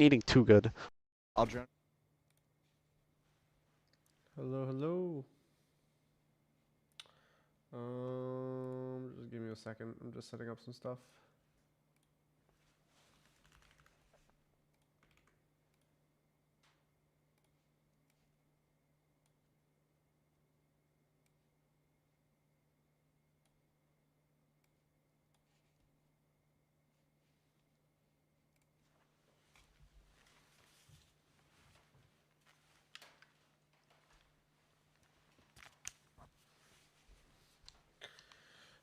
Eating too good. I'll drown. Hello, hello. Just give me a second. I'm just setting up some stuff.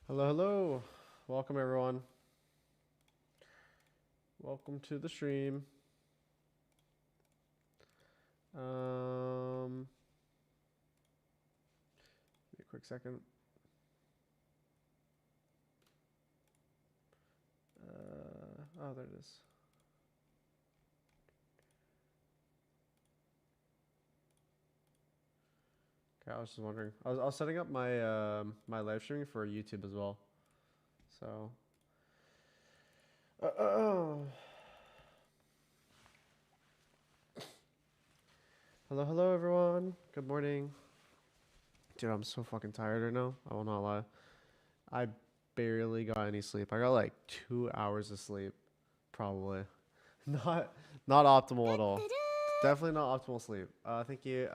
Hello, hello. Welcome, everyone. Welcome to the stream. Give me a quick second. Oh, there it is. Okay, I was just wondering. I was setting up my my live streaming for YouTube as well. So. Hello, hello, everyone. Good morning. Dude, I'm so fucking tired right now. I will not lie. I barely got any sleep. I got like 2 hours of sleep, probably. Not not optimal at all. Definitely not optimal sleep. Thank you,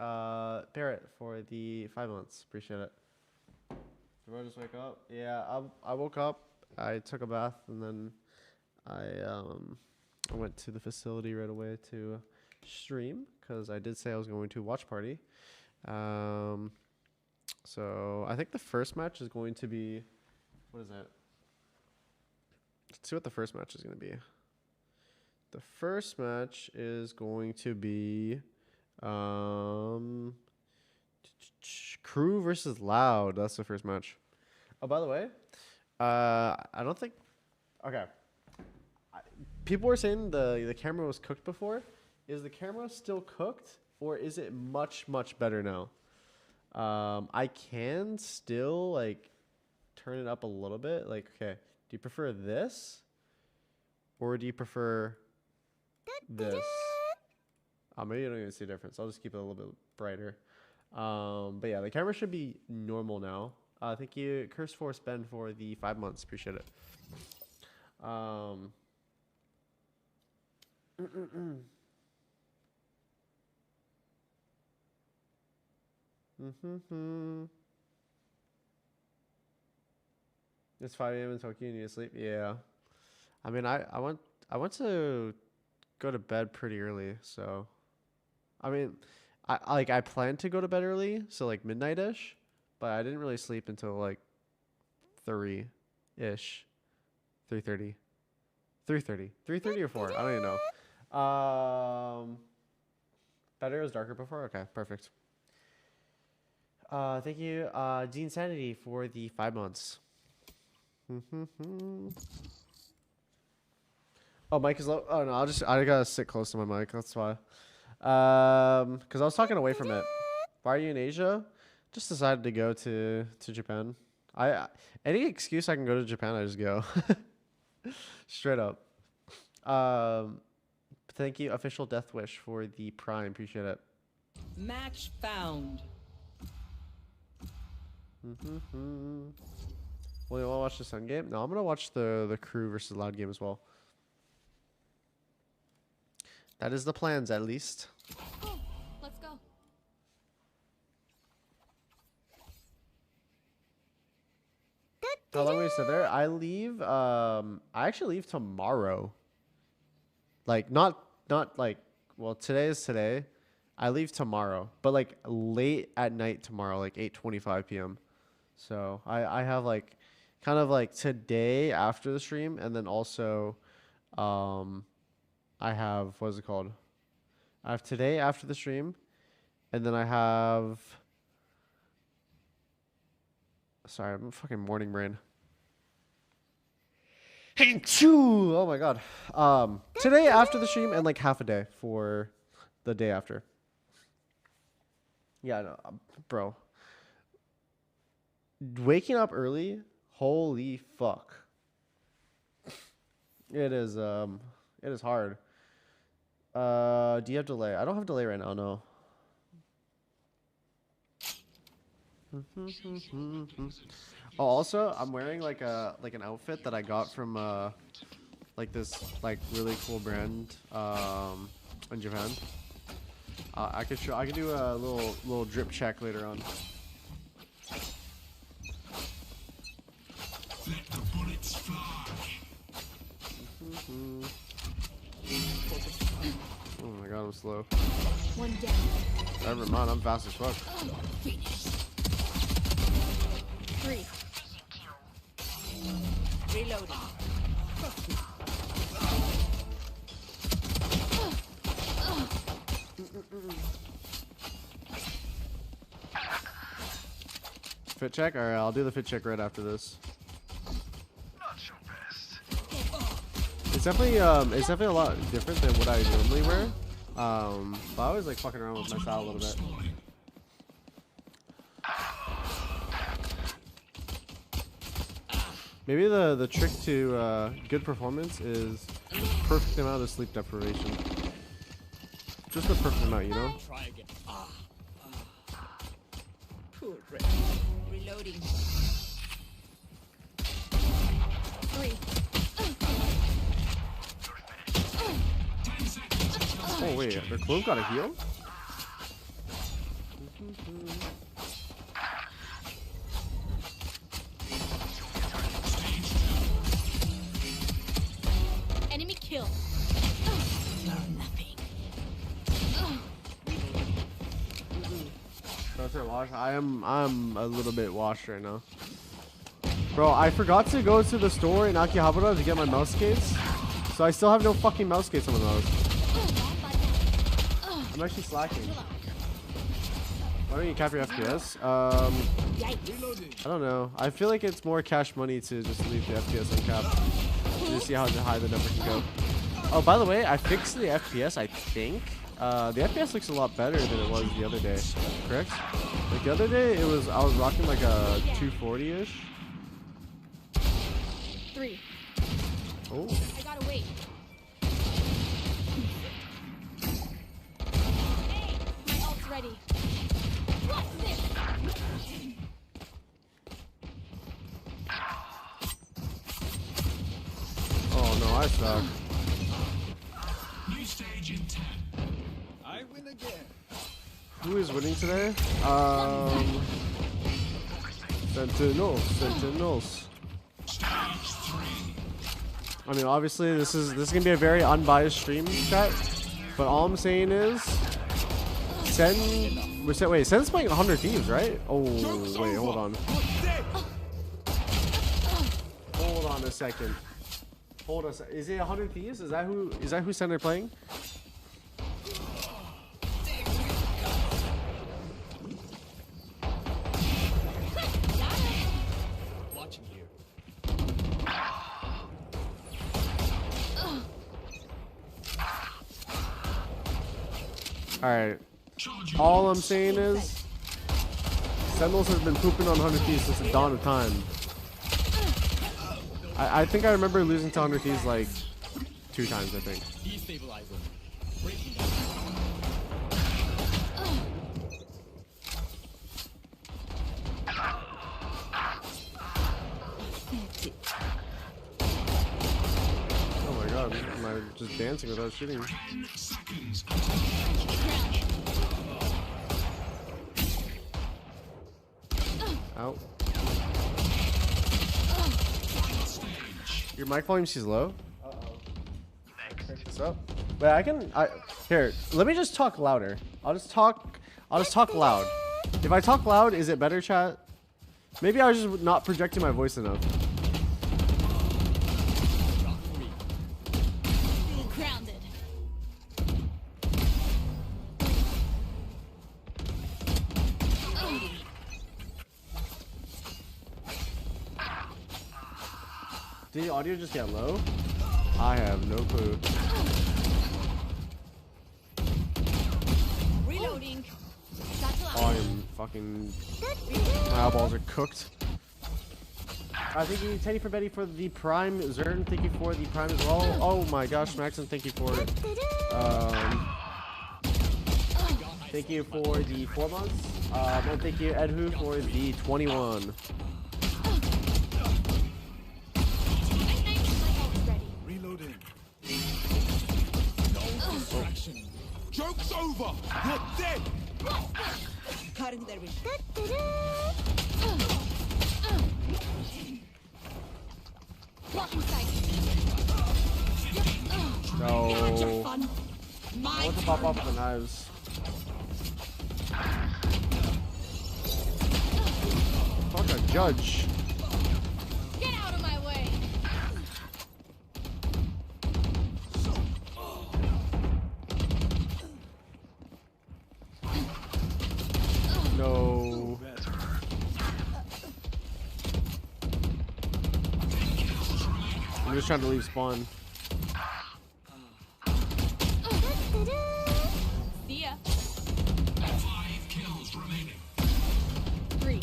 Parrot, for the 5 months. Appreciate it. Did I just wake up? Yeah, I woke up. I took a bath and then I went to the facility right away to stream because I did say I was going to watch party. So I think the first match is going to be, what is it? Let's see what the first match is going to be. The first match is going to be Crew versus Loud. That's the first match. Oh, by the way, I don't think. Okay. People were saying the camera was cooked before. Is the camera still cooked, or is it much better now? I can still like turn it up a little bit. Like, okay, do you prefer this, or do you prefer this? Maybe you don't even see a difference. I'll just keep it a little bit brighter. But yeah, the camera should be normal now. Thank you, Curse Force Ben, for the 5 months. Appreciate it. It's 5 a.m. in Tokyo. You need to sleep. Yeah. I mean, I went to go to bed pretty early, so I mean, I planned to go to bed early, so like midnight-ish, but I didn't really sleep until like 3-ish, 3:30, 3:30 or 4. I don't even know. Better is darker before. Okay, perfect. Thank you, Dean Sanity, for the 5 months. Oh, mic is low. Oh no, I gotta sit close to my mic. That's why. Because I was talking away from it. Why are you in Asia? Just decided to go to Japan. Any excuse I can go to Japan, I just go. Straight up. Thank you, official Death Wish, for the Prime. Appreciate it. Match found. Well, you want to watch the Sun game? No, I'm gonna watch the Crew versus Loud game as well. That is the plans, at least. Cool. Let's go. How long will you sit there? I leave. I actually leave tomorrow. Like not like, well, today is today. I leave tomorrow, but like late at night tomorrow, like 8:25 p.m. So I have like kind of like today after the stream, and then also I have, what is it called? I have today after the stream, and then I have, sorry, I'm fucking morning brain. Oh my god. Today after the stream, and like half a day for the day after. Yeah, no, bro. Waking up early, holy fuck. It is hard. Do you have delay? I don't have delay right now, no. Oh, also, I'm wearing like an outfit that I got from like this like really cool brand in Japan. I could do a little drip check later on. Let the bullets fly. Oh my god, I'm slow. One down. Never mind, I'm fast as fuck. Finish. 3. Reloading. Fit check? Alright, I'll do the fit check right after this. Not your best. It's definitely a lot different than what I normally wear. But I always like fucking around with my style a little bit. Maybe the trick to good performance is perfect amount of sleep deprivation. Just the perfect amount, you know? Try again. Poor Rick. Reloading. 3. Oh wait, their clone got a heal? Enemy kill. Nothing. That's it, wash. I'm a little bit washed right now. Bro, I forgot to go to the store in Akihabara to get my mouse case. So I still have no fucking mouse case on my mouse. I'm actually slacking. Why don't you cap your FPS? I don't know. I feel like it's more cash money to just leave the FPS uncapped. Just see how high the number can go. Oh, by the way, I fixed the FPS, I think. The FPS looks a lot better than it was the other day. Correct? Like the other day, I was rocking like a 240-ish. 3. Oh. I gotta wait. My ult's ready. What's this? Oh no, I suck. New stage in 10. I win again. Who is winning today? Sentinels. Stage 3. I mean, obviously, this is gonna be a very unbiased stream, chat. But all I'm saying is, Sen's playing 100 Thieves, right? Oh, wait, hold on. Hold on a second. Hold on a second. Is it 100 Thieves? Is that who Sen are playing? Watching you. Alright. All I'm saying is, Sentinels has been pooping on 100 Thieves since the dawn of time. I think I remember losing to 100 Thieves like 2 times, I think. Destabilizing. Breaking down. Oh my god, am I just dancing without shooting? 10 seconds. Out. Your mic volume is low? Pick this up. Wait, here, let me just talk louder. I'll just talk loud. If I talk loud, is it better, chat? Maybe I was just not projecting my voice enough. Grounded. Did the audio just get low? I have no clue. Reloading. Oh, I'm fucking... My eyeballs are cooked. Thank you, Teddy, for Betty, for the Prime. Zern, thank you for the Prime as well. Oh my gosh, Maxon, thank you for it. Thank you for the 4 months. And thank you, Edhu, for the 21. Reloading. No distraction. Joke's over. You're dead. Cutting their vision. Blocking sight. No. Fun. I want to pop off the knives. Fuck a judge. Get out of my way. No. I'm just trying to leave spawn. See ya. 5 kills remaining. 3.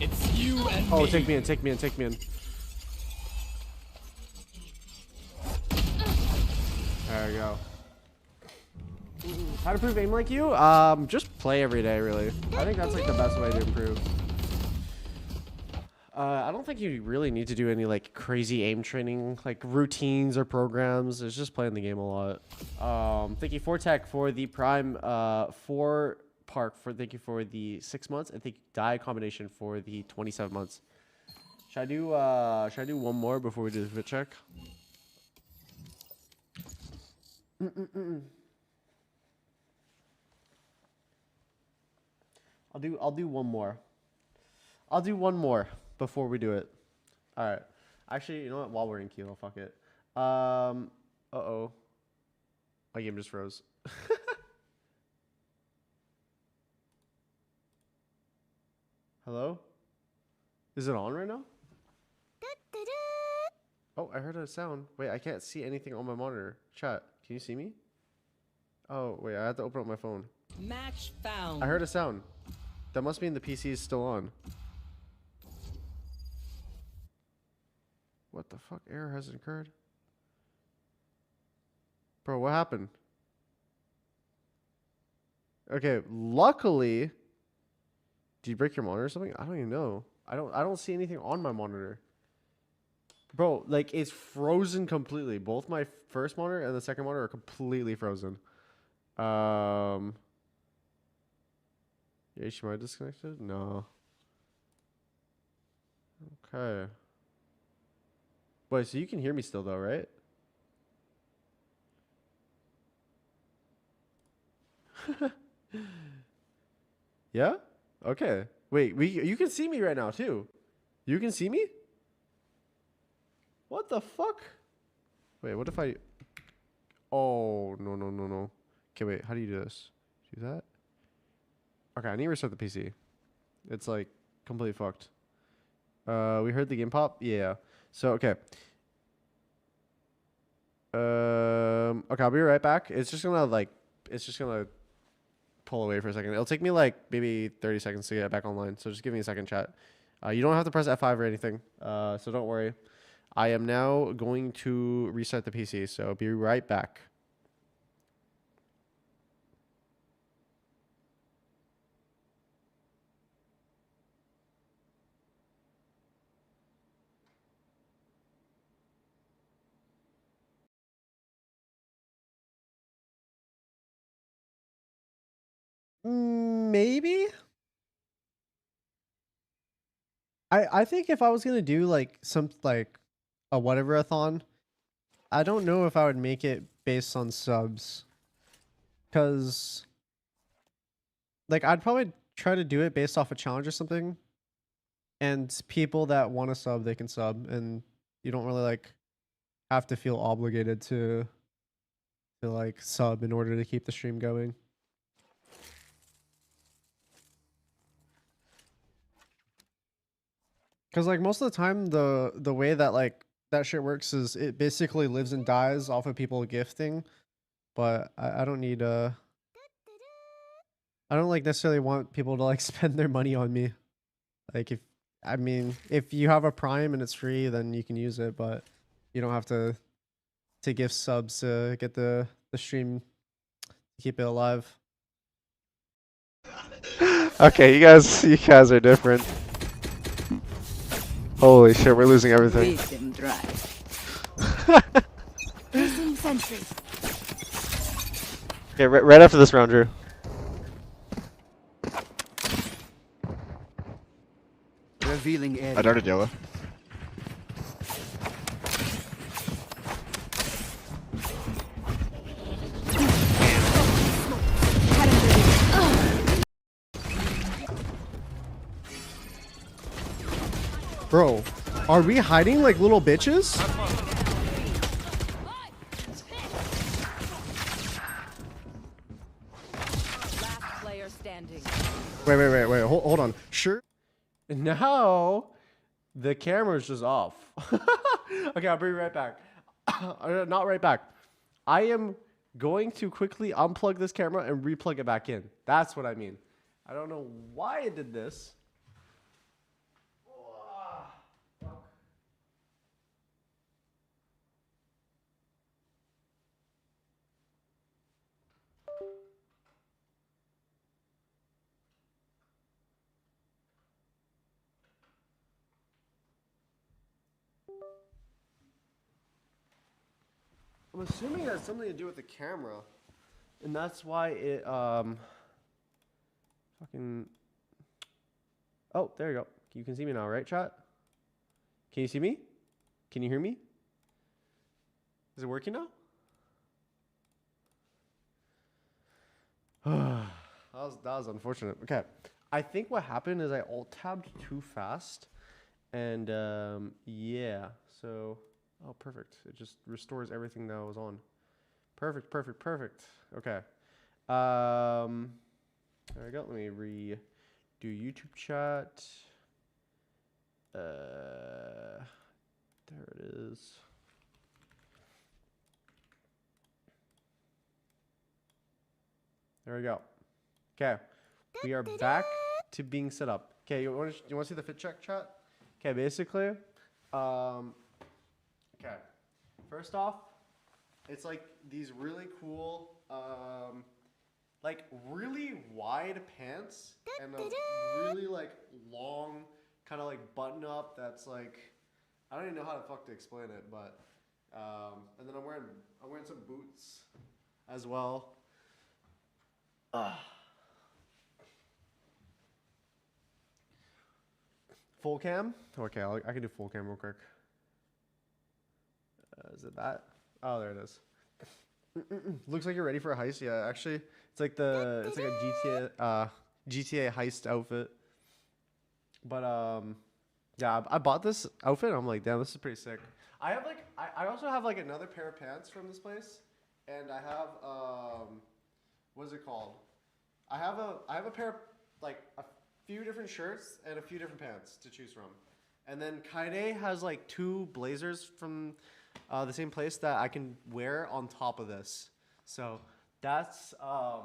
It's you and Oh, me. take me in, take me in, take me in. There we go. How to improve aim like you? Just play every day, really. I think that's like the best way to improve. I don't think you really need to do any like crazy aim training, like routines or programs. It's just playing the game a lot. Thank you for Tech for the Prime, for Park for thank you for the 6 months, and thank you Die Combination for the 27 months. Should I do one more before we do the fit check? I'll do one more. I'll do one more before we do it. All right. Actually, you know what? While we're in queue, fuck it. Uh-oh. My game just froze. Hello? Is it on right now? Oh, I heard a sound. Wait, I can't see anything on my monitor. Chat, can you see me? Oh, wait, I have to open up my phone. Match found. I heard a sound. That must mean the PC is still on. What the fuck? Error has occurred. Bro, what happened? Okay, luckily. Did you break your monitor or something? I don't even know. I don't see anything on my monitor. Bro, like it's frozen completely. Both my first monitor and the second monitor are completely frozen. Your HDMI disconnected? No. Okay. Wait, so you can hear me still though, right? Yeah? Okay. Wait, you can see me right now too. You can see me? What the fuck? Wait, what if I... Oh, no, no, no, no. Okay, wait, how do you do this? Do that? Okay, I need to restart the PC. It's like completely fucked. We heard the game pop? Yeah. So, okay. Okay, I'll be right back. It's just gonna pull away for a second. It'll take me like maybe 30 seconds to get back online. So just give me a second, chat. You don't have to press F5 or anything. So don't worry. I am now going to restart the PC. So be right back. Maybe. I think if I was gonna do like some like a whatever-a-thon, I don't know if I would make it based on subs, cause like I'd probably try to do it based off a challenge or something, and people that want to sub they can sub, and you don't really like have to feel obligated to like sub in order to keep the stream going. Cause like most of the time the way that like that shit works is it basically lives and dies off of people gifting, but I don't need I don't like necessarily want people to like spend their money on me. Like if you have a Prime and it's free, then you can use it, but you don't have to give subs to get the stream to keep it alive. Okay, you guys are different. Holy shit, we're losing everything. Beat them dry. Placing sentry. Okay, right after this round, Drew. Revealing area. I darted yellow. Bro, are we hiding like little bitches? Last player standing. Wait. Hold on. Sure. Now the camera's just off. Okay, I'll bring you right back. Not right back. I am going to quickly unplug this camera and replug it back in. That's what I mean. I don't know why I did this. I'm assuming it has something to do with the camera. And that's why it fucking Oh, there you go. You can see me now, right, chat? Can you see me? Can you hear me? Is it working now? That was unfortunate. Okay. I think what happened is I alt tabbed too fast. And yeah. So oh, perfect. It just restores everything that was on. Perfect. Okay. There we go. Let me redo YouTube chat. There it is. There we go. Okay. We are back to being set up. Okay, you want to see the fit check chat? Okay, basically, okay. First off, it's like these really cool, like really wide pants and a really like long kind of like button up that's like, I don't even know how the fuck to explain it, but and then I'm wearing some boots as well. Full cam? Okay, I can do full cam real quick. Is it that? Oh, there it is. Looks like you're ready for a heist. Yeah, actually, it's like a GTA heist outfit. But yeah, I bought this outfit. And I'm like, damn, this is pretty sick. I have like I also have like another pair of pants from this place, and I have what is it called? I have a pair of like a few different shirts and a few different pants to choose from. And then Kaide has like 2 blazers from the same place that I can wear on top of this. So that's the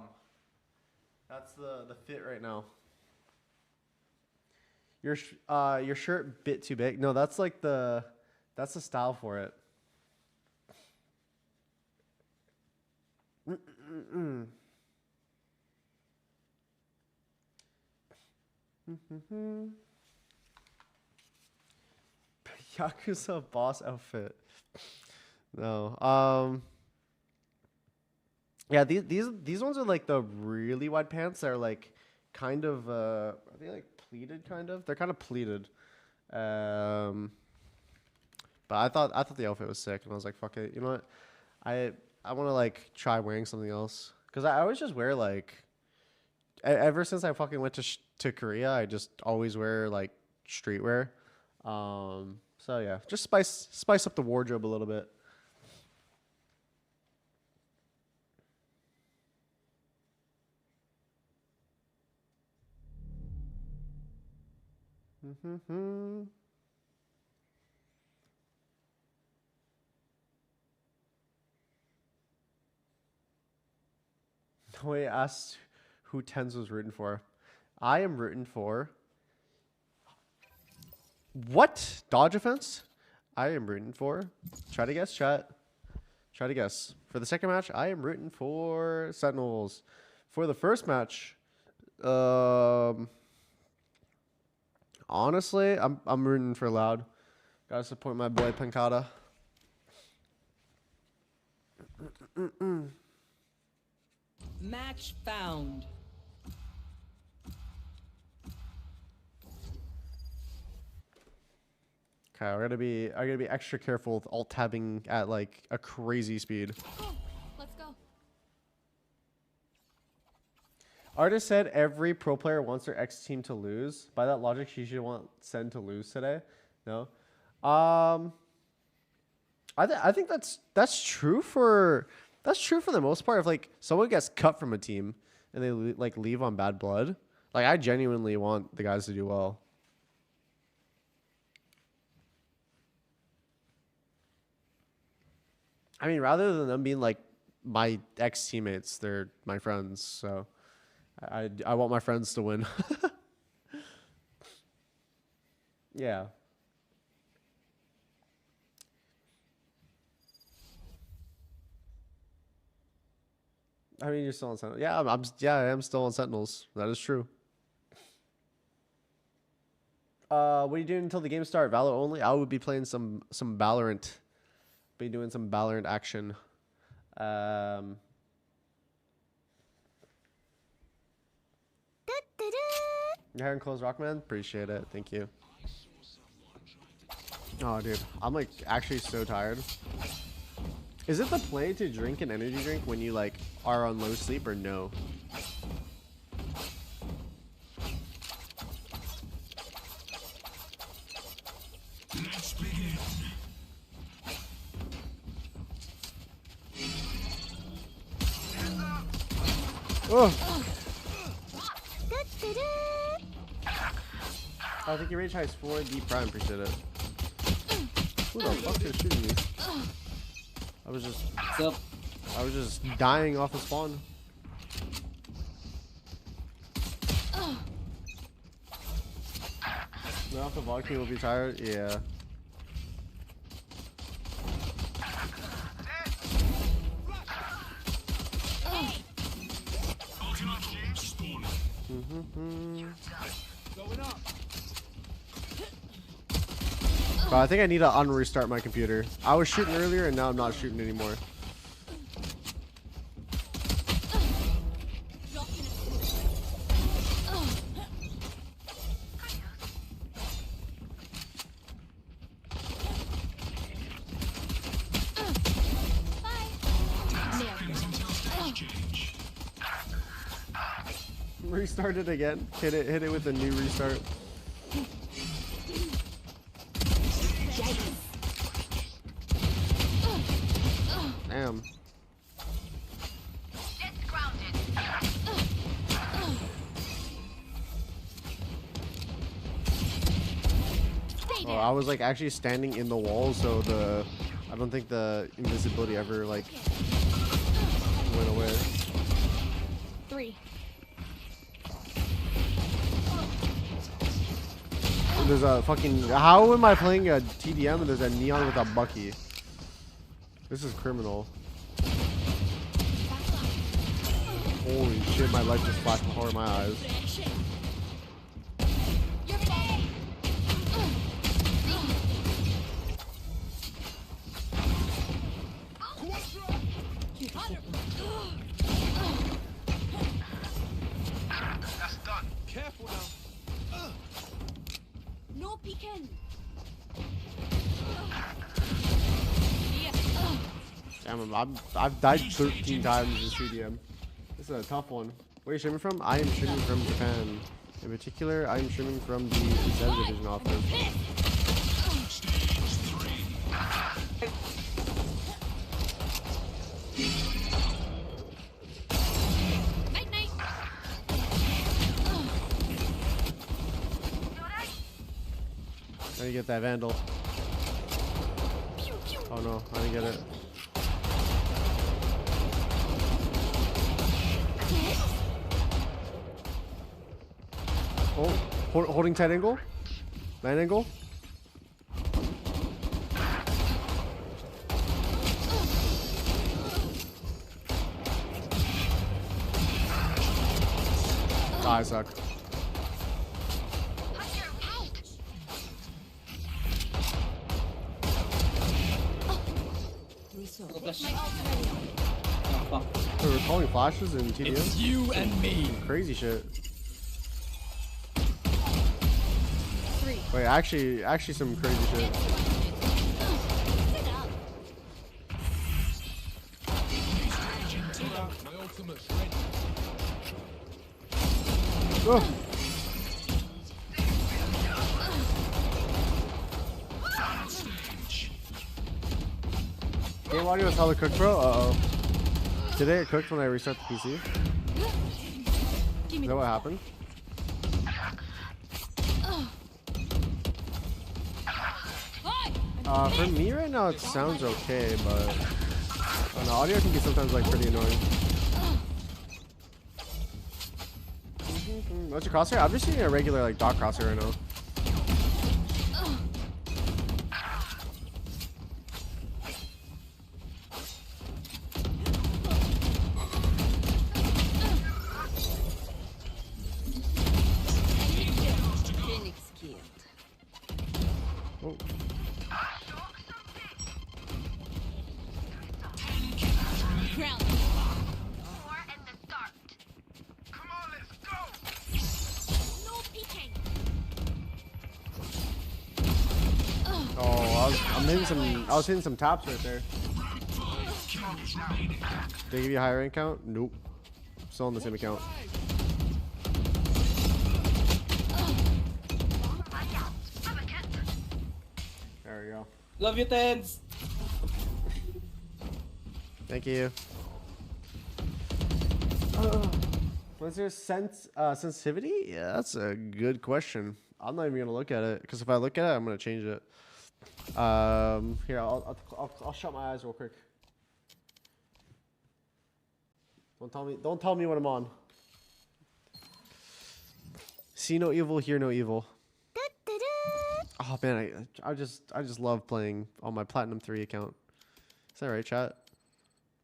fit right now. Your shirt bit too big. No, that's like that's the style for it. Yakuza boss outfit. No. Yeah, these ones are like the really wide pants that are like kind of are they like pleated kind of? They're kind of pleated. But I thought the outfit was sick and I was like, fuck it. You know what? I want to like try wearing something else cuz I always just wear like ever since I fucking went to Korea, I just always wear like streetwear. So yeah, just spice up the wardrobe a little bit. Wait, asked who TenZ was rooting for. I am rooting for... What? Dodge offense? I am rooting for... Try to guess, chat. Try to guess. For the second match, I am rooting for Sentinels. For the first match, honestly, I'm rooting for Loud. Gotta support my boy Pancata. Match found. Okay, I gotta be extra careful with alt tabbing at like a crazy speed. Let's go. Artist said every pro player wants their ex team to lose. By that logic, she should want Sen to lose today. No, I think that's true for the most part. If like someone gets cut from a team and they like leave on bad blood, like I genuinely want the guys to do well. I mean, rather than them being like my ex teammates, they're my friends. So I want my friends to win. Yeah. I mean, you're still on Sentinels. Yeah, I am still on Sentinels. That is true. What are you doing until the game start? Valor only? I would be playing some Valorant. Be doing some Valorant action. Your hair and clothes, Rockman? Appreciate it. Thank you. Oh, dude. I'm like actually so tired. Is it the play to drink an energy drink when you like are on low sleep or no? Let's begin. Oh! I think your rage high is 4D prime. Appreciate it. Who the fuck is shooting me? I was just dying off of spawn. Now if the Valkyrie will be tired, yeah. But I think I need to unrestart my computer. I was shooting earlier and now I'm not shooting anymore. Restart it again. Hit it with a new restart. Damn. Oh, I was like actually standing in the wall, so I don't think the invisibility ever like went away. 3. There's a fucking... How am I playing a TDM and there's a neon with a Bucky? This is criminal. Holy shit, my life just flashed before my eyes. That's done. Careful now. No peeking. Damn, I've died 13 times in CDM. This is a tough one. Where are you streaming from? I am streaming from Japan. In particular, I am streaming from the TenZ division office. Night night. How do you get that Vandal? Pew pew. Oh no, I didn't get it. Holding tight angle. Man angle. I suck. So we're calling flashes in TDM? It's you and me. Crazy shit. Wait, actually some crazy shit. My ultimate's ready. Oh. Game audio is hella cooked, bro. Uh-oh. Did it get cooked when I restart the PC? Is that what happened? For me right now, it sounds okay, but the audio can be sometimes like pretty annoying. What's your crosshair? I'm just using a regular like dot crosshair right now. Oh. Ground. No peeking. Oh, I was hitting some tops right there. Did they give you a higher rank count? Nope. Still on the same account. There we go. Love you, TenZ. Thank you. Was there sensitivity? Yeah, that's a good question. I'm not even gonna look at it because if I look at it, I'm gonna change it. Here, I'll shut my eyes real quick. Don't tell me what I'm on. See no evil, hear no evil. Oh man, I just love playing on my Platinum 3 account. Is that right, chat?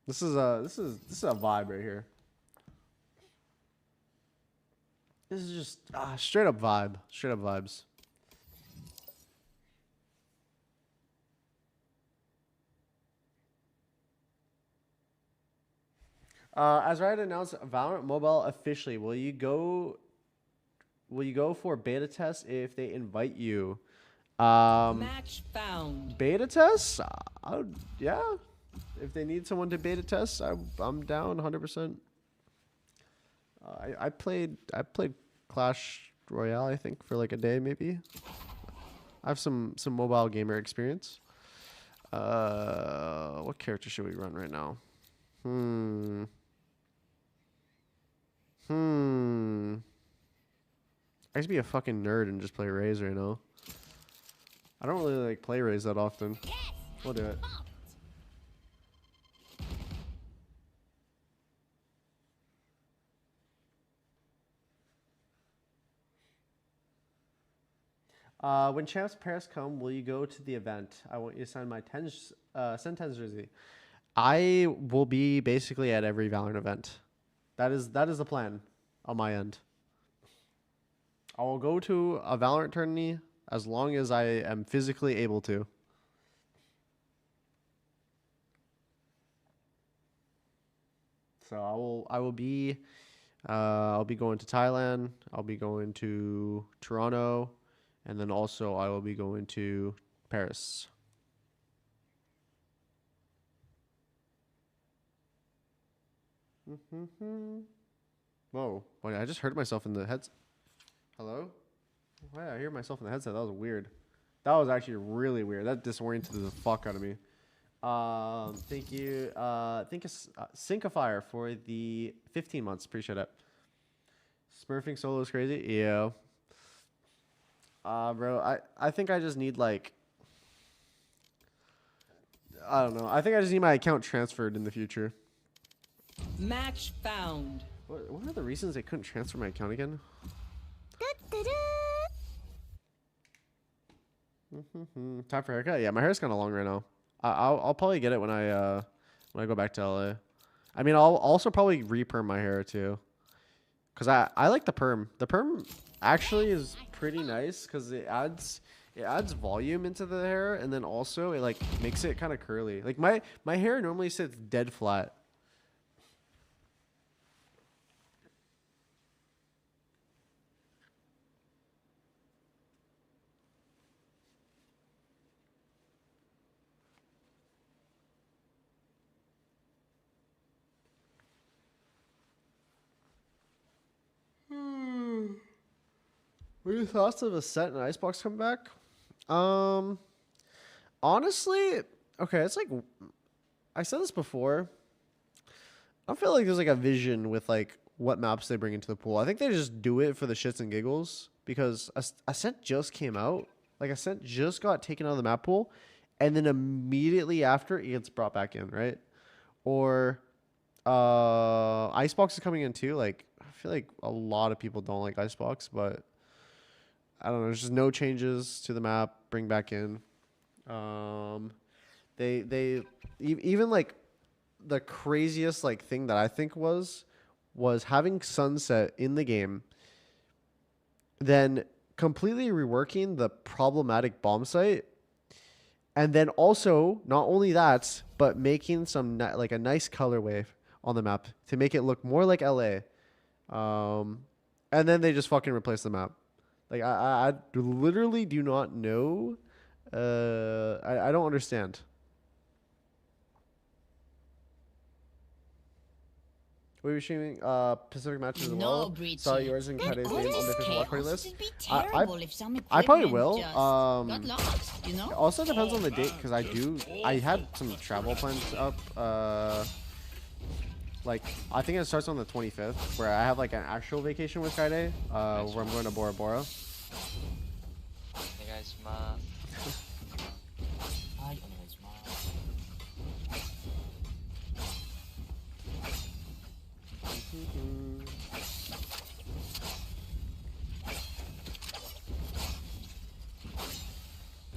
This is a vibe right here. This is just straight up vibe, straight up vibes. As Riot announced Valorant Mobile officially, will you go for beta test if they invite you? Match found. Beta test? Yeah. If they need someone to beta test, I'm down 100%. I played Clash Royale, I think, for like a day maybe. I have some mobile gamer experience. What character should we run right now? I used to be a fucking nerd and just play Raze right now. I don't really like play Raze that often. We'll do it. When Champs Paris come, will you go to the event? I want you to sign my TenZ jersey. I will be basically at every Valorant event. That is the plan on my end. I will go to a Valorant tourney as long as I am physically able to. So I'll be going to Thailand. I'll be going to Toronto, and then also I will be going to Paris. Whoa! Wait, I just heard myself in the headset. Hello? Why did I hear myself in the headset? That was weird. That was actually really weird. That disoriented the fuck out of me. Thank you. Thank you, Syncifier, for the 15 months. Appreciate it. Smurfing solo is crazy. Yeah. Bro, I think I just need like, I don't know. I think I just need my account transferred in the future. Match found. What are the reasons they couldn't transfer my account again? Time for haircut. Yeah, my hair's kind of long right now. I'll probably get it when I go back to LA. I mean, I'll also probably re-perm my hair too, cause I like the perm. The perm actually is pretty nice because it adds volume into the hair, and then also it like makes it kind of curly. Like my hair normally sits dead flat. What are your thoughts of a set and icebox coming back? Honestly, okay, it's like I said this before. I feel like there's like a vision with like what maps they bring into the pool. I think they just do it for the shits and giggles because Ascent just came out. Like Ascent just got taken out of the map pool, and then immediately after it gets brought back in, right? Or Icebox is coming in too. Like I feel like a lot of people don't like Icebox, but I don't know. There's just no changes to the map. Bring back in. They even like the craziest like thing that I think was having Sunset in the game, then completely reworking the problematic bomb site, and then also not only that, but making some like a nice colorway on the map to make it look more like LA. And then they just fucking replace the map. Like I literally do not know. I don't understand. We were streaming Pacific matches as well. Saw yours and Kade's name on the official watch party list. I probably will. It also depends on the date because I had some travel plans up. Like I think it starts on the 25th, where I have like an actual vacation with Kade, where I'm going to Bora Bora.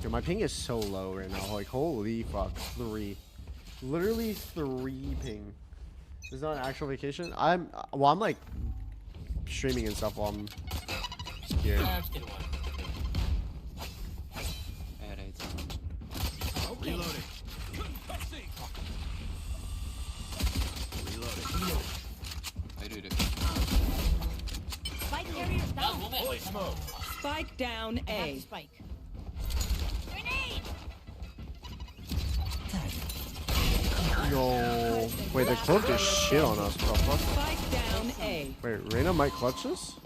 Dude, my ping is so low right now. Like, holy fuck. 3. Literally 3 ping. This is not an actual vacation. I'm like streaming and stuff while I'm here. Reloading. Spike carrier's down. Holy smoke. Spike down A. Spike. Grenade. Yo. Wait, they closed this shit on us. What the fuck? Spike down A. Wait, Reyna might clutch this?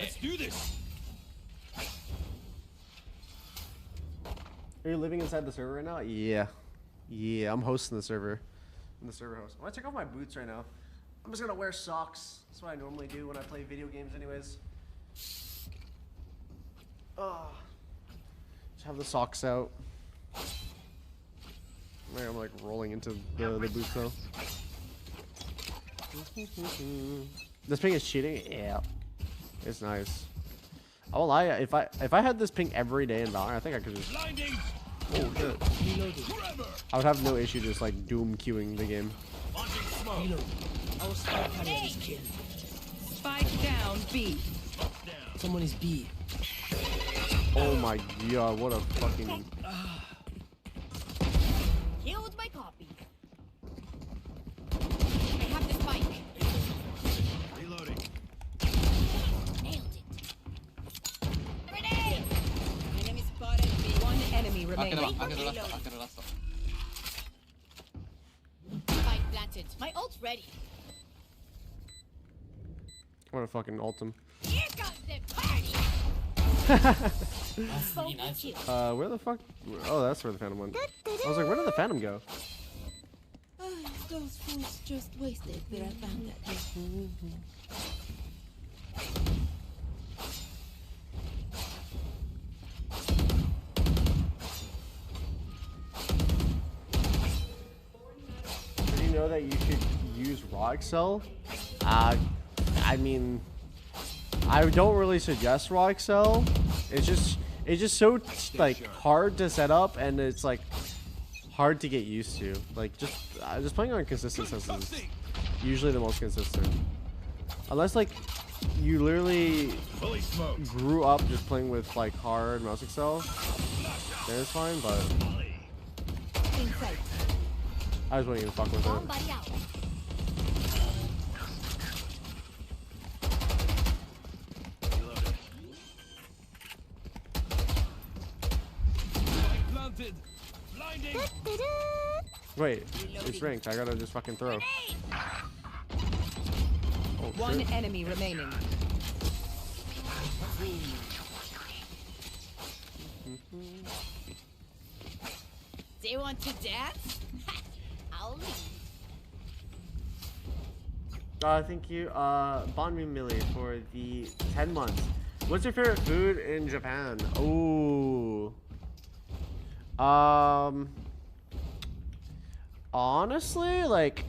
Let's do this. Are you living inside the server right now? Yeah. Yeah, I'm hosting the server. I'm the server host. I'm gonna take off my boots right now. I'm just gonna wear socks. That's what I normally do when I play video games anyways. Just have the socks out. I'm like rolling into the boots though. This ping is cheating? Yeah. It's nice. I won't lie, if I had this ping every day in Valorant, I think I could just... Blinding. Oh shit. I would have no issue just like doom queuing the game. Spike down B. Someone is B. Oh my god, what a fucking... Killed my copy. I have the spike. Reloading. Nailed it. Grenade. Enemy spotted B. One enemy remaining. Spike planted. My ult's ready. What a fucking ultim. Here comes the party. Where the fuck? Oh, that's where the Phantom went. I was like, where did the Phantom go? Those fools just wasted where I found that. that you should use raw Excel, I mean, I don't really suggest raw Excel. It's just so like hard to set up, and it's like hard to get used to. Like just playing on consistent sets is usually the most consistent. Unless like you literally grew up just playing with like hard mouse Excel, then it's fine. But Inside. I was waiting to fuck with Bomb it. buddy out. Planted. Blinding. Wait, it's ranked. I gotta just fucking throw. Oh, One shit. enemy remaining. They want to dance? I'll leave. Thank you, Bonmi Millie for the 10 months. What's your favorite food in Japan? Ooh. Honestly, like,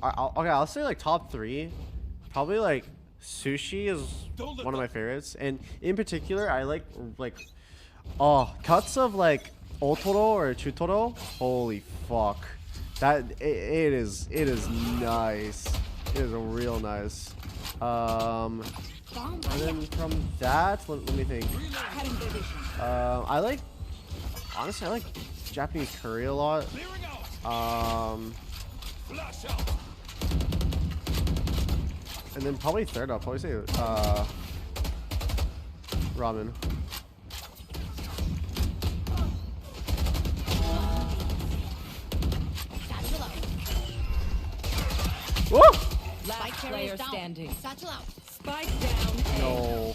I'll say like top 3. Probably like sushi is one of my favorites, and in particular, I like cuts of like otoro or chutoro. Holy fuck. That it is nice. It is real nice. Bomb And buddy then out. from that, let me think. Honestly, I like Japanese curry a lot. Clearing out. Flash out. And then probably third, I'll probably say ramen. Satchel out. Woo! Last Spike player carriers down. standing. Satchel out. Spike down A. No.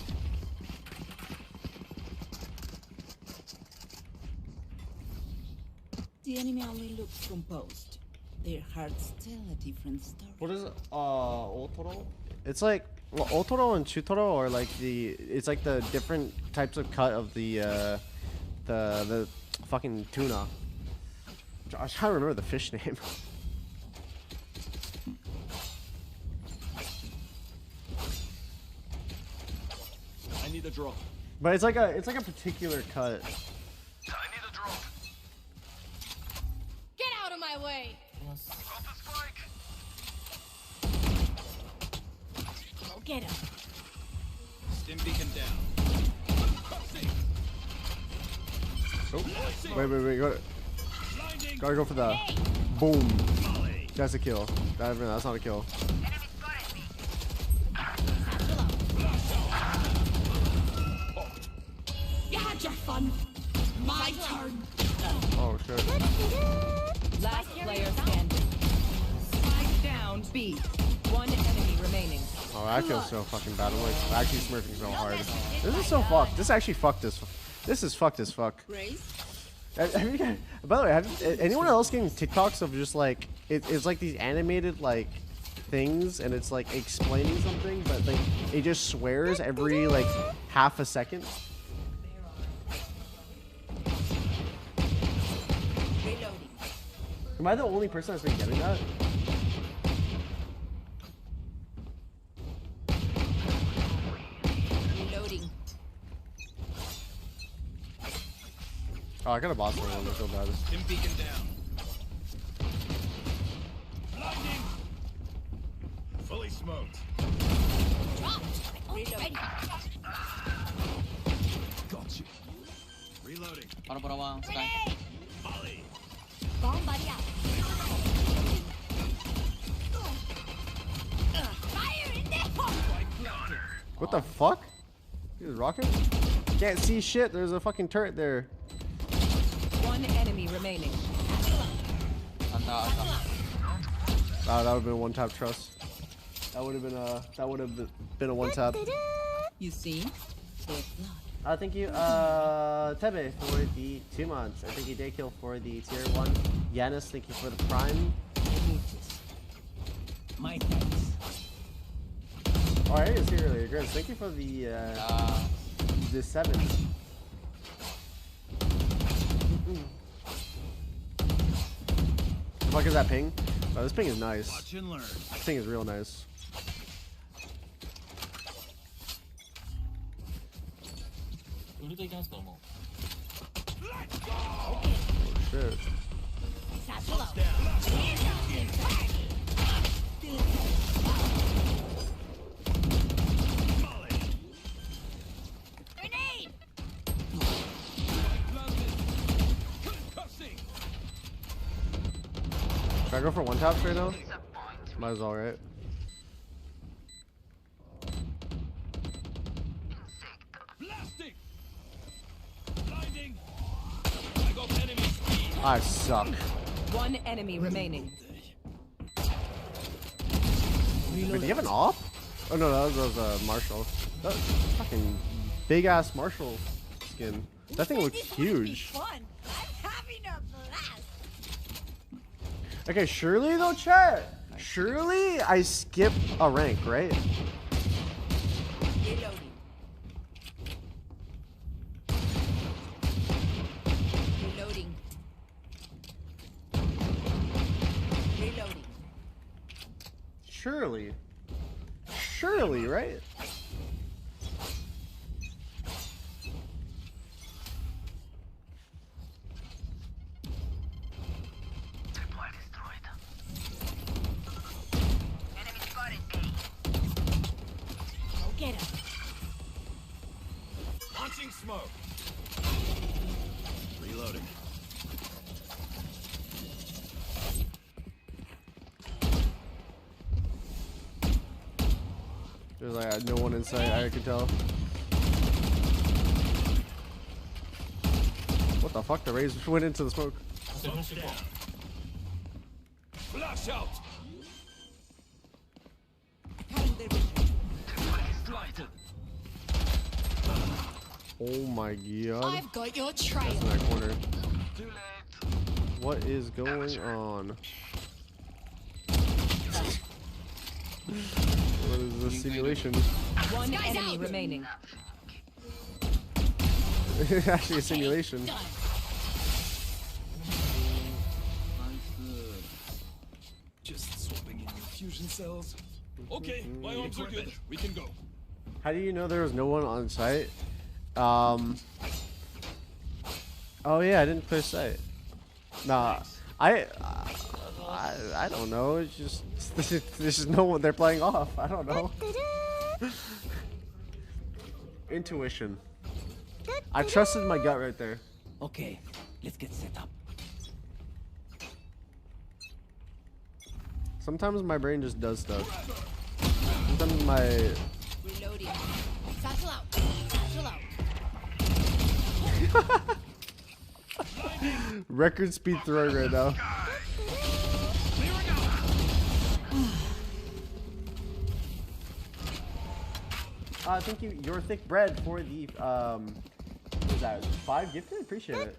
The enemy only looks composed. Their hearts tell a different story. What is otoro? It's like otoro and chutoro are like it's like the different types of cut of the fucking tuna. I was trying to remember the fish name. I need a drop. But it's like a particular cut. I need a drop. Get out of my way. Got the spike. Go get him. Stim beacon down. Oh, wait, Blinding. gotta go for the boom. That's a kill. That's not a kill. Satchel out. You had your fun. My turn. Oh shit. Last Spike player carriers down. standing. Spike down B. One enemy remaining. Oh, I feel so fucking bad. I'm like actually smurfing so hard. This is so fucked. This actually fucked as. This is fucked as fuck. Grace? Have you guys, by the way, have anyone else getting TikToks of just like it's like these animated like things, and it's like explaining something, but like it just swears every like half a second. Reloading. Am I the only person that's been getting that? Reloading. Oh, I got a boss one. I feel bad. Stim beacon down. Blinding. Fully smoked. Dropped. Ready. Got you. Reloading. Ready. Molly. Bomb buddy out. Fire in there. What the fuck? He's rocking. Can't see shit. There's a fucking turret there. One enemy remaining. That would have been a one tap trust. That would have been a one tap. You see? They're flawed. Thank you, Tebe for the 2 months. Thank you, Daykill for the tier 1. Yanis, thank you for the prime. My thanks. Oh, I didn't see it earlier. Grizz, thank you for the 7. Fuck is that ping? Oh, this ping is nice. Watch and learn. This ping is real nice. Oh shit. Satchel out. Grenade! Concussing. Should I go for one taps right now? Might as well, right? Blasting. Blinding. I got enemy speed. I suck. One enemy remaining. Wait, do you have an op? Oh no, that was Marshall. That fucking big ass Marshall skin. That thing looks huge. Fun. I'm having a blast. Okay, surely though, chat. Surely I skip a rank, right? Reloading. Reloading. Reloading. Surely. Surely, right? Go get him. Launching smoke. Reloading. There's like no one in sight, I can tell. What the fuck? The rays went into the smoke. Flash out. Cutting their vision. Blinded. Oh my god. I've got your trail. In that corner. What is going on? What is this simulation? One Guys enemy out. remaining. Actually a simulation. Done. Just swapping in your fusion cells. Okay, my arms are good. We can go. How do you know there was no one on site? Oh yeah, I didn't clear sight. Nah, I don't know. It's just there's just no one. They're playing off. I don't know. Intuition. I trusted my gut right there. Okay, let's get set up. Sometimes my brain just does stuff. Sometimes my Reloading. Satchel out. Satchel out. record speed throwing right now. Thank you, Your Thick Bread, for the what is that? 5 gifted? Appreciate it.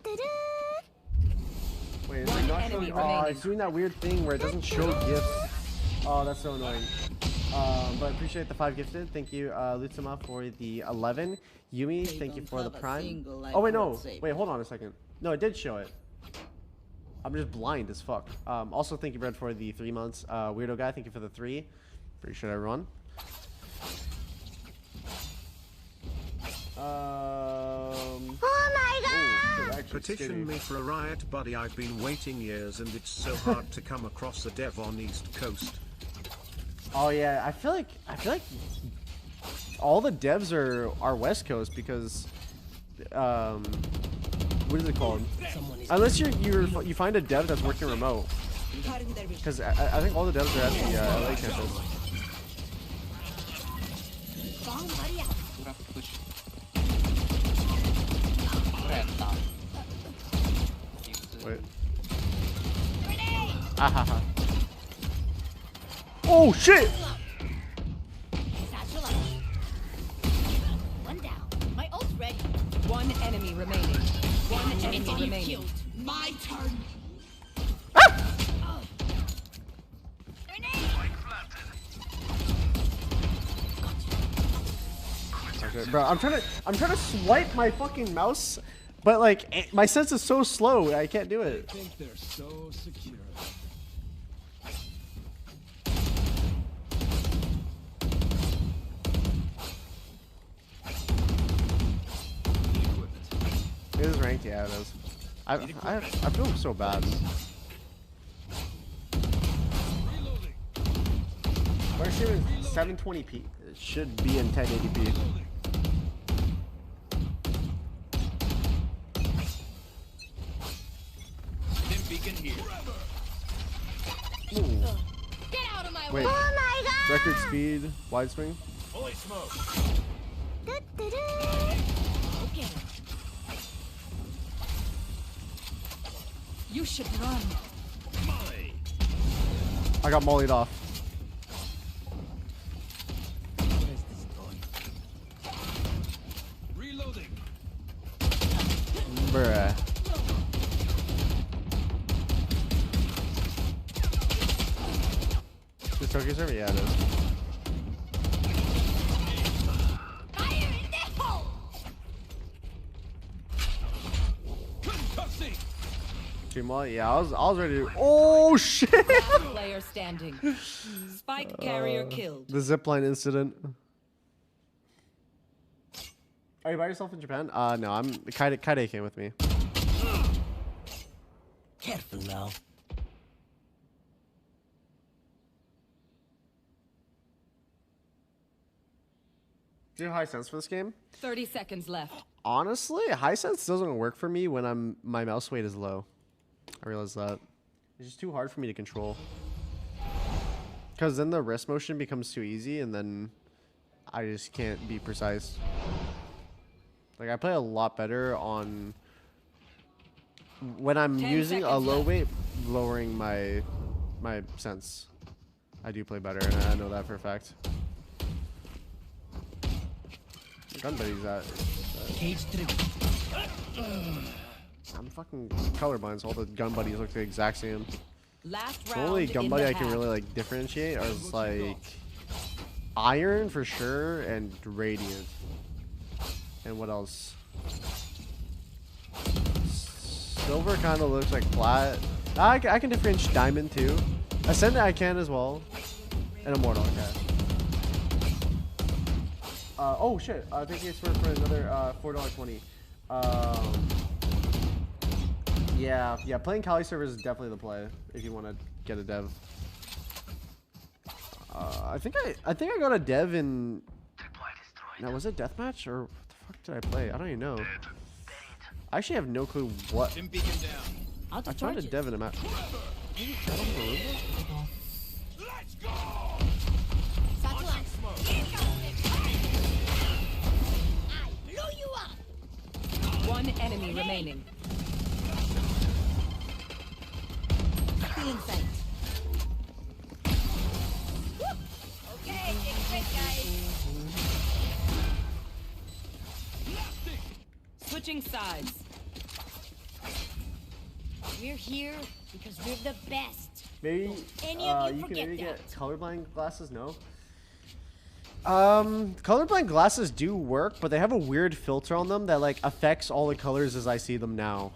Wait, is it not showing? Oh, it's doing that weird thing where it doesn't show gifts. Oh, that's so annoying. But appreciate the 5 gifted. Thank you, Lutsuma, for the 11. Yumi, They thank you don't for the have a prime. single life Oh wait, no. worth saving. Wait, hold on a second. No, it did show it. I'm just blind as fuck. Also, thank you, Brad, for the 3 months. Weirdo guy, thank you for the 3. Appreciate everyone. Oh my god! Petition me for a riot, buddy. I've been waiting years and it's so hard to come across a dev on East Coast. Oh yeah, I feel like all the devs are West Coast because what is it called? Unless you find a dev that's working remote, Cutting their vision. because I think all the devs are at the LA campus. Bomb buddy out. Wait. Grenade! Ahaha. Oh shit! Satchel out. One down. My ult's ready. One enemy remaining. One enemy remaining. Killed. My turn. Grenade! Okay, bro, I'm trying to swipe my fucking mouse, but like my sense is so slow, I can't do it. Think they're so secure. It is ranked, yeah, it is. I feel so bad. Reloading. Our stream is 720p. It should be in 1080p. Stim beacon here. Ooh. Get out of my Wait. way. Oh my god. Record speed, wide swing. Holy smoke. Okay. You should run. Molly. I got mollied off. Where is this going? Reloading. Bruh. This Tokyo server? Yeah, it is. Fire in the hole. Concussing. Two molly? Yeah, I was ready to. Oh shit! Last player standing. Spike carrier killed. The zipline incident. Are you by yourself in Japan? No, I'm Kaide came with me. Careful now. Do you have high sense for this game? 30 seconds left. Honestly, high sense doesn't work for me when my mouse weight is low. I realize that. It's just too hard for me to control. Because then the wrist motion becomes too easy, and then I just can't be precise. Like, I play a lot better on... When I'm 10 using a seconds low left. weight, lowering my sense. I do play better, and I know that for a fact. Gun buddy's at. Cage trigger. I'm fucking colorblind, so all the gun buddies look the exact same. Last The round. only gun in buddy the I can half. really like differentiate is like Iron for sure and Radiant. And what else? Silver kind of looks like flat. I can differentiate Diamond too. Ascendant I can as well. And Immortal, okay. Oh shit! Thank you for another $4.20. Yeah. Playing Kali servers is definitely the play if you want to get a dev. I think I got a dev in. Now was it deathmatch or what the fuck did I play? I don't even know. I actually have no clue what. Stim beacon down. Out I of tried to charges. dev in a match. Let's go. Satellite. Smoke. I blew you up. One enemy remaining. Still in sight. Okay, take a break, guys. Switching sides. We're here because we're the best. Maybe Any of you you can forget maybe get that. colorblind glasses. No. Colorblind glasses do work, but they have a weird filter on them that like affects all the colors as I see them now.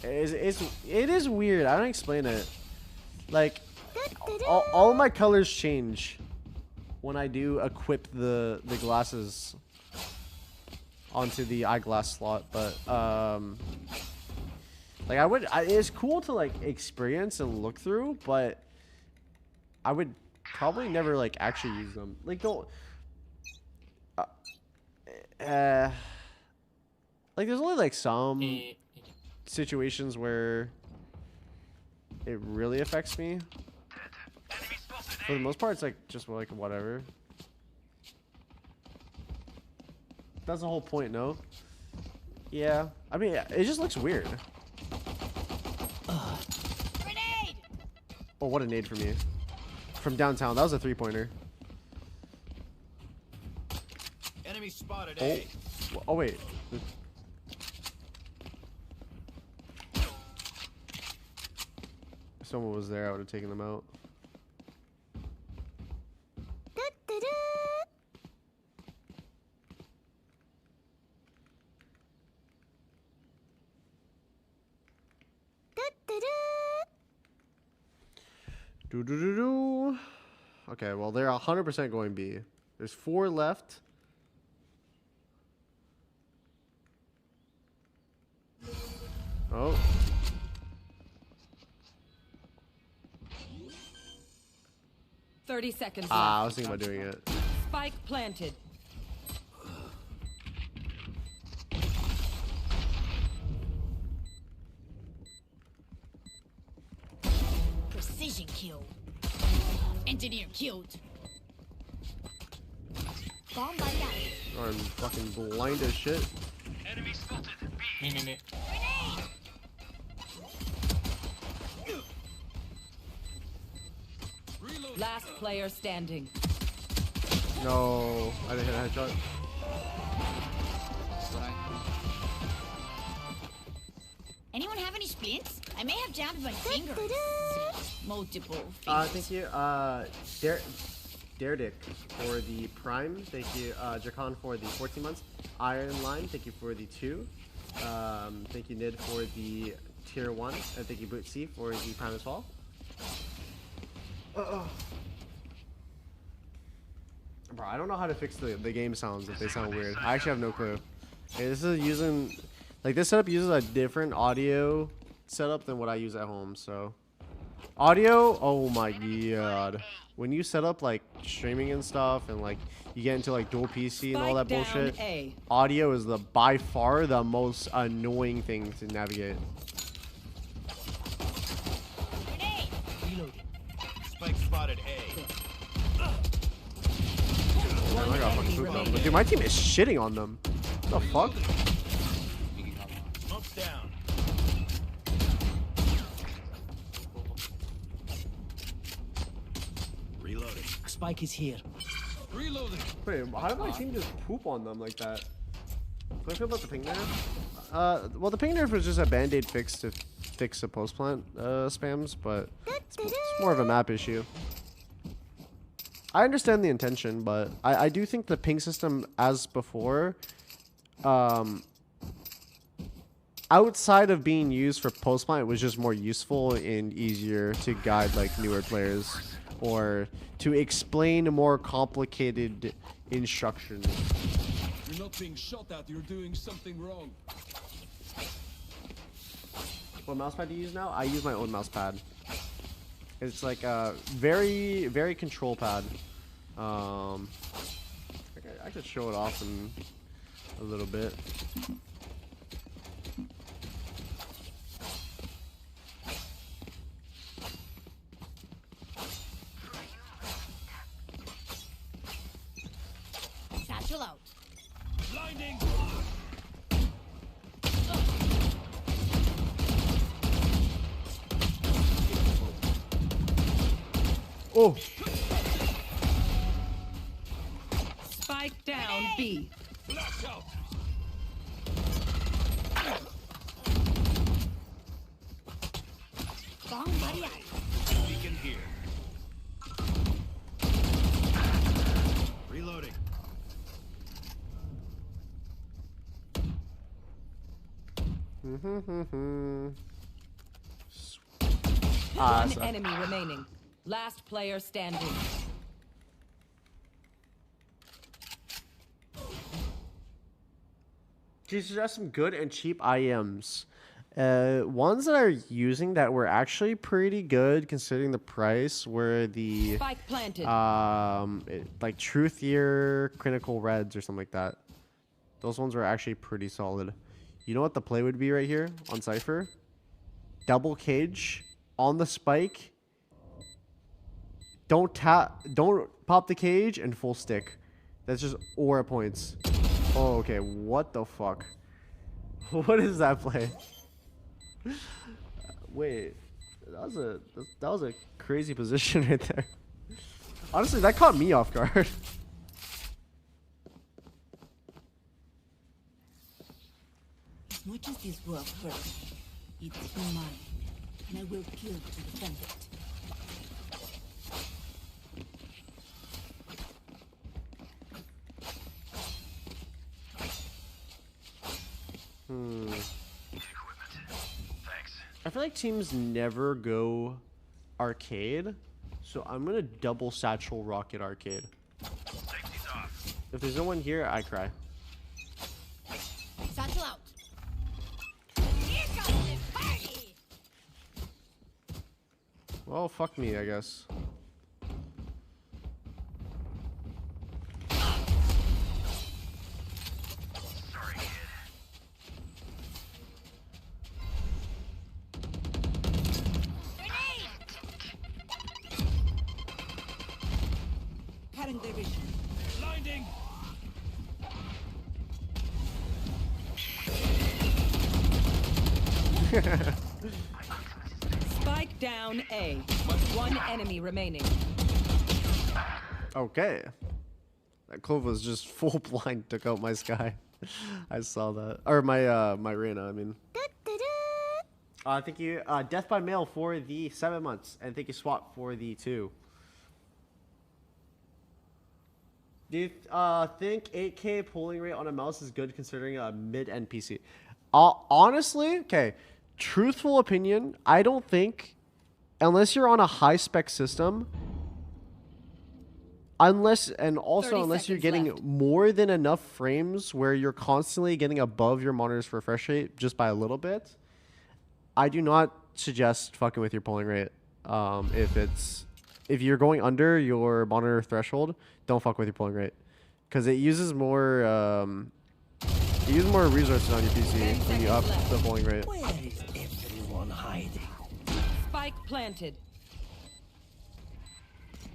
It is weird. I don't explain it. Like all my colors change when I do equip the glasses onto the eyeglass slot, but like it's cool to like experience and look through, but I would probably never like actually use them. Like don't like there's only like some situations where it really affects me. For the most part, it's like just like whatever. That's the whole point, no? Yeah. I mean, it just looks weird. Grenade! Oh, what a nade for me. From downtown. That was a three-pointer. Enemy spotted. Oh. A. Oh, wait. If someone was there, I would have taken them out. Do. Okay, well, they're 100% going B. There's 4 left. Oh. 30 seconds left. I was thinking about doing it. Spike planted. Precision kill. Engineer killed. Bomb by that. Or I'm fucking blind as shit. Enemy spotted. B. Me. Reload. Last player standing. No, I didn't hit a headshot. Anyone have any splints? I may have jammed my fingers. Multiple fingers. Thank you, Deredick for the Prime. Thank you, Jacan for the 14 months. Iron Line, thank you for the 2. Thank you, Nid, for the Tier 1. And thank you, Bootsy, for the Prime as well. Bro, I don't know how to fix the game sounds if they sound weird. I actually have no clue. Okay, this is using... Like, this setup uses a different audio setup than what I use at home, so... Audio? Oh my god. When you set up, like, streaming and stuff, and, like, you get into, like, dual PC and all that Spike down bullshit, A. audio is by far the most annoying thing to navigate. Grenade. Reloading. Spike spotted A. One I got fucking enemy poop on them. remaining. Dude, my team is shitting on them. What the fuck? Smoke's down. Reloading. Spike is here. Reloading. Wait, how did my team just poop on them like that? What do I feel about the ping nerf? Well, the ping nerf was just a band-aid fix to fix the post-plant spams, but it's more of a map issue. I understand the intention, but I do think the ping system, as before, outside of being used for post-plant, was just more useful and easier to guide like newer players or to explain more complicated instructions. You're not being shot at. You're doing something wrong. What mousepad do you use now? I use my own mousepad. It's like a very, very control pad. I could show it off in a little bit. Satchel out. Blinding. Oh! Spike down B. Flash out. Bomb by that. Beacon here. Reloading. Ah, One so- enemy remaining. Last player standing. These are some good and cheap IMs. Ones that are using that were actually pretty good considering the price were the Spike planted. like Truthier Clinical Reds or something like that. Those ones were actually pretty solid. You know what the play would be right here on Cypher? Double cage on the spike. Don't pop the cage and full stick. That's just aura points. Oh, okay. What the fuck? What is that play? Wait, that was a crazy position right there. Honestly, that caught me off guard. As much as this world hurts me, it's mine, and I will kill to defend it. I feel like teams never go arcade, so I'm gonna double satchel rocket arcade. Safety's off. If there's no one here, I cry. Satchel out. Here comes this. Well, fuck me, I guess. Sorry, kid. Cutting their vision. Blinding. Spike down A. One enemy remaining. Okay. That Clove was just full blind, took out my Sky. I saw that. Or my Reyna, I mean. Thank you, Death by Mail for the 7 months. And thank you, Swap, for the 2. Do you think 8K polling rate on a mouse is good considering a mid-end PC? Honestly, okay. Truthful opinion, I don't think, unless you're on a high-spec system, unless you're getting left. more than enough frames where you're constantly getting above your monitor's refresh rate just by a little bit, I do not suggest fucking with your polling rate. If you're going under your monitor threshold, don't fuck with your polling rate, because it uses more resources on your PC when you up the polling rate. Where is everyone hiding? Spike planted.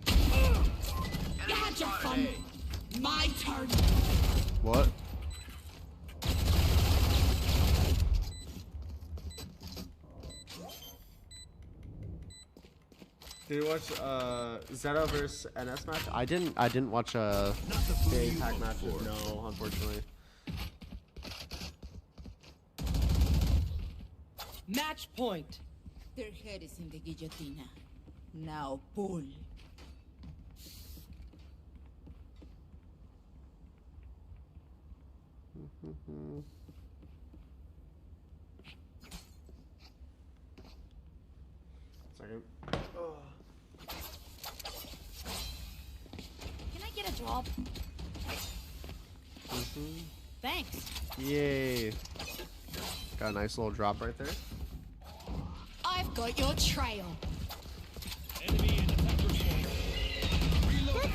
You had your fun. My turn. What? Did you watch Zeta versus NS match? I didn't watch the APAC matches. No, unfortunately. Match point. Their head is in the guillotine. Now pull. Second. Can I get a job? Thanks. Yay. Got a nice little drop right there. I've got your trail. Enemy in attacker spawn. Reload.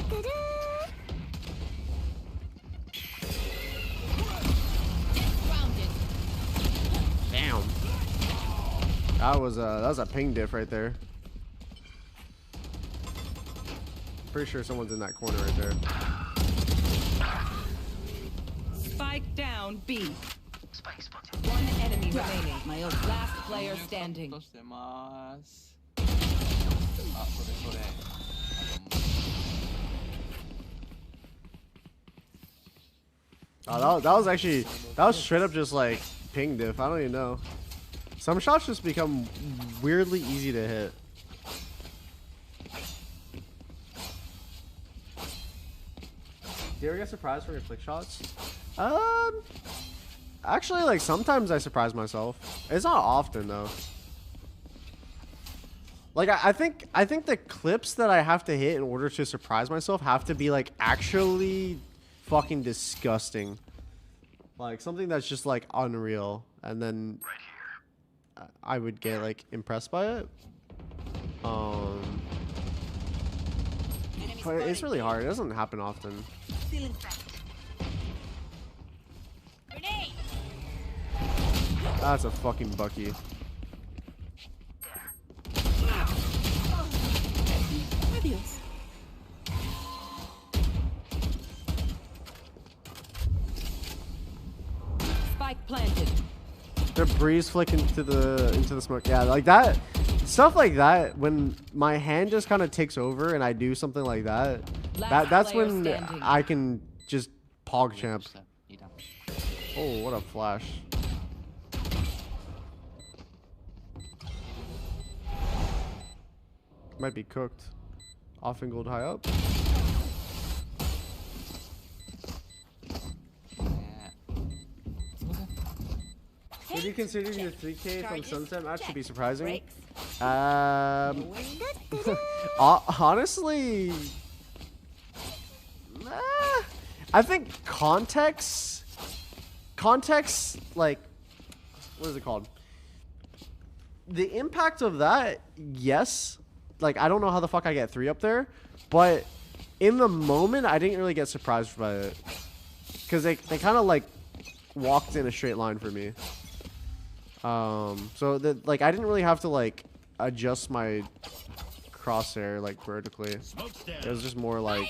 Grounded. Damn. That was a ping diff right there. Pretty sure someone's in that corner right there. Spike down B. Spike spotted. One enemy remaining. My old Last player standing. してますあ、それそれ Oh, that was straight up just like ping diff. I don't even know. Some shots just become weirdly easy to hit. Do you ever get surprised from your flick shots? Actually, like sometimes I surprise myself. It's not often though. Like I think the clips that I have to hit in order to surprise myself have to be like actually fucking disgusting. Like something that's just like unreal, and then I would get like impressed by it. But it's really hard. It doesn't happen often. feeling fat. Grenade. That's a fucking Bucky. Adios. Spike planted. The breeze flick into the smoke. Yeah, like that. Stuff like that. When my hand just kind of takes over and I do something like that, that's player when standing. I can just pog champ. Oh, what a flash. Might be cooked. Off and gold high up. Would you consider your 3K from Sunset match to be surprising? Honestly, I think context, like, what is it called? The impact of that, yes, like I don't know how the fuck I get 3 up there, but in the moment I didn't really get surprised by it because they kind of like walked in a straight line for me. So that like I didn't really have to like adjust my crosshair like vertically. It was just more like,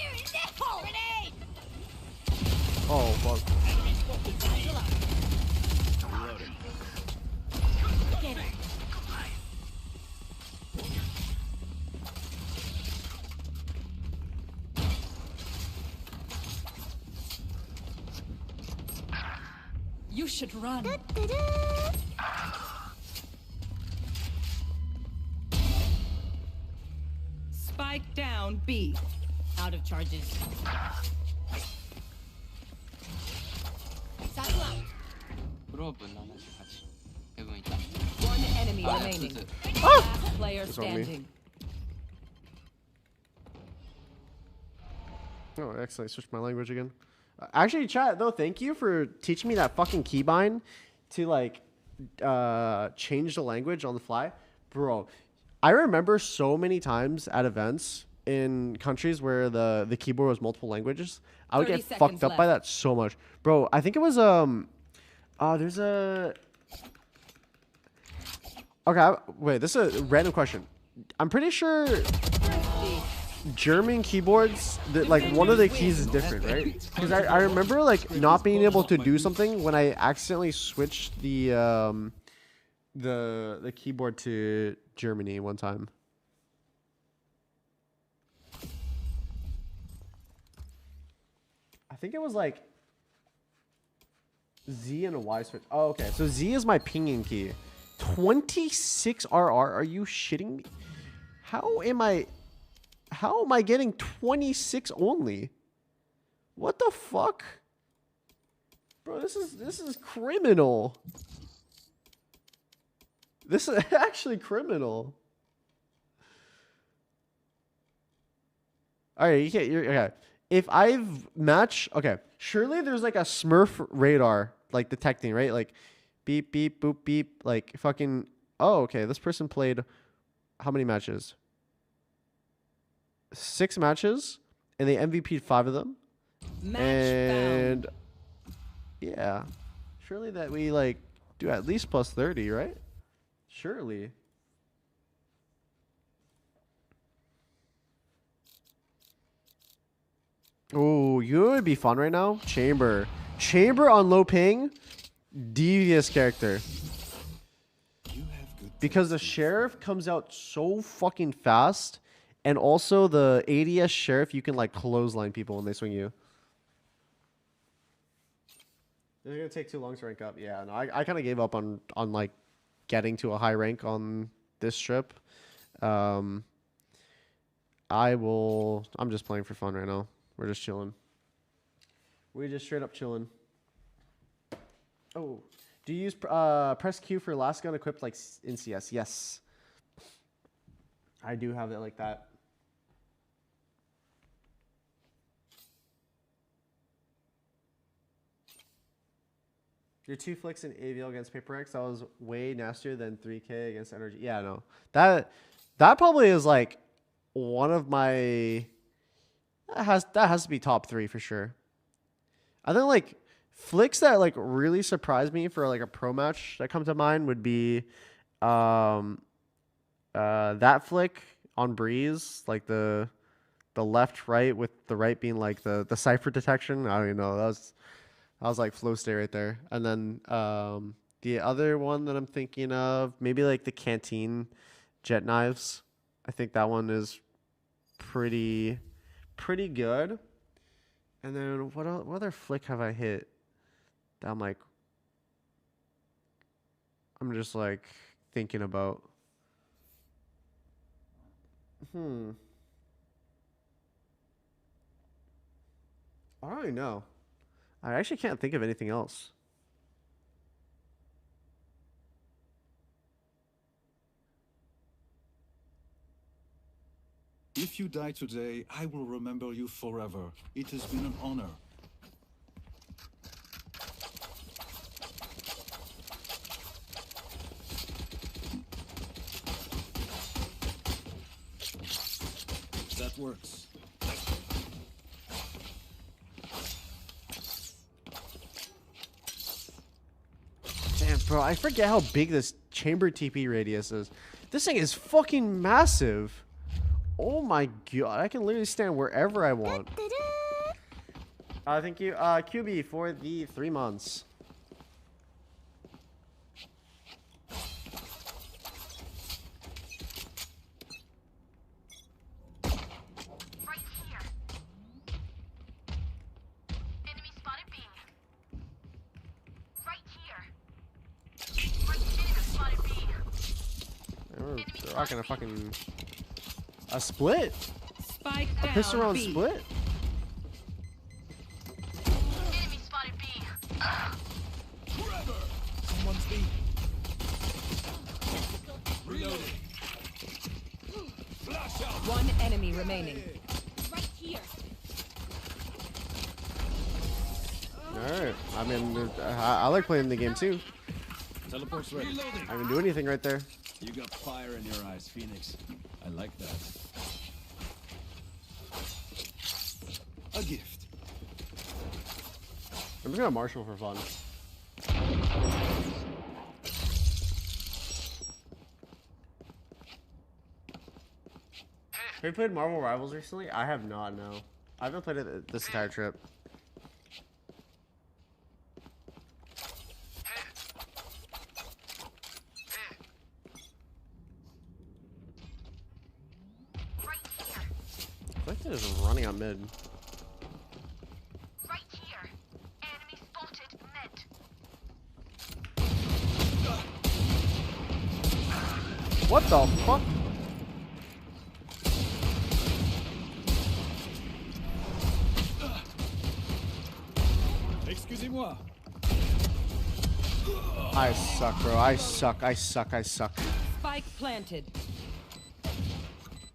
oh fuck. You should run. Spike down B. Out of charges. Satchel out. 프로브 78. 해븐 있다. One enemy 아, remaining. TenZ. Last player It's on me. standing. Oh, excellent. Switch my language again. Actually, chat though, thank you for teaching me that fucking keybind to like change the language on the fly, bro. I remember so many times at events in countries where the keyboard was multiple languages. I would 30 get fucked seconds up by left. that so much, bro. I think it was there's a okay. Wait, this is a random question. I'm pretty sure German keyboards, like one of the keys is different, right? Because I remember like not being able to do something when I accidentally switched the keyboard to Germany one time. I think it was like Z and a Y switch. Oh, okay. So Z is my pinging key. 26 RR? Are you shitting me? How am I getting 26 only? What the fuck? Bro, this is criminal. This is actually criminal. Alright, you can't, you're okay. If I've matched, okay, surely there's like a Smurf radar like detecting, right? Like beep beep boop beep, like fucking, oh okay, this person played how many matches? 6 matches, and they MVP'd 5 of them. Match And found. yeah, surely that we like do at least plus 30, right? Surely. Oh, you know what would be fun right now? Chamber on low ping, devious character. Because the sheriff comes out so fucking fast. And also the ADS sheriff, you can like clothesline people when they swing you. It's gonna take too long to rank up. Yeah, no, I kind of gave up on like getting to a high rank on this trip. I'm just playing for fun right now. We're just chilling. We're just straight up chilling. Oh, do you use press Q for last gun equipped like in CS? Yes, I do have it like that. Your 2 flicks in AVL against Paper X, that was way nastier than 3K against Energy. Yeah, no. That probably is like one of my that has to be top 3 for sure. I think like flicks that like really surprised me for like a pro match that come to mind would be that flick on Breeze, like the left right with the right being like the cipher detection. I don't even know. That was like flow state right there. And then the other one that I'm thinking of, maybe like the canteen jet knives. I think that one is pretty good. And then what other flick have I hit that I'm just like thinking about. I don't really know. I actually can't think of anything else. If you die today, I will remember you forever. It has been an honor. works. Damn, bro, I forget how big this chamber TP radius is. This thing is fucking massive. Oh my god, I can literally stand wherever I want. Thank you, QB, for the 3 months. Right here. Enemy spotted B. Right here. Right, enemy spotted B. They're rocking a fucking... A split? Spike down. Pistol round B. split? Enemy spotted B. Forever! Someone's B. Reloading. Flash out. One enemy remaining. Right here. Alright. I mean, I like playing the game too. Teleport's ready. Reloading. I didn't do anything right there. You got fire in your eyes, Phoenix. I like that. A gift. I'm just gonna marshal for fun. Have you played Marvel Rivals recently? I have not, no. I haven't played it this entire trip. Right here. I feel like they're just running on mid. Right here. Enemy spotted mid. What the fuck? Excusez-moi. I suck, bro. I suck. I suck. I suck. Spike planted.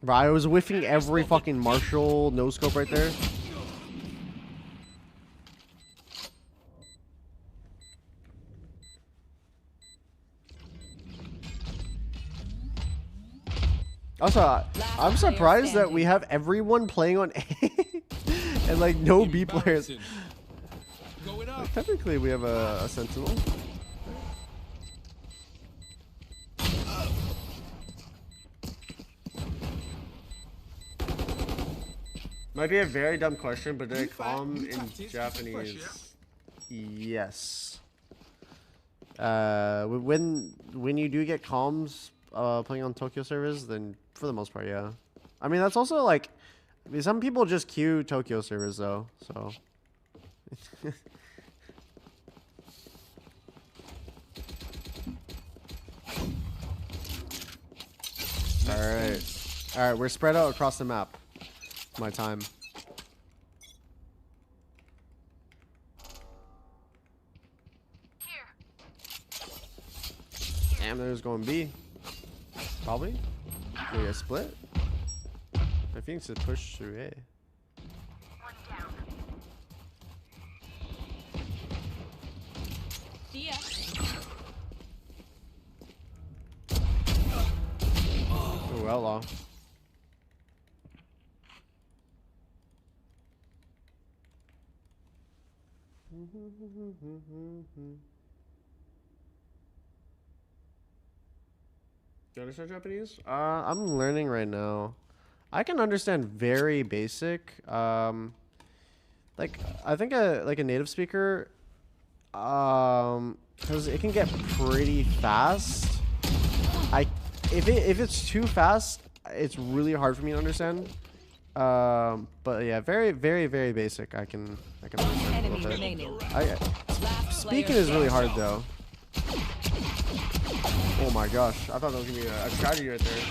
Bro, I was whiffing every fucking Marshall no scope right there. Also, I'm surprised that we have everyone playing on A and like no B players. Going up. Technically, we have a Sentinel. Might be a very dumb question, but they come in Japanese. Yes. When you do get comms playing on Tokyo servers, then for the most part, yeah. I mean, that's also like, I mean, some people just queue Tokyo servers though, so. Alright, we're spread out across the map. It's my time. Here. Damn, there's going B. Probably. Maybe a split. I think it's a push through A. One down. See ya. Ooh, outlaw. Do you understand Japanese? I'm learning right now. I can understand very basic. Like I think like a native speaker, because it can get pretty fast. If it's too fast, it's really hard for me to understand. But yeah, very basic. I can understand. Enemy remaining. Speaking is really hard though. Oh my gosh, I thought that was gonna be a strategy right there.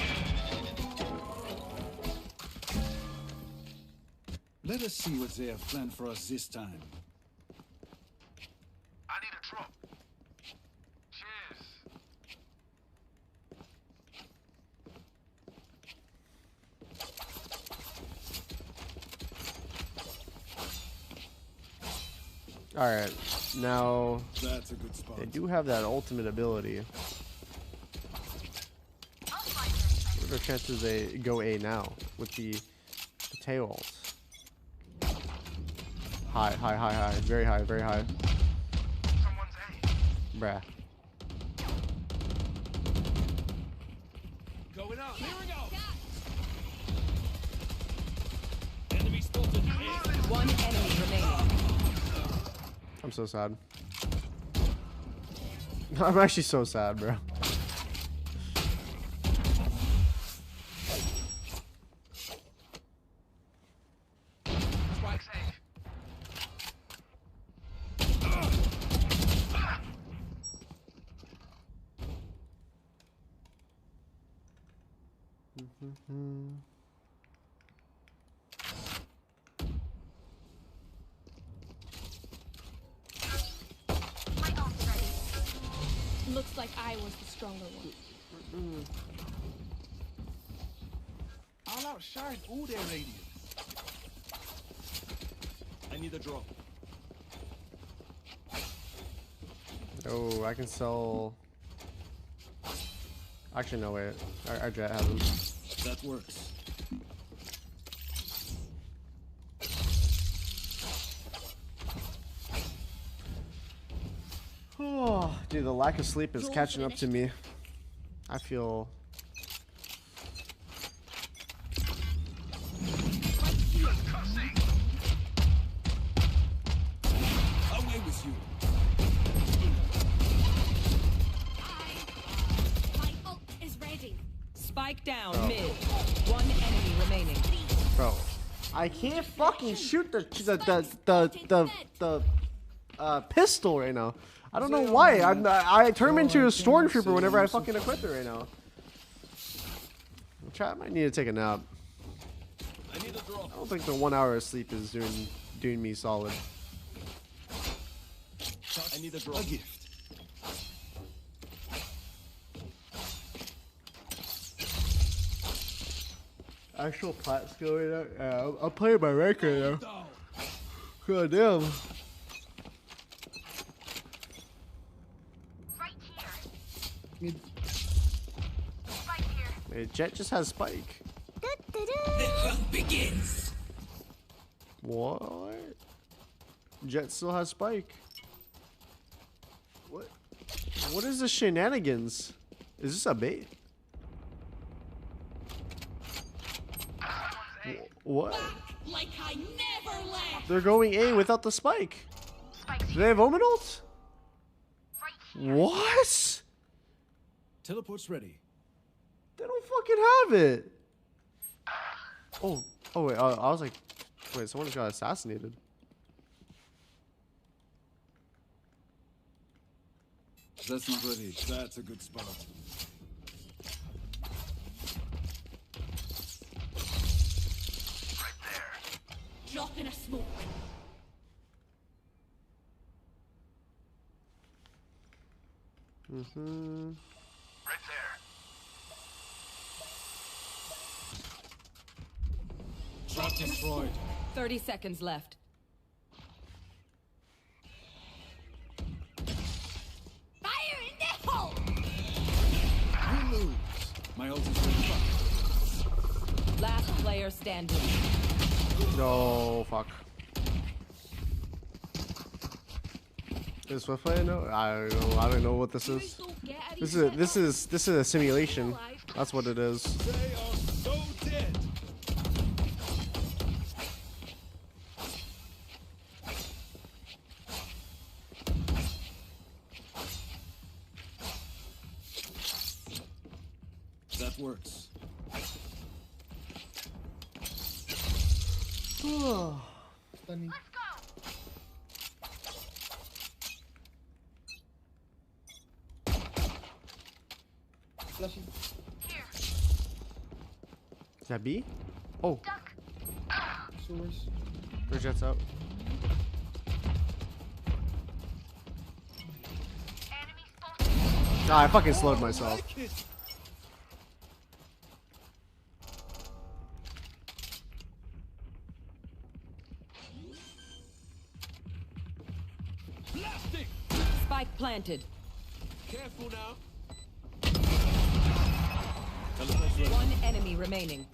Let us see what they have planned for us this time. I need a drop. Cheers. Alright, now That's a good spot. they do have that ultimate ability. What are the chances they go A now with the Tail ult. High, high, high, high. Very high, very high. Someone's A. Bruh. Going out. Clearing out. Enemy spotted. A. One enemy remaining. I'm so sad. I'm actually so sad, bro. Spike's A. My ult's ready. Looks like I was the stronger one. I'll outshine all their radiance. I need a drop. Oh, I can sell. Actually, no, wait. Our jet has them. That works. Oh, dude, the lack of sleep is catching up to me. I feel. Away with you. My ult is ready. Spike down mid. One enemy remaining. Bro, I can't fucking shoot the pistol right now. I don't know why. I turn into a stormtrooper whenever I fucking equip it right now. I might need to take a nap. I need a drop. I don't think the 1 hour of sleep is doing me solid. I need a drop. A gift. Actual plat skill right now? Yeah, I'm playing my rank right now. God damn. Right here. Mid. Spike here. Hey, Jet just has Spike. The hunt begins. What? Jet still has Spike. What? What is the shenanigans? Is this a bait? What? Like I never left. They're going A without the Spike. Spike's Do they have Omen ult? right here. What? Teleport's ready. They don't fucking have it. Oh wait, I was like, wait, someone just got assassinated. That's not ready. That's a good spot. Right there. Drop in a smoke. Mm-hmm. Right there. Drop destroyed. 30 seconds left. Fire in the hole. You lose. My ult is ready. Last player standing. No, fuck. Is Swift play? No, I don't know. I don't know what this is. This is a simulation. That's what it is. They are so dead. That works. Stunning. Let's go. Flashing. Here. Is that B? Oh, Duck. Sewers. there's Jets out. Enemy spotted. Nah, I fucking slowed myself. Like it. Blasting. Spike planted. Careful now. Teleport's ready. One enemy remaining.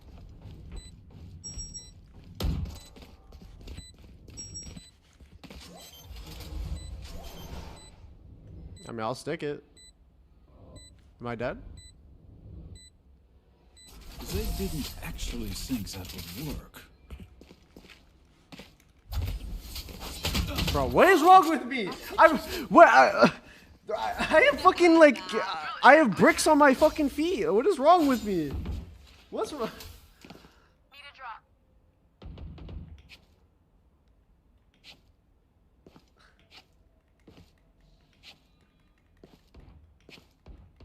I mean, I'll stick it. Am I dead? They didn't actually think that would work. Bro, what is wrong with me? I have fucking like, I have bricks on my fucking feet. What is wrong with me? What's wrong? Need a drop.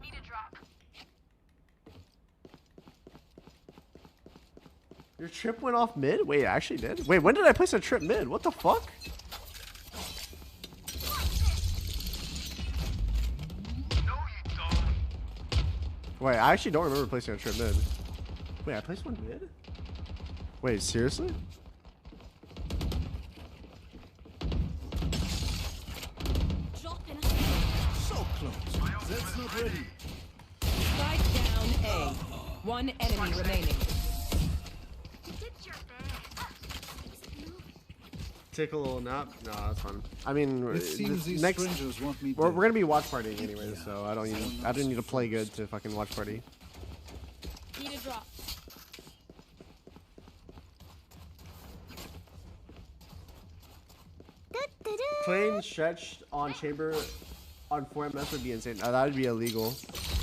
Need a drop. Your trip went off mid? Wait, it actually did? Wait, when did I place a trip mid? What the fuck? No, you don't. Wait, I actually don't remember placing a trip mid. Wait, I placed one mid? Wait, seriously? Dropping. So close. That's not ready. Spike down A. One enemy remaining. You did your best. Take a little nap? No, that's fun. I mean, It seems these next strangers want me we're dead. gonna be watch partying anyway, so I didn't need to play good to fucking watch party. Need a drop. Playing stretched on chamber on 4MS would be insane. That would be illegal.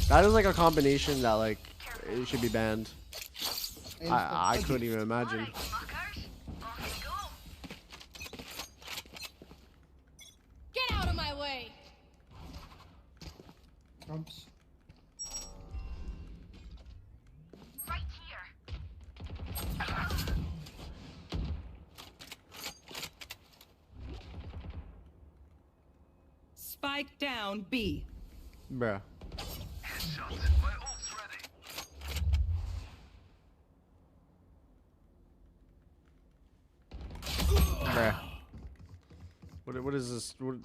That is like a combination that like it should be banned. I couldn't even imagine. Fuckers, off we go. Get out of my way. Trumps. Right here. Spike down B. Bruh. Headshot. My ult's ready. Bruh. What is this? What,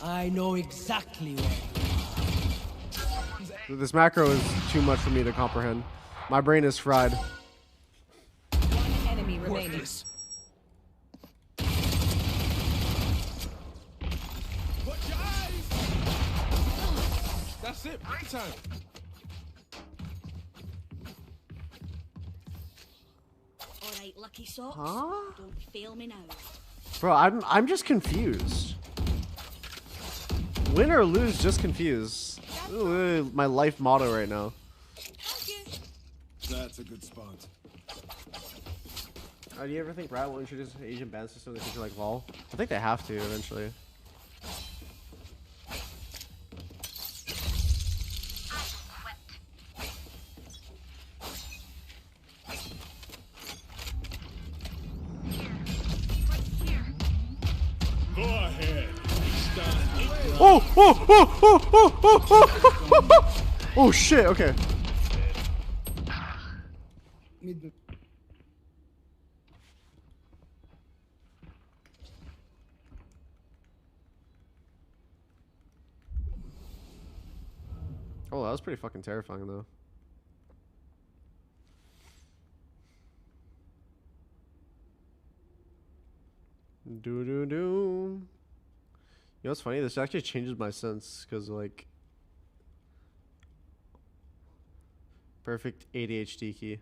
I know exactly where. this macro is too much for me to comprehend. My brain is fried. One enemy remaining. Worthless. Watch your eyes. That's it. Break time. Alright, lucky socks. Huh? Don't fail me now. Bro, I'm just confused. Win or lose, just confused. Ugh, my life motto right now. Thank you. That's a good spot. Do you ever think Riot will introduce an Asian ban system in the future like Vol? I think they have to eventually. Go ahead. Stand Oh! Oh! Oh! Oh! Oh! Oh! Oh! Oh shit! Okay. Mid. Oh, that was pretty fucking terrifying though. Do do do. You know what's funny? This actually changes my sense because like perfect ADHD key.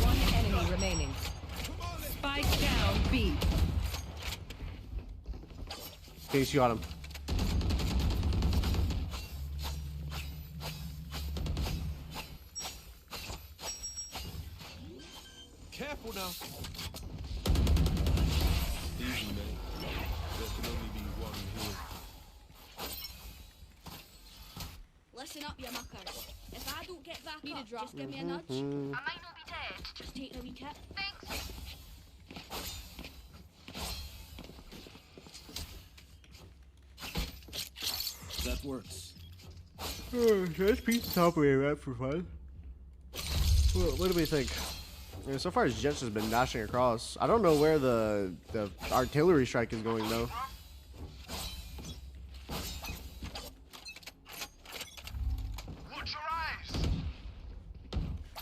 One enemy remaining. Spike down B. Okay, you got him. Careful now. Easy, man. There can only be one here. Listen up, you muckers. If I don't get back Need a up, drop. just give me a nudge. I might not be dead. Just take a wee kit. Thanks. That works. Let's beat the top way right for fun. What do we think? I mean, so far, Jets has been dashing across. I don't know where the artillery strike is going though. Watch your eyes.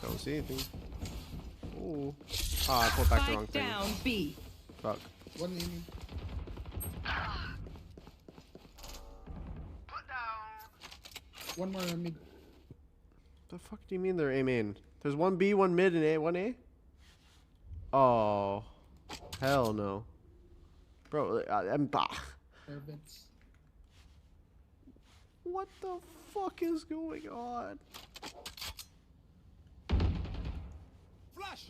Don't see anything. Oh, I pulled back the wrong Spike thing. down B. Fuck. One enemy. One more mid. The fuck do you mean they're A main? There's one B, one mid, and A, one A? Oh. Hell no. Bro, I'm... Servants. What the fuck is going on? Flash!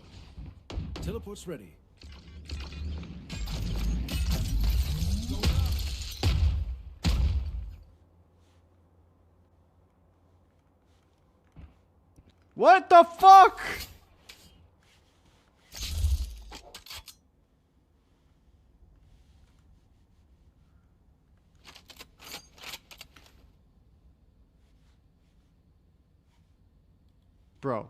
Teleport's ready. What the fuck? Bro.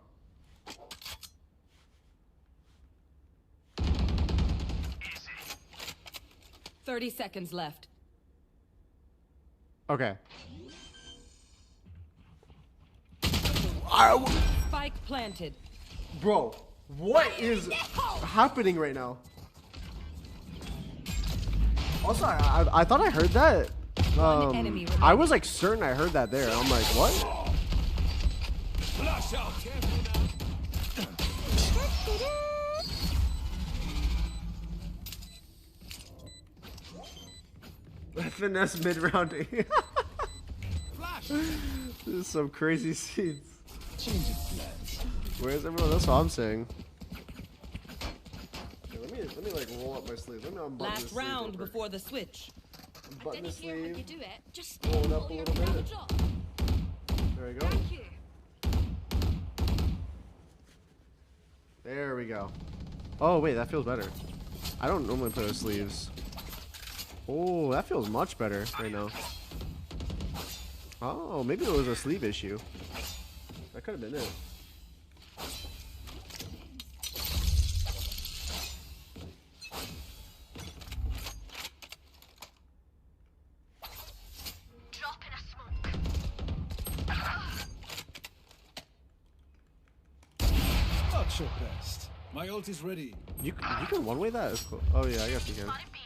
30 seconds left. Okay. Spike planted. Bro, what is happening right now? Also, I thought I heard that. enemy I was like certain I heard that there. I'm like, what? Flash out. Careful now. Finesse mid-rounding. Flash. This is some crazy scenes. Change of plans. Where's everyone? That's what I'm saying. Okay, let me like roll up my sleeves. Let me unbutton Last this sleeve round real quick. before the switch. I Button didn't the hear when you sleeve. do it. Just Roll it up hold a your little grab bit. drop. There we go. Thank you. There we go. Oh wait, that feels better. I don't normally put those sleeves. Oh, that feels much better right now. Oh, maybe it was a sleeve issue. That could have been it. Drop in a smoke. Not your best. My ult is ready. You can one way that? It's cool. Oh yeah, I guess you can. Spotted B.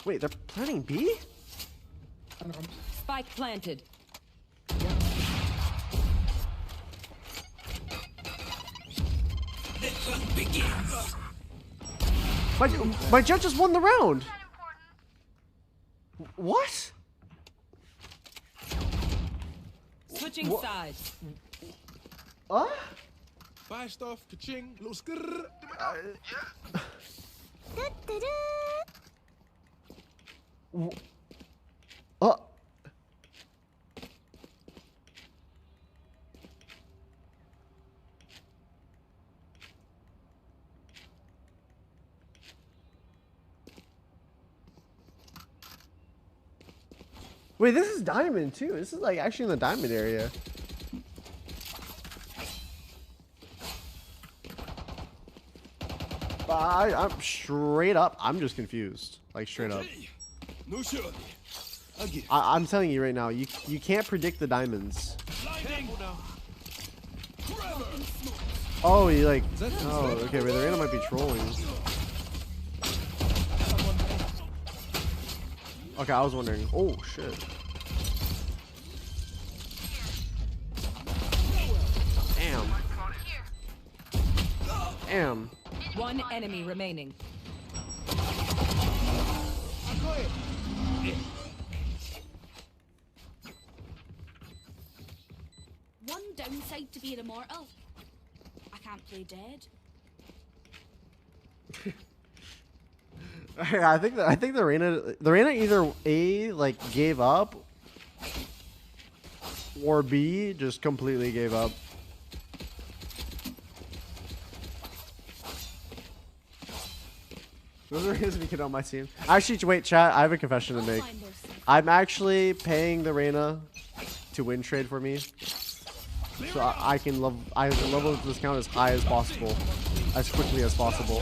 Wait, they're planning B? Spike planted. My judge just won the round. That important? What? Switching What? sides. Buy stuff, ka-ching, little skrrr. Uh. Wait, this is diamond too. This is like actually in the diamond area. But I'm straight up. I'm just confused. Like straight up. Hey, no surely. A gift. I'm telling you right now. You can't predict the diamonds. Blinding. Forever. Oh, you like. that- Oh, okay. But the random might be trolling. Okay, I was wondering. Oh shit. Damn. Damn. One enemy remaining. One downside to being immortal. I can't play dead. I think the Reyna either A like gave up or B just completely gave up. Those are his we can on my team. Actually, wait, chat. I have a confession to make. Find those. I'm actually paying the Reyna to win trade for me, so I can level this count as high as possible, as quickly as possible.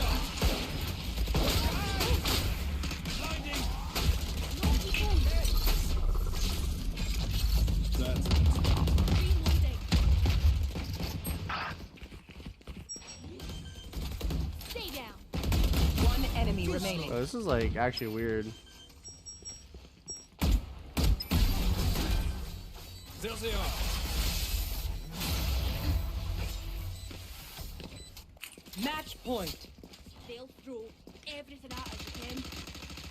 Reloading. Stay down. One enemy remaining. This is like actually weird. There they are. Match point. They'll throw everything at us again.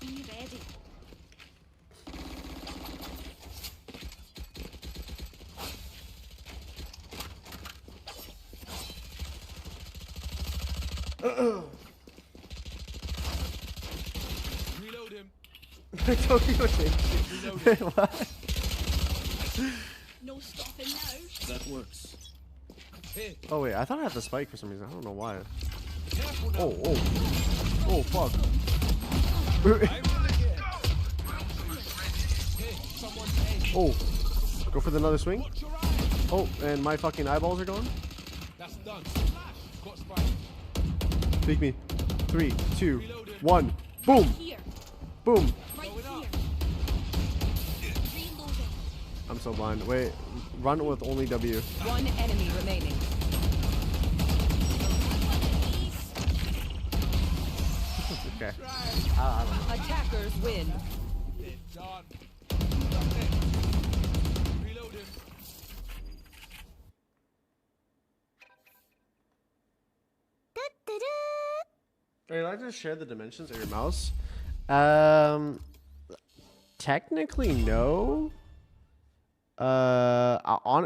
Be ready. Reload him. What? No stopping now. That works. Hey, Oh wait, I thought I had the spike for some reason. I don't know why. careful now. Oh fuck. I will again. Hey, someone A. Oh, go for the another swing. Watch your eyes. Oh, and my fucking eyeballs are gone. That's done. Got spike. Take me. 3, 2, 1. Boom, Here. boom. Right Going up. here. Reloading. I'm so blind. Wait, run with only W. One enemy remaining. Okay. I don't know. Attackers win. It's done. That's it. Reload him. Are you allowed to share the dimensions of your mouse? Technically no. Honestly,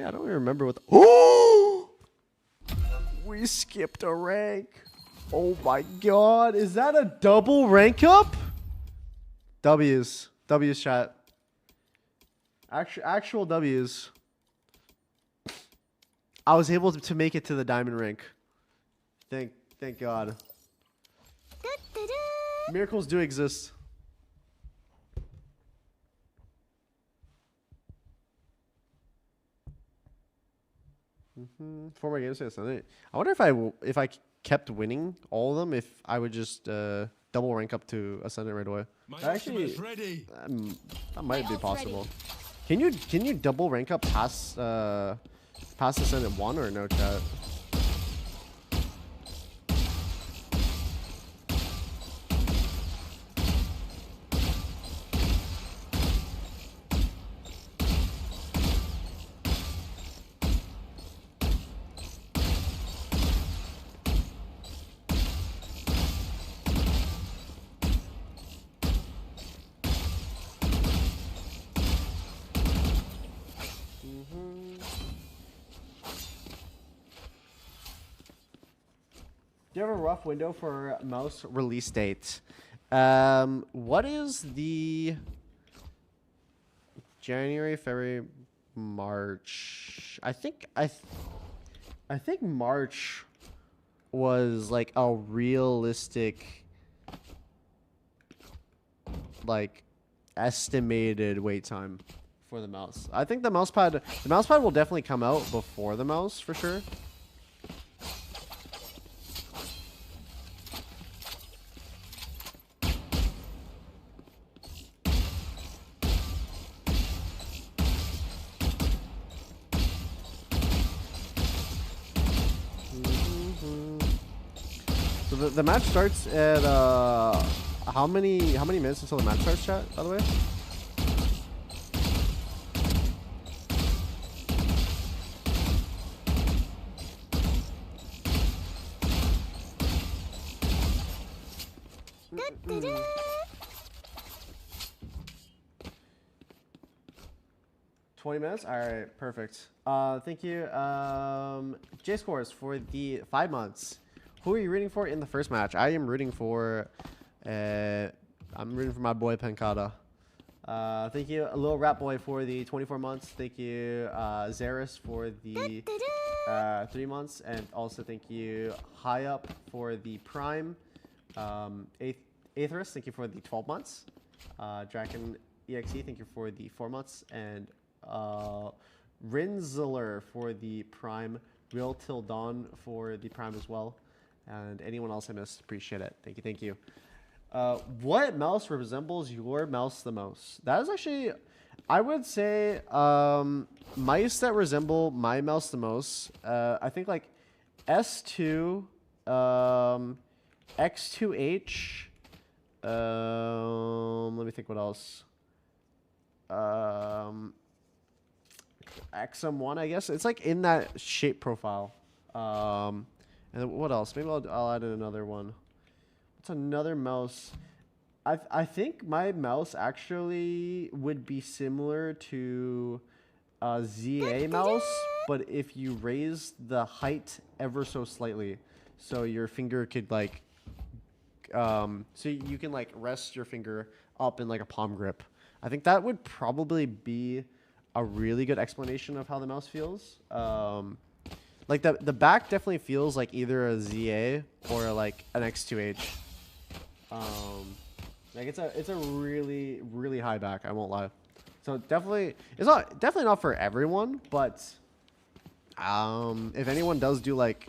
I don't even remember what. Oh, we skipped a rank. Oh my god, is that a double rank up? W's chat. Actual W's. I was able to make it to the diamond rank. Thank God. Miracles do exist. Four more games to Sunday. I wonder if I kept winning all of them, if I would just double rank up to Ascendant right away. My Actually, ultimate's ready. that might be ult's possible. Can you double rank up past Ascendant 1 or no, chat? Do you have a rough window for mouse release date? What is the January, February, March? I think March was like a realistic, like, estimated wait time for the mouse. I think the mouse pad will definitely come out before the mouse for sure. So the match starts at how many minutes until the match starts, chat, by the way? Mm-mm. 20 minutes? Alright, perfect. Thank you. J Scores for the 5 months. Who are you rooting for in the first match? I am rooting for I'm rooting for my boy Pencada. Thank you, Lil Rat Boy, for the 24 months. Thank you, Zeris, for the 3 months, and also thank you, High Up, for the Prime. Aetherus, thank you for the 12 months. Draken EXE, thank you for the 4 months, and Rinzler for the Prime. Real Till Dawn for the Prime as well. And anyone else I missed, appreciate it. Thank you, thank you. What mouse resembles your mouse the most? That is actually, I would say, mice that resemble my mouse the most. I think like S2, X2H. Let me think what else. XM1, I guess. It's like in that shape profile. And then what else? Maybe I'll add in another one. What's another mouse? I think my mouse actually would be similar to a ZA mouse, but if you raise the height ever so slightly, so your finger could like, so you can like rest your finger up in like a palm grip. I think that would probably be a really good explanation of how the mouse feels. Like the back definitely feels like either a ZA or like an X2H. Like it's a really high back, I won't lie. So definitely definitely not for everyone, but if anyone does do like,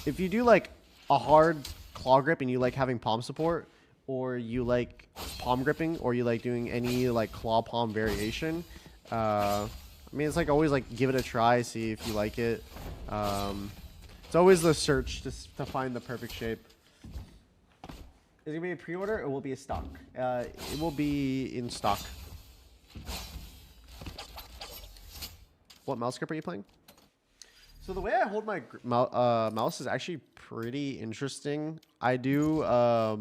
if you do like a hard claw grip and you like having palm support, or you like palm gripping, or you like doing any like claw palm variation, I mean, it's like always like give it a try, see if you like it. It's always the search to find the perfect shape. Is it gonna be a pre-order or will it be a stock? It will be in stock. What mouse grip are you playing? So the way I hold my mouse is actually pretty interesting. I do a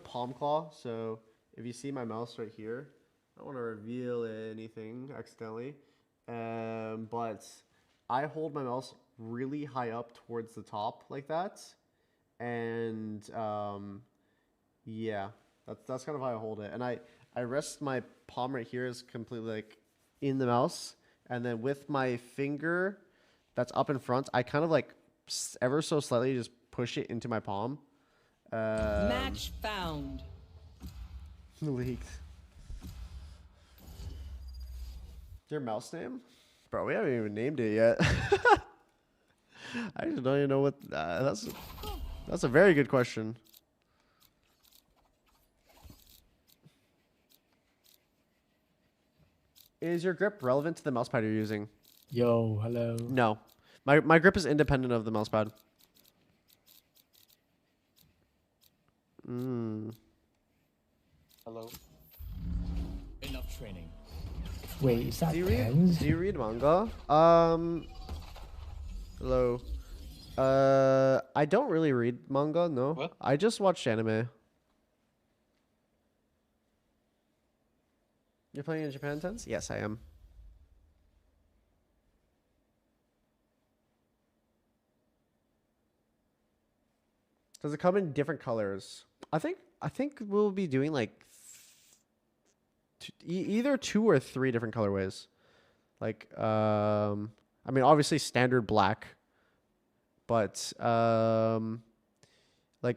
palm claw. So if you see my mouse right here, I don't want to reveal anything accidentally, but I hold my mouse really high up towards the top like that. And yeah, that's kind of how I hold it. And I rest my palm right here is completely like in the mouse, and then with my finger that's up in front, I kind of like ever so slightly just push it into my palm. Match found. Leaked. Your mouse name? Bro, we haven't even named it yet. I just don't even know what that's a very good question. Is your grip relevant to the mousepad you're using? Yo, hello. No. My grip is independent of the mousepad. Hello. Enough training. Wait, is that Do TenZ? you read manga? Hello. I don't really read manga, no. What? I just watch anime. You're playing in Japan, TenZ? Yes, I am. Does it come in different colors? I think we'll be doing like either 2 or 3 different colorways. Like I mean obviously standard black, but like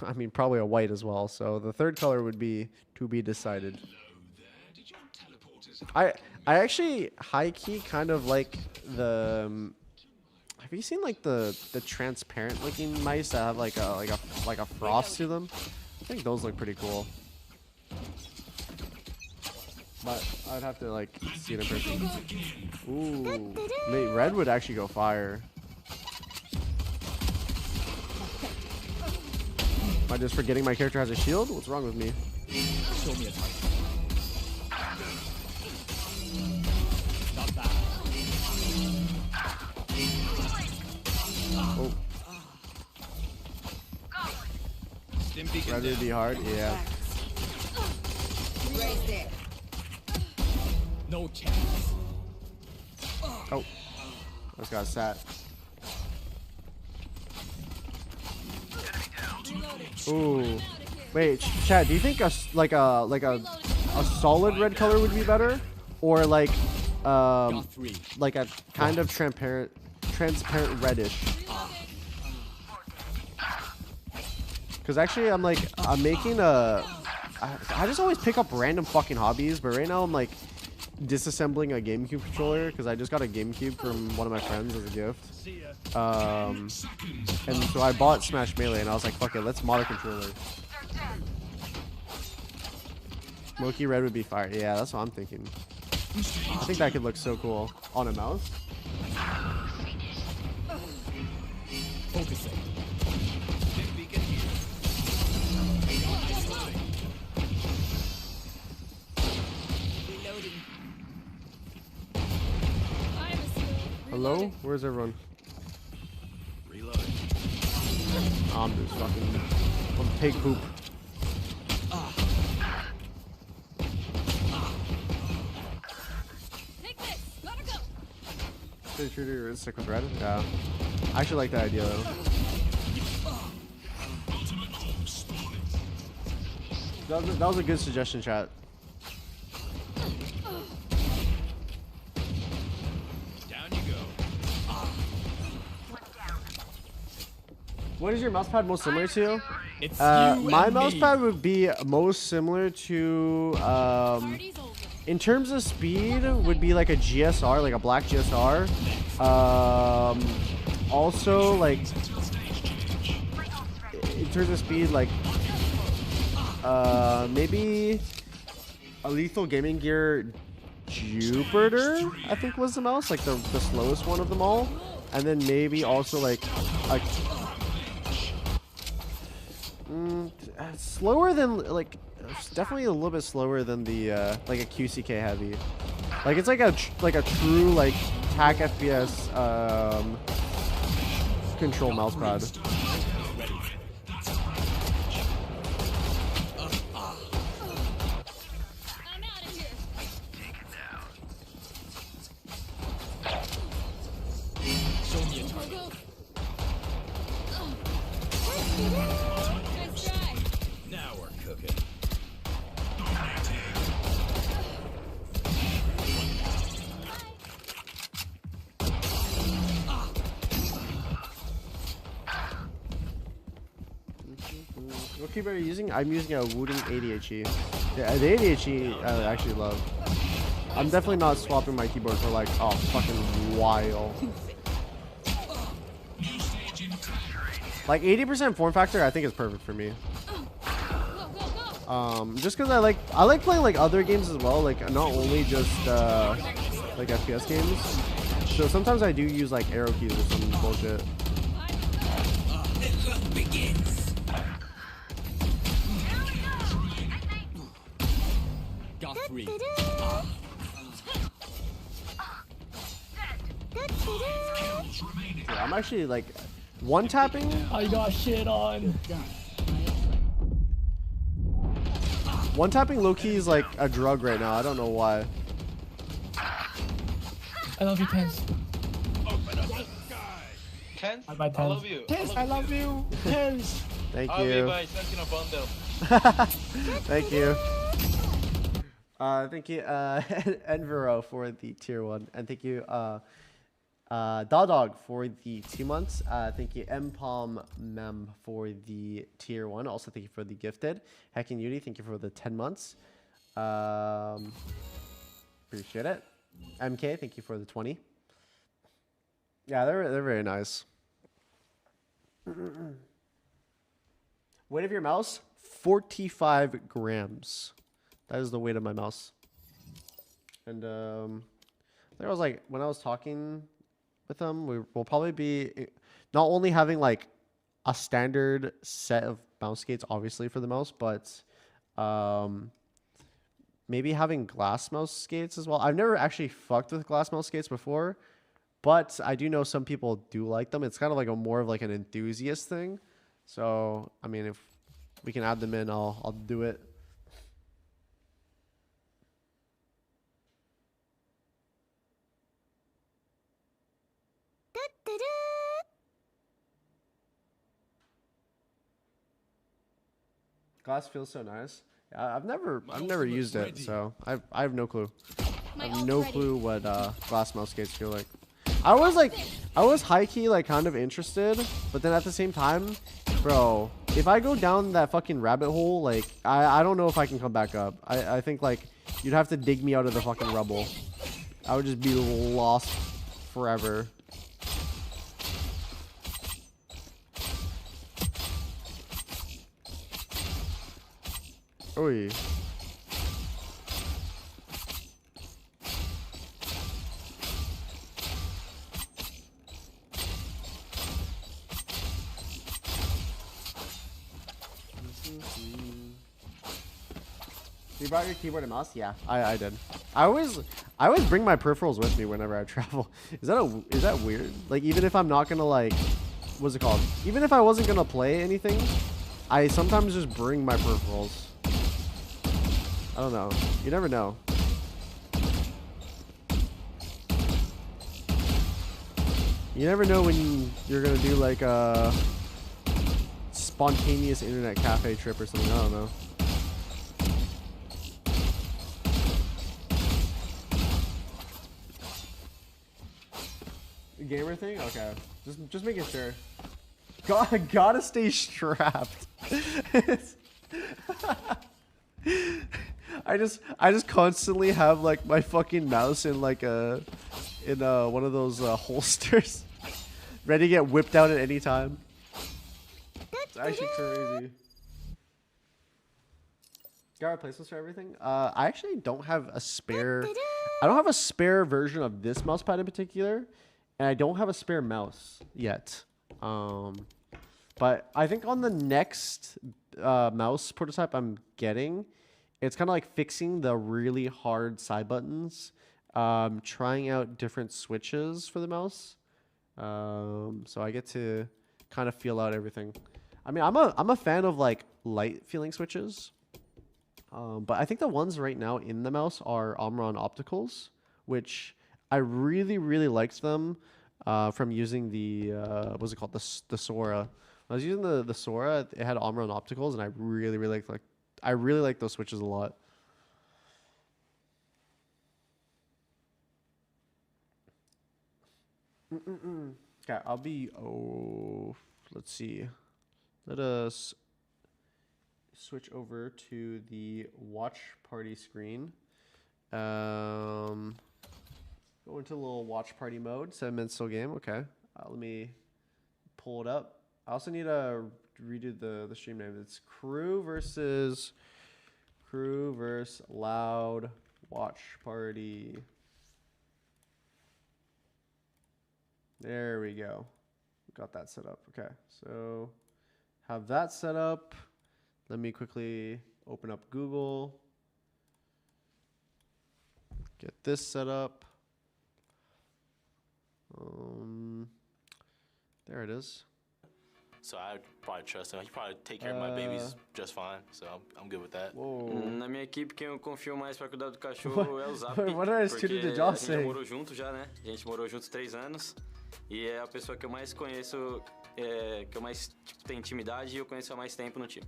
I mean probably a white as well. So the third color would be to be decided. I actually high key kind of like the have you seen like the transparent looking mice that have like a frost to them? I think those look pretty cool. But I'd have to like see it in person. Ooh, mate, red would actually go fire. Am I just forgetting my character has a shield? What's wrong with me? Show me a target. Not bad. Oh, Stim beacon red would down. be hard. Yeah. No chance. Oh, this got sat. Ooh, wait, Chad, do you think a solid red color would be better, or like a kind of transparent reddish? Because actually, I'm making a. I just always pick up random fucking hobbies, but right now I'm like disassembling a GameCube controller because I just got a GameCube from one of my friends as a gift. And so I bought Smash Melee and I was like, fuck it, let's mod a controller. Smoky red would be fire. Yeah, that's what I'm thinking. I think that could look so cool on a mouse. Focusing. Hello? Where's everyone? Reload. I'm just fucking pig poop. Take this. Gotta go. Pretty true to your stick with red? Yeah. I actually like that idea though. That was a good suggestion, chat. Down you go. What is your mousepad most similar to? It's My you and mousepad me. would be most similar to, Party's over. in terms of speed, would be like a GSR, like a black GSR. Also, like, in terms of speed, like, maybe a Lethal Gaming Gear Jupiter, I think was the mouse, like the slowest one of them all. And then maybe also like a slower than, like, definitely a little bit slower than the like a QCK heavy. Like it's like a true like TAC FPS control mousepad. I'm out of here. Show me a target. Go. Nice try. Now we're cooking. What keyboard are you using? I'm using a Wooting ADHE. Yeah, the ADHE I actually love. I'm definitely not swapping my keyboard for like a fucking while. Like 80% form factor, I think is perfect for me. Just because I like playing like other games as well, like not only just like FPS games. So sometimes I do use like arrow keys or some bullshit. Got 3. Yeah, I'm actually like one tapping. I got shit on. One tapping low key is like a drug right now. I don't know why. I love you, TenZ. Open up the sky. TenZ, Bye, I TenZ. love you. TenZ, I love you. TenZ. Thank I'll be you. by Sentinel bundle. Thank you. Thank you, Envero for the tier 1, and thank you, Dog for the 2 months. Thank you, Mpalm Mem for the tier 1. Also, thank you for the gifted. Hacking Yudi, thank you for the 10 months. Appreciate it. MK, thank you for the 20. Yeah, they're very nice. Weight of your mouse? 45 grams. That is the weight of my mouse. And there was like, when I was talking with them, we will probably be not only having like a standard set of mouse skates, obviously for the mouse, but maybe having glass mouse skates as well. I've never actually fucked with glass mouse skates before, but I do know some people do like them. It's kind of like a more of like an enthusiast thing. So, I mean, if we can add them in, I'll do it. Glass feels so nice. Yeah, I've never used it, so I have no clue. I have no clue what glass mouse skates feel like. I was high key like kind of interested, but then at the same time, bro, if I go down that fucking rabbit hole, like I don't know if I can come back up. I think like you'd have to dig me out of the fucking rubble. I would just be lost forever. Oi. You brought your keyboard and mouse? Yeah, I did. I always bring my peripherals with me whenever I travel. Is that weird? Like even if I'm not gonna like, what's it called? Even if I wasn't gonna play anything, I sometimes just bring my peripherals. I don't know. You never know. You never know when you're gonna do like a spontaneous internet cafe trip or something. I don't know. Gamer thing? Okay. Just making sure. Gotta stay strapped. I just constantly have like my fucking mouse in like one of those holsters, ready to get whipped out at any time. It's actually crazy. Got replacements for everything? I actually don't have a spare. I don't have a spare version of this mouse pad in particular. And I don't have a spare mouse yet. But I think on the next mouse prototype I'm getting, it's kind of like fixing the really hard side buttons, trying out different switches for the mouse. So I get to kind of feel out everything. I mean, I'm a fan of like light feeling switches. But I think the ones right now in the mouse are Omron Opticals, which I really, really liked them from using the, what's it called? The Sora. When I was using the Sora, it had Omron Opticals, and I really, really like those switches a lot. Okay, I'll be, let's see. Let us switch over to the watch party screen. Go into a little watch party mode. 7 minutes still game. Okay. Let me pull it up. I also need to redo the stream name. It's crew versus loud watch party. There we go. Got that set up. Okay. So have that set up. Let me quickly open up Google. Get this set up. There it is. So I'd probably trust him. He probably take care of my babies just fine. So I'm good with that. Na minha equipe, quem eu confio mais pra cuidar do cachorro é o Zap. What are porque the a jaw gente já saying? morou junto já, né? A gente morou juntos 3 anos. E é a pessoa que eu mais conheço, que eu mais tenho intimidade e eu conheço há mais tempo no time.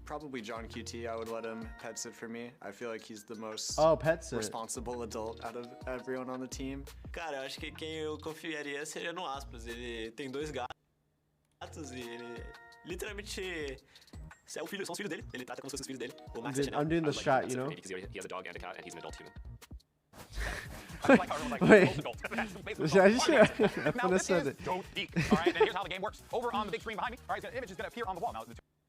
Probably John QT. I would let him pet sit for me. I feel like he's the most pet sit. responsible adult out of everyone on the team. Cara, eu acho que quem eu confiaria seria no Aspas. Ele tem 2 gatos e ele literalmente são os filhos dele. Ele trata como se fossem os filhos dele. O Max I'm doing the shot, you know? He has a dog and a cat and he's an adult human. Wait. Now this is Don't Peek. All right, and here's how the game works. Over on the big screen behind me, all right, the image is going to appear on the wall. Now,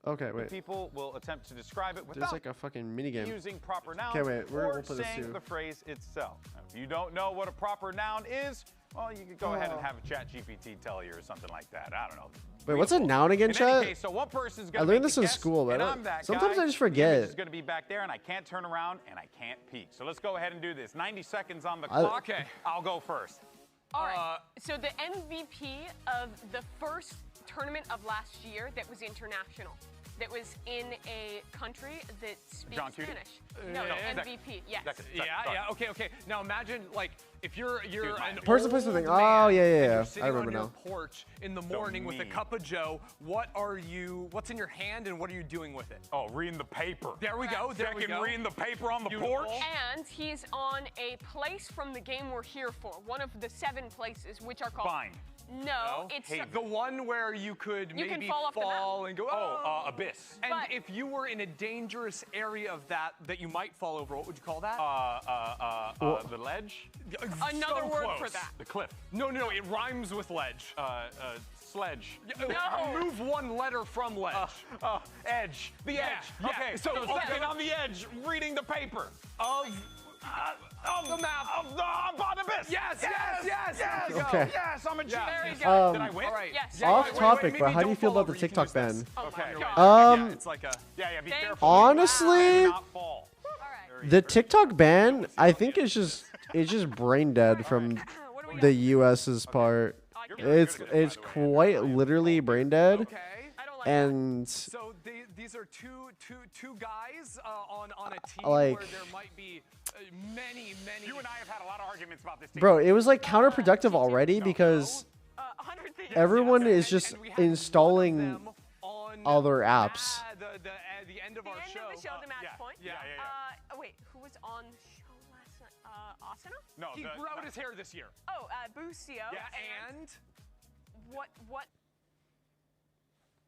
okay, wait. People will attempt to describe it There's without like a fucking minigame. using proper nouns we'll or put this saying too. the phrase itself. Now, if you don't know what a proper noun is, well, you could go ahead and have a chat GPT tell you or something like that. I don't know. Wait, what's a noun again, In chat? any case, so one person's I gonna learned make this the in guess, school, but and I'm that sometimes guy. I just The image forget. is going to be back there, and I can't turn around, and I can't peek. So let's go ahead and do this. 90 seconds on the clock. Okay. I'll go first. All right. So the MVP of the first tournament of last year that was international, that was in a country that speaks John Cutie? Spanish. No, MVP. Yes. Okay. Now imagine like if you're an Person plays something. old man Oh and yeah. you're sitting I remember on your now. porch in the morning with a cup of Joe. What's in your hand and what are you doing with it? Oh, reading the paper. There we go. Reading the paper on the porch. And he's on a place from the game we're here for, one of the 7 places, which are called. Fine. No, it's the one where you could You can maybe fall off the mountain. and go. Abyss. And But- if you were in a dangerous area of that you might fall over, what would you call that? The ledge. Another word close. for that. The cliff. No, it rhymes with ledge. Sledge. No. Move one letter from ledge. Edge. The Yeah, edge. yeah. Okay, So get on the edge, reading the paper. Of the map. Of the abyss. Yes. Okay. Yes, I'm a genius. Very good. Did I win? All right. Yes. Off topic, maybe but how do you don't feel fall about the over, you can TikTok use this. ban? Oh my Okay. God. Yeah, it's like a. Be Thank careful. Honestly, Not fall. All right. The TikTok ban, I think it's just brain dead from the US's part. It's quite literally brain dead. And so these are two guys on a team like, where there might be many. You and I have had a lot of arguments about this team. bro, it was like counterproductive already because everyone is just installing other apps. The end of our show. End of the show, the match point. Yeah. Wait, who was on the show last night? Asuna? No, he grew out his hair this year. Oh, Busio. Yeah, and what?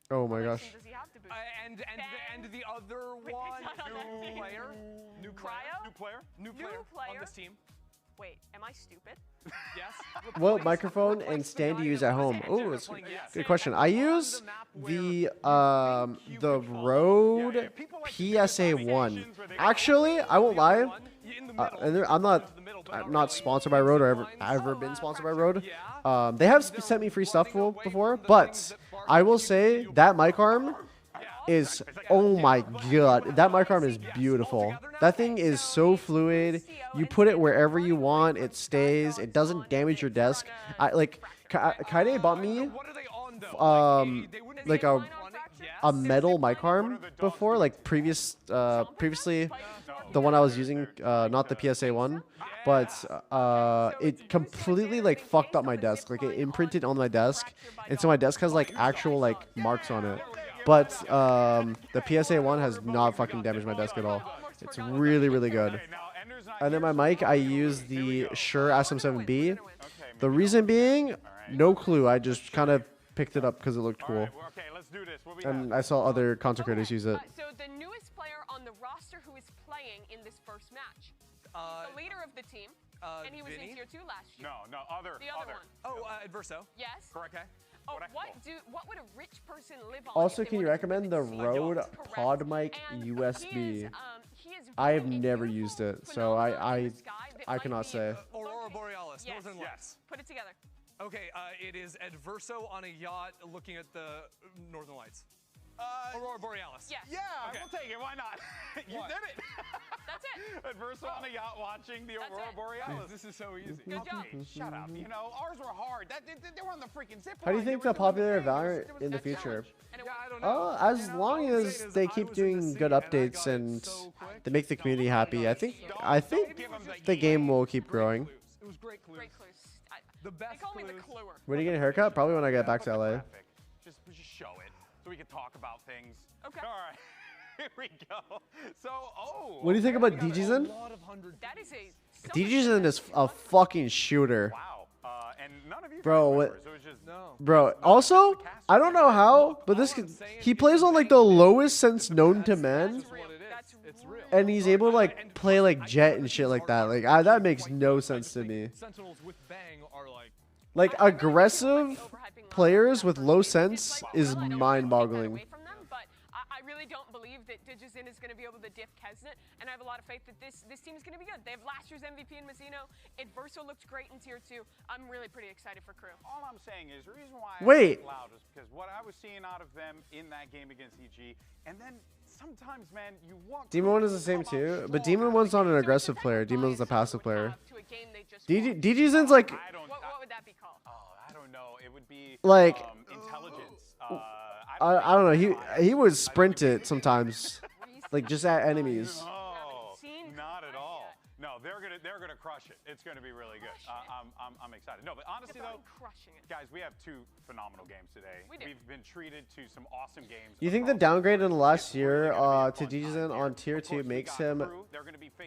Oh my gosh. Does he have to boost? And the other one, new player on this team. Wait, am I stupid? Yes. What microphone and stand do you use at home? Oh, it's a good question. I use the Rode PSA1. Actually, I won't lie. And I'm not sponsored by Rode or ever been sponsored by Rode. They have sent me free stuff before, but I will say that mic arm is, oh my god, that mic arm is beautiful. That thing is so fluid. You put it wherever you want, it stays. It doesn't damage your desk. Kaide bought me like a metal mic arm before, like previously the one I was using, not the PSA one, but it completely like fucked up my desk. Like it imprinted on my desk, and so my desk has like actual like marks on it. But the PSA one has not fucking damaged my desk at all. It's really, really good. And then my mic, I use the Shure SM7B. The reason being, no clue. I just kind of picked it up because it looked cool. And I saw other content creators use it. So the newest player on the roster who is playing in this first match, the leader of the team, and he was in tier 2 last year. No, other. The other one. Oh, Adverso. Yes. Correct. Okay. Oh, what would a rich person live on? Also, can you recommend the Rode PodMic USB? I have never used it, so I cannot say. Aurora Borealis. Yes. Northern Lights. Put it together. Okay, it is Adverso on a yacht looking at the Northern Lights. Aurora Borealis. Yes. Yeah, we'll take it. Why not? You did it. That's it. Adverso on a yacht watching the Aurora Borealis. This is so easy. Good job. Shut up. You know, ours were hard. They were on the freaking zip line. How do you think the popular Valorant in the future? I don't know. As long as they keep doing good updates and they make the community happy, I think the game will keep growing. It was great clues. Great clues. The best They call me the clues. cluer. When are you getting a haircut? Probably when I get back to LA. Just show it so we can talk about things. Okay. All right. Here we go. So, What do you think about DGZen? That is a. DGZen is a fucking shooter. Wow. And none of you Bro, guys remember, so it's just Bro, also, I don't know how, but he plays on like the lowest sense known to man, and he's able to like play like Jet and shit like that. Like that makes no sense to me. Sentinels with Bang are Like aggressive players with low sense is mind-boggling. I really don't believe that DigiZen is going to be able to diff Kesnet, and I have a lot of faith that this team is going to be good. They have last year's MVP in Mazzino. Adverso looked great in tier 2. I'm really pretty excited for Crew. All I'm saying is the reason why Wait. I loud is because what I was seeing out of them in that game against EG, and then sometimes, man, you walk. Demon 1 is the same too, but Demon 1's not an aggressive player. Demon's a passive player. DGZen's like. What would that be called? Oh, I don't know. It would be like intelligence. I don't know. He would sprint it sometimes, like just at enemies. Oh, not at all. No, they're gonna crush it. It's gonna be really good. I'm excited. No, but honestly though, guys, we have 2 phenomenal games today. We've been treated to some awesome games. You think the downgrade in the last year to DGZen on tier 2 makes him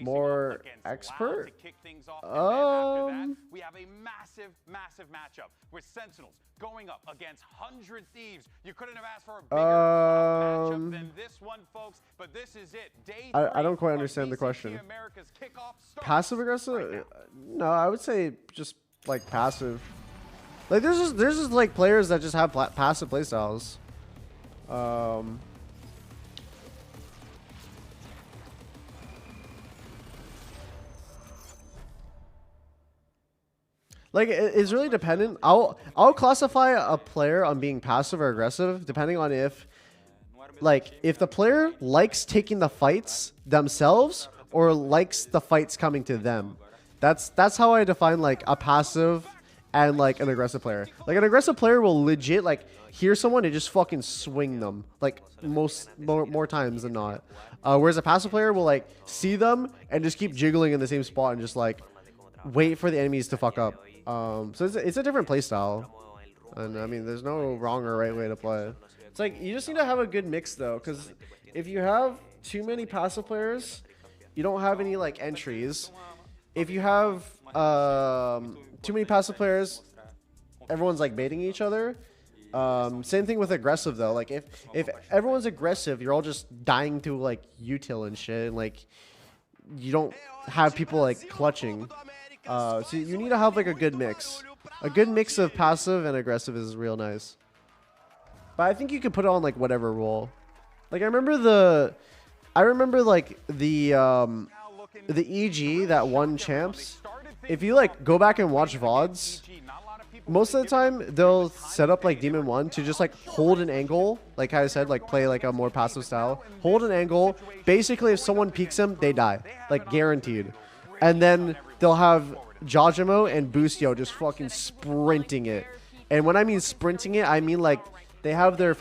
more expert? We have a massive matchup with Sentinels going up against 100 Thieves. You couldn't have asked for a bigger matchup than this one, folks. But this is it. Day 3 I don't quite understand the question. Passive aggressive? No, I would say just like passive. Like there's just like players that just have passive playstyles. Like it's really dependent. I'll classify a player on being passive or aggressive depending on if the player likes taking the fights themselves or likes the fights coming to them. That's how I define like a passive and like an aggressive player. Like an aggressive player will legit like hear someone and just fucking swing them like more times than not. Whereas a passive player will like see them and just keep jiggling in the same spot and just like wait for the enemies to fuck up. So it's a different play style. And I mean, there's no wrong or right way to play. It's like you just need to have a good mix though, because if you have too many passive players, you don't have any like entries. If you have too many passive players, everyone's like baiting each other. Same thing with aggressive though. Like if everyone's aggressive, you're all just dying to like util and shit, and like you don't have people like clutching. So you need to have like a good mix. A good mix of passive and aggressive is real nice. But I think you can put it on like whatever role. Like I remember like the EG that won champs. If you like go back and watch VODs, most of the time they'll set up like Demon 1 to just like hold an angle, like I said, like play like a more passive style. Hold an angle. Basically, if someone peeks them, they die, like guaranteed. And then they'll have Jajamo and Boostio just fucking sprinting it. And when I mean sprinting it, I mean like they have their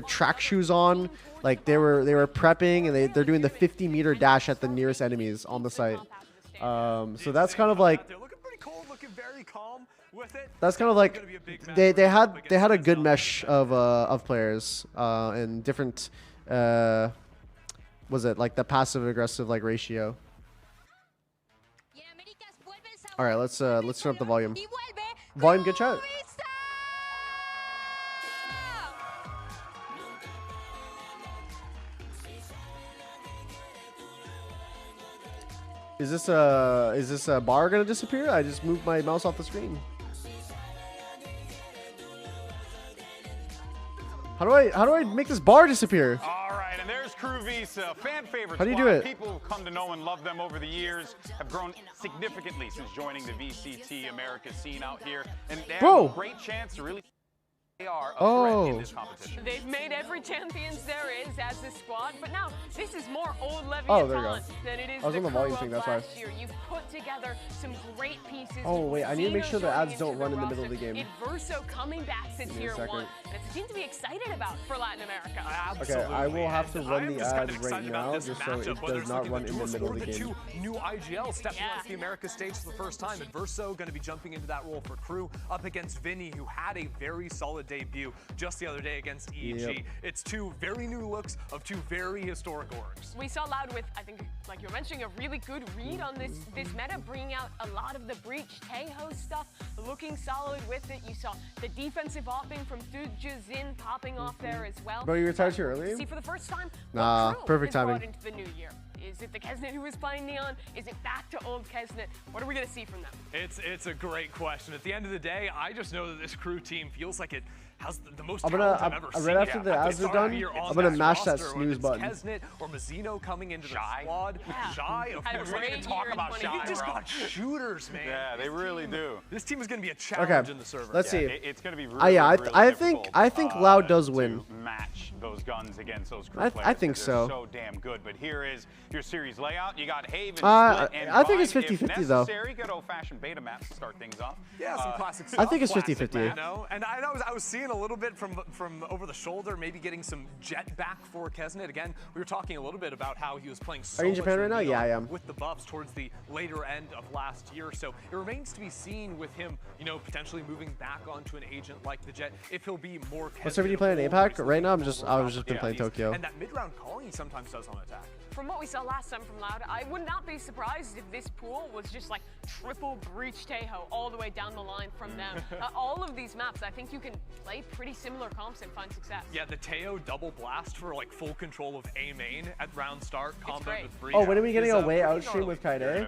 track shoes on, like they were prepping, and they're doing the 50-meter dash at the nearest enemies on the site. So that's kind of like they had a good mesh of players and different was it like the passive aggressive like ratio. All right, let's turn up the volume. Volume, good chat. Is this a bar gonna disappear? I just moved my mouse off the screen. How do I make this bar disappear? All right, and there's Crew Visa, fan favorite. How do you do it? People who've come to know and love them over the years have grown significantly since joining the VCT America scene out here, and they have a great chance to really. They are a threat in this competition. They've made every champions there is as a squad, but now this is more old Leviathan than it is the volume thing. That's why. You've put together some great pieces. Oh wait, I need to make sure the ads don't run in the middle of the game. Verso coming back to tier 1, and it's a team to be excited about for Latin America. Okay, I will have to run the ads right now just so it does not run in the middle of the game. Two new IGL stepping onto the America stage for the first time, and Verso going to be jumping into that role for Crew up against Vinny, who had a very solid debut just the other day against EG. Yep. It's two very new looks of two very historic orgs. We saw Loud with, I think, like you're mentioning, a really good read on this meta, bringing out a lot of the Breach Tejo stuff, looking solid with it. You saw the defensive opping from TenZ popping off there as well. Bro, you retired too early? See for the first time. Nah, perfect timing. Brought into the new year. Is it the Kesnet who is playing Neon? Is it back to old Kesnet? What are we going to see from them? It's a great question. At the end of the day, I just know that this Crew team feels like it has the most talent I've ever seen. Right after the ads are done, I'm gonna mash that snooze button. Kesnet or Mazzino coming into the squad. Shy, of course. We're gonna talk about Shy, They just got shooters, man. Yeah, they really do. This team is gonna be a challenge in the server. Let's see. It's gonna be really, I think Loud does win. Match those guns against those Crew players. I think so. So damn good. But here is your series layout. You got Haven, I think Split, it's 50-50 though. Good old-fashioned beta maps to start things off. Yeah, some classic stuff. I think it's 50-50. No, and I was seeing a little bit from over the shoulder, maybe getting some jet back for Kesnet. Again, we were talking a little bit about how he was playing so Are you in Japan right now? Yeah, I am. With the buffs towards the later end of last year. So it remains to be seen with him, potentially moving back onto an agent like the Jet, if he'll be more What server do you play in APAC? Right now, I was just been playing Tokyo. And that mid-round calling he sometimes does on attack. From what we saw last time from Loud, I would not be surprised if this pool was just like triple Breach Tejo all the way down the line from them. All of these maps, I think you can play pretty similar comps and find success. Yeah, the Teo double blast for like full control of A main at round start, combo with Breach. Oh, when are we getting a way out stream with Kaide?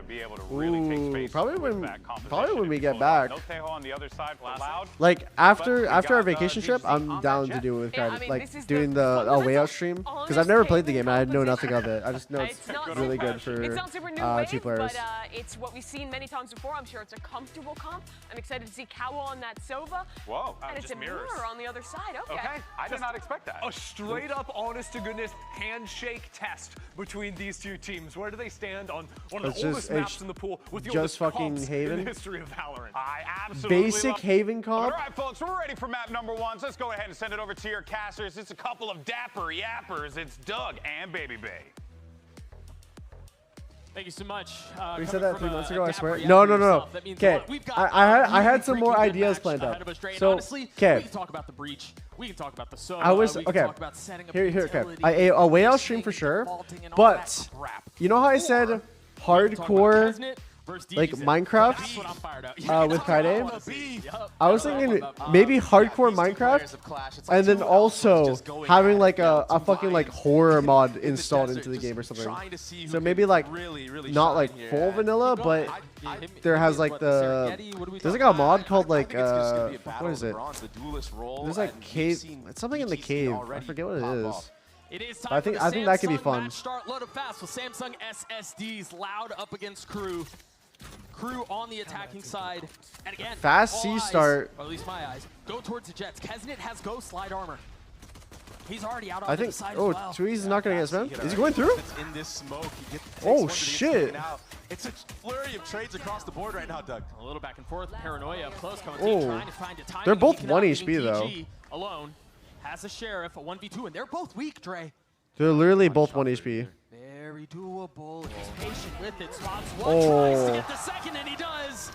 Ooh, probably when we get back. No Tejo on the other side for Loud. Like after our vacation trip, I'm down to do it with Kaide. Like doing the way out stream, because I've never played the game and I know nothing of it. I just know it's not really super, good for it's not super new 2 wave, players. but it's what we've seen many times before. I'm sure it's a comfortable comp. I'm excited to see Kawa on that Sova. Whoa, and it's a mirrors. mirror on the other side. Okay. Okay, I did not expect that. A straight up, honest to goodness handshake test between these two teams. Where do they stand on one of the oldest maps in the pool with the just oldest fucking comps Haven? in the history of Valorant? I absolutely Basic Haven comp. All right, folks, we're ready for map number 1. So let's go ahead and send it over to your casters. It's a couple of dapper yappers. It's Doug and Baby Bay. Thank you so much. We said that 3 months ago, I swear. No. Okay, I had some more ideas planned out. So, okay. We can talk about the breach. We can talk about the Sova. I was, we can okay. talk about setting up Here, okay. utility, I'll wait out stream for sure. But, you know how I said hardcore, like Minecraft with Kaide? I was thinking maybe hardcore Minecraft, and then also having like a fucking like horror mod installed into the game or something. So maybe like not like full vanilla, but there has like there's like a mod called like what is it? There's like cave. It's something in the cave. I forget what it is. It is I think that could be fun. Match start load up fast with Samsung SSDs. Loud up against Crew. Crew on the attacking side. And again, fast C start. Or at least my eyes. Go towards the Jets. Kesnet has Ghost Slide Armor. He's already out on the side as well. Tweez is not going to get spammed. Is he going through? It's in this smoke. Oh, shit. It's a flurry of trades across the board right now, Doug. A little back and forth. Paranoia close coming in, trying to find a timing. They're both 1 HP, though. Alone has a Sheriff, a 1v2, and they're both weak, Dre. They're literally both 1 HP. Very doable. He's patient with it. Spots one, tries to get the second, and he does.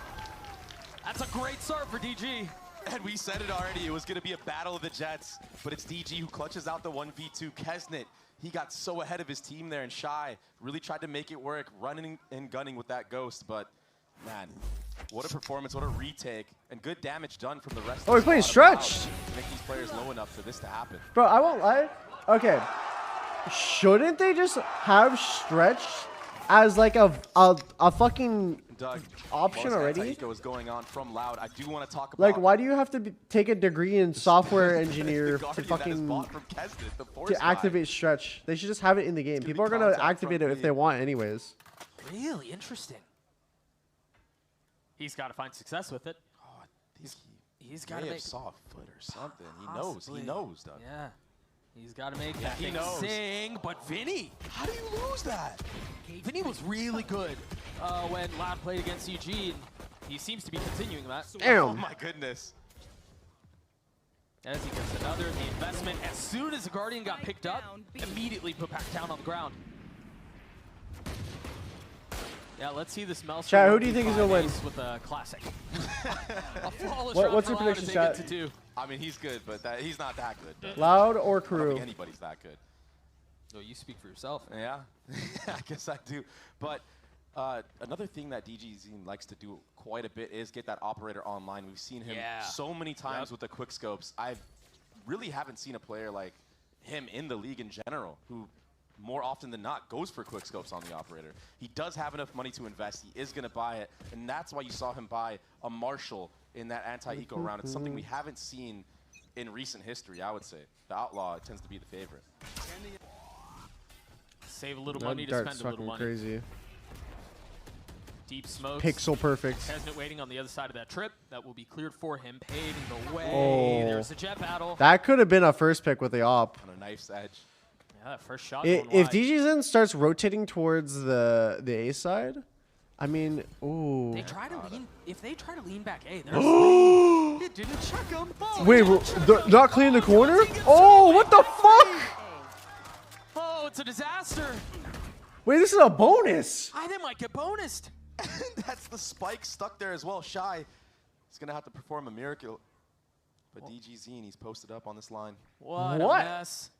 That's a great start for DG. And we said it already. It was going to be a battle of the Jets, but it's DG who clutches out the 1v2. Kesnet, he got so ahead of his team there, and Shy really tried to make it work, running and gunning with that Ghost, but man, what a performance, what a retake, and good damage done from the rest of the he's playing stretched. To make these players low enough for this to happen. Bro, I won't lie. Okay. Shouldn't they just have stretch as like a fucking Doug, option already? Was going on from Loud. I do want to talk about like, why do you have to take a degree in software engineer to fucking to activate stretch? They should just have it in the game. People are gonna activate it if they want, anyways. Really interesting. He's got to find success with it. Oh, he's got to make soft foot or something. He knows, Doug. Yeah. He's got to make that thing sing, but Vinny. How do you lose that? Vinny was really good when Loud played against EG, and he seems to be continuing that. Damn. Oh my goodness. As he gets another, the investment, as soon as the Guardian got picked up, immediately put back down on the ground. Yeah, let's see this Melster. Chat, who do you think is going to win? With a classic. A flawless what's your prediction, chat? I mean, he's good, but he's not that good. Loud or I don't Crew? think anybody's that good. No, you speak for yourself. Yeah, I guess I do. But another thing that DGZ likes to do quite a bit is get that operator online. We've seen him so many times with the quick scopes. I really haven't seen a player like him in the league in general who more often than not goes for quick scopes on the operator. He does have enough money to invest. He is going to buy it, and that's why you saw him buy a Marshall in that anti-eco round. It's something we haven't seen in recent history, I would say. The Outlaw tends to be the favorite. Save a little money to spend a little money. Crazy. Deep smokes. Pixel perfect. Kesnet waiting on the other side of that trip. That will be cleared for him. Paving the way. There's a jet battle. That could have been a first pick with the op. On a knife's edge. Yeah, first shot. If DGZ starts rotating towards the A side, I mean, ooh. They try to lean. If they try to lean back A, it didn't check him. Oh, wait, they're not clearing the corner? Oh, what the fuck? Oh, it's a disaster. Wait, this is a bonus. They might get bonused. That's the spike stuck there as well. Shy is going to have to perform a miracle. But DGZ, he's posted up on this line. What a mess.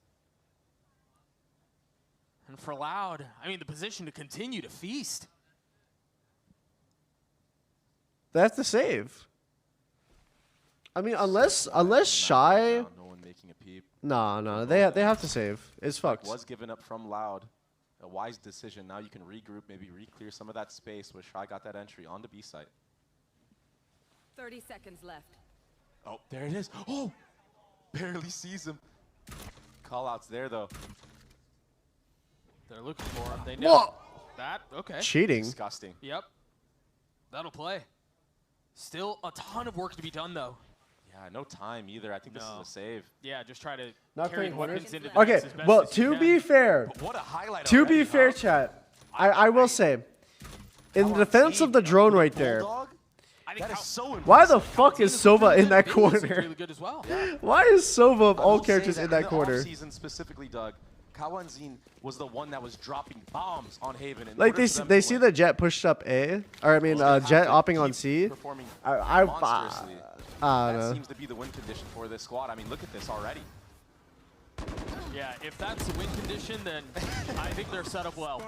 And for Loud, I mean, the position to continue to feast. That's the save. I mean, unless Shy. No one making a peep. No, they have to save. It's fucked. Was given up from Loud. A wise decision. Now you can regroup, maybe re-clear some of that space where Shy got that entry on the B site. 30 seconds left. Oh, there it is. Oh, barely sees him. Call outs there though. They're looking for him. They know Whoa. that. Okay. Cheating. Disgusting. Yep. That'll play. Still a ton of work to be done, though. Yeah, no time either. I think this is a save. Yeah, just try to Not carry playing weapons corners? into the Okay, nets as best well, as you to can. be fair, What a highlight to already, be fair, huh? chat, I will say, in the defense of the drone right there, That is so impressive. why the fuck is Sova in that corner? Really good as well. Why is Sova of I all will say characters in that corner? Season specifically, Doug, Kawanzin was the one that was dropping bombs on Haven. Like they see the Jet pushed up A, or I mean Jet opping on C. I monstrously. don't That know. seems to be the win condition for this squad. I mean, look at this already. Yeah, if that's a win condition, then I think they're set up well.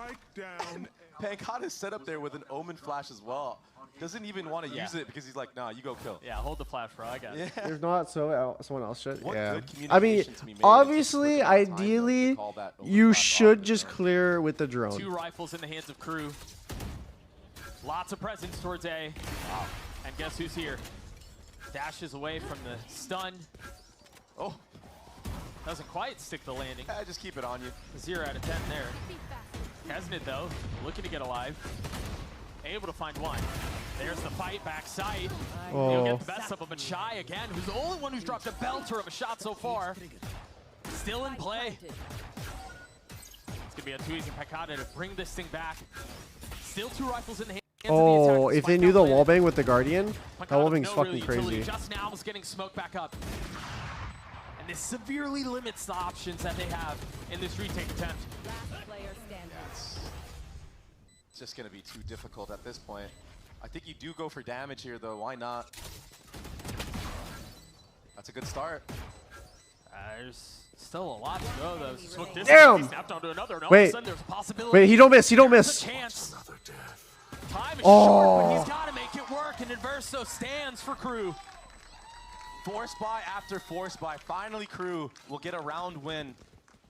Pancott is set up there with an Omen flash as well. Doesn't even want to use it because he's like, nah, you go kill. Yeah, hold the flash, bro. I got it. There's not someone else should. What Yeah. good I mean, communication to be made. obviously, It's just looking at time, though, to ideally, call that you overlap should off just the clear with the drone. 2 rifles in the hands of Crew. Lots of presence towards A. Wow. And guess who's here? Dashes away from the stun. Oh. Doesn't quite stick the landing. Just keep it on you. 0 out of 10 there. TenZ, though, looking to get alive. Able to find one. There's the fight backside. He'll get the best of him, but Shy again, who's the only one who's dropped a belter of a shot so far. Still in play. It's gonna be a too easy Pekada to bring this thing back. Still 2 rifles in the hands of the Oh, attacker. if they knew the wallbang with the Guardian, that wallbang's fucking crazy. Just now was getting smoked back up. And this severely limits the options that they have in this retake attempt. It's just going to be too difficult at this point. I think you do go for damage here, though. Why not? That's a good start. There's still a lot to go, though. Smoke this. Damn! He snapped onto another, and all Wait. of a sudden there's a possibility. Wait, he don't miss. He don't There's miss. a chance. Time is Oh. short, but he's got to make it work, and Inverso stands for Crew. Force buy after force buy. Finally, Crew will get a round win.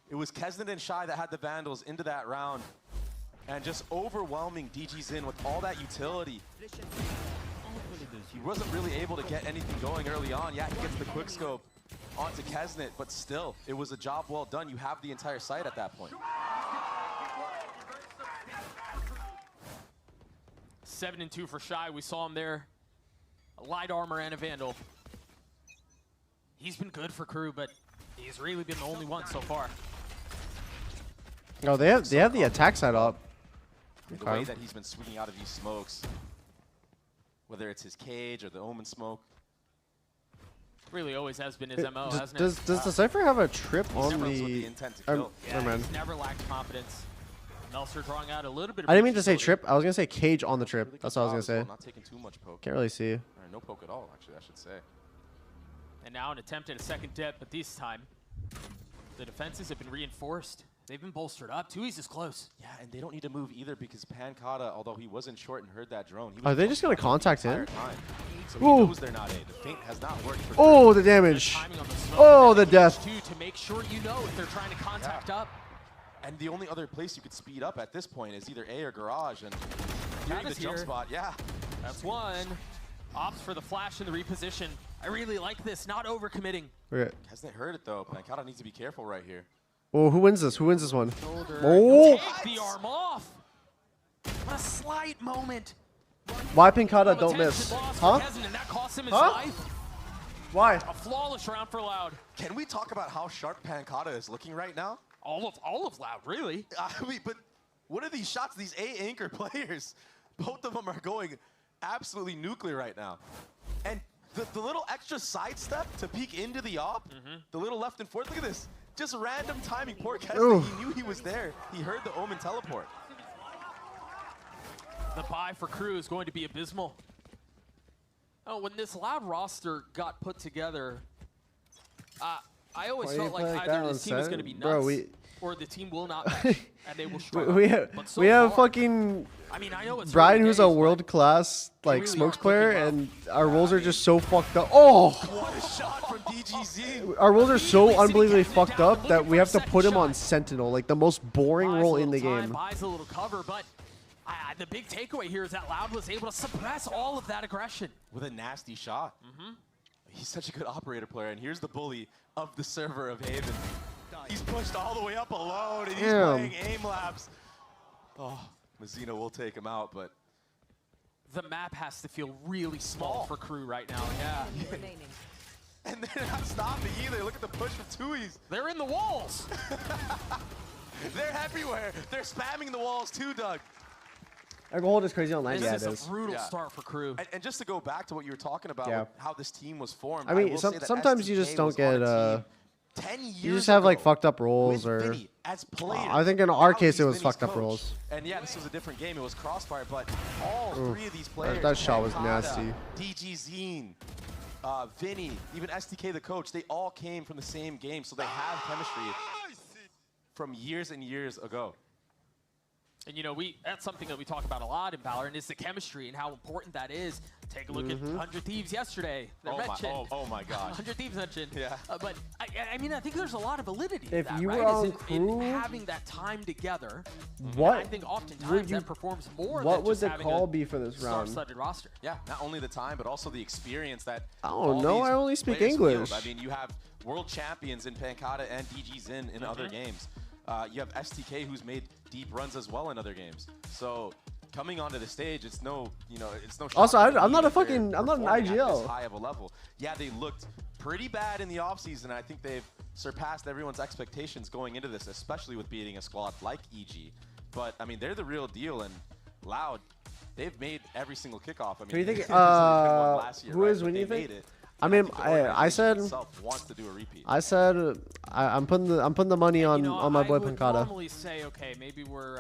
It was Kesnet and Shy that had the Vandals into that round. And just overwhelming DG's in with all that utility. He wasn't really able to get anything going early on. Yeah, he gets the quickscope onto Kesnet, but still, it was a job well done. You have the entire site at that point. 7-2 for Shy. We saw him there. A light armor and a Vandal. He's been good for Crew, but he's really been the only one so far. Oh, they have the attack side up. The way that he's been swinging out of these smokes, whether it's his cage or the Omen smoke. Really always has been his MO, hasn't Does it? the Cypher have a trip on never with the... the intent to kill. never mind. He's never lacked confidence. Melser drawing out a little bit of I didn't mean to say utility. trip. I was going to say cage on the trip. Really That's good what I was job going as to well, say. not taking too much poke. Can't really see. Or no poke at all, actually, I should say. And now an attempt at a second dip, but this time the defenses have been reinforced. They've been bolstered up. Tui's is close. Yeah, and they don't need to move either because Pancata, although he wasn't short and heard that drone, he was Are they just going to contact the him? entire time. So he Ooh. knows they're not A. The feint has not worked for Oh, the damage. Timing on the smoke. Oh, the And death. too, to make sure you know if they're trying to contact up. And the only other place you could speed up at this point is either A or garage. And hearing the Pancata's jump here. spot, yeah. That's one. Opts for the flash and the reposition. I really like this, not overcommitting. Okay. Hasn't heard it though. Pancata needs to be careful right here. Oh, who wins this? Who wins this one? Shoulder. Oh! Take the arm off. What a slight moment. Why Pincata Of don't attention miss? lost for Huh? Kezen, and that cost him his Huh? life. Why? A flawless round for Loud. Can we talk about how sharp Pancata is looking right now? All of Loud, really. I mean, but what are these shots? These A anchor players, both of them are going absolutely nuclear right now. And the little extra sidestep to peek into the op, the little left and forth, look at this. Just random timing. Poor Keston, he knew he was there. He heard the Omen teleport. The buy for Crew is going to be abysmal. Oh, when this Loud roster got put together, I always Why felt you like play like either that this on team is set? going to be nuts, Bro, or the team will not match, and they will struggle. We have But so we have far, fucking I mean, I know it's Brian, early who's days, a but world-class like really smokes are player, clicking and our rolls are just so fucked up. Oh! What a shot from DGZ. Our rolls are so unbelievably fucked up that we have to put him on Sentinel, like the most boring buys role a in the little time, game. Buys a little cover, but the big takeaway here is that Loud was able to suppress all of that aggression. With a nasty shot. He's such a good operator player, and here's the bully of the server of Haven. He's putting pushed all the way up alone, and he's Damn. playing aim labs. Oh, Mazzino will take him out, but The map has to feel really small for Crew right now. Yeah. And they're not stopping either. Look at the push from Tui's. They're in the walls. They're everywhere. They're spamming the walls too, Doug. Egghold is crazy online. This Yeah, is it is. a brutal start for Crew. And just to go back to what you were talking about, Yeah. with how this team was formed. I mean, will say that sometimes you just STK don't was on get. a team 10 years You just have like ago fucked up roles, with or Vinny as players. I think in our Now case he's it was Vinny's fucked up coach. roles. And yeah, this was a different game. It was Crossfire, but all Oof. three of these players, That shot was Pankata, nasty. DG Zine, Vinny, even STK the coach, they all came from the same game, so they have chemistry from years and years ago. And you know, that's something that we talk about a lot in Valorant is the chemistry and how important that is. Take a look at 100 Thieves yesterday. They're mentioned. Oh my God. 100 Thieves mentioned. Yeah. But I mean, I think there's a lot of validity If to that, you right? were on in Crew, having that time together. What I think oftentimes would you- that performs more what than would just the having call a be for this round? star-studded roster. Yeah, not only the time, but also the experience that I don't all know, these I only speak players English. wield. I mean, you have world champions in Pankata and DG Zin in other games. You have STK who's made deep runs as well in other games. So coming onto the stage, it's no, it's no. Also, shock to I'm me not a that they're fucking, I'm not an performing at IGL. this high of a level. Yeah, they looked pretty bad in the offseason. I think they've surpassed everyone's expectations going into this, especially with beating a squad like EG. But I mean, they're the real deal, and Loud, they've made every single kickoff. I mean, Who do you think? they won last year, Who right? is But when they you think? made it. I mean, think the I organization said, itself wants to do a repeat. I said, I'm putting the money on my boy I would Pankata. normally say, okay, maybe we're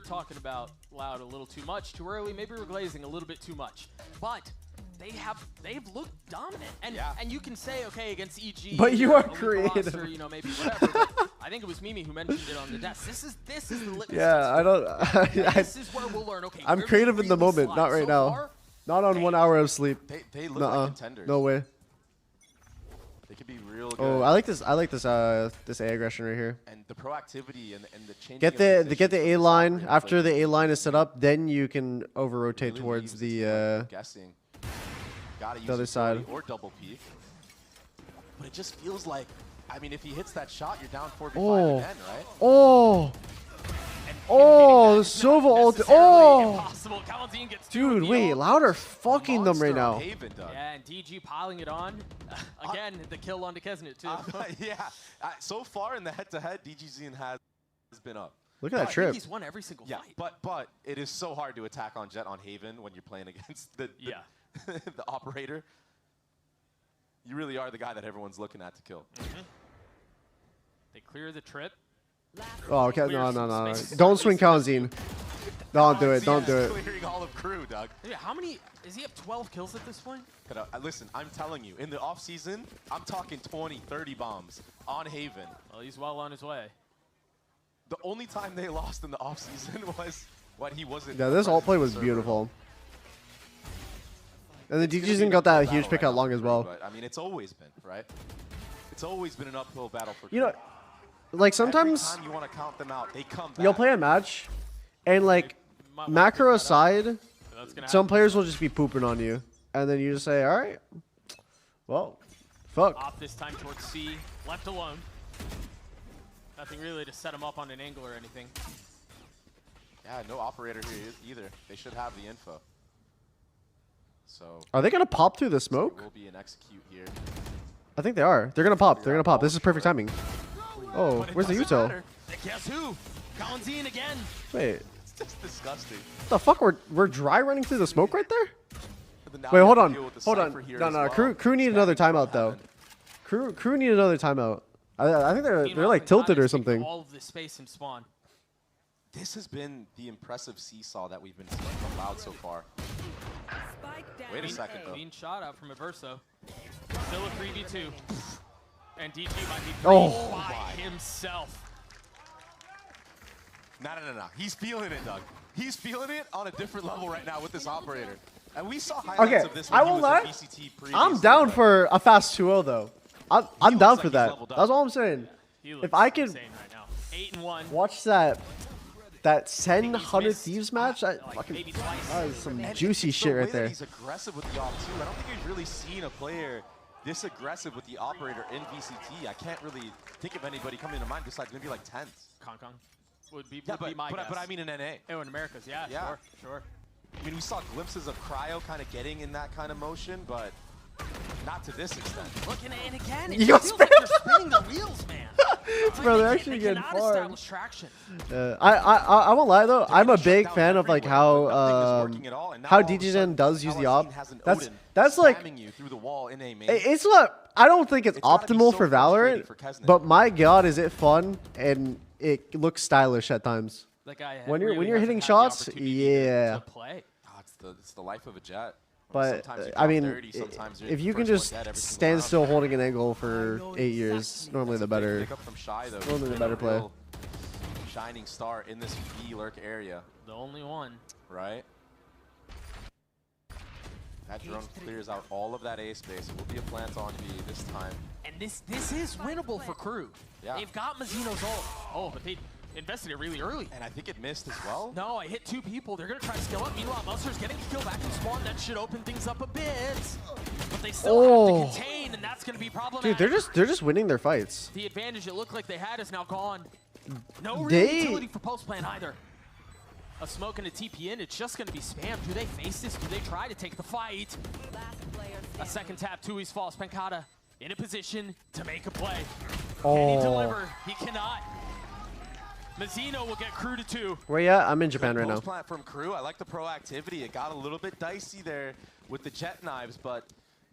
talking about Loud a little too much, too early. Maybe we're glazing a little bit too much. But they've looked dominant, and you can say, okay, against EG. But you are elite creative. roster, maybe whatever. But I think it was Mimi who mentioned it on the desk. This is the litmus test. Yeah, I don't. This is where we'll learn. Okay, I'm where do creative we in the really moment, slide? not right So now. far, Not on 1 hour of sleep. They look Nuh-uh. like contenders. No way. They could be real good. Oh, I like this. I like this. This A aggression right here. And the proactivity and the changing. Get the A line. After the A line is set up, then you can over rotate towards the guessing. Gotta use the other side. or double peek. But it just feels like, I mean, if he hits that shot, you're down 4v5 Oh. again, right? Oh. Oh, the Silva ult. Oh. impossible. Kaladin gets through Dude, with the wait. ult. Louder fucking them right now. Yeah, and DG piling it on. Again, the kill on to Kesnit, too. Yeah. So far in the head-to-head, DG Zine has been up. Look at that I trip. think he's won every single fight. But it is so hard to attack on Jet on Haven when you're playing against the operator. You really are the guy that everyone's looking at to kill. They clear the trip. Oh, okay. No. Don't swing Kalanzine. Don't do it. Don't do it. Clearing all of Crew, Doug. Yeah, how many? Does he have 12 kills at this point? Listen, I'm telling you, in the offseason, I'm talking 20, 30 bombs on Haven. Well, he's well on his way. The only time they lost in the offseason was when he wasn't. Yeah, this ult play was beautiful. And the DG's got that huge pick out long as well. But, I mean, it's always been, right? It's always been an uphill battle for Crew. You know, like sometimes Every time you want to count them out, they come back. you'll play a match, and like macro aside, some players will just be pooping on you, and then you just say, all right, well, fuck. Off this time towards C, left alone. Nothing really to set him up on an angle or anything. Yeah, no operator here either. They should have the info. So Are they gonna pop through the smoke? There will be an execute here. I think they are. They're gonna pop. They're gonna pop. This is perfect timing. Oh, where's the util? Guess who? Kalanzine again. Wait, It's just disgusting. what the fuck? We're dry running through the smoke right there? But now Wait, we hold have on. to deal with the Hold on. Cypher here No, as no. well. Crew need another timeout though. Crew need another timeout. I think they're like tilted or something. All of the space in spawn. This has been the impressive seesaw that we've been seeing from Loud so far. Wait a second, though. Clean shot out from Averso. Still a 3v2. And DG might be by himself. No. He's feeling it, Doug. He's feeling it on a different level right now with this operator. And we saw highlights Okay, of this I when he won't was lie. at VCT previously. I'm down but for a fast 2-0 though. I'm down looks for like he's that. leveled up. That's all I'm saying. He looks If I could insane right now. 8-1. watch that Sen 100 missed, Thieves match, that maybe twice. that is some And juicy it's the shit way right that there. He's aggressive with the off too. I don't think we've really seen a player this aggressive with the operator in VCT, I can't really think of anybody coming to mind besides maybe like TenZ. Kong would be my but, guess. but I mean in NA. Oh, in Americas, yeah. Sure. I mean, we saw glimpses of Cryo kind of getting in that kind of motion, but not to this extent. Look, and again, it You feels like they're spinning the wheels, man. Bro, they're actually they getting cannot far. establish traction. I won't lie though. I'm a big fan of like how DGZen does use the op. That's like you through the wall in A main. it's not. I don't think it's optimal for Valorant, but my god, is it fun and it looks stylish at times. When you're hitting shots, yeah. It's the life of a jet. But I mean, if you can just stand still holding an angle for 8 years, normally the better. Pick up from Shy though. Normally the better play. Shining star in this B lurk area. The only one. Right. That drone clears out all of that A space. It will be a plant on B this time. And this is winnable for Crew. Yeah. They've got Mazino's ult. Oh, but they invested it really early. And I think it missed as well. No, I hit 2 people. They're going to try to skill up. Meanwhile, Monster's getting a kill back in spawn. That should open things up a bit. But they still have to contain, and that's going to be problematic. Dude, they're just winning their fights. The advantage it looked like they had is now gone. No real utility for post plan either. A smoke and a TP in, it's just going to be spammed. Do they face this? Do they try to take the fight? A second tap, Tui's false. Pancata in a position to make a play. Can he deliver? He cannot. Mazino will get Crew to 2. Where you at? I'm in Japan right now. Plant from Crew. I like the proactivity. It got a little bit dicey there with the jet knives, but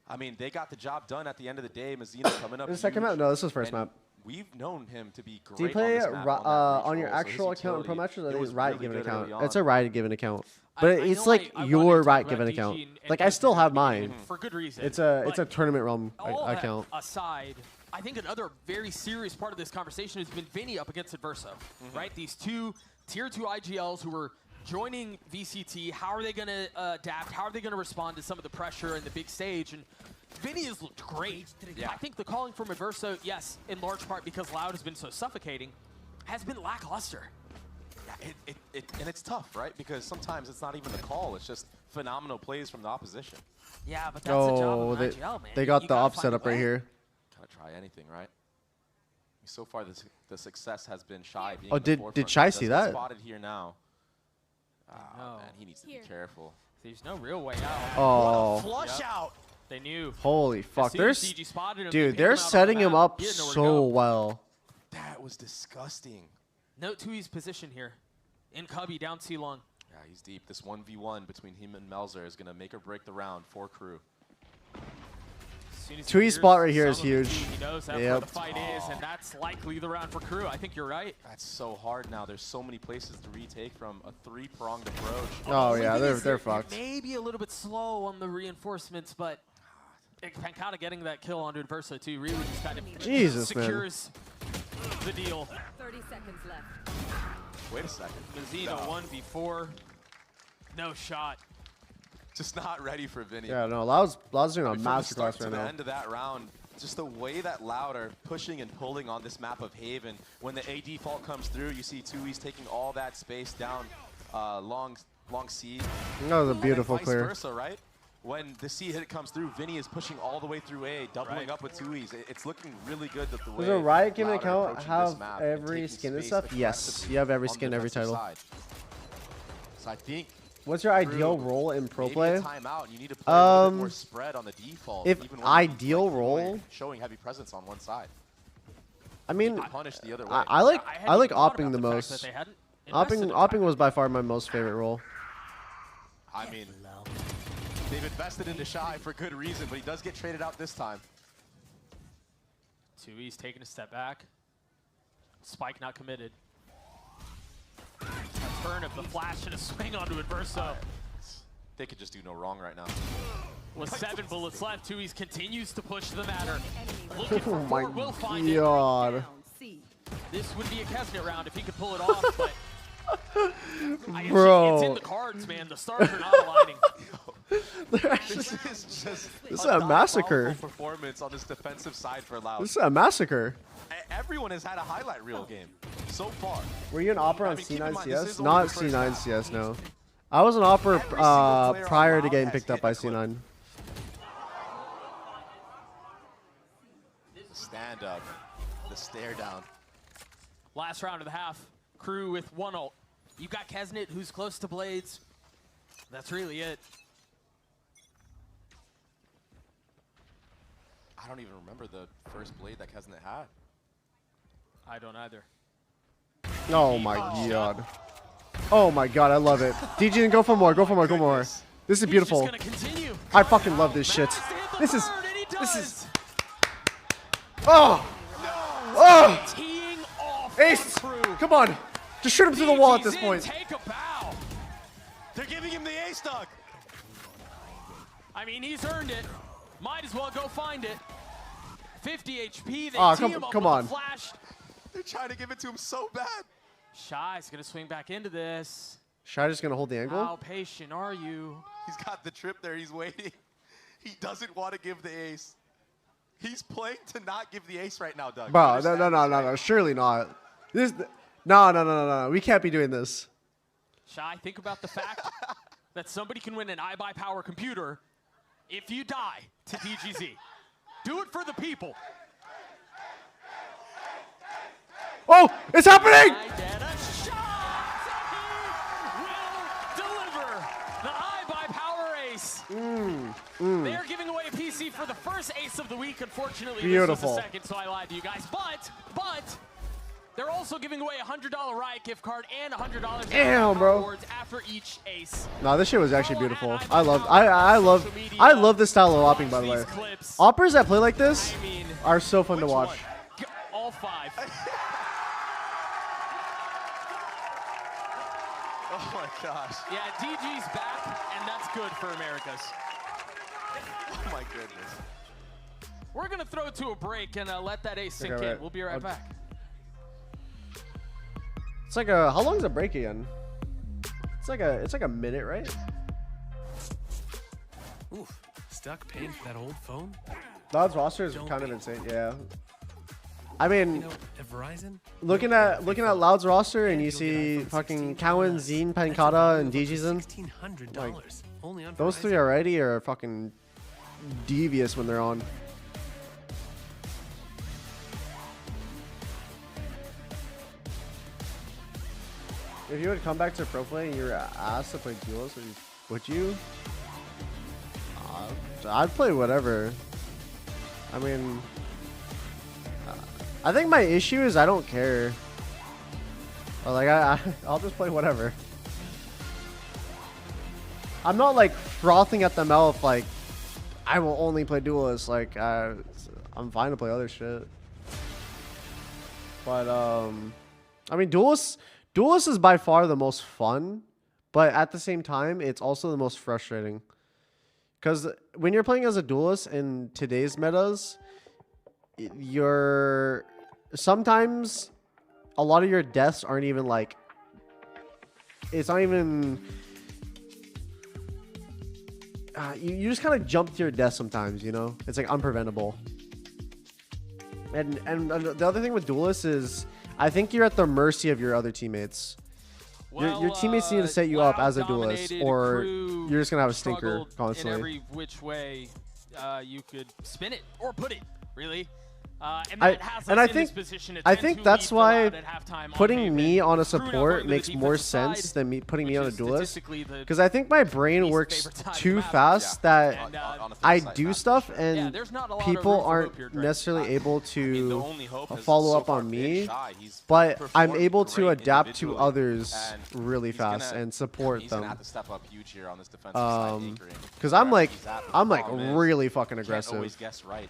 I mean, they got the job done at the end of the day. Mazino coming up. This is second map? No, this is first map. We've known him to be great. Do you play on, this map, on your actual account in Pro Matches, or is Riot given account? It's a Riot given account, but it's like your Riot given account. Like I still have mine. For good reason. It's a tournament realm account. Aside, I think another very serious part of this conversation has been Vinny up against Adverso, right? These two tier 2 IGLs who were joining VCT. How are they going to adapt? How are they going to respond to some of the pressure in the big stage? And Vinny has looked great. Yeah. I think the calling from Adverso, yes, in large part because Loud has been so suffocating, has been lackluster. Yeah, and it's tough, right? Because sometimes it's not even the call. It's just phenomenal plays from the opposition. Yeah, but that's the job of an IGL, man. They got the op set up right here. Gotta try anything, right? So far, the success has been Shy being did Shy see that? Spotted here now. Man, he needs to be careful. There's no real way out. Oh. Flush out. They knew. Holy fuck. Dude, they're setting him up so well. That was disgusting. Note Tui's position here. In Cubby, down C-Long. Yeah, he's deep. This 1v1 between him and Melzer is going to make or break the round for Crew. Tui's spot right here is huge. He knows that's where the fight is, and that's likely the round for Crew. I think you're right. That's so hard now. There's so many places to retake from a 3-pronged approach. Oh, yeah, they're fucked. Maybe a little bit slow on the reinforcements, but Pancata getting that kill onto Adverso too really just kind of secures the deal. 30 seconds left. Wait a second. Mazino 1v4. No shot. Just not ready for Vinny. Yeah, no, Loud's doing a masterclass right now. now. End of that round, just the way that Loud are pushing and pulling on this map of Haven. When the AD fault comes through, you see Tui's taking all that space down long C. That was a beautiful clear. Vice versa, right? When the C hit comes through, Vinny is pushing all the way through A, doubling up with Tui's. It's looking really good that the way. Does a Riot given account have every skin and stuff? Yes, you have every skin, every title. So I think. What's your ideal role in pro play? Timeout. You need to play a little bit more spread on the default. If ideal role, showing heavy presence on one side. I mean, punish the other way. I like opping the most. Opping was by far my most favorite role. I mean, they've invested into Shy for good reason, but he does get traded out this time. Tui's taking a step back. Spike not committed. A turn of the flash and a swing onto Adverso. They could just do no wrong right now. With 7 bullets left, Tui's continues to push the matter. Looking for Oh my will find god. it. This would be a Kesnet round if he could pull it off, but bro, it's in the cards, man. The stars are not aligning. This is a massacre. Performance on this defensive side for Loud. This is a massacre. Everyone has had a highlight reel game so far. Were you an Opera on C9 CS? Not C9 CS, no. I was an Opera prior to getting picked up by C9. stare down. Last round of the half. Crew with 1 ult. You got Kesnit, who's close to Blades. That's really it. I don't even remember the first Blade that Kesnit had. I don't either. Oh my god. Oh my god, I love it. DG, go for more, go for more, go more. This is beautiful. I fucking love this shit. This is. Oh! Oh! Ace! Come on! Just shoot him through the wall at this point. Take a bow. They're giving him the ace dog. I mean, he's earned it. Might as well go find it. 50 HP. They Oh, tee him up come with on. the flash. They're trying to give it to him so bad. Shy's gonna swing back into this. Shy just gonna hold the angle? How patient are you? He's got the trip there. He's waiting. He doesn't want to give the ace. He's playing to not give the ace right now, Doug. Bro, no. Surely not. No. We can't be doing this. Shy, think about the fact that somebody can win an iBuyPower computer if you die to DGZ. Do it for the people. Oh, it's happening! I get a shot. He will deliver the iBuyPower ace. They are giving away a PC for the first ace of the week. Unfortunately, Beautiful. this was the second, so I lied to you guys. But they're also giving away a $100 Riot gift card and $100 Damn, bro. rewards after each ace. No, this shit was actually beautiful. I love this style of opping, by the way. Oppers that play like this are so fun to watch. All 5. Oh my gosh. Yeah, DG's back, and that's good for Americas. Oh my goodness. We're going to throw to a break and let that ace sink Okay, in. We'll be right back. It's like a, how long is a break again? It's like a minute, right? Oof, stuck paying for that old phone? Loud's roster is kind of insane, yeah. I mean, You know, at Verizon, looking at Loud's roster and you see fucking Cowan, Zine, Pancata, and DGzen. $1,600 Like, only on those Verizon. 3 already are fucking devious when they're on. If you would come back to pro play and you were asked to play duos, would you? I'd play whatever. I mean, I think my issue is I don't care. Or like I'll just play whatever. I'm not like frothing at the mouth like I will only play duelists. Like I'm fine to play other shit. But I mean duelists is by far the most fun, but at the same time it's also the most frustrating. Because when you're playing as a duelist in today's metas, sometimes a lot of your deaths aren't even like, it's not even, you just kind of jump to your death sometimes, you know? It's like unpreventable. And the other thing with duelists is, I think you're at the mercy of your other teammates. Well, your teammates need to set you up as a duelist, or you're just gonna have a stinker constantly. In every which way you could spin it or put it, really. And that has us in this position at I 10-2 think that's lead for why Loud at halftime putting me on a Crew now going support to the makes more defensive sense side, than putting me on a which is duelist. statistically the Because I think my brain works favorite side of too the map. fast Yeah. that And, I do stuff Yeah, and there's not a lot of people room for aren't hope here, Drake. necessarily able to only hope has follow so up far on been me. Shy. He's But I'm performed able to great adapt to individually, others and really he's gonna- fast and support he's them. gonna have to step up huge here on this defensive side, anchoring. Because I'm like, He's at, but I'm the like problem is, really fucking can't aggressive. always guess right.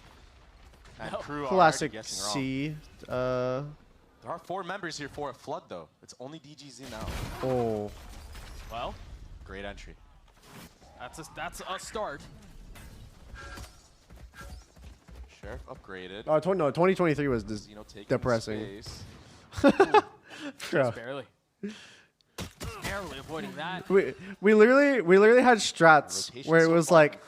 And Crew are Classic already guessing wrong. C. There are 4 members here for a flood, though. It's only DGZ now. Oh. Well, great entry. That's a start. Sheriff upgraded. Oh, 2023 was depressing. Yeah. Just barely. Barely avoiding that. We literally had strats where it was like,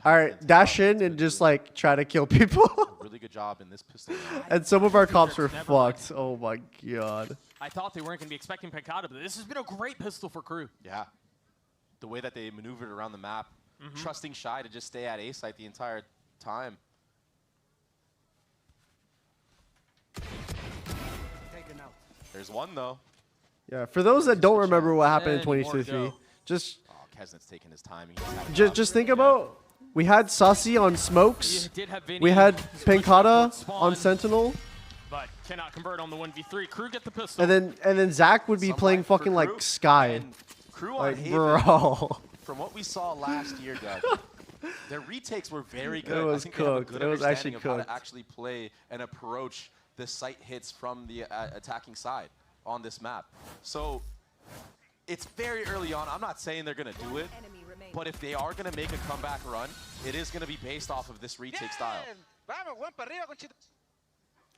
all right, dash in and just like try to kill people. Really good job in this pistol. And some of our comps were fucked. Oh my god. I thought they weren't going to be expecting Pancata, but this has been a great pistol for Crew. Yeah. The way that they maneuvered around the map, trusting Shy to just stay at A site the entire time. There's one though. Yeah, for those that don't remember what happened in 22-3, just Keznet's taking his time. just think about, we had Saucy on smokes, we had Pankata on Sentinel, but cannot convert on the 1v3. Crew get the pistol. and then Zach would be playing fucking like Sky. Crew Like, on Haven, bro. From what we saw last year, Doug, their retakes were very good. It was I think they have a cooked. good It was actually understanding of how cooked. to actually play and approach the site hits from the attacking side on this map. So it's very early on. I'm not saying they're going to do it, but if they are going to make a comeback run, it is going to be based off of this retake style.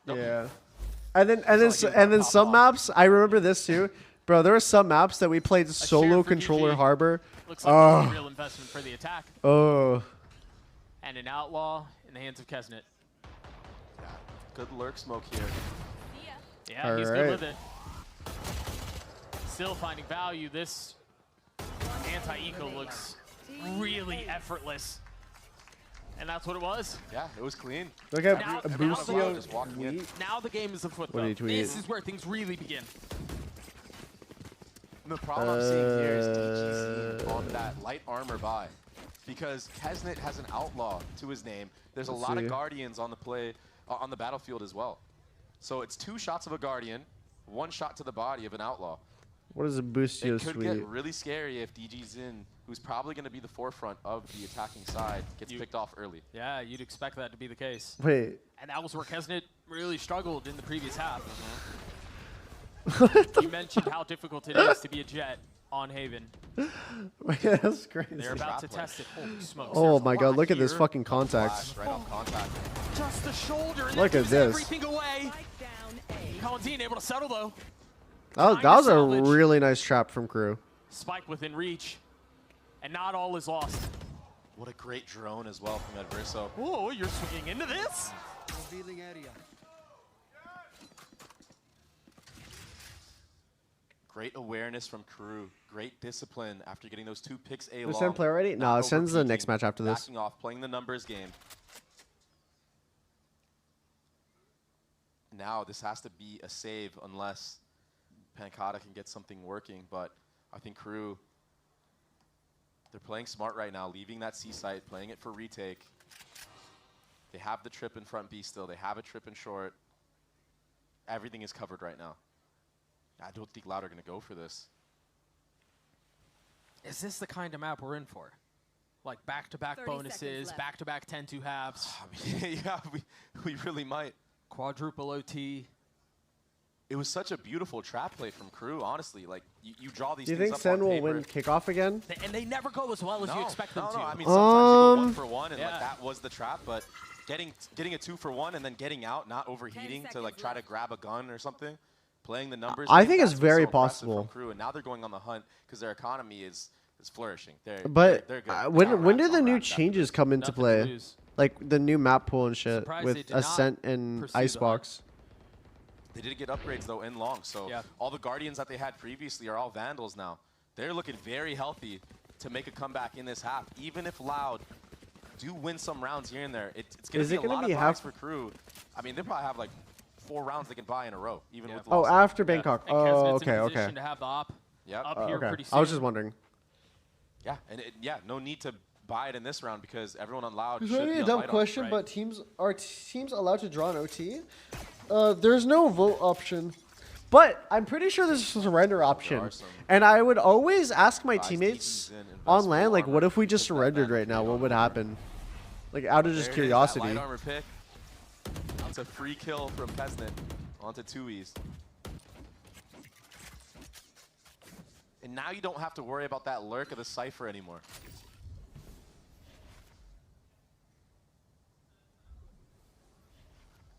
Yeah. And then some maps, I remember this too. Bro, there were some maps that we played solo controller harbor. Looks like a real investment for the attack. Oh. And an outlaw in the hands of Keznet. Yeah, good lurk smoke here. Yeah, he's good with it. Still finding value. This anti-eco looks really effortless. And that's what it was. Yeah, it was clean. Look at Busio. Now the game is afoot, What though. did he tweet? This is where things really begin. The problem I'm seeing here is DGZ on that light armor buy. Because Keznet has an outlaw to his name. There's a lot of guardians on the play on the battlefield as well. So it's 2 shots of a guardian, 1 shot to the body of an outlaw. What is a Busio It could suite? get really scary if DGZ, who's probably going to be the forefront of the attacking side, gets picked off early. Yeah, you'd expect that to be the case. Wait. And that was where Keznet really struggled in the previous half. You mentioned how difficult it is to be a Jet on Haven. Yeah, that's crazy. They're about to test it. Holy smokes. Oh my god, look at this fucking contact. Right on contact. Just the shoulder. And Look that at gives this. everything away. Colin able to settle, though. That was a really nice trap from Crew. Spike within reach. And not all is lost. What a great drone as well from Adverso. Whoa, you're swinging into this? Revealing area. Great awareness from Crew. Great discipline after getting those 2 picks A long. Does Sen play already? No, Sen's the next match after this. Backing off, playing the numbers game. Now this has to be a save unless Pankata can get something working, but I think Crew, they're playing smart right now, leaving that C site, playing it for retake. They have the trip in front B still. They have a trip in short. Everything is covered right now. I don't think Loud are going to go for this. Is this the kind of map we're in for? Like back-to-back bonuses, back-to-back 10-2 halves. Yeah, we really might. Quadruple OT. It was such a beautiful trap play from Crew, honestly. Like, you draw these Do you things think up Sen on will paper. win kickoff again? And they never go as well as you expect them to. I mean, sometimes you go 1 for 1, and Yeah. like that was the trap, but getting a 2 for 1 and then getting out, not overheating to like try to grab a gun or something, playing the numbers. I think it's that's what's very so impressive from possible. Crew, and now they're going on the hunt because their economy is flourishing. But they're good. when do the new changes come into play? Like the new map pool and shit Surprised with they did Ascent not and pursue the Icebox. They did get upgrades though in long, so all the Guardians that they had previously are all Vandals now. They're looking very healthy to make a comeback in this half. Even if Loud do win some rounds here and there, it's going to be a lot of buys for Crew. I mean, they probably have like 4 rounds they can buy in a row, even with Oh, losses. after Bangkok. And Oh, Keznet's okay, in okay. position to have the op up here Okay. pretty soon. I was just wondering. Yeah, and no need to buy it in this round because everyone on Loud Is should that be a on dumb light question? on. But are teams allowed to draw an OT? There's no vote option, but I'm pretty sure there's a surrender option. And I would always ask my teammates on land, like, what if we just surrendered right now? What would happen? Like, out of just There it is, that curiosity. light armor pick. That's a free kill from Keznet onto 2Es. And now you don't have to worry about that lurk of the Cypher anymore.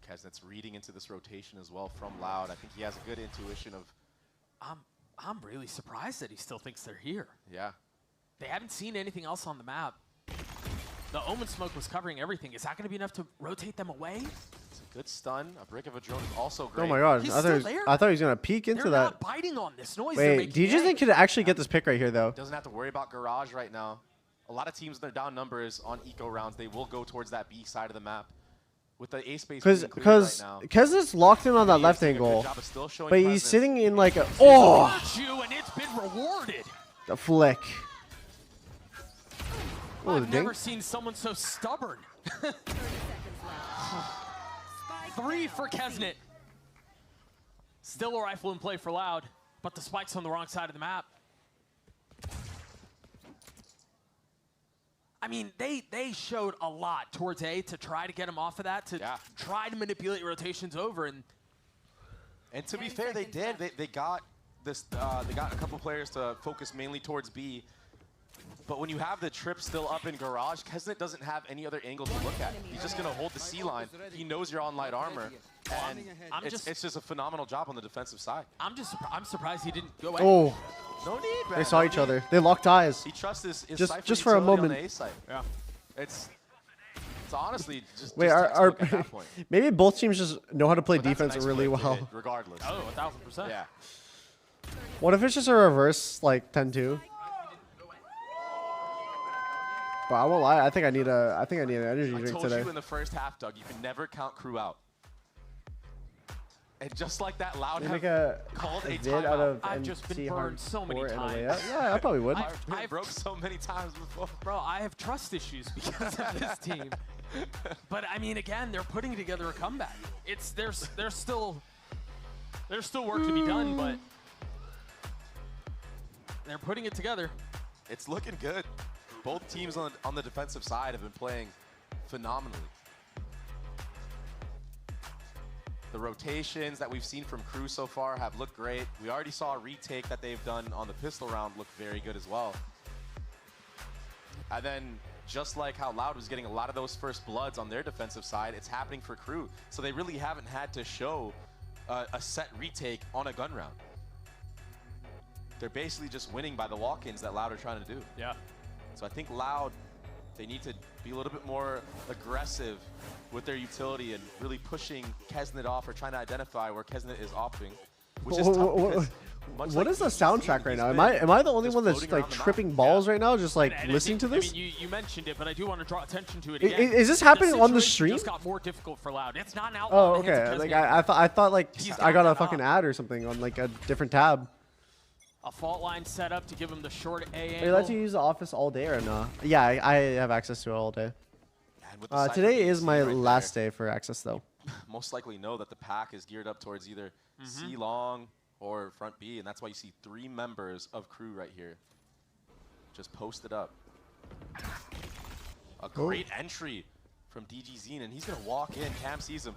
Keznet's reading into this rotation as well from Loud. I think he has a good intuition of... I'm really surprised that he still thinks they're here. Yeah. They haven't seen anything else on the map. The Omen smoke was covering everything. Is that going to be enough to rotate them away? It's a good stun. A brick of a drone is also great. Oh my god, He's I still thought there. he was going to peek into They're that. not biting on this noise they're Wait, making. DJs could actually get this pick right here, though. Doesn't have to worry about Garage right now. A lot of teams, they're down numbers on eco rounds. They will go towards that B side of the map with the A space Because being clear right now. Kezna's locked in on that He is left doing a good angle, job of still showing but he's presence. sitting in like a And it's been rewarded. the flick. Oh, the I've never dink. seen someone so stubborn. 3 for Kesnet. Still a rifle in play for Loud, but the spike's on the wrong side of the map. I mean, they showed a lot towards A to try to get him off of that, to try to manipulate rotations over, and to be fair, they did. They got this. They got a couple players to focus mainly towards B. But when you have the trip still up in garage, Kesnet doesn't have any other angle to look at. He's just going to hold the C line. He knows you're on light armor. And it's just a phenomenal job on the defensive side. I'm surprised he didn't go away. Oh. No need, man. They saw each other. They locked eyes. He trusts his just for a moment. On the A side. Yeah. It's honestly just Wait, textbook at that point. maybe both teams just know how to play defense nice really way to well. hit, regardless. Oh, 1000%. Yeah. What if it's just a reverse like 10-2? But I won't lie. I think I need an energy drink I told today. you in the first half, Doug, you can never count Crew out. And just like that, Loud They have make a called a vid timeout. out of I've just been NC burned so many hardcore and a times. layup. Yeah, I probably would. I've broke so many times before. Bro, I have trust issues because of this team. But I mean, again, they're putting together a comeback. There's still work to be done, but they're putting it together. It's looking good. Both teams on the defensive side have been playing phenomenally. The rotations that we've seen from Crew so far have looked great. We already saw a retake that they've done on the pistol round look very good as well. And then, just like how Loud was getting a lot of those first bloods on their defensive side, it's happening for Crew. So they really haven't had to show a set retake on a gun round. They're basically just winning by the walk-ins that Loud are trying to do. Yeah. So I think Loud, they need to be a little bit more aggressive with their utility and really pushing Kesnet off or trying to identify where Kesnet is offing, which is tough because what is the soundtrack right now? Am I the only one that's like tripping balls right now, just like listening to this? I mean, you mentioned it, but I do want to draw attention to it again. Is this happening on the situation stream? Just got more difficult for Loud. It's not now. Oh, okay. Like I thought like I got a fucking ad or something on like a different tab. A fault line set up to give him the short A angle. They let you use the office all day or no? Yeah, I have access to it all day. Today is my last day for access though. Most likely know that the pack is geared up towards either C long or front B, and that's why you see 3 members of Crew right here. Just posted up. A great entry from DG Zine, and he's gonna walk in. Cam sees him.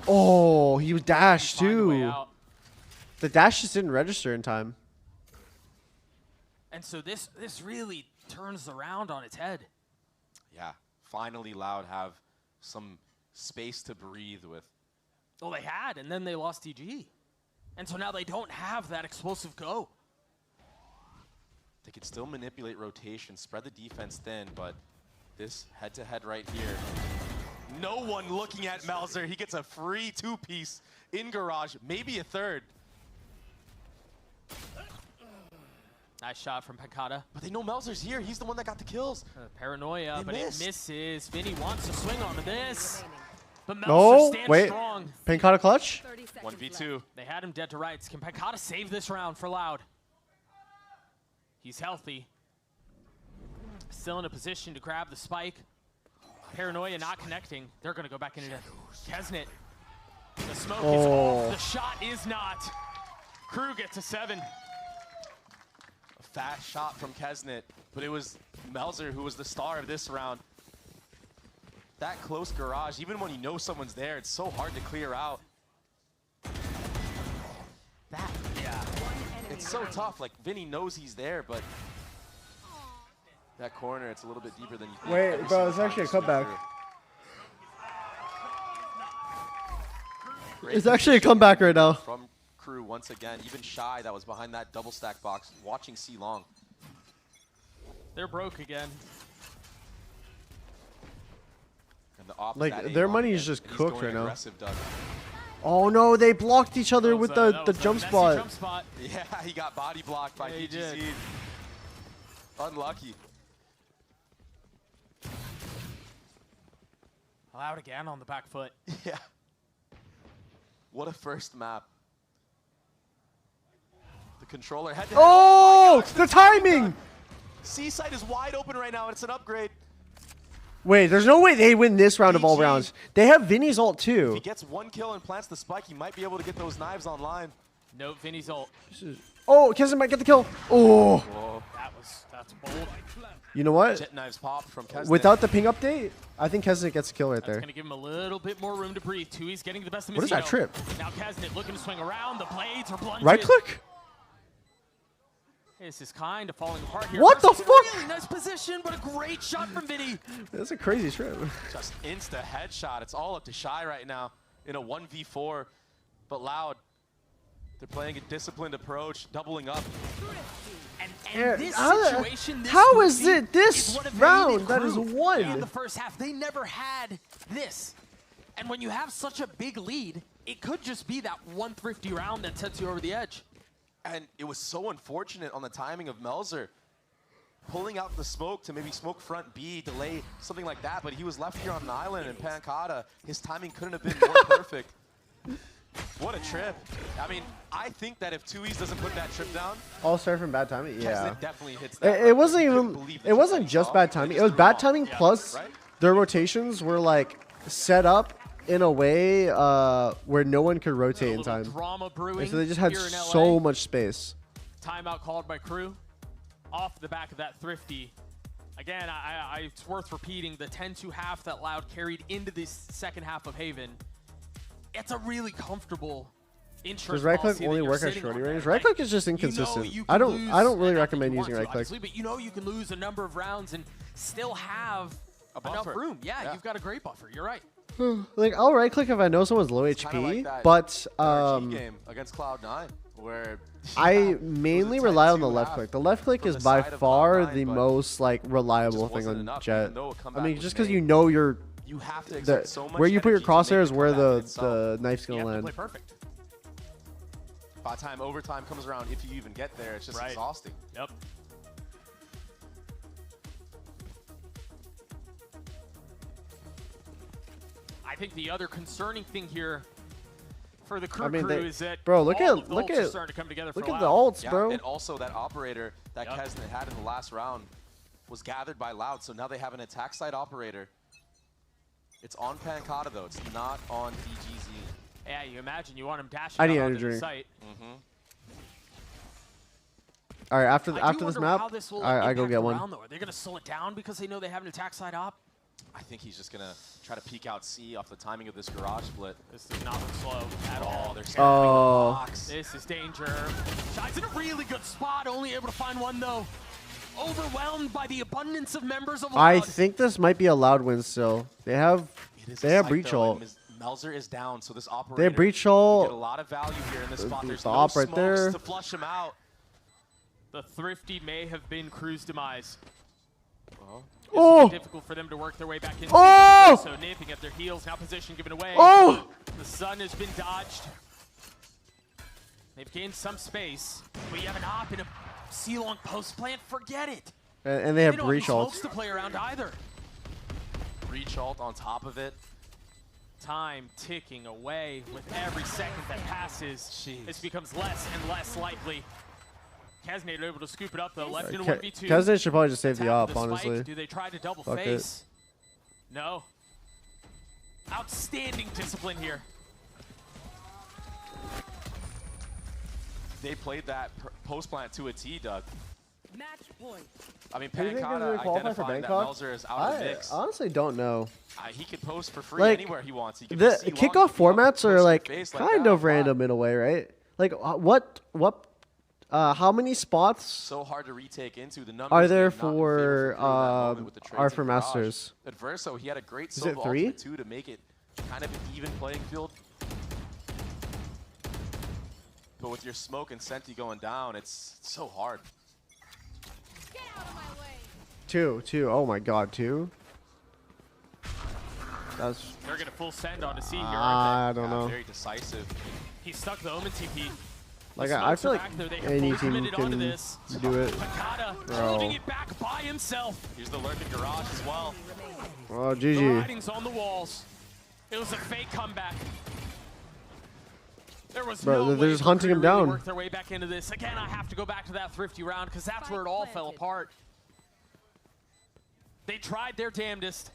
Oh, he was dashed too. The dash just didn't register in time. And so this really turns around on its head. Yeah, finally Loud have some space to breathe with. Well, they had, and then they lost DG. And so now they don't have that explosive go. They can still manipulate rotation, spread the defense thin, but this head-to-head right here, no one looking at Melzer. He gets a free 2-piece in garage, maybe a third. Nice shot from Pancata. But they know Melzer's here. He's the one that got the kills. Paranoia, but missed. it misses. Vinny wants to swing onto this. But Melzer No, stands wait. strong. Pancata clutch? 1v2. They had him dead to rights. Can Pancata save this round for Loud? He's healthy. Still in a position to grab the spike. Paranoia not connecting. They're going to go back into Kesnet. The smoke is off. The shot is not. Crew gets a 7. A fast shot from Kesnet, but it was Melzer who was the star of this round. That close garage, even when you know someone's there, it's so hard to clear out. It's so tough. Like, Vinny knows he's there, but that corner, it's a little bit deeper than you think. Wait, bro, it's actually a comeback. It's actually a comeback right now. From Crew once again, even Shy that was behind that double stack box, watching C long. They're broke again. And the opposite Like their money is just cooked right now. Doug. Oh no, they blocked each other with the jump spot. Yeah, he got body blocked by DGZ. Unlucky. Loud again on the back foot. Yeah. What a first map. The controller had to. Oh, the timing! Seaside is wide open right now. It's an upgrade. Wait, there's no way they win this round of all rounds. They have Vinny's ult If too. he gets one kill and plants the spike, he might be able to get those knives online. No, Vinny's ult. Oh, Kesen might get the kill. Oh. Whoa. That's bold. You know what? Jet knives popped from Kesnet. Without the ping update, I think Kesnet gets a kill right That's there. going to give him a little bit more room to breathe. Tui's getting the best of What is that trip? Now Kesnet looking to swing around. The blades are plunging. Right click? This is kind of falling apart here. What the Versus fuck? Really nice position, but a great shot from Vinny. That's a crazy trip. Just insta headshot. It's all up to Shy right now in a 1v4. But Loud, they're playing a disciplined approach, doubling up. And this situation, this how is movie it this what Vinny round did that is Crew won? in the first half? They never had this. And when you have such a big lead, it could just be that one thrifty round that sets you over the edge. And it was so unfortunate on the timing of Melzer. Pulling out the smoke to maybe smoke front B, delay, something like that. But he was left here on an island in Pancata. His timing couldn't have been more perfect. What a trip. I mean, I think that if 2Es doesn't put that trip down, All-star from bad timing? Yeah. Kesnet definitely hits that. It wasn't even, it wasn't just bad timing. It was bad timing plus their rotations were like set up in a way where no one could rotate in time. Drama brewing And so they just had here in LA. so much space. Timeout called by Crew. Off the back of that thrifty. Again, it's worth repeating, the 10-2 half that Loud carried into this second half of Haven. It's a really comfortable insurance Does right policy click only that you're work at sitting shorty on range? there. Right click is just inconsistent. I don't really recommend using right click. But you know you can lose a number of rounds and still have enough buffer. room. Yeah, you've got a great buffer. You're right. Like I'll right click if I know someone's low it's kinda HP, like that but RG game against Cloud9, where I mainly rely on the left click. The left click is by far the most like reliable thing on Jet. I mean, just because you know you're you have to exert so much where you put your energy to make crosshairs, the where comeback the knife's gonna land. Play perfect. By the time overtime comes around, if you even get there, it's just exhausting. Yep. I think the other concerning thing here for the crew is that bro, look all at of the ults are starting to come together for the Loud. ults, bro. And also that operator that Kesnet had in the last round was gathered by Loud, so now they have an attack side operator. It's on Pancata though, it's not on DGZ. Yeah, you imagine you want him dashing I need out energy onto the drink. site. All right, after I after do this wonder map, how this will I go impact get the one. round, though. Are they going to slow it down because they know they have an attack side op? I think he's just gonna try to peek out C off the timing of this garage split. This does not look slow at all. They're Oh. box. This is danger. Shy's in a really good spot, only able to find one though. Overwhelmed by the abundance of members of Loud. I think this might be a Loud win still. They have breach ult. Melzer is down, so this operator They have breach ult. get a lot of value here in this spot. There's the no op right smokes there. to flush him out. The thrifty may have been Crew's demise. Oh! It's difficult for them to work their way back in. Oh! So nipping at their heels, now position given away. Oh! The sun has been dodged. They've gained some space, but you have an op in a C-long post plant, forget it. And they have don't breach have any ult. smokes to play around either. Breach ult on top of it. Time ticking away with every second that passes. This becomes less and less likely. Kesnet able to scoop it up though, left in 1v2. Kesnet should probably just save the Tap op, spike. honestly. Do they try to double Fuck face? No. Outstanding discipline here. They played that post plant to a T, Doug. Match point. I mean, Do you think they're Pancata gonna qualify for identifying that Bangkok? Melzer is out of the mix. I honestly don't know. He can post for free Like, anywhere he wants. He can the be C-long, kickoff he can be up formats are close like to the face kind that. of random in a way, right? Like how many spots So hard to retake into. The numbers are there did not in favor for Crew in that moment with the trades are in for garage. Masters? Adverso, he had a great Is it solo 3? ultimate too to make it kind of an even playing field. But with your smoke and Senti going down, it's so hard. Two. Oh my God, 2. That's. They're gonna full send on to C here. I don't know. Very decisive. He stuck the Omen TP. Like The I smokes feel are like back there. They have any fully team committed onto can this. do it. Pancata Bro. holding it back by himself. Here's the lurking garage as well. Oh, The GG. writing's on the walls. It was a fake comeback. There was Bro, no they're way just for hunting Korea him to really down. work their way back into this. Again, I have to go back to that thrifty round because that's where it all fell apart. They tried their damnedest.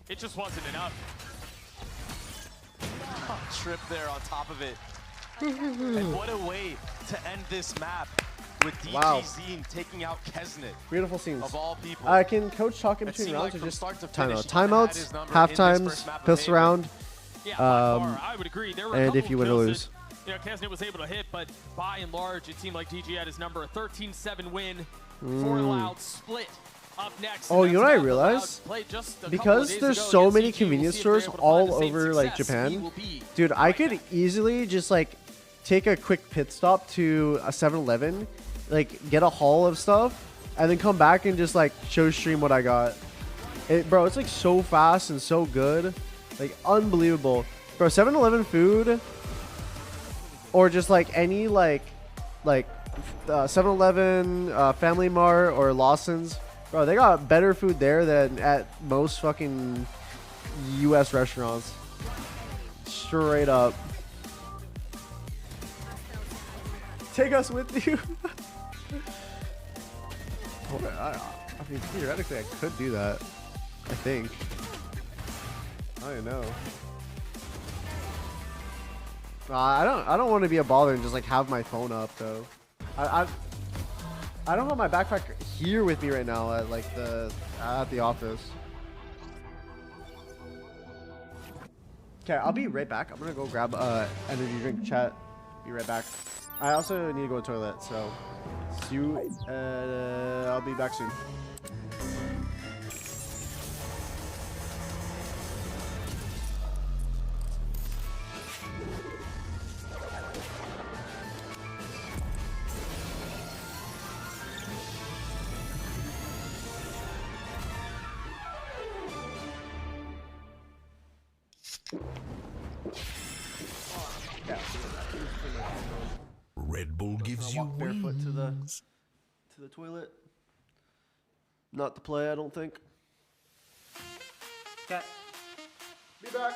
It just wasn't enough. Oh, trip there on top of it. And what a way to end this map with DG Wow. Zine taking out Kesnet. Beautiful scenes. Of all people. Can coach talk in It between seemed rounds like or from just start to timeout? finish, he had Timeouts, his number half in this times, first map of pistol Haven. round. Yeah, by far, I would agree. There were a And couple if you of win or kills lose. that, you know, Kesnet was able to hit, but by and large, it seemed like DG had his number. A 13-7 win for Loud split. Up next. Oh, and you know that's what I about Loud realized? played just a couple of Because days there's ago so against many CG. convenience We'll see if they're stores able to find all the same over like success. Japan. He will be Dude, I could easily just like take a quick pit stop to a 7-Eleven, like get a haul of stuff, and then come back and just like show stream what I got. Bro, it's like so fast and so good. Like unbelievable. Bro, 7-Eleven food or just like any like 7-Eleven, Family Mart or Lawson's. Bro, they got better food there than at most fucking US restaurants. Straight up. Take us with you. I mean, theoretically, I could do that. I think. I don't know. I don't want to be a baller and just like have my phone up though. I don't have my backpack here with me right now at like at the office. Okay, I'll be right back. I'm gonna go grab energy drink, chat. Be right back. I also need to go to the toilet, so see you. I'll be back soon. Red Bull gives you Walk barefoot to the toilet. Not to play, I don't think. Okay. Be back.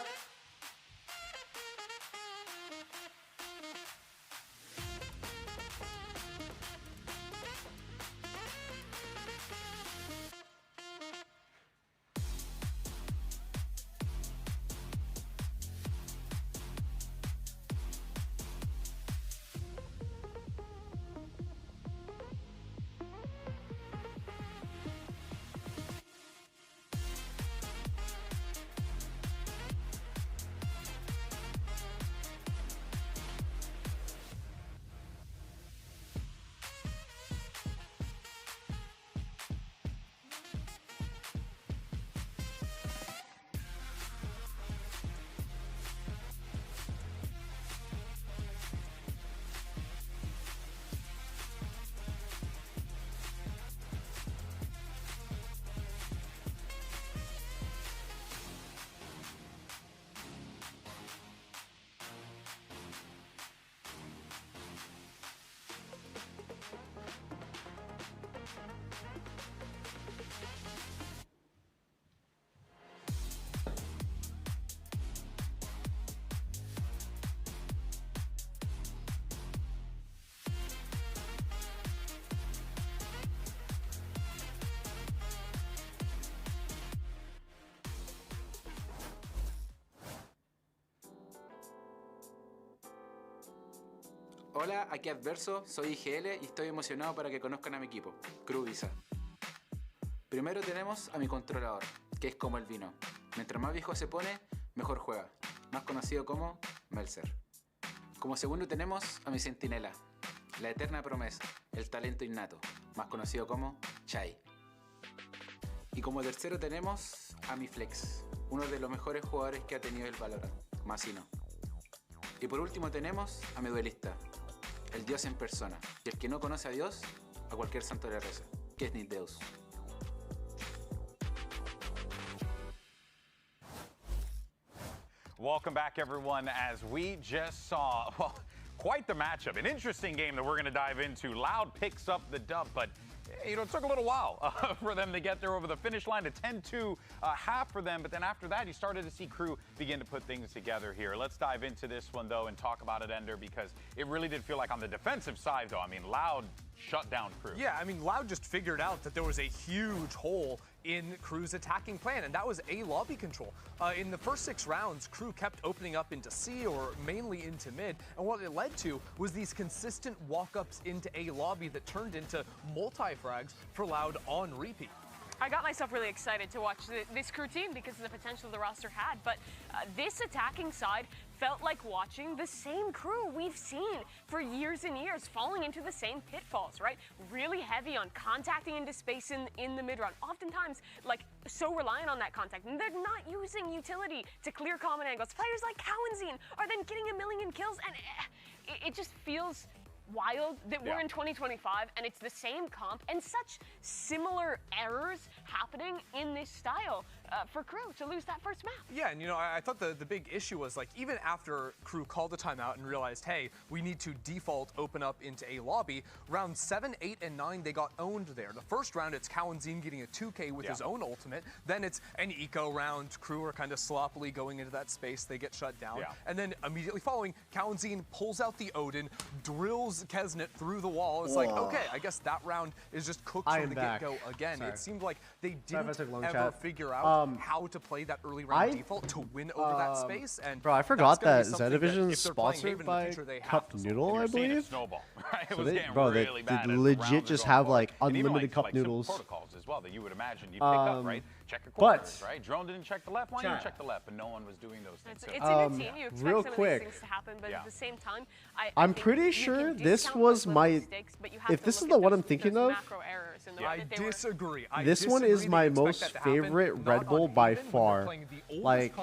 Hola, aquí Adverso, soy IGL y estoy emocionado para que conozcan a mi equipo, Crew Visa. Primero tenemos a mi controlador, que es como el vino. Mientras más viejo se pone, mejor juega, más conocido como Melzer. Como segundo tenemos a mi centinela, la eterna promesa, el talento innato, más conocido como Chai. Y como tercero tenemos a mi Flex, uno de los mejores jugadores que ha tenido el Valorant, Masino. Y por último tenemos a mi duelista, el Dios en persona, y el que no conoce a Dios, a cualquier santo le reza, que es Deus. Welcome back, everyone. As we just saw, well, quite the matchup. An interesting game that we're going to dive into. Loud picks up the dub, but you know, it took a little while for them to get there over the finish line. A 10-2 half for them, but then after that, you started to see Crew begin to put things together here. Let's dive into this one, though, and talk about it, Ender, because it really did feel like on the defensive side, though, I mean, Loud shut down Crew. Yeah, I mean, Loud just figured out that there was a huge hole in Crew's attacking plan, and that was A lobby control. In the first 6 rounds, Crew kept opening up into C or mainly into mid, and what it led to was these consistent walk-ups into A lobby that turned into multi-frags for Loud on repeat. I got myself really excited to watch this Crew team because of the potential the roster had, but this attacking side felt like watching the same Crew we've seen for years and years, falling into the same pitfalls, right? Really heavy on contacting into space in the mid-round. Oftentimes, like, so reliant on that contact, and they're not using utility to clear common angles. Players like KowenZine are then getting a million kills, and it just feels wild that we're in 2025 and it's the same comp and such similar errors happening in this style for Crew to lose that first map. Yeah, and you know, I thought the big issue was, like, even after Crew called a timeout and realized, hey, we need to default open up into A lobby, round 7, 8, and 9, they got owned there. The first round, it's KowenZine getting a 2K with his own ultimate. Then it's an eco round. Crew are kind of sloppily going into that space. They get shut down. And then immediately following, KowenZine pulls out the Odin, drills KenZ through the wall. It's like, okay, I guess that round is just cooked from the get-go again. Sorry. It seemed like they didn't ever chat. figure out how to play that early round default to win over that space. And bro, I forgot that that's gonna be something Division if they're sponsored playing Haven in the by future, they have Cup to solve. Noodle, I believe. Snowball, right? It So was they, getting bro, really they bad as the legit rounds just were have going like forward. And even, unlimited cup simple noodles. protocols as well that you would imagine you'd pick up, right? Check your corners, right? Drone didn't check the left. Why didn't you check the left? And no one was doing those things. It's in a team. You expect real some quick, of these things to happen, but at the same time, I'm pretty sure this was my. If this is the one I'm thinking of, I disagree. this one is my most favorite Red Bull by far. Like,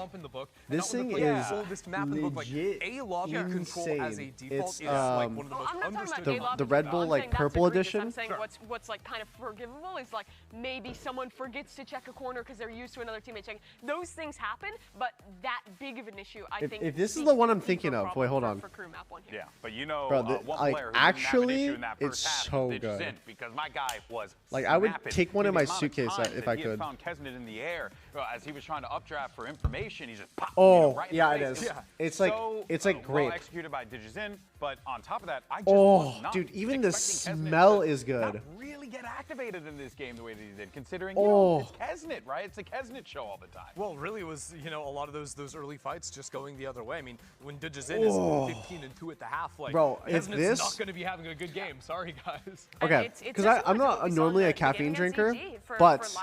this thing is legit A lobby control as a insane. default It's is like one of the most understood. the Red Bull like purple edition. I'm saying what's like kind of forgivable is like maybe someone forgets to check a corner because they're used to another teammate checking. Those things happen, but that big of an issue, I think. If this is the one I'm thinking of, wait, hold on. For Crew map 1 here. Yeah, but you know, Bro, one like, player who actually, didn't have an issue in that first it's half so was good. Zen, because my guy was Like, I would snapping. take one in The my amount of suitcase times if that I he had could. found KenZ in the air as he was trying to updraft for information. He just popped, right in yeah, the it face. is. Yeah. It's like so, great. Well executed by DigiZin, but on top of that, I just Oh, was not dude, even the expecting KenZ smell to is good. not really get activated in this game the way that he did, considering Oh. it's KenZ, right? It's a KenZ show all the time. Well, really was, you know, a lot of those early fights just going the other way. I mean, when DigiZin Oh. is 15-2 at the half, like, Bro, if KenZ's this- not going to be having a good game. Sorry, guys. Okay, because I'm not normally a caffeine drinker, but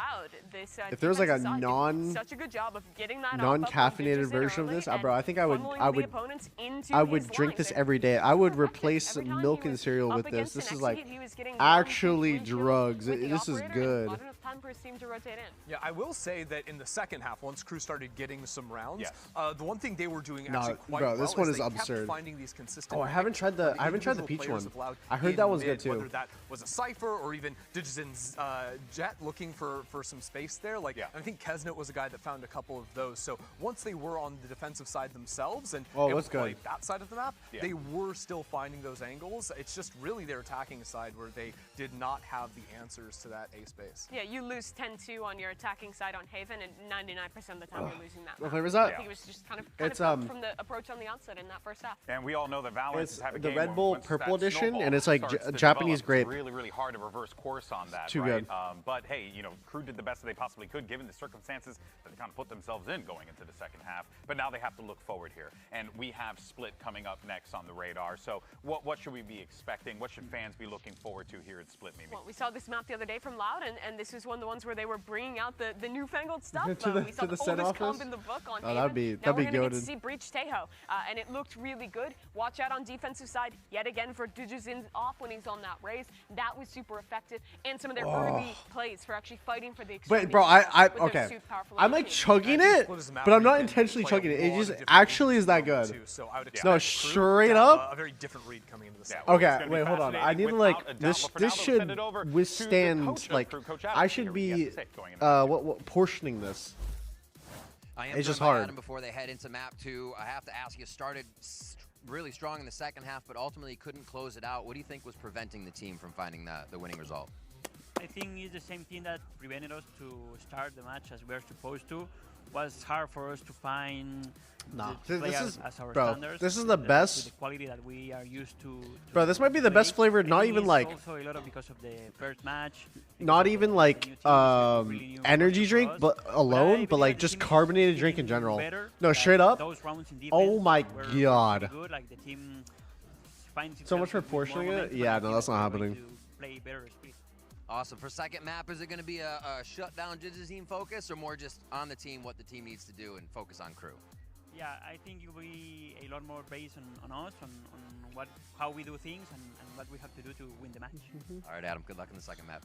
if there's like a non-caffeinated version of this, bro, I think I would drink this every day. I would replace milk and cereal with this. This is like actually drugs. This is good. Yeah, I will say that in the second half, once Crew started getting some rounds, the one thing they were doing actually quite bro, well this one is is they kept absurd. finding these consistent. Oh, I haven't tried the peach players one. of Loud I heard in that was mid, good too. Whether that was a Cypher or even DigiZin's Jet looking for some space there. Like, I think KenZ was a guy that found a couple of those. So once they were on the defensive side themselves and able to play that side of the map, they were still finding those angles. It's just really their attacking side where they did not have the answers to that A space. Yeah, you lose 10-2 on your attacking side on Haven, and 99% of the time you're losing that. What flavor is that? I think it was just kind of from the approach on the outset in that first half. And we all know that Valorant It's have a the game Red Bull once Purple that Edition, snowball and it's like starts to Japanese develop, grape. It's really, really hard to reverse course on that. Too right? good. But hey, you know, Crew did the best that they possibly could given the circumstances that they kind of put themselves in going into the second half. But now they have to look forward here, and we have Split coming up next on the radar. So what should we be expecting? What should fans be looking forward to here at Split, Mimi? Well, we saw this map the other day from Loud, and this is one of the ones where they were bringing out the newfangled stuff. To the- we saw to the the Sen oldest office? comp in the book on Oh, Haven. that'd be Now we're gonna get to goated. see Breach Tejo, and it looked really good. Watch out on defensive side yet again for DigiZin off when he's on that raise. That was super effective, and some of their early plays for actually fighting for the. Wait, bro, okay. I'm like chugging it, but I'm not intentionally chugging it. It just actually is that good. No, straight up. A very different read coming into the set. Okay, wait, hold on. I need to like this should withstand like I should be what portioning this. I am It's just joined by hard. Adam before they head into map 2. I have to ask, you started really strong in the second half, but ultimately couldn't close it out. What do you think was preventing the team from finding the winning result? I think it's the same thing that prevented us to start the match as we are supposed to. Was hard for us to find this is as our bro. standards. This is the best. With the quality that we are used to bro, this might be the best flavored. Not even like. Also a lot of because of the first match. Not even like energy drink, but alone, but like just carbonated drink in general. No, straight up. Oh my god. So much for portioning it. Yeah, no, that's not happening. Awesome. For second map, is it going to be a shutdown Jizazine focus, or more just on the team, what the team needs to do, and focus on crew? Yeah, I think it will be a lot more based on us, on how we do things, and what we have to do to win the match. All right, Adam. Good luck in the second map.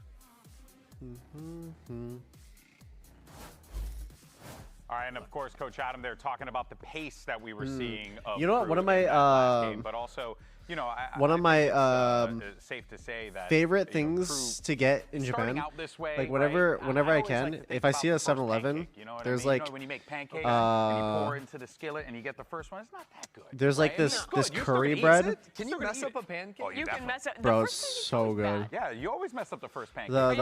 All right, and of course, Coach Adam, they're talking about the pace that we were seeing. Of you know what? One of my game, but also, you know, one of my safe to say that favorite things to get in Japan, like whenever I can, if I see a 7-Eleven, there's like when you make pancakes and you pour into the skillet and you get the first one, it's not that good. There's like this curry bread. Can you mess up a pancake? Oh, you can mess up. Bro, it's so good. Yeah, you always mess up the first pancake. The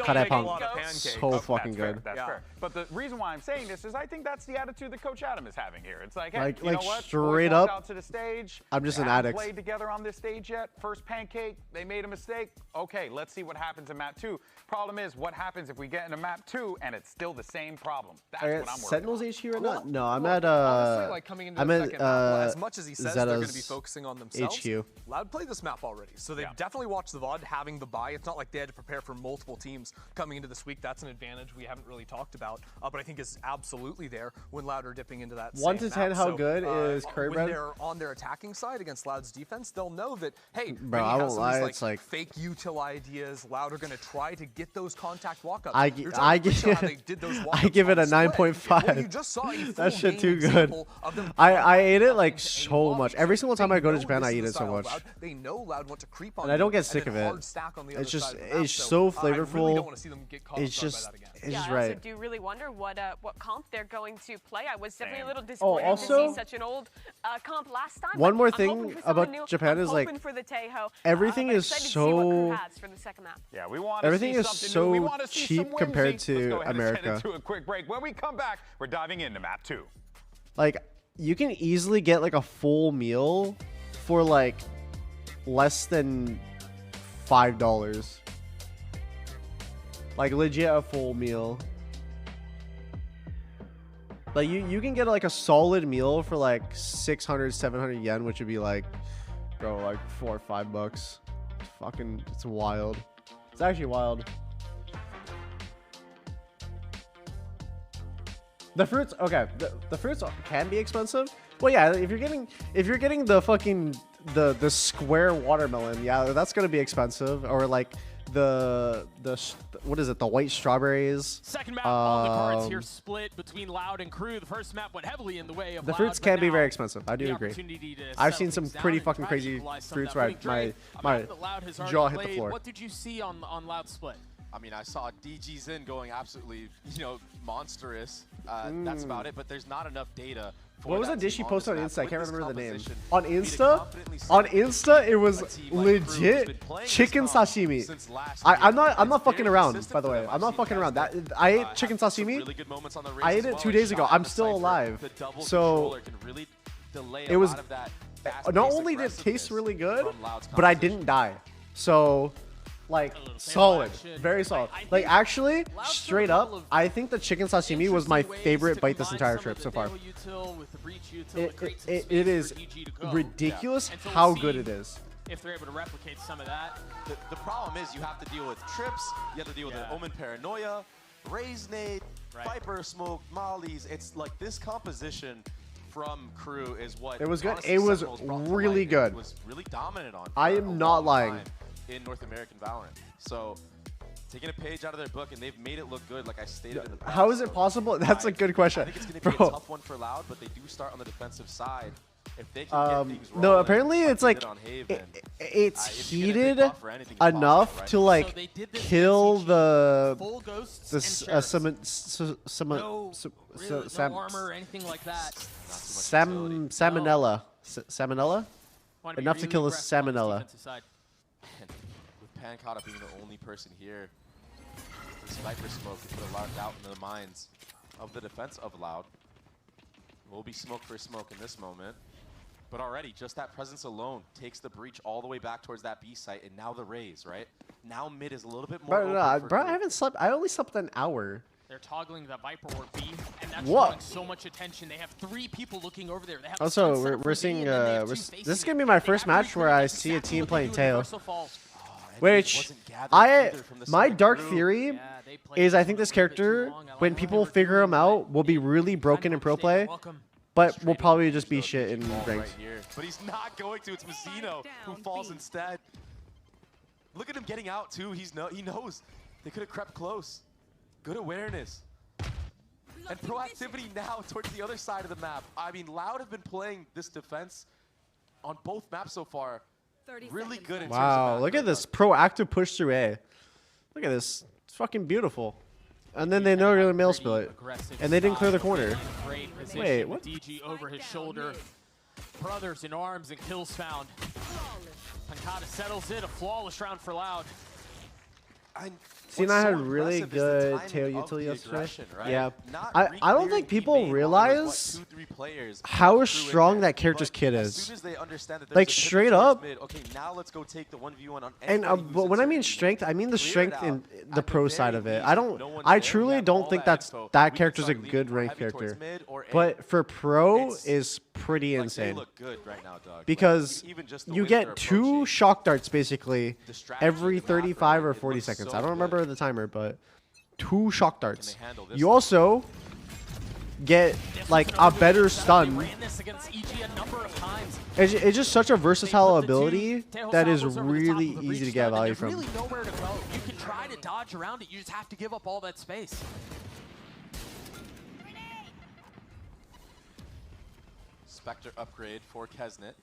karepang, so fucking good. That's fair. But the reason why I'm saying this is I think that's the attitude that Coach Adam is having here. It's like, hey, you know what? Straight up, out to the stage. I'm just an addict. Played together on this stage yet? First pancake, they made a mistake. Okay, let's see what happens in map 2. Problem is, what happens if we get into map 2 and it's still the same problem? That's what I'm worried Sentinels about. HQ right now? No, I'm at honestly, like coming into the second map, as much as he says they're going to be Zeta's focusing on themselves, HQ. Loud played this map already, so they've definitely watched the VOD having the bye. It's not like they had to prepare for multiple teams coming into this week. That's an advantage we haven't really talked about, but I think is absolutely there when Loud are dipping into that 1 to 10, how good is curry bread? When they're on their attacking side against Loud's defense, they'll know that, hey, bro, Vinny I has won't some lie, of these, it's like fake util ideas. Loud are going to try to get those contact walk-ups. I give it a 9.5. That shit too good. I ate it like so much. Every single time I go to Japan, I eat it so much. They know Loud want to creep on, and I don't get sick of it. It's just so flavorful. It's just right. So do you really wonder what comp they're going to play? I was definitely a little Oh, disappointed to also, see such an old comp last time. one more I'm thing hoping for about someone new. Japan I'm is like hoping for the Tejo. everything I'm is excited to see what Crew so has for the second map. Yeah, we want to everything see is something new. We so want to see cheap some whimsy. compared Let's to go ahead America. And send it to a quick break. When we come back, we're diving into map 2. Like you can easily get like a full meal for like less than $5. Like legit a full meal. Like you can get like a solid meal for like 600, 700 yen, which would be like, bro, like $4 or $5. It's fucking, it's wild. It's actually wild. The fruits, okay, the fruits can be expensive. Well, yeah, if you're getting the fucking the square watermelon, yeah, that's gonna be expensive. Or like the what is it? The white strawberries. Second map on the cards here, split between Loud and Crew. The first map went heavily in the way of the Loud, fruits but can be now very expensive. I do agree. I've seen some pretty fucking crazy fruits where my jaw hit the floor. What did you see on Loud split? I mean, I saw DG Zin going absolutely, monstrous. That's about it, but there's not enough data. What was the dish you posted on Insta? I can't remember the name. On Insta, it was legit chicken sashimi. I'm not fucking around, by the way. I'm not fucking around. I ate chicken sashimi. I ate it 2 days ago. I'm still alive. So it was. Not only did it taste really good, but I didn't die. So. Like, solid. Very solid. Like, actually, straight up, I think the chicken sashimi was my favorite bite this entire trip so far. It is ridiculous how good it is. If they're able to replicate some of that. The problem is you have to deal with trips, you have to deal with an Omen Paranoia, Raise Nade, Viper Smoke, Mollies. It's like this composition from Crew is what it was good. It was really good. It was really dominant on. I am not lying. In North American Valorant. So taking a page out of their book, and they've made it look good, like I stated in the past. How is it possible? That's a good question. I think it's going to be a tough one for Loud, but they do start on the defensive side. If they can get things rolling, no, apparently it's like it's heated enough to like kill the armor or anything like that. Salmonella. Salmonella? Enough to kill the salmonella. With Pan Kata being the only person here, this Viper smoke to put a lot of doubt into the minds of the defense of Loud. Will be smoke for smoke in this moment. But already, just that presence alone takes the breach all the way back towards that B site, and now the raise, right? Now mid is a little bit more open for bro, Crew. I haven't slept. I only slept an hour. They're toggling the Viper or B, and that's What? drawing so much attention. They have 3 people looking over there. They have Also, we're seeing. This is gonna be my first match where I see a team playing Teo. Which my dark theory is I think this character, when people figure him out, will be really broken in pro play, but will probably just be shit in ranked. But he's not going to. It's Mazzino who falls instead. Look at him getting out too. He knows they could have crept close. Good awareness. And proactivity now towards the other side of the map. I mean, Loud have been playing this defense on both maps so far. Really good in terms of Wow, look at this proactive push through A. Look at this. It's fucking beautiful. And then they know they're gonna mail spill it. And they didn't clear the corner. Wait, what? DG over his shoulder. Brothers in arms and kills found. Pancata settles it. A flawless round for Loud. Cena had really good tail utility yesterday. Right? Yeah, I don't think people realize how strong that character's kit is. Like straight up. Okay, now let's go take the 1v1 on. And but when I mean strength, I mean the strength in the pro side of it. I truly don't think that character's a good ranked character. But for pro is pretty insane. Because you get 2 shock darts basically every 35 or 40 seconds. I don't remember the timer, but 2 shock darts. You also get like a better stun. It's just such a versatile ability that is really easy to get value from. Really nowhere to go. You can try to dodge around it. You just have to give up all that space. Spectre upgrade for Kesnet.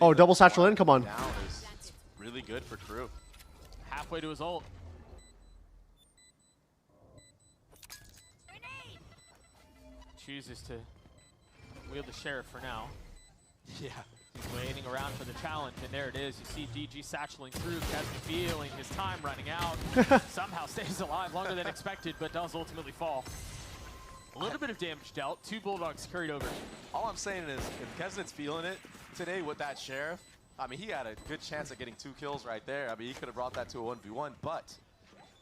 Oh, double satchel in, come on. Really good for Crew. Halfway to his ult. Chooses to wield the Sheriff for now. Yeah. He's waiting around for the challenge, and there it is. You see DG satcheling through, Kesnet feeling his time running out. Somehow stays alive longer than expected, but does ultimately fall. A little bit of damage dealt. 2 Bulldogs carried over. All I'm saying is, if Kesnet's feeling it today with that Sheriff, I mean, he had a good chance at getting 2 kills right there. I mean, he could have brought that to a 1v1, but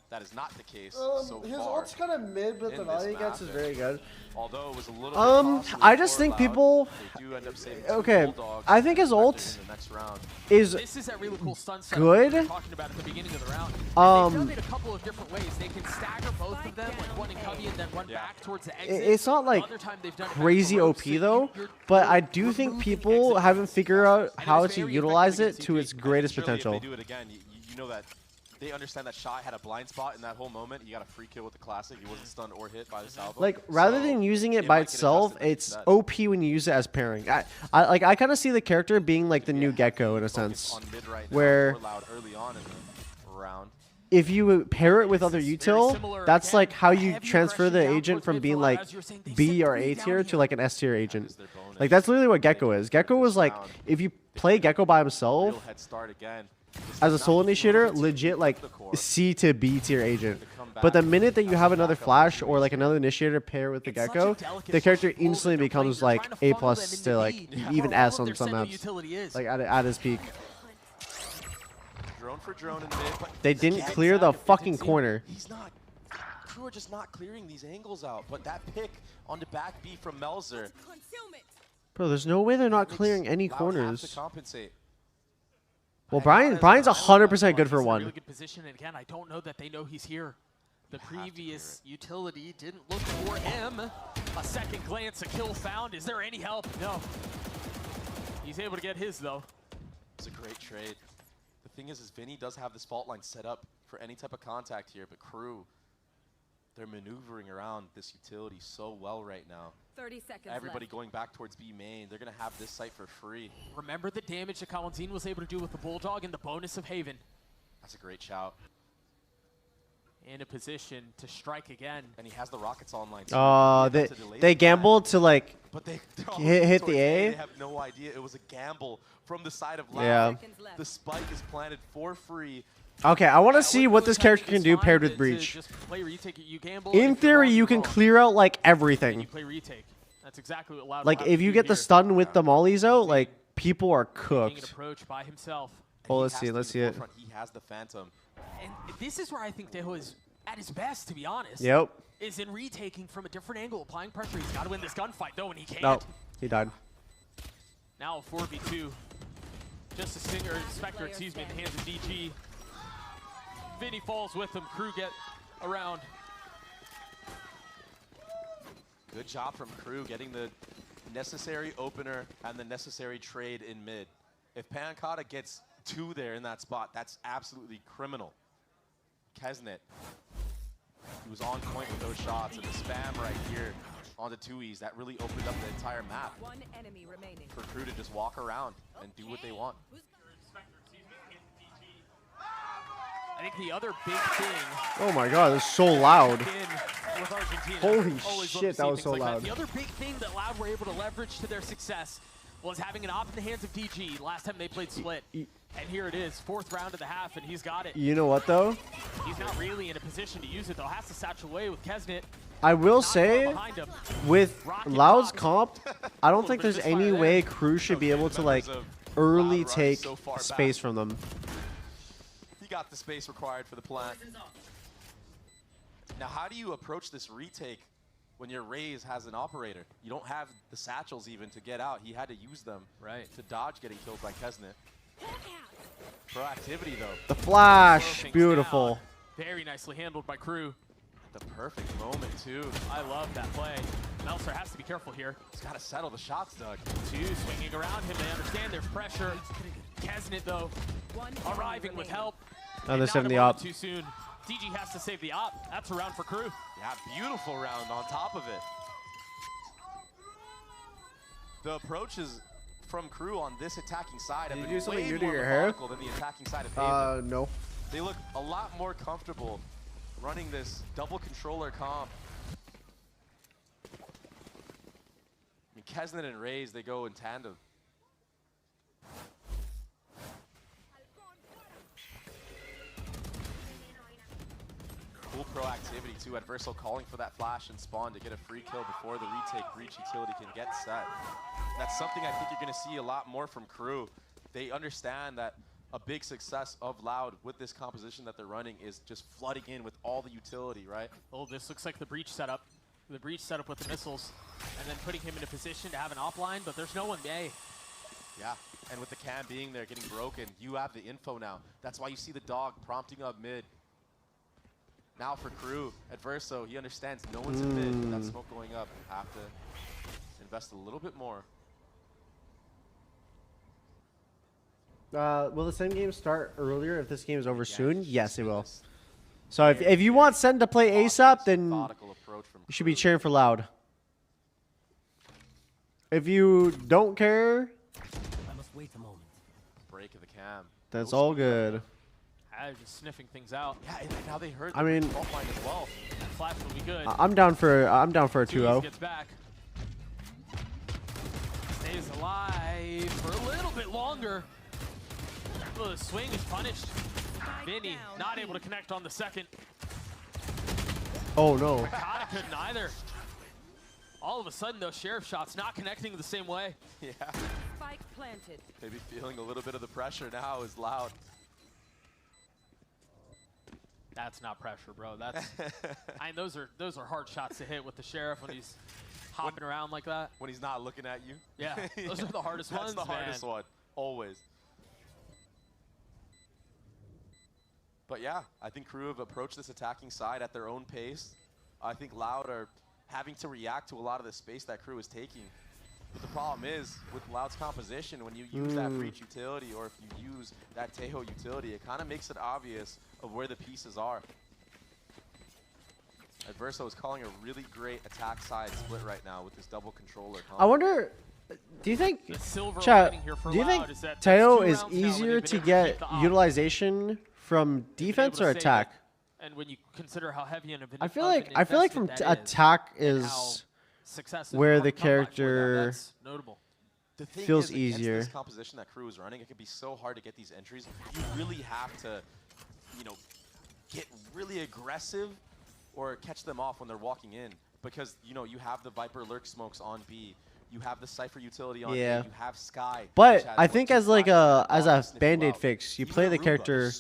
that is not the case so his far. ult's kind of mid, but the value he gets is very good. Although it was a little bit I just think people. Okay, I think his ult is good. A couple of different ways. They can stagger both of them, like one in cubby and then run back towards the exit. It's not like crazy OP though, but I do think people haven't figured out how to utilize it to its greatest potential. If they do it again, you know that they understand that Shy had a blind spot in that whole moment. He got a free kill with the classic. He wasn't stunned or hit by the salvo. Like rather than using it by itself, it's OP when you use it as pairing. I kind of see the character being like the new Gecko in a sense, where if you pair it with other util, that's like how you transfer the agent from being like B or A tier to like an S tier agent. Like that's literally what Gecko is. Gecko was like, if you play Gecko by himself as a solo initiator, legit like C to B tier agent. But the minute that you have another flash or like another initiator pair with the Gecko, the character instantly becomes like A+ to like even S on some maps, like at his peak. Drone for drone in mid, but they didn't clear the fucking corner. He's not. Crew are just not clearing these angles out. But that pick on the back B from Melzer. Bro, there's no way they're not clearing any To corners. compensate. Well, Brian's 100% good for 1. Really good position, and again, I don't know that they know he's here. The previous utility didn't look for him. A second glance, a kill found. Is there any help? No. He's able to get his though. It's a great trade. The thing is Vinny does have this fault line set up for any type of contact here, but Crew, they're maneuvering around this utility so well right now. 30 seconds Everybody left. going back towards B main. They're going to have this site for free. Remember the damage that Kalanzine was able to do with the Bulldog and the bonus of Haven. That's a great shout. in a position to strike again. And he has the rockets online too. They gambled to like but they hit the A. They have no idea. It was a gamble from the side of Loud. Yeah. The spike is planted for free. Okay, I want to see what this character can do paired with Breach. In theory, you can clear out like everything. You play retake. That's exactly what Loud. Like if you get the stun with the mollies out, like people are cooked. Approach by himself. Oh, let's see it. He has the Phantom. And this is where I think TenZ is at his best, to be honest. Yep. Is in retaking from a different angle, applying pressure. He's got to win this gunfight, though, and he can't. No, he died. Now a 4v2. Just a Stinger, Spectre, excuse me, in the hands of DG. Vinny falls with him. Crew get around. Good job from Crew getting the necessary opener and the necessary trade in mid. If Pancata gets 2 there in that spot, that's absolutely criminal. Kesnet, he was on point with those shots, and the spam right here on the 2Es, that really opened up the entire map. One enemy remaining. For Crew to just walk around and do what they want. I think the other big thing. Oh my god, it's so loud. With Argentina, Holy shit, that was so loud. The other big thing that Loud were able to leverage to their success was having an op in the hands of DG last time they played Split. And here it is, 4th round of the half, and he's got it. You know what, though? He's not really in a position to use it, though. Has to satchel away with Kesnet. I will say, with Loud's comp, I don't think there's any way Crew should be able to, like, early take space from them. He got the space required for the plant. Now, how do you approach this retake when your Raze has an operator? You don't have the satchels even to get out. He had to use them to dodge getting killed by Kesnet. Proactivity, though. The flash, beautiful. Very nicely handled by Crew. The perfect moment, too. I love that play. Meltzer has to be careful here. He's got to settle the shots, Doug. 2 swinging around him. They understand there's pressure. Kesnet, though, arriving with help. Now they're saving the op. Too soon. DG has to save the op. That's a round for Crew. Yeah, beautiful round on top of it. The approaches from Crew on this attacking side have been way more methodical than the attacking side of Haven. No. They look a lot more comfortable running this double controller comp. I mean, Kesnet and Raze, they go in tandem. Cool proactivity too. Adverso calling for that flash and spawn to get a free kill before the retake breach utility can get set. That's something I think you're going to see a lot more from Crew. They understand that a big success of Loud with this composition that they're running is just flooding in with all the utility, right? Oh, this looks like the breach setup. The breach setup with the missiles, and then putting him in a position to have an offline, but there's no one A. Yeah, and with the cam being there, getting broken, you have the info now. That's why you see the dog prompting up mid. Now for Crew, Adverso, he understands no one's in mid. With that smoke going up, have to invest a little bit more. Will the same game start earlier if this game is over soon? Yes, it will. So if you want Sen to play ASAP, then you should be cheering for Loud. If you don't care, I must wait a moment. Break of the cam. That's all good. Just sniffing things out. Yeah, and now they heard I mean, the line as well. Flash will be good. I'm down for a 2-0. Gets back. Stays alive for a little bit longer. Oh, the swing is punished. Vinny not able to connect on the second. Oh no. Ricotta couldn't either. All of a sudden, those sheriff shots not connecting the same way. Yeah. Spike planted. Maybe feeling a little bit of the pressure now is Loud. That's not pressure, bro. That's I mean, those are hard shots to hit with the sheriff when he's hopping around like that. When he's not looking at you. Yeah, those are the hardest ones. That's the hardest one, always. But yeah, I think Crew have approached this attacking side at their own pace. I think Loud are having to react to a lot of the space that Crew is taking. But the problem is, with Loud's composition, when you use that breach utility or if you use that Tejo utility, it kind of makes it obvious of where the pieces are. Adverso is calling a really great attack side split right now with this double controller. I wonder, do you think, chat, do you think Tejo is easier to get utilization from defense or attack? And when you consider how heavy and I feel like from attack is where the character notable. The thing feels is, against easier. this composition that Crew is running, it can be so hard to get these entries. You really have to, you know, get really aggressive or catch them off when they're walking in, because you know you have the Viper lurk smokes on B, you have the Cypher utility on A, you have Sky. But I think as like a band-aid fix, you play the character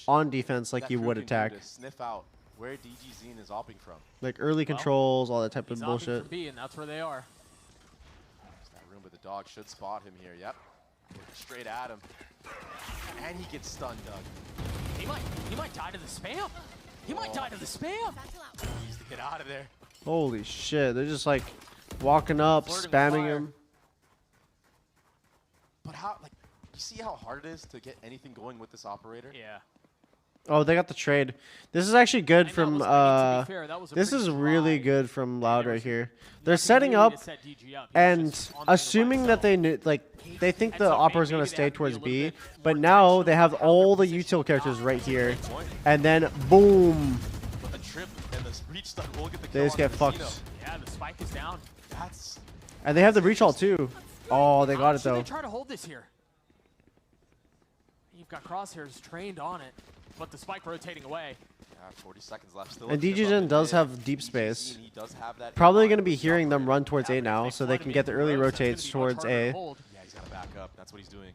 on defense like you would attack. To sniff out where DGZine is opting from. Like early controls, all that type of bullshit. From B, and that's where they are. But the dog should spot him here. Yep. Straight at him. And he gets stunned, Doug. He might die to the spam. He might die to the spam. He needs to get out of there. Holy shit. They're just like walking up, spamming him. But how, like, you see how hard it is to get anything going with this operator? Yeah. Oh, they got the trade. This is actually good from this is really good from Loud right here. They're setting up and assuming that they knew, like, they think the opera's going to stay towards B, but now they have all the util characters right here. And then boom. They just get fucked. Yeah, the spike is down. And they have the breach ult too. Oh, they got it though. They try to hold this here. You've got crosshairs trained on it. But the spike rotating away. Yeah, 40 seconds left. Still and DGZine does have deep space. Probably going to be hearing them run towards A now, so they can get the early rotates towards A. Yeah, he's got to back up. That's what he's doing.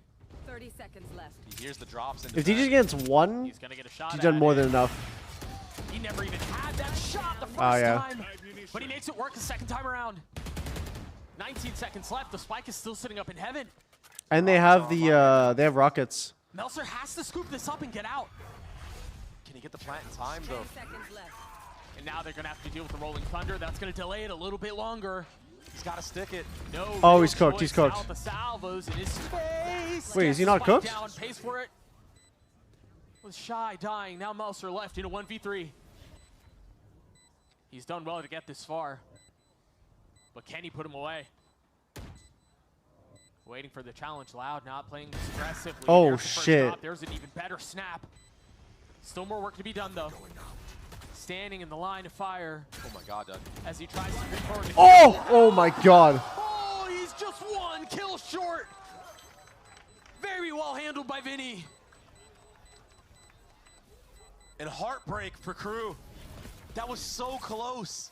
30 seconds left. He hears the drops. If DGZine gets one, he's done more than enough. He never even had that shot the first time. But he makes it work the second time around. 19 seconds left. The spike is still sitting up in heaven. And they have they have rockets. Meltzer has to scoop this up and get out. Can he get the plant in time, though? And now they're going to have to deal with the Rolling Thunder. That's going to delay it a little bit longer. He's got to stick it. No. Oh, he's cooked. He's cooked. The salvos in his face. Wait, is he not cooked? Down, pays for it. With Shy dying, now Meltzer left in a 1v3. He's done well to get this far. But can he put him away? Waiting for the challenge. Loud, not playing aggressively. Oh, shit. There's an even better snap. Still more work to be done, though. Standing in the line of fire. Oh, my God, Doug. As he tries to reach forward. Oh, my God. Oh, he's just one kill short. Very well handled by Vinny. And heartbreak for Crew. That was so close.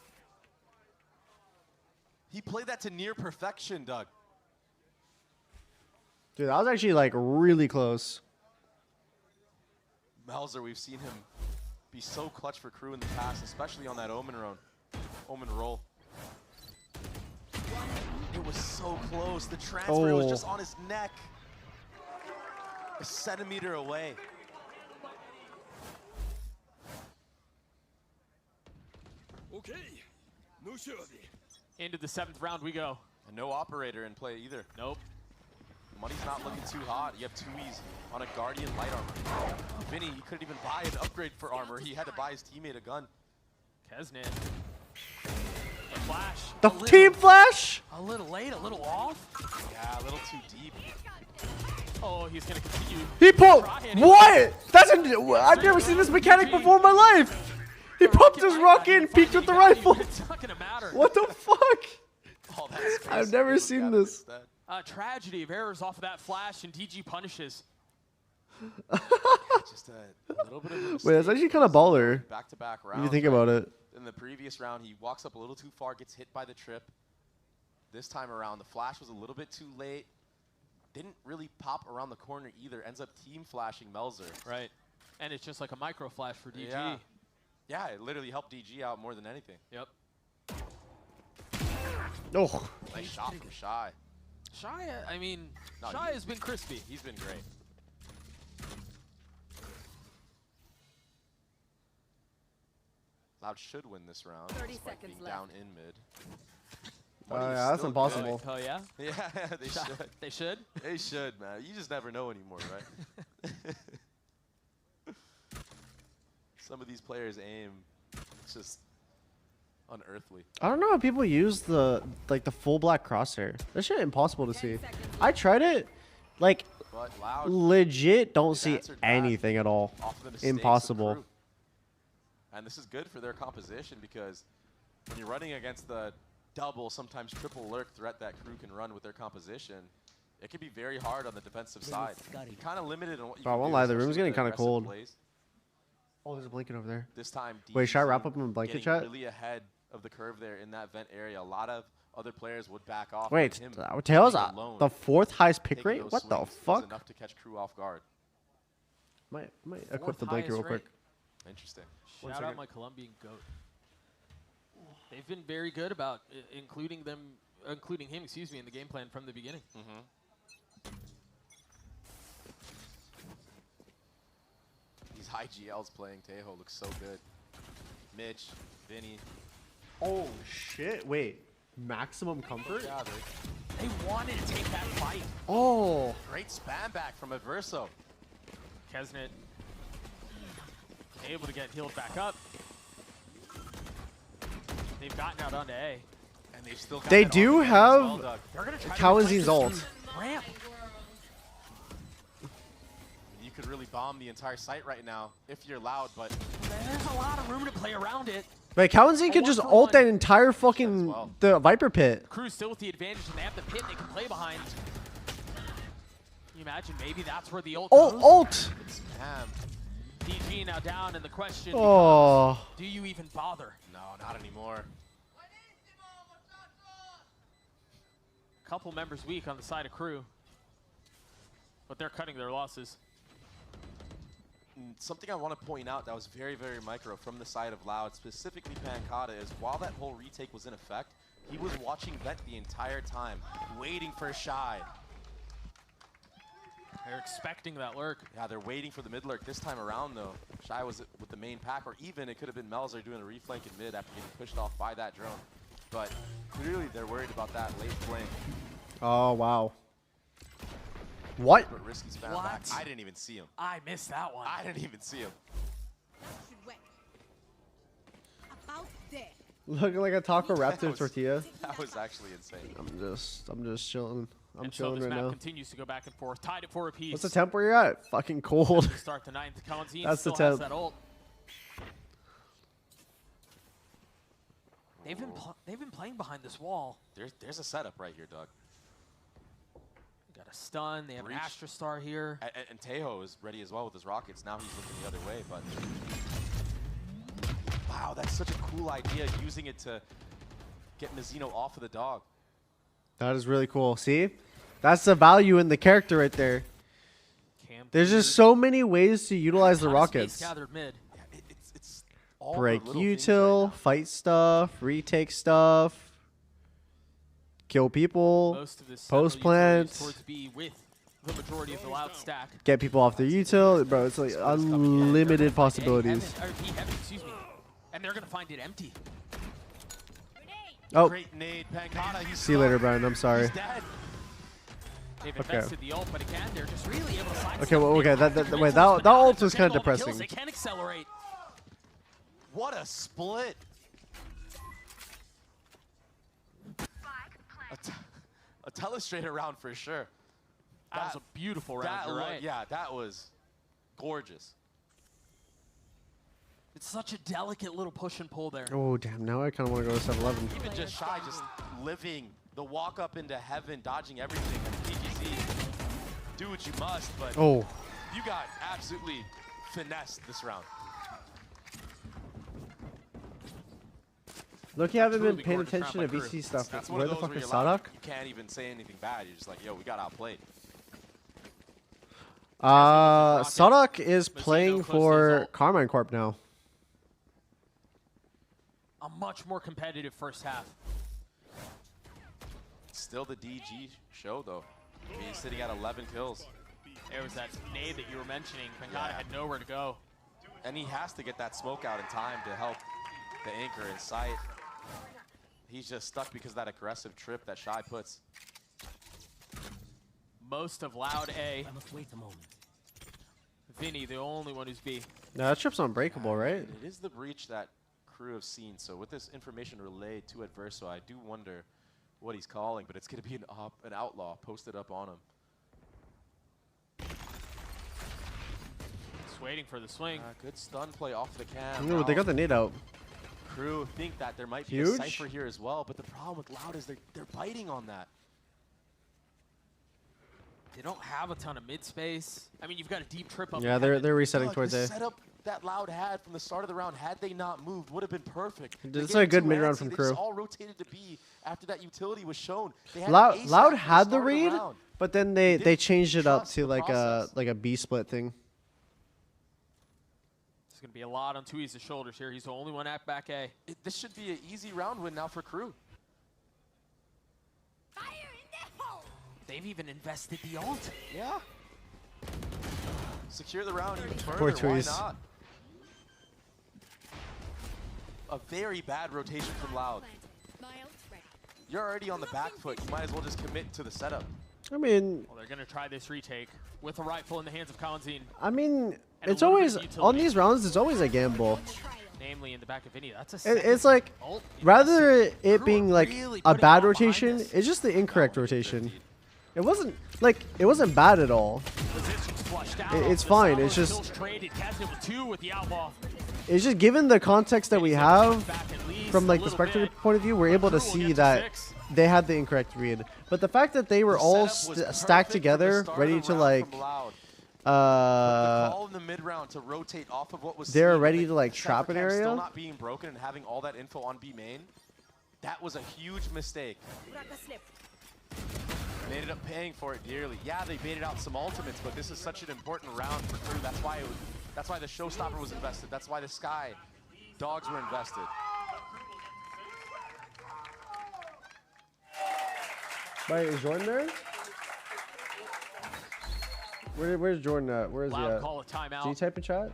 He played that to near perfection, Doug. Dude, that was actually like really close. Melzer, we've seen him be so clutch for Crew in the past, especially on that Omen roll. It was so close. The transfer was just on his neck. A centimeter away. Okay. No shove. Into the 7th round we go. And no operator in play either. Nope. Money's not looking too hot. You have 2Es on a Guardian light armor. Vinny, he couldn't even buy an upgrade for armor. He had to buy his teammate a gun. Kesnin. The flash. The team flash? A little late, a little off. Yeah, a little too deep. Oh, he's going to continue. He pulled. What? I've never seen this mechanic before in my life. He popped his rocket and peeked with the rifle. It's not going to matter. What the fuck? Oh, that's crazy. I've never seen this. Tragedy of errors off of that flash, and DG punishes. Just a little bit of a Wait, that's actually kind of baller. Back-to-back rounds. If you think about it. In the previous round, he walks up a little too far, gets hit by the trip. This time around, the flash was a little bit too late. Didn't really pop around the corner either. Ends up team flashing Melzer. Right. And it's just like a micro flash for DG. Yeah, it literally helped DG out more than anything. Yep. Oh. Nice shot from Shy. Shy, I mean, Shy has been crispy. He's been great. Loud should win this round. 30 seconds left. Down in mid. Yeah, that's impossible. Oh, yeah? Yeah, they should. They should? They should, man. You just never know anymore, right? Some of these players aim just unearthly. I don't know how people use the full black crosshair. That shit impossible to see. I tried it. Like, legit don't see anything at all. Impossible. And this is good for their composition because when you're running against the double, sometimes triple lurk threat that Crew can run with their composition, it can be very hard on the defensive side. Kind of limited on what you can I do. won't lie, the especially room's with getting the kind of aggressive cold. plays. Oh, there's a blanket over there. This time, wait, should I DGZ wrap up in a blanket getting chat? really ahead of the curve there in that vent area. A lot of other players would back off. Wait, him Tails, being alone, the 4th highest pick taking rate? those What the swings was fuck? enough to catch Crew off guard. Might equip the blanket real quick. Interesting. Shout out my Colombian goat. They've been very good about including him, excuse me, in the game plan from the beginning. These IGLs playing Tejo looks so good. Mitch, Vinny. Oh shit! Wait, maximum comfort? Yeah, they wanted to take that fight. Oh, great spam back from Adverso. Kesnet able to get healed back up. They've gotten out onto A. And they've still got they that do on have as well, Kalenzin's ult. Ramp. You could really bomb the entire site right now if you're loud, but there's a lot of room to play around it. Wait, Kalensin could just ult that entire fucking the Viper pit. Crew's still with the advantage, and they have the pit they can play behind. Can you imagine? Maybe that's where the ult goes? Ult! DG now down, and the question becomes, do you even bother? No, not anymore. Couple members weak on the side of Crew, but they're cutting their losses. Something I want to point out that was very, very micro from the side of Loud, specifically Pancata, is while that whole retake was in effect, he was watching Vent the entire time, waiting for Shy. They're expecting that lurk. Yeah, they're waiting for the mid lurk this time around, though. Shy was with the main pack, or even it could have been Melzer doing a reflank in mid after getting pushed off by that drone. But clearly they're worried about that late flank. Oh, wow. What? But risky spam back. I didn't even see him. I missed that one. I didn't even see him. About there. Looking like a Taco Raptor tortilla. That was actually insane. I'm just chilling. I'm chilling this right map now. continues to go back and forth, tied at 4 apiece. What's the temp where you're at? Fucking cold. Start the 9th. Kalensin That's the still has temp. that ult. They've been playing behind this wall. There's a setup right here, Doug. Got a stun. They have Breach. an Astra Star here. And Tejo is ready as well with his rockets. Now he's looking the other way, but wow, that's such a cool idea, using it to get Mizzino off of the dog. That is really cool. See? That's the value in the character right there. There's just so many ways to utilize the rockets. Gathered mid. Yeah, it's all Break the little util, things right fight stuff, retake stuff, kill people, Most of this post plant, towards B with the majority of the Loud stack. get people off their util. Bro, it's like unlimited possibilities. Excuse me. And they're gonna find it empty. Oh. Great nade, Pancata. He's See you later, Brian. I'm sorry. He's dead. They've Okay. invested the ult, but again, they're just really able to find Okay, well, okay. Wait, that ult was kind of depressing. They can accelerate. What a split. A telestrator round for sure. That was a beautiful round, you're right. Yeah, that was gorgeous. It's such a delicate little push and pull there. Oh, damn. Now I kind of want to go to 7-Eleven. Even just Shy, just living the walk up into heaven, dodging everything. And DGZ, do what you must, but you got absolutely finessed this round. Look, you haven't been paying attention to VC stuff. That's Where the fuck is Sadak? You can't even say anything bad. You're just like, yo, we got outplayed. Sadak is playing for Carmine Corp now. A much more competitive first half. Still the DG show, though. He's sitting at 11 kills. There was that nade that you were mentioning. Pancata had nowhere to go. And he has to get that smoke out in time to help the anchor in sight. He's just stuck because of that aggressive trip that Shy puts. Most of Loud A. I must wait a moment. Vinny, the only one who's B. No, that trip's unbreakable, right? And it is the breach that Crew have seen. So with this information relayed to Adverso, I do wonder what he's calling, but it's going to be an outlaw posted up on him. waiting for the swing. Good stun play off the cam. Ooh, they got the nade out. Crew think that there might be Huge. a Cypher here as well, but the problem with Loud is they're biting on that. They don't have a ton of mid space. I mean, you've got a deep trip up. Yeah, they're resetting towards the A. setup that Loud had from the start of the round, had they not moved, would have been perfect. It's a good mid round from They Crew. just all rotated to B after that utility was shown. They had Loud ace Loud at had the start of read, round. but then they changed it up trust to the process. like a B split thing. There's going to be a lot on Tui's shoulders here. He's the only one at back A. This should be an easy round win now for Crew. They've even invested the ult. Yeah. Secure the round even further. Poor Why Tui's. not? A very bad rotation from Loud. You're already on the back foot. You might as well just commit to the setup. I mean, Well, they're going to try this retake with a rifle in the hands of KenZ. I mean, And a it's little bit always of utility. on these rounds. It's always a gamble. Namely in the back of Vinny. That's a It's like ult. rather it being like really a putting bad all behind rotation, this. it's just the incorrect rotation. It wasn't bad at all. Positions flushed out. It's The fine. Salvo It's just kills traded. KenZ with 2 with the outlaw. it's just given the context that we have Back at least from like a the little spectator bit. point of view, we're able to Crew will see get to that 6. they had the incorrect read. But the fact that they were all stacked together, ready to like, the call in the mid round to rotate off of what was they're seen, ready with to like the trap an Cypher cam area. still not being broken and having all that info on B main. That was a huge mistake. They ended up paying for it dearly. Yeah, they baited out some ultimates, but this is such an important round for Crew. That's why that's why the showstopper was invested. That's why the Sky dogs were invested. Wait, is Jordan there? Where's Jordan at? Where is he Loud at? call a timeout. Did he type in chat?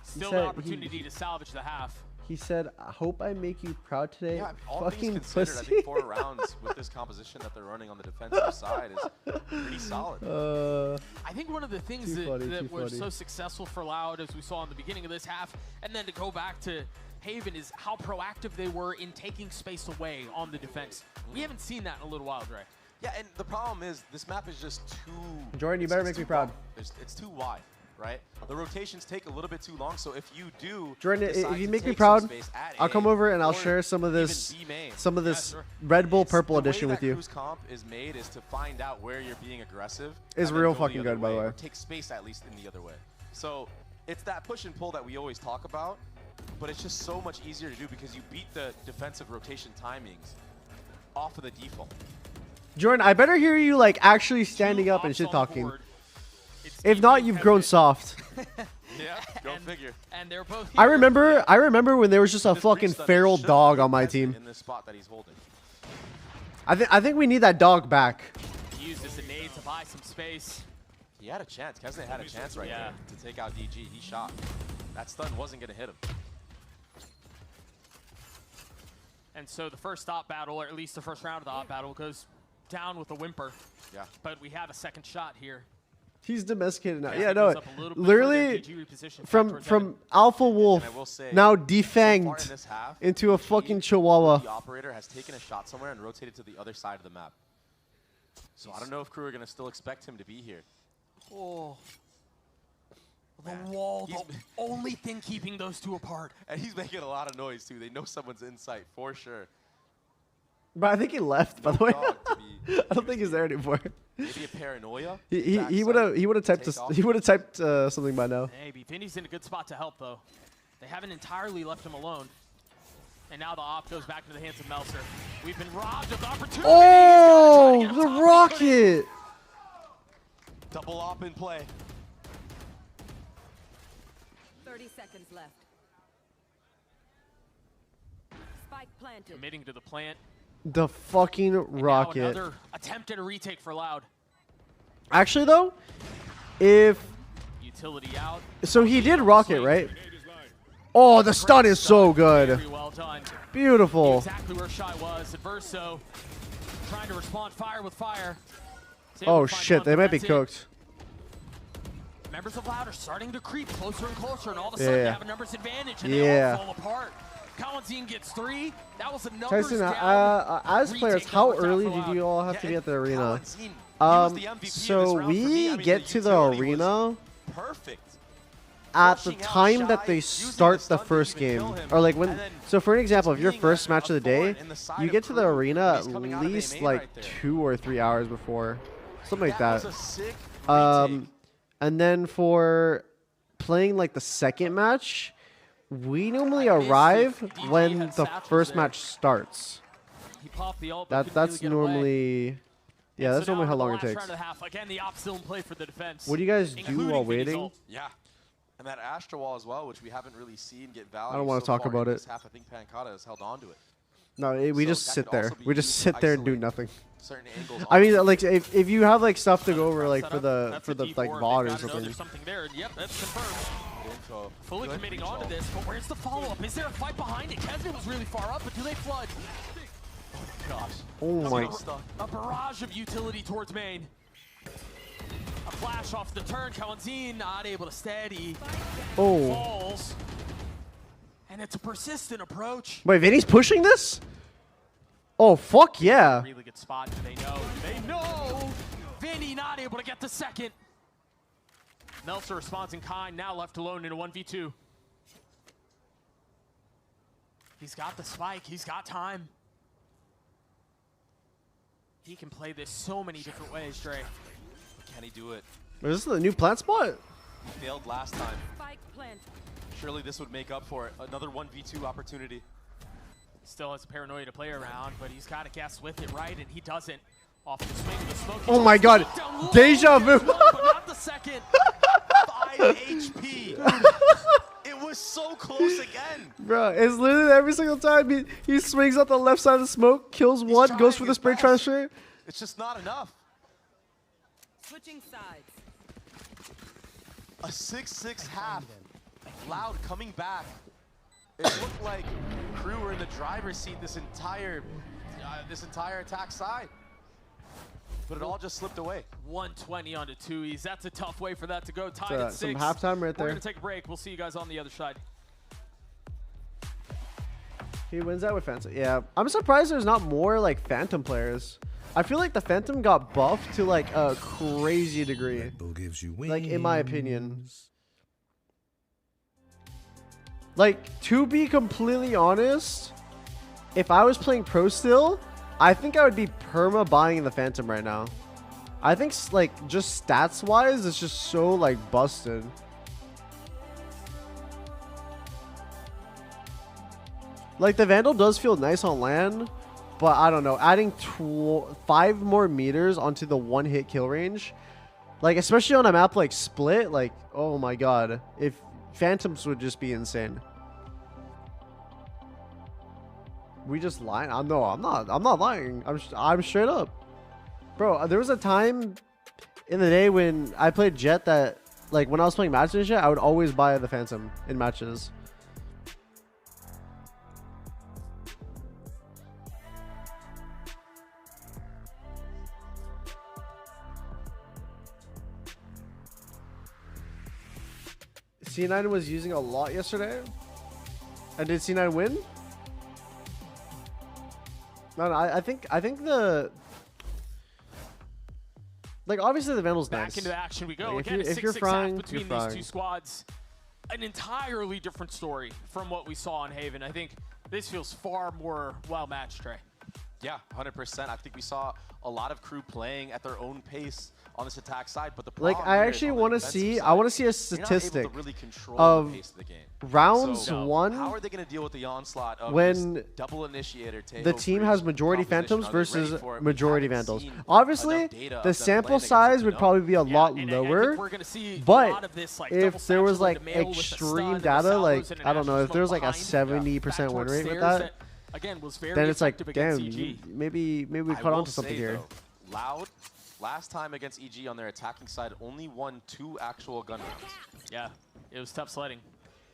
Still said an opportunity to salvage the half. He said, "I hope I make you proud today." Yeah, all Fucking things considered, I pussy. think 4 rounds with this composition that they're running on the defensive side is pretty solid. I think one of the things Too funny, too was funny. so successful for Loud, as we saw in the beginning of this half, and then to go back to Haven, is how proactive they were in taking space away on the defense. We haven't seen that in a little while, Dre. Yeah, and the problem is this map is just too... Jordan, you better it's make me too proud. wide. It's too wide, right? The rotations take a little bit too long, so if you do... Jordan, decide if you to make me take some proud, space at I'll A come over and I'll or share some of this, even B main. Red Bull Purple The way edition with that you. Crew's comp is made is to find out where you're being aggressive. It's and then real go fucking the other good, by the way. Or take space at least in the other way. So it's that push and pull that we always talk about, but it's just so much easier to do because you beat the defensive rotation timings off of the default. Jordan, I better hear you like actually standing up and shit talking. If not, you've grown soft. Yeah, go figure. And they're both I remember when there was just a fucking Breach feral should dog be on my present team. in this spot that he's holding. I think we need that dog back. He used this nade to buy some space. He had a chance. KenZ had a chance right there to take out DG. He shot. That stun wasn't going to hit him. And so the first op battle, or at least the first round of the op battle, goes down with a whimper. Yeah. But we have a second shot here. He's domesticated now. Yeah, Yeah, he no, goes up a little bit literally further, DG repositioned from back towards Alpha Wolf And I will say, now so far defanged in this half, into a fucking Chihuahua. The operator has taken a shot somewhere and rotated to the other side of the map. So I don't know if Crew are going to still expect him to be here. Oh. The wall, the only thing keeping those two apart. And he's making a lot of noise too. They know someone's in sight for sure. But I think he left, by the way. Dog to be I don't think he's there anymore. Maybe a paranoia. He would have typed something by now. Maybe. Vinny's in a good spot to help though. They haven't entirely left him alone. And now the op goes back to the hands of Melser. We've been robbed of the opportunity. Oh, the rocket! Double op in play. 30 seconds left. Spike planted. Committing to the plant. The fucking And rocket. now another attempt at a retake for Loud. Actually, though, if Utility out. so, he did rocket, right? Oh, the stun is so good. Very well done. Beautiful. Exactly where Shy was. Adverso trying to respond fire with fire. Oh shit, they might be cooked. Members of Loud are starting to creep closer and closer, and all of a sudden they have a numbers advantage, and they Yeah. all fall apart. KenZ gets 3. That was a numbers Tyson, down. as players, retake how that worked out early for did Loud. you all have to be at the arena? KenZ, he was the MVP of this So round for me. I we mean, get the to the utility was arena perfect. At the Pushing out time Shy, that they using start the the stun to first even game, kill him, or like when, and then so for an example, if your being first a match of the day, thorn in the side you of get to the Crew arena when at he's coming out of A least main like right there. 2 or 3 hours before, something like That that. was a sick And then for playing like the second match, we normally arrive when the first match starts. He popped the ult, but That's couldn't really get away. normally, yeah, that's So now normally how in the long it last takes. round and a half, again, the op still in play for the defense. What do you guys do including while Vinny's waiting? ult. Yeah. And that Astra wall as well, which we haven't really seen get value. I don't wanna so talk far about in it. this half. I think Pancata has held on to it. No, we So just that sit could there. also be We just used to sit there and do isolate nothing. certain angles I mean, off. like if you have like stuff to go over, like for the That's for a the D4, like and VOD or they've gotta know something. There's something there. Yep, that's confirmed. Info. Fully Good committing control. onto this, but where's the follow-up? Is there a fight behind it? TenZ was really far up, but do they flood? Gosh. Oh my. A barrage of utility towards main. A flash off the turn. TenZ not able to steady. Oh. Falls. And it's a persistent approach. Wait, Vinny's pushing this? Oh fuck yeah! Really good spot. They know. They know. Vinny not able to get the second. Meltzer responds in kind. Now left alone in a 1v2. He's got the spike. He's got time. He can play this so many different ways, Dre. Can he do it? Is this the new plant spot? He failed last time. Spike plant. Surely this would make up for it. Another 1v2 opportunity. Still has paranoia to play around, but he's got to guess with it, right? And he doesn't. Off the swing of the smoke. Oh my god! Deja vu! But not the second. 5 HP. It was so close again. Bro, it's literally every single time he swings out the left side of the smoke, kills one, goes for the spray transfer. It's just not enough. Switching sides. A 6-6 half. Loud coming back. It looked like Crew were in the driver's seat this entire attack side. But it all just slipped away. 120 onto 2Es. That's a tough way for that to go. Tied at 6. Some halftime right there. We're going to take a break. We'll see you guys on the other side. He wins that with Phantom. Yeah, I'm surprised there's not more like Phantom players. I feel like the Phantom got buffed to like a crazy degree. Gives you like in my opinion. Like, to be completely honest, if I was playing Pro still, I think I would be perma buying the Phantom right now. I think like just stats wise, it's just so like busted. Like the Vandal does feel nice on land, but I don't know. Adding 5 more meters onto the 1-hit kill range, like especially on a map like Split, like oh my god, if Phantoms would just be insane. We just lying? No, I'm not lying. I'm straight up, bro. There was a time in the day when I played Jet that, like, when I was playing matches and shit, I would always buy the Phantom in matches. C9 was using a lot yesterday. And did C9 win? No, I think the, like, obviously the Vandal's Back nice. into action we go. Like, Again, if a you're 6-6 frying, half between you're these frying. two squads. An entirely different story from what we saw in Haven. I think this feels far more well-matched, Trey. Yeah, 100%. I think we saw a lot of Crew playing at their own pace on this attack side, but the Like, problem I here is actually on the want to defensive see, side, I want to see a you're not able statistic to really control of the pace of the game. rounds So, won how are they going to deal with the onslaught of when this double initiator the team has majority Phantoms versus majority Vandals. Obviously, the sample size would probably be a lot lower, but if there was like extreme data, like, I don't know, if there's like a 70% win rate with that, Again, was very then it's like, effective damn, against EG. maybe we I caught will on to something say, here. though, Loud, last time against EG on their attacking side, only won 2 actual gun rounds. Yeah, it was tough sledding.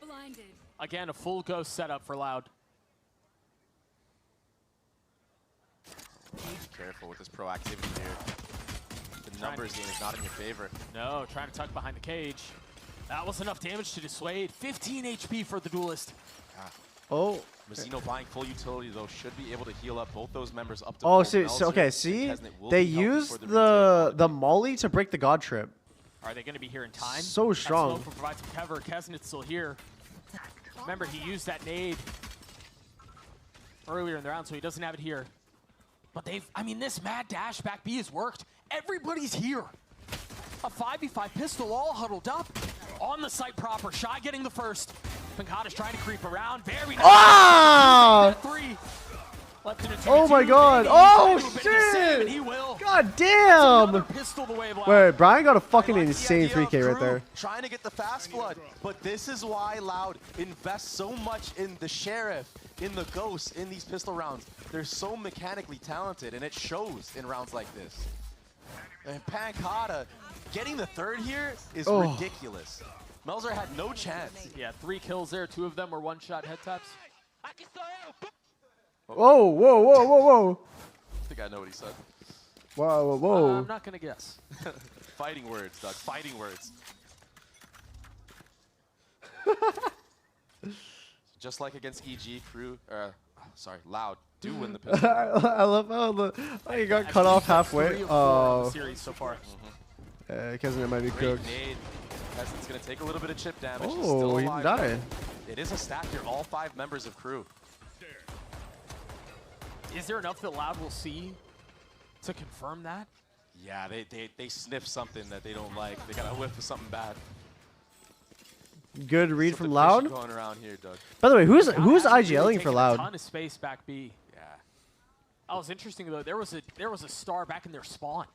Blinded. Again, a full ghost setup for Loud. Be careful with this proactivity here. The numbers game is not in your favor. No, trying to tuck behind the cage. That was enough damage to dissuade. 15 HP for the duelist. Oh. Mazzino buying full utility, though, should be able to heal up both those members up to Oh, full so okay, Meltzer, see, and TenZ will they be helping used for the the molly to break the god trip. Are they going to be here in time? So strong. That smoke will provide some cover. Kesnit's still here. Remember, he used that nade earlier in the round, so he doesn't have it here. But I mean, this mad dash back B has worked. Everybody's here. A 5v5 pistol all huddled up on the site proper. Shy getting the first. Pankata's trying to creep around. Very nice. Ah! Three. Left in a 2v2. Oh my god. Oh shit. He will. God damn. Pistol the way of Loud. Wait, Brian got a fucking insane 3K right there. Trying to get the fast blood, but this is why Loud invests so much in the Sheriff, in the Ghost, in these pistol rounds. They're so mechanically talented, and it shows in rounds like this. And Pankata getting the third here is ridiculous. Melzer had no chance. Yeah, 3 kills there. 2 of them were one-shot head taps. Whoa, whoa, whoa, whoa, whoa. I think I know what he said. Whoa, whoa, whoa. I'm not going to guess. Fighting words, Doug. Fighting words. Just like against EG, Crew, Loud do win the pistol. I love how he got cut off halfway. Oh. Series so far. Because it might be cooked. It's going to take a little bit of chip damage. Oh, He's still he alive. died. It is a stack here. All 5 members of Crew. Is there enough that Loud will see to confirm that? Yeah, they sniff something that they don't like. They got a whiff of something bad. Good read from Loud. Going around here, Doug. By the way, who's IGLing for Loud? A ton of space back B. Yeah. That was interesting though. There was a star back in their spawn,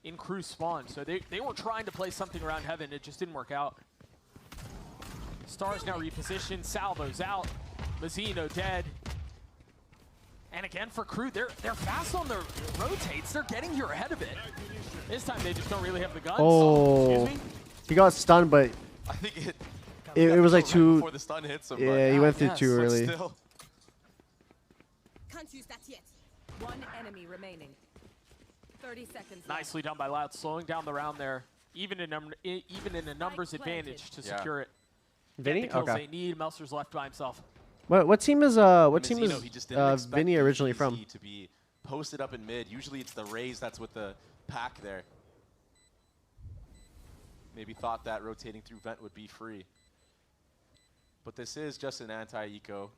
in Crew spawn. So they were trying to play something around heaven. It just didn't work out. Star's now repositioned. Salvo's out. Mazzino dead. And again for Crew, they're fast on their rotates. They're getting here ahead of it. This time they just don't really have the guns. Oh, excuse me. He got stunned, but I think it was like too. Before the stun hits him, Yeah, he went through too early. Can't use that yet. 1 enemy remaining. 30 seconds. Nicely done by Loud, slowing down the round there. Even in a numbers advantage to secure it. Vinny? Get the kills Okay. they need. Melser's left by himself. What team is he just didn't expect Vinny originally TenZ from? to be posted up in mid. Usually it's the Rays that's with the pack there. Maybe thought that rotating through vent would be free. But this is just an anti-eco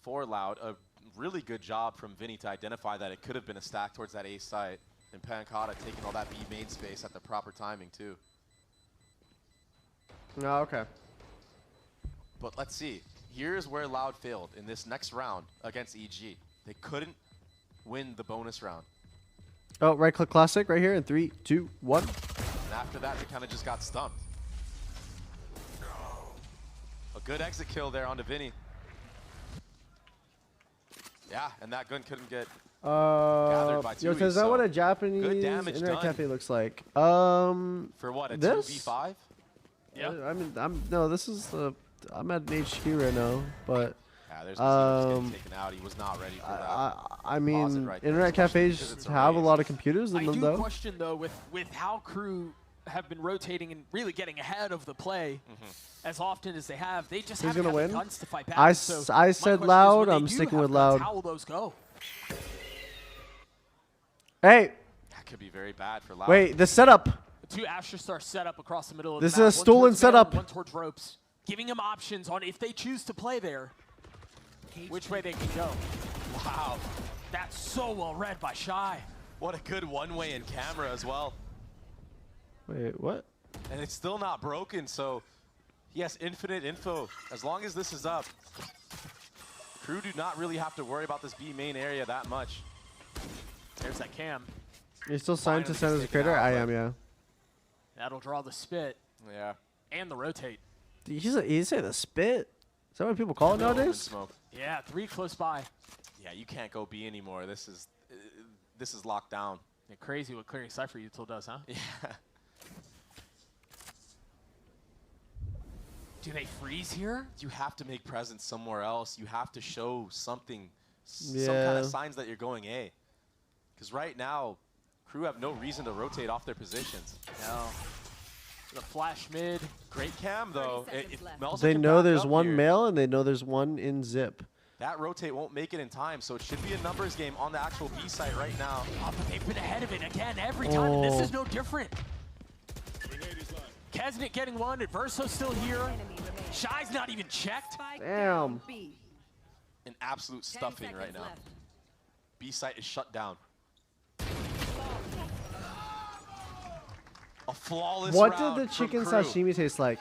for Loud. A really good job from Vinny to identify that it could have been a stack towards that A site. And Pankata taking all that B main space at the proper timing too. Oh, okay. But let's see. Here's where Loud failed in this next round against EG. They couldn't win the bonus round. Oh, right click classic right here in 3, 2, 1. And after that, they kind of just got stumped. A good exit kill there onto Vinny. Yeah, and that gun couldn't get gathered by Yo, Tui, is that what a Japanese good damage internet done. cafe looks like? For what, a this? 2v5? Yeah. I mean, this is I'm at an HQ right now, but yeah, there's getting taken out. He was not ready for that. I mean, right internet cafes have a lot of computers in I them, do though. question though with how Crew have been rotating and really getting ahead of the play as often as they have. They just Who's haven't gonna had the win? guns to fight back. I So said my question is, Loud. when I'm they do sticking have with guns, Loud. How will those go? Hey. That could be very bad for Loud. Wait, the setup. The 2 Astra Stars set up across the middle of This the map. is a stolen one towards middle, setup. One towards ropes, giving them options on if they choose to play there, which way they can go. Wow. That's so well read by Shy. What a good one-way in camera as well. Wait, what? And it's still not broken, so he has infinite info. As long as this is up, Crew do not really have to worry about this B main area that much. There's that cam. You're still signed to Finally Sentinels taken Creator? out, I but- am, yeah. That'll draw the spit. Yeah. And the rotate. He said the spit? Is that what people call it No, nowadays? smoke. Yeah, 3 close by. Yeah, you can't go B anymore. This is locked down. Yeah, crazy what clearing Cypher util does, huh? Yeah. Do they freeze here? You have to make presence somewhere else. You have to show something, some kind Yeah. of signs that you're going A. Because right now, Crew have no reason to rotate off their positions. No. The flash mid. Great cam, though. If Melzer They can know back there's up one here, male and they know there's one in zip. that rotate won't make it in time, so it should be a numbers game on the actual B site right now. Oh, but they've been ahead of it again every time, and this Oh. is no different. Kesnet getting one. Adverso's still here. Shy's not even checked. Damn. An absolute stuffing right now. B site is shut down. A flawless What round did the from chicken Crew. sashimi taste like?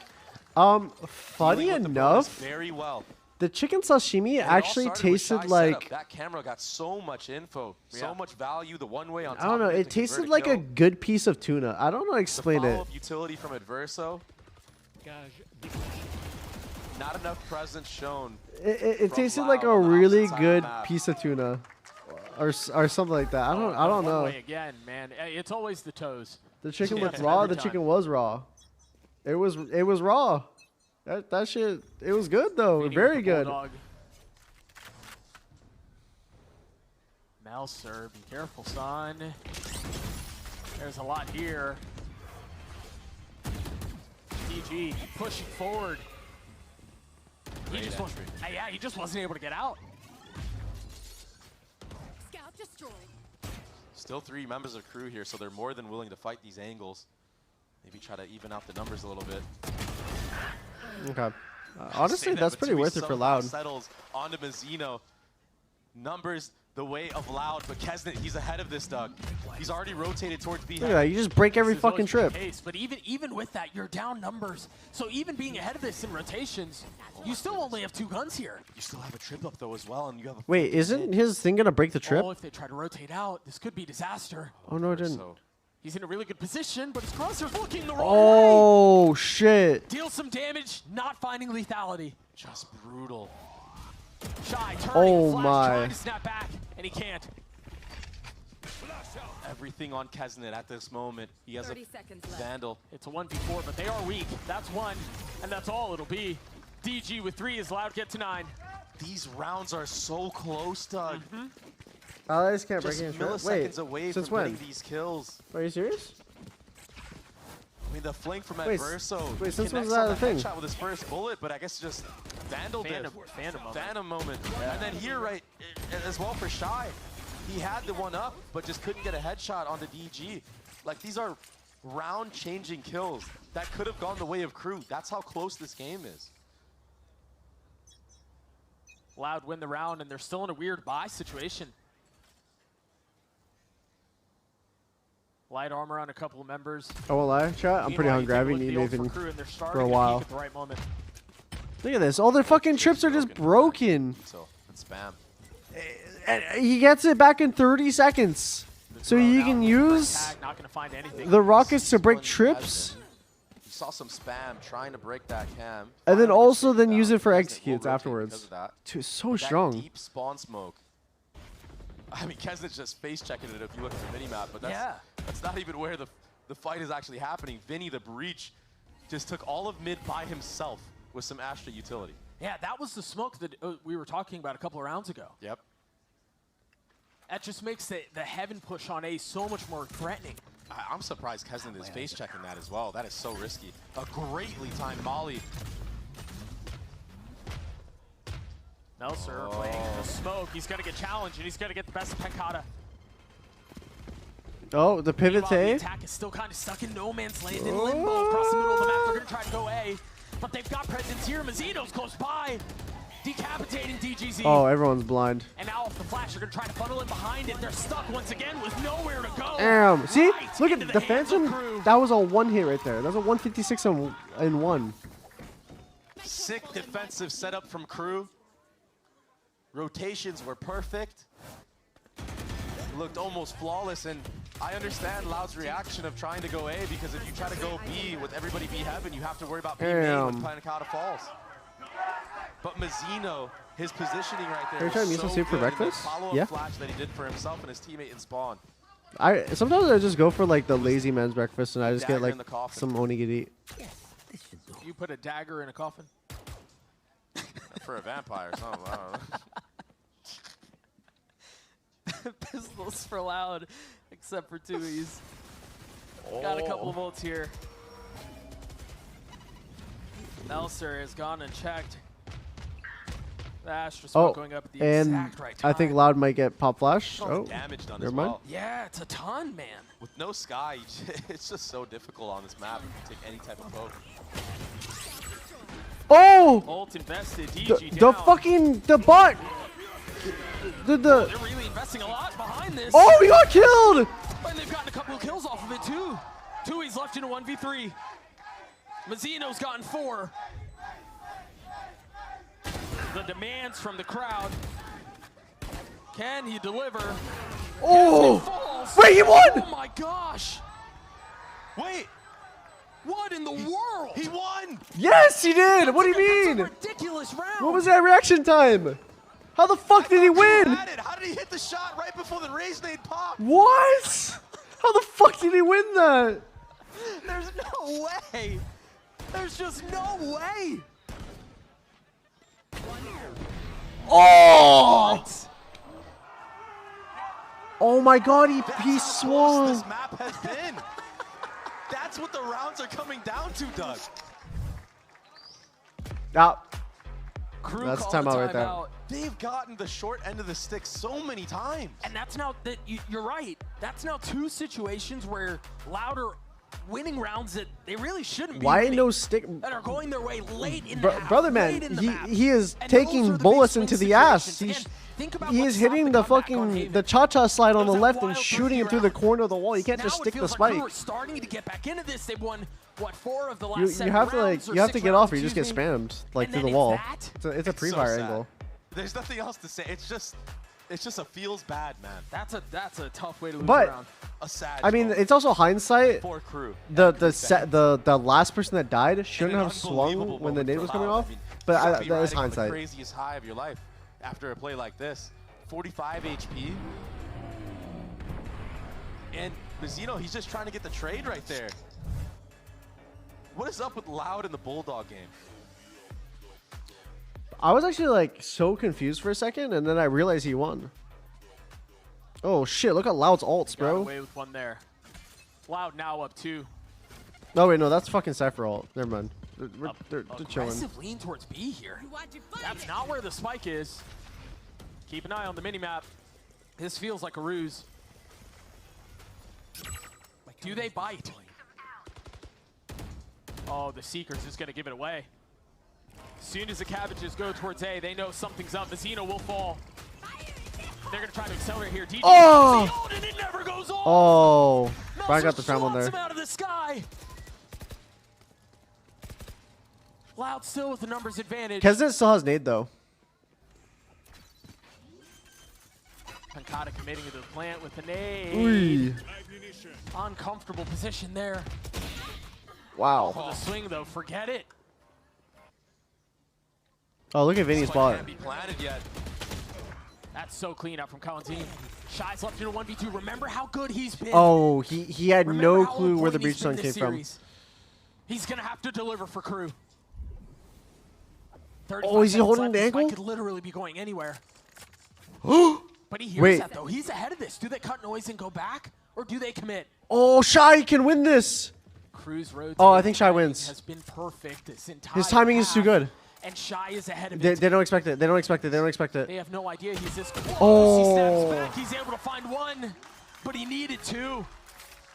Funny Dealing with the bonus enough, very well. the chicken sashimi And it all actually started with tasted Shy like, setup. That camera got so much info, so much value. The one way on top I don't know, of it to convert tasted like a kill. good piece of tuna. I don't know how to explain the it. follow-up utility from Adverso. Not enough presence shown. It from tasted Loud like a on the really opposite side of good the map. piece of tuna, or something like that. I don't One know. way again, man. It's always the toes. The chicken Yeah, looked raw. every The time. chicken was raw. It was raw. That shit. It was good though. Beating Very with the good. Bulldog. Melser, be careful, son. There's a lot here. DG pushing forward. Great He just wasn't able to get out. Scout destroyed. Still 3 members of Crew here, so they're more than willing to fight these angles. Maybe try to even out the numbers a little bit. Okay. Honestly, that's pretty worth it for Loud. Settles onto Mazzino. Numbers the way of Loud, but Kesnet, he's ahead of this, Doug. He's already rotated towards B. Look at that. You just break every This has fucking always been the trip. case, but even with that, you're down numbers. So even being ahead of this in rotations, you still only have 2 guns here. You still have a trip up though as well, and you have a Wait, isn't his thing gonna break the trip? Oh, if they try to rotate out, this could be disaster. Oh no, it didn't. He's in a really good position, but his crosser's looking the wrong way. Oh shit. Deal some damage, not finding lethality. Just brutal. Shy turning, Oh Flash my. trying to snap back, and he can't. Everything on Kesnet at this moment. He has a 30 seconds left. Vandal. It's a 1v4, but they are weak. That's 1, and that's all it'll be. DG with 3 is Loud get to 9. These rounds are so close, Doug. I just can't break Just any trip. milliseconds Wait, away since from when? getting these kills. Are you serious? I mean, the flank from Wait, Adverso. wait, since connects when's that on a thing? headshot with his first bullet, but I guess just Vandal did. Phantom moment. And then here, right, as well for Shy. He had the one up, but just couldn't get a headshot on the DG. Like, these are round-changing kills that could have gone the way of Crew. That's how close this game is. Loud win the round, and they're still in a weird buy situation. Light armor on a couple of members. I won't lie, chat. I'm pretty hungry. I haven't eaten anything for a while. At the right moment. Look at this. All their fucking trips are just broken. So, and spam. And he gets it back in 30 seconds. So you can use Not gonna find anything. the rockets to break trips, You saw some spam trying to break that cam. and then also then down. use it for Kesnet will executes rotate afterwards. because of that. Dude, so That strong. deep spawn smoke. I mean, Kesnet's just face checking it if you look at the minimap, but that's not even where the fight is actually happening. Vinny, the breach, just took all of mid by himself with some Astra utility. Yeah, that was the smoke that we were talking about a couple of rounds ago. Yep. That just makes the heaven push on A so much more threatening. I'm surprised Kesnet is face checking that as well. That is so risky. A greatly timed molly. Melser playing the smoke. He's going to get challenged, and he's going to get the best of Penkata. Oh, the pivot to Meanwhile, the A. attack is still kind of stuck in no man's land in limbo across the middle of the map. They're going to try to go A, but they've got presence here. Mazzino's close by, decapitating DGZ. Oh, everyone's blind. And now off the flash, they're going to try to funnel in behind it. They're stuck once again with nowhere to go. Damn. See? Right Look at into the hands of Phantom. Crew. That was a 1 hit right there. That was a 156 in 1. Sick defensive setup from Crew. Rotations were perfect. Looked almost flawless, and I understand Loud's reaction of trying to go A, because if you try to go B with everybody B heaven, you have to worry about being made when Panicata falls. But Mazzino, his positioning right there, Are you trying to was use some so soup for good, and the breakfast? follow-up Yeah. flash that he did for himself and his teammate in spawn. Sometimes I just go for like the lazy man's breakfast, and I just get Dagger like in the coffin. some onigiri. You put a dagger in a coffin? For a vampire or something, I don't know. Pistols for Loud, except for Tui's. Got a couple of ults here. Melser has gone and checked. Astra Oh, smoke going up at the and exact right time. I think Loud might get pop flash. All the Oh, damage done never as mind. well. Yeah, it's a ton, man. With no sky, it's just so difficult on this map to take any type of poke. Oh! Ult invested, The, DG the down. fucking the bot. They're really investing a lot behind this. Oh, he got killed! And they've gotten a couple of kills off of it too. Tui's left in a 1v3. Mazzino's gotten 4. The demands from the crowd. Can he deliver? Oh! Wait, he won! Oh my gosh! Wait! What in the world? He won! Yes, he did! What do you mean? Ridiculous round. What was that reaction time? How the fuck did he win? How did he hit the shot right before the raise nade popped? What? How the fuck did he win that? There's no way. There's just no way. Oh! What? Oh my god, he Close swung. this map has been. That's what the rounds are coming down to, Doug. Ah. Crew That's called timeout the right there. timeout. They've gotten the short end of the stick so many times. And that's now that you're right. That's now 2 situations where Loud are winning rounds that they really shouldn't be. Why winning, no stick? that are going their way late in the half, Brother late man, in the map. he is And those taking are the bullets big into swing the ass. situations. Again, think about He what is stopped hitting the the comeback on fucking Haven. the cha-cha slide on the It was left that and wild shooting first him through the round. corner of the wall. You can't Now just it stick the feels like Crew spike. are starting to get back into this. They've won what 4 of the last You 7 have to rounds or you have 6 to get rounds, off or you just get excuse me. spammed like And through then the wall. that? It's a So pre-fire sad. angle. There's nothing else to say. It's just a feels bad, man. That's a tough way to lose But- a round. A sad. I mean, moment it's also hindsight. for Crew. The last person that died shouldn't an have swung unbelievable when the moment nade for was coming Loud. off. I mean, But you gotta that be is riding on the hindsight. craziest high of your life after a play like this. 45 HP. And Mazzino, he's just trying to get the trade right there. What is up with Loud in the Bulldog game? I was actually like so confused for a second, and then I realized he won. Oh shit! Look at Loud's ults, Got bro. away with one there. Loud now up 2. No wait, no, that's fucking Cypher ult. Never mind. They're chilling. Aggressive lean towards B here. That's not where the spike is. Keep an eye on the minimap. This feels like a ruse. Do they bite? Oh, the Seeker's just gonna give it away. As soon as the Cabbages go towards A, they know something's up. Mazzino will fall. They're gonna try to accelerate here. DG Oh! and it never goes off. Oh, Brian Melser got the frame on swats there. him out of the sky. Loud still with the numbers advantage. Kesnet still has nade though. Pancata committing to the plant with the nade. Ooh. Uncomfortable position there. Wow. For the swing though, forget it. Oh, look at Vinny's bot. Can't be planted yet. That's so clean out from Colin. Shy's left in a 1v2. Remember how good he's been. Oh, he had Remember no how clue where the important breach he's been zone came this from. series. He's gonna have to deliver for Crew. Oh, is he holding the ankle? Could literally be going anywhere. But he hears Wait. that though. He's ahead of this. Do they cut noise and go back, or do they commit? Oh, Shy can win this. Crew's road. Oh, I think Shy wins. Has been perfect this entire His timing is too half, good. And Shy is ahead of They it. don't expect it. They don't expect it. They don't expect it. They have no idea he's this close. Oh. He steps back. He's able to find 1, but he needed 2.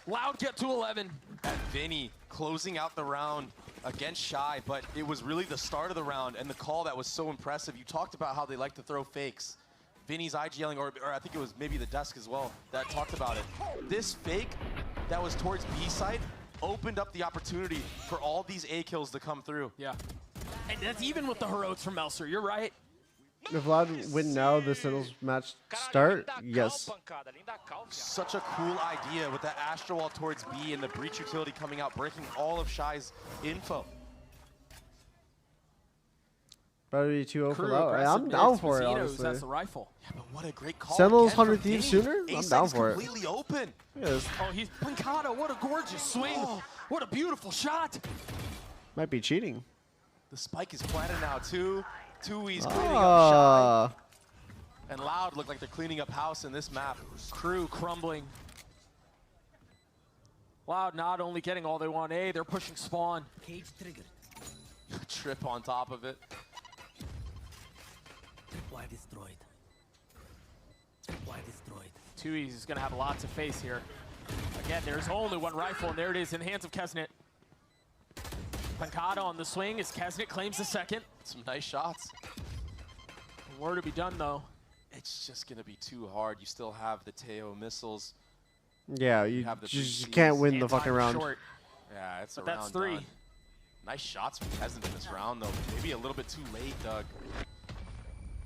Loud get to 11. And Vinny closing out the round against Shy, but it was really the start of the round and the call that was so impressive. You talked about how they like to throw fakes. Vinny's IGLing, or I think it was maybe the desk as well that talked about it. This fake that was towards B side opened up the opportunity for all these A kills to come through. Yeah. And that's even with the heroics from Melser. You're right. If Vlad win now, the Sentinels match start? Yes. Such a cool idea with that Astro Wall towards B and the breach utility coming out, breaking all of Shy's info. Better be 2-0 for Crew that. aggressive I'm down mids, for it, Mazzino's, honestly. That's the rifle. Yeah, but what a great call. Sentinels again from 100 Thieves Vinny. sooner? I'm A-side down is for it. completely open. Yes. Oh, he's Pancata. What a gorgeous swing. What a beautiful shot. Might be cheating. The spike is planted now too. Tui's cleaning up Shy. And Loud look like they're cleaning up house in this map. Crew crumbling. Loud not only getting all they want A, they're pushing spawn. Cage triggered. Trip on top of it. Why destroyed? Why destroyed? TenZ is going to have a lot to face here. Again, there's only one rifle, and there it is in the hands of TenZ. Pancada on the swing as TenZ claims the second. Some nice shots. More to be done, though. It's just going to be too hard. You still have the Teo missiles. Yeah, you have the just can't win the fucking round. Short. Yeah, it's But a that's round 3. done. Nice shots from TenZ in this round, though. Maybe a little bit too late, Doug.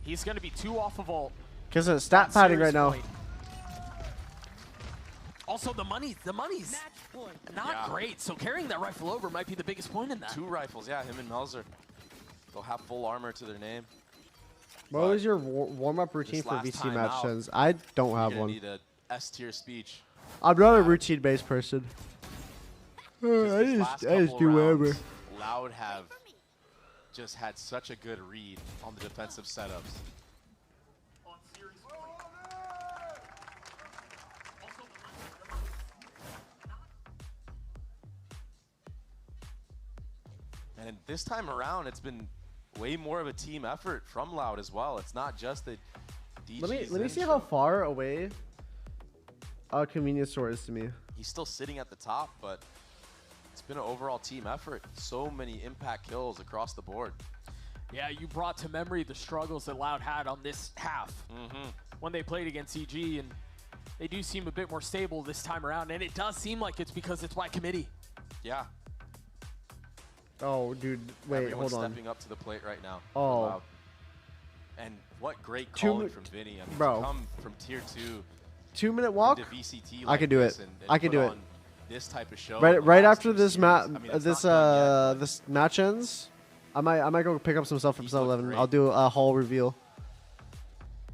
He's going to be 2 off of ult. Because it's stat padding right now. Point. Also, the money's not great, so carrying that rifle over might be the biggest point in that. 2 rifles, yeah, him and Melzer. They'll have full armor to their name. What was your warm-up routine for VC match, TenZ? I don't have one. Need a S-tier speech. I'm not a routine-based person. I just do whatever. Loud have just had such a good read on the defensive setups. And this time around, it's been way more of a team effort from Loud as well. It's not just the DG's. Let me see how far away a convenience store is to me. He's still sitting at the top, but it's been an overall team effort. So many impact kills across the board. Yeah, you brought to memory the struggles that Loud had on this half when they played against EG, and they do seem a bit more stable this time around, and it does seem like it's because it's by committee. Yeah. Oh, dude, wait, Everyone's hold on. stepping up to the plate right now. Oh. Wow. And what great calling from Vinny. I mean, bro. to come from tier 2 2-minute walk? into VCT I like can do this it. and I can put do it. on this type of show. Right after this it's this match ends, I might go pick up some stuff from 7-Eleven. I'll do a haul reveal.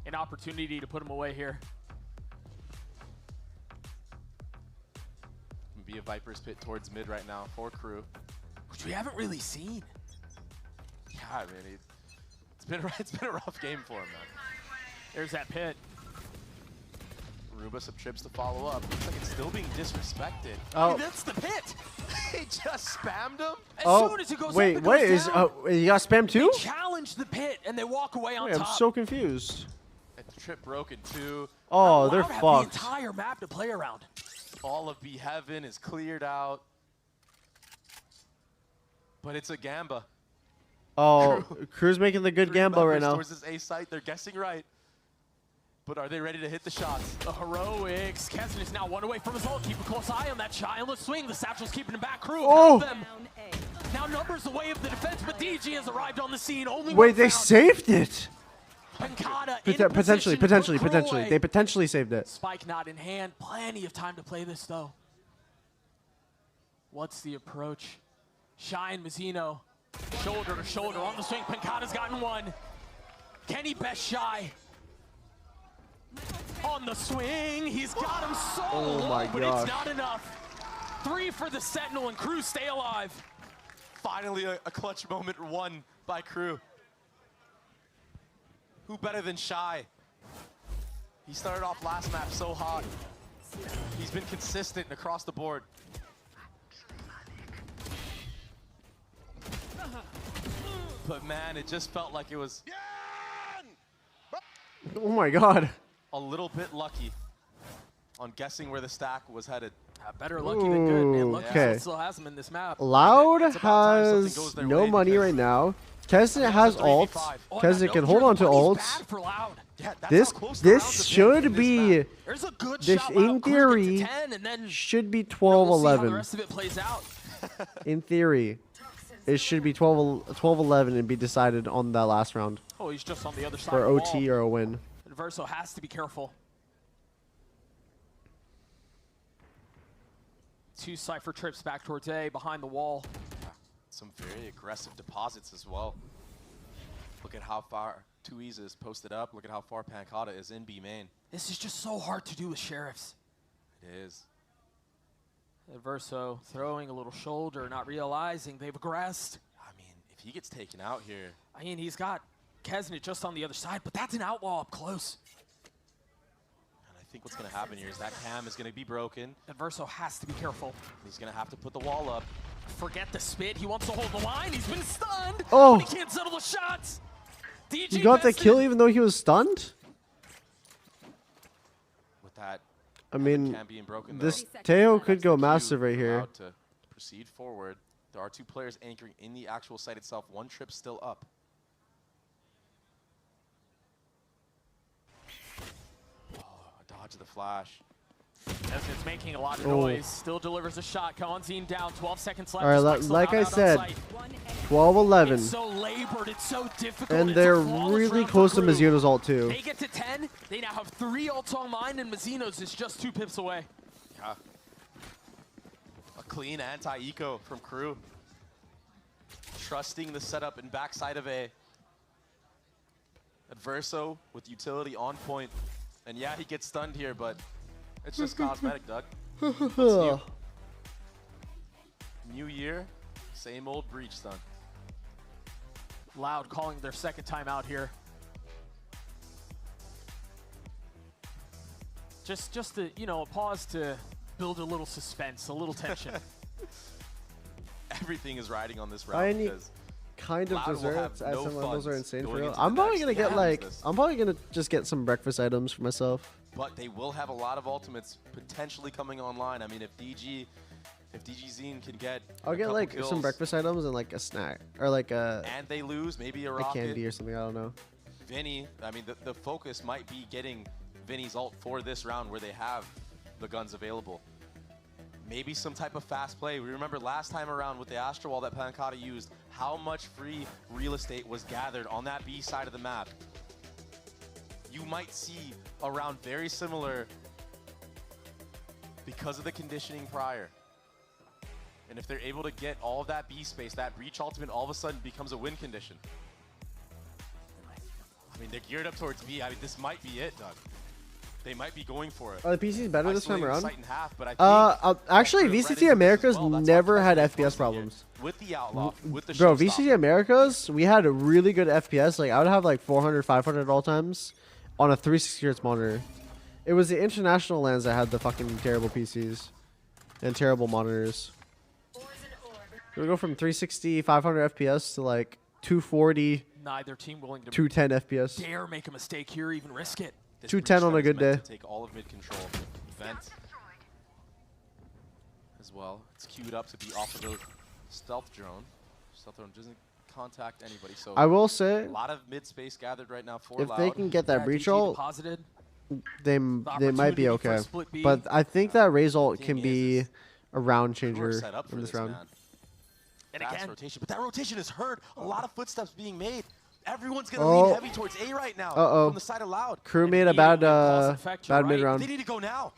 An opportunity to put him away here. Be a Viper's pit towards mid right now for Crew. Which we haven't really seen. Yeah, I mean, it's been a rough game for him, man. There's that pit. Aruba some trips to follow up. Looks like it's still being disrespected. Oh. Hey, that's the pit. He just spammed him. As soon as it goes wait, up, it what goes is? down. You got spam too? They challenge the pit and they walk away on Wait, top. I'm so confused. And the trip broken too. Oh, they're Loud have fucked. the entire map to play around. All of B Heaven is cleared out. But it's a Gamba. Oh, Crew's making the good gamble right now. Towards this A site, they're guessing right. But are they ready to hit the shots? The heroics. TenZ is now 1 away from his ult. Keep a close eye on that childless swing. The Satchel's keeping him back. Crew Oh. have them. Now numbers away of the defense, but DG has arrived on the scene. Only Wait, one they found. saved it. Pancada Potentially. away. They potentially saved it. Spike not in hand. Plenty of time to play this, though. What's the approach? Shy and Mazzino, shoulder to shoulder on the swing. Pancada's gotten 1. Can he best Shy? On the swing, he's got him so low, my but gosh. it's not enough. 3 for the Sentinel, and Crew stay alive. Finally, a clutch moment won by Crew. Who better than Shy? He started off last map so hot. He's been consistent across the board. But man, it just felt like it was Oh my god. a little bit lucky on guessing where the stack was headed. Better lucky than good, man. Lucky okay. still has him in this map. Loud It's about time something has goes their no way money because- right now. TenZ has ult. Oh, TenZ can hold on to ult. Bad for Loud. Yeah, that's This how close the rounds this have been should in this be map. There's a good this shot. in Loud Crew gets theory to 10, and then should be we'll see how the 12-11. rest of it plays out. In theory, it should be 12-11 and be decided on that last round Oh, he's just on the other side for of the OT wall. or a win. And Verso has to be careful. 2 Cypher trips back towards A, behind the wall. Some very aggressive deposits as well. Look at how far TenZ is posted up. Look at how far Pancada is in B main. This is just so hard to do with Sheriffs. It is. And Verso throwing a little shoulder, not realizing they've aggressed. I mean, if he gets taken out here. I mean, he's got Kesnet just on the other side, but that's an outlaw up close. And I think what's going to happen here is that cam is going to be broken. And Verso has to be careful. He's going to have to put the wall up. Forget the spit. He wants to hold the line. He's been stunned. Oh. But he can't settle the shots. He got the kill even though he was stunned? With that, I mean, cam being broken, this though, Teo could go that's the massive cue right here. allowed to proceed forward. There are 2 players anchoring in the actual site itself. 1 trip still up. Oh, a dodge of the flash. It's making a lot of Oh. noise. Still delivers a shot. Konzine down. 12 seconds left. All right, Spike's still like I out on said, site. 12-11. It's so labored. It's so difficult. And It's they're a flawless really round close for to Crew. Mizuno's ult too. They get to 10. They now have 3 ults online, and Mizuno's is just 2 pips away. Yeah. A clean anti-eco from Crew. Trusting the setup and backside of A. Adverso with utility on point. And yeah, he gets stunned here, but it's just cosmetic, Doug. What's new? New year, same old breach stun. Loud calling their second time out here. Just to, you know, a pause to build a little suspense, a little tension. Everything is riding on this I round need because kind of Loud will desserts have at no some levels are funds insane for going real. into I'm the probably next gonna get round. like, I'm probably gonna just get some breakfast items for myself. But they will have a lot of ultimates potentially coming online. I mean, if DG Zine can get I'll a get couple like kills some breakfast items and like a snack or like a and they lose, maybe a like rocket. candy or something. I don't know. Vinny, I mean, the focus might be getting Vinny's ult for this round where they have the guns available. Maybe some type of fast play. We remember last time around with the Astro Wall that Pancata used, how much free real estate was gathered on that B side of the map. You might see a round very similar because of the conditioning prior. And if they're able to get all of that B space, that breach ultimate all of a sudden becomes a win condition. I mean, they're geared up towards B. I mean, this might be it, Doug. They might be going for it. Are the PCs better this time Isolating the around? site in half, but I think Actually, for the VCT Reddit Americas as well, that's never why had Tesla is FPS posting it. problems. With the Outlaw, with the Bro, Showstopper. VCT Americas, we had a really good FPS. Like, I would have like 400, 500 all times on a 360 Hz monitor. It was the international lands that had the fucking terrible PCs and terrible monitors. We go from 360, 500 FPS to like 240, Neither team willing to 210 FPS. dare make a mistake here, even risk it. This 210 on a breach good stun is day. meant to take all of mid control. Vent as well. It's queued up to be off of the stealth drone. Stealth drone doesn't contact anybody, so I will say, a lot of mid space gathered right now for if Loud. they can get that breach ult, Deposited. they might be opportunity for okay. a split B. But I think that Raze ult Thing can is be a round Crew are changer set up for in this this, round. man. And Fast again, rotation, but that rotation is heard. A lot of footsteps being made. Everyone's gonna Oh. lean heavy towards A right now Uh-oh. from the side of Loud. Crew made a bad bad mid They round. need to go now.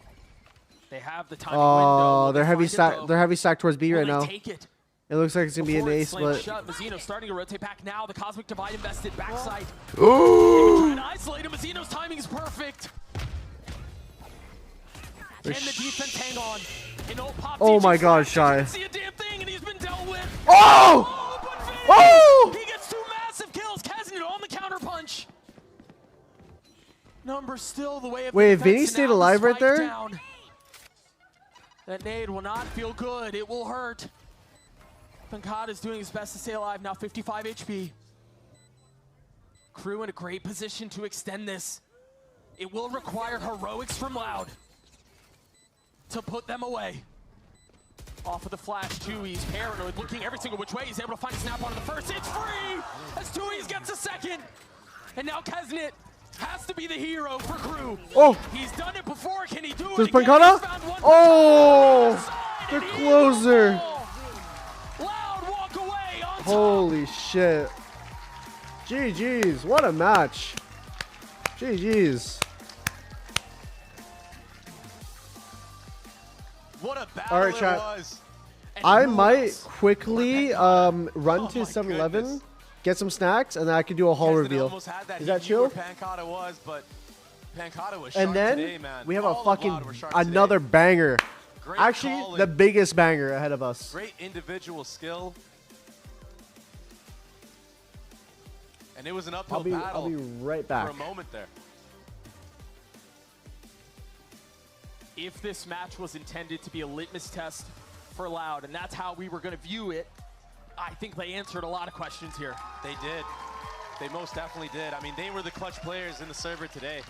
they have the timing Oh, window. they're heavy Find it, though. stack. They're heavy stack towards B Will right they now. take it? It looks like it's gonna be an Before A it's slammed split. shut, Mizuno starting to rotate back now. The Cosmic Divide invested backside. Ooh! Trying to isolate him. Mizuno's timing is perfect. Can the defense hang on? An old pop Oh DJ my God, flash. Shy. Can't see a damn thing, and he's been dealt with. Oh! But Vinny, Oh! he gets 2 massive kills. Kesnet on the counter punch. Numbers still the way of Wait, the if Vinny defense, and stayed now the alive right spike there? down. That nade will not feel good. It will hurt. Pancata is doing his best to stay alive. Now 55 HP. Crew in a great position to extend this. It will require heroics from Loud to put them away. Off of the flash, Tui's paranoid, looking every single which way. He's able to find a snap onto the first. It's free as Tui's gets a second. And now Kesnet has to be the hero for Crew. Oh! He's done it before. Can he do it There's again? Pancata? He's found one Oh! The closer. Loud walk away on top. Holy shit. GG's. What a match. GG's. What a battle All right, it chat. was. I might quickly run to 7-Eleven, get some snacks, and then I can do a haul Kesnet reveal. almost had that. Is He that knew chill? where Pancata was, but Pancata was And sharp then today, man. we have All a of fucking Loud were sharp another today. banger. Great Actually, calling. the biggest banger ahead of us. Great individual skill. And it was an uphill battle. I'll be right back. For a moment there. If this match was intended to be a litmus test for Loud, and that's how we were going to view it, I think they answered a lot of questions here. They did. They most definitely did. I mean, they were the clutch players in the server today.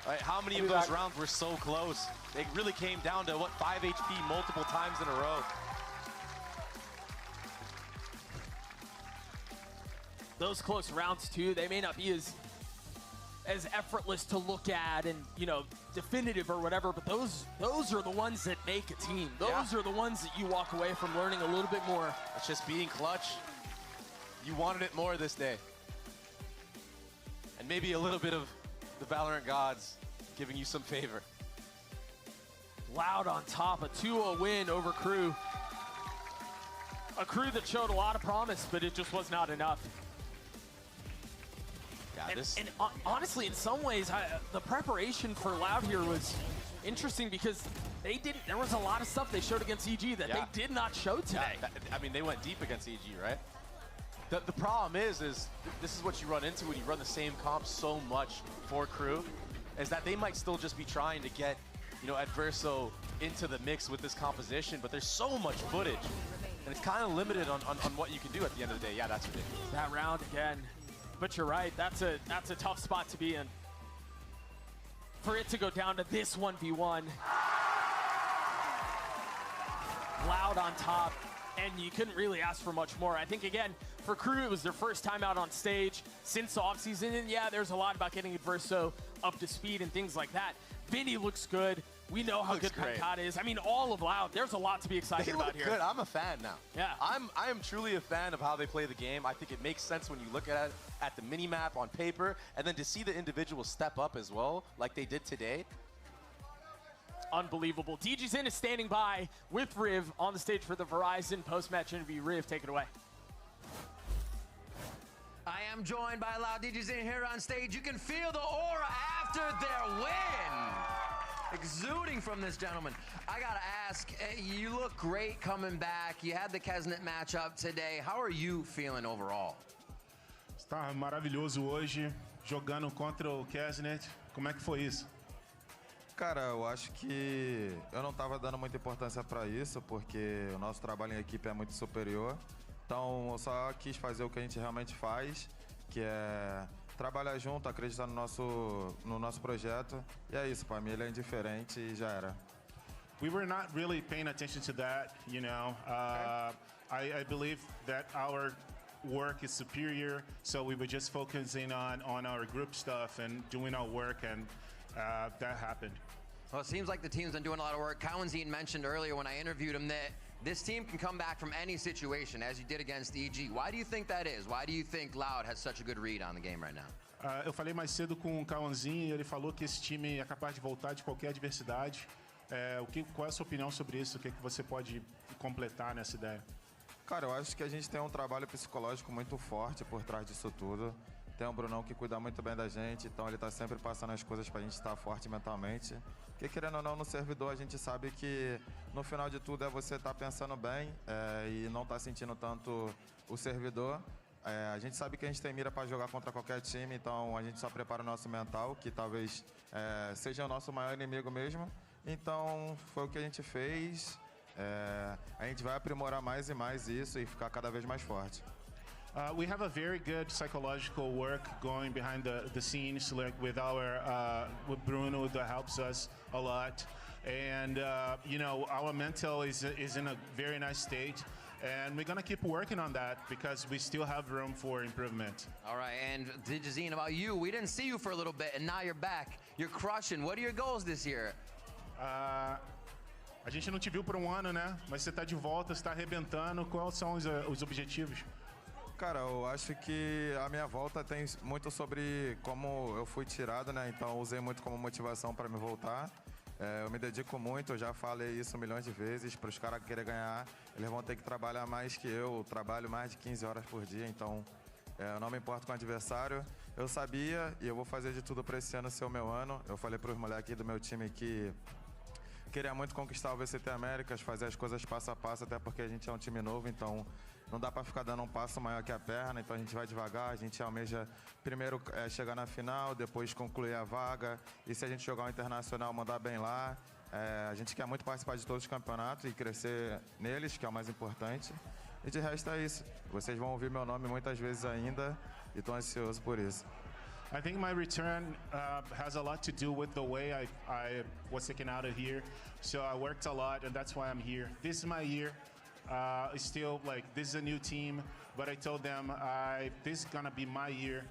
Right, how many of those rounds were so close? They really came down to, what, 5 HP multiple times in a row. Those close rounds, too, they may not be as effortless to look at and, you know, definitive or whatever, but those are the ones that make a team. Those are the ones that you walk away from learning a little bit more. It's just being clutch. You wanted it more this day. And maybe a little bit of the Valorant gods giving you some favor. Loud on top, a 2-0 win over Crew. A Crew that showed a lot of promise, but it just was not enough. Yeah, and honestly, in some ways, the preparation for Loud here was interesting because there was a lot of stuff they showed against EG that they did not show today. I mean, they went deep against EG, right? The problem is this is what you run into when you run the same comp so much for Crew, is that they might still just be trying to get, you know, Adverso into the mix with this composition, but there's so much footage, and it's kind of limited on what you can do at the end of the day. Yeah, that's ridiculous. That round again, but you're right. That's a tough spot to be in. For it to go down to this 1v1, Loud on top, and you couldn't really ask for much more. I think, again, for Crew, it was their first time out on stage since the offseason, and yeah, there's a lot about getting Adverso up to speed and things like that. Vinny looks good. We know how good Pankata is. I mean, all of Loud, there's a lot to be excited about here. Good. I'm a fan now. Yeah. I am truly a fan of how they play the game. I think it makes sense when you look at it at the mini-map on paper, and then to see the individuals step up as well, like they did today. Unbelievable. DGZin is standing by with Riv on the stage for the Verizon post-match interview. Riv, take it away. I am joined by Loud DGZin here on stage. You can feel the aura after their win exuding from this gentleman. I gotta ask, you look great coming back. You had the Kesnet matchup today. How are you feeling overall? Está maravilhoso hoje, jogando contra o Kesnet. Como é que foi isso? Cara, eu acho que eu não estava dando muita importância para isso, porque o nosso trabalho em equipe é muito superior. Então, eu só quis fazer o que a gente realmente faz, que é trabalhar junto, acreditar no nosso projeto. E é isso, para mim ele é indiferente e já era. We were not really paying attention to that, you know. I believe that our work is superior, so we were just focusing on our group stuff and doing our work, and that happened. Well, it seems like the team's been doing a lot of work. TenZ mentioned earlier when I interviewed him that this team can come back from any situation, as you did against EG. Why do you think that is? Why do you think Loud has such a good read on the game right now? Eu falei mais cedo com o TenZ e ele falou que esse time é capaz de voltar de qualquer adversidade. Qual é a sua opinião sobre isso? O que você pode completar nessa ideia? Cara, eu acho que a gente tem um trabalho psicológico muito forte por trás disso tudo. Tem o Brunão que cuida muito bem da gente, então ele tá sempre passando as coisas pra gente estar forte mentalmente. Porque querendo ou não, no servidor a gente sabe que no final de tudo é você estar pensando bem e não tá sentindo tanto o servidor. A gente sabe que a gente tem mira para jogar contra qualquer time, então a gente só prepara o nosso mental, que talvez seja o nosso maior inimigo mesmo. Então foi o que a gente fez. A gente vai aprimorar mais e mais isso e ficar cada vez mais forte. We have a very good psychological work going behind the scenes, like with with Bruno, that helps us a lot. And you know, our mental is in a very nice state, and we're gonna keep working on that because we still have room for improvement. All right, and DGZin, about you, we didn't see you for a little bit, and now you're back. You're crushing. What are your goals this year? A gente não te viu por um ano, né? Mas você tá de volta, você tá arrebentando. Quais são os objetivos? Cara, eu acho que a minha volta tem muito sobre como eu fui tirado, né? Então eu usei muito como motivação para me voltar. Eu me dedico muito, eu já falei isso milhões de vezes. Para os caras quererem ganhar, eles vão ter que trabalhar mais que eu. Trabalho mais de 15 horas por dia, então eu não me importo com o adversário. Eu sabia e eu vou fazer de tudo para esse ano ser o meu ano. Eu falei para os moleques do meu time que queria muito conquistar o VCT Américas, fazer as coisas passo a passo, até porque a gente é um time novo, então não dá para ficar dando um passo maior que a perna, então a gente vai devagar, a gente almeja primeiro chegar na final, depois concluir a vaga, e se a gente jogar o internacional, mandar bem lá. A gente quer muito participar de todos os campeonatos e crescer neles, que é o mais importante. E de resto é isso. Vocês vão ouvir meu nome muitas vezes ainda, e tô ansioso por isso. I think my return has a lot to do with the way I was taken out of here. So I worked a lot, and that's why I'm here. This is my year. It's still like, this is a new team, but I told them this is gonna be my year.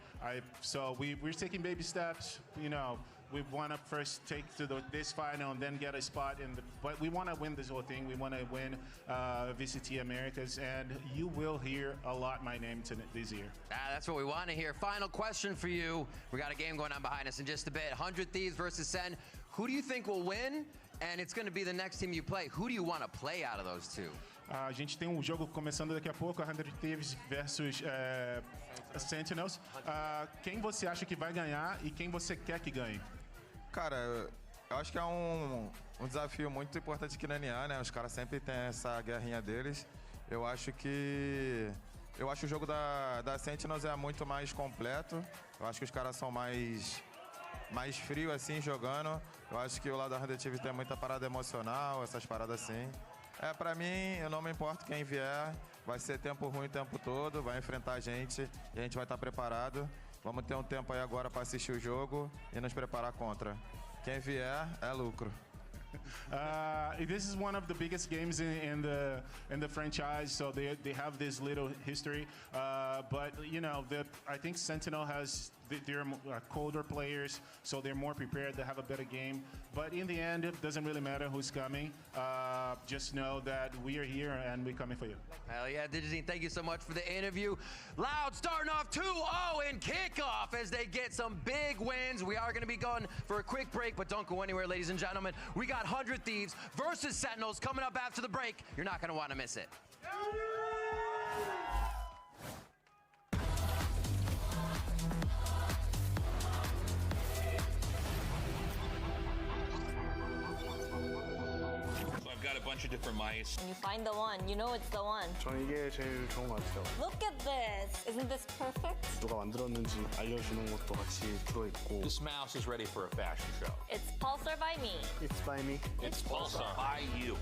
So we're taking baby steps. You know, we want to first take to this final and then get a spot but we want to win this whole thing. We want to win VCT Americas, and you will hear a lot my name this year. That's what we want to hear. Final question for you. We got a game going on behind us in just a bit. 100 Thieves versus Sen. Who do you think will win? And it's going to be the next team you play. Who do you want to play out of those two? A gente tem jogo começando daqui a pouco, 100 Thieves versus Sentinels. Quem você acha que vai ganhar e quem você quer que ganhe? Cara, eu acho que é um desafio muito importante aqui na NA, né? Os caras sempre têm essa guerrinha deles. Eu acho o jogo da Sentinels é muito mais completo. Eu acho que os caras são mais frios assim jogando. Eu acho que o lado da 100 Thieves tem muita parada emocional, essas paradas assim. Pra mim, eu não me importo quem vier. Vai ser tempo ruim o tempo todo, vai enfrentar a gente e a gente vai estar preparado. Vamos ter um tempo aí agora para assistir o jogo e nos preparar contra. Quem vier é lucro. This is one of the biggest games in the franchise, so they have this little history. But you know, I think Sentinel they're colder players, so they're more prepared. They have a better game. But in the end, it doesn't really matter who's coming. Just know that we are here and we're coming for you. Hell yeah, Digizine, thank you so much for the interview. Loud starting off 2-0 in kickoff as they get some big wins. We are going to be going for a quick break, but don't go anywhere, ladies and gentlemen. We got 100 Thieves versus Sentinels coming up after the break. You're not going to want to miss it. A bunch of different mice. When you find the one, you know it's the one. 전 이게 제일 좋은 것 같아요. Look at this. Isn't this perfect? 누가 만들었는지 알려주는 것도 같이 들어있고. This mouse is ready for a fashion show. It's Pulsar by me. It's by me. It's Pulsar by you.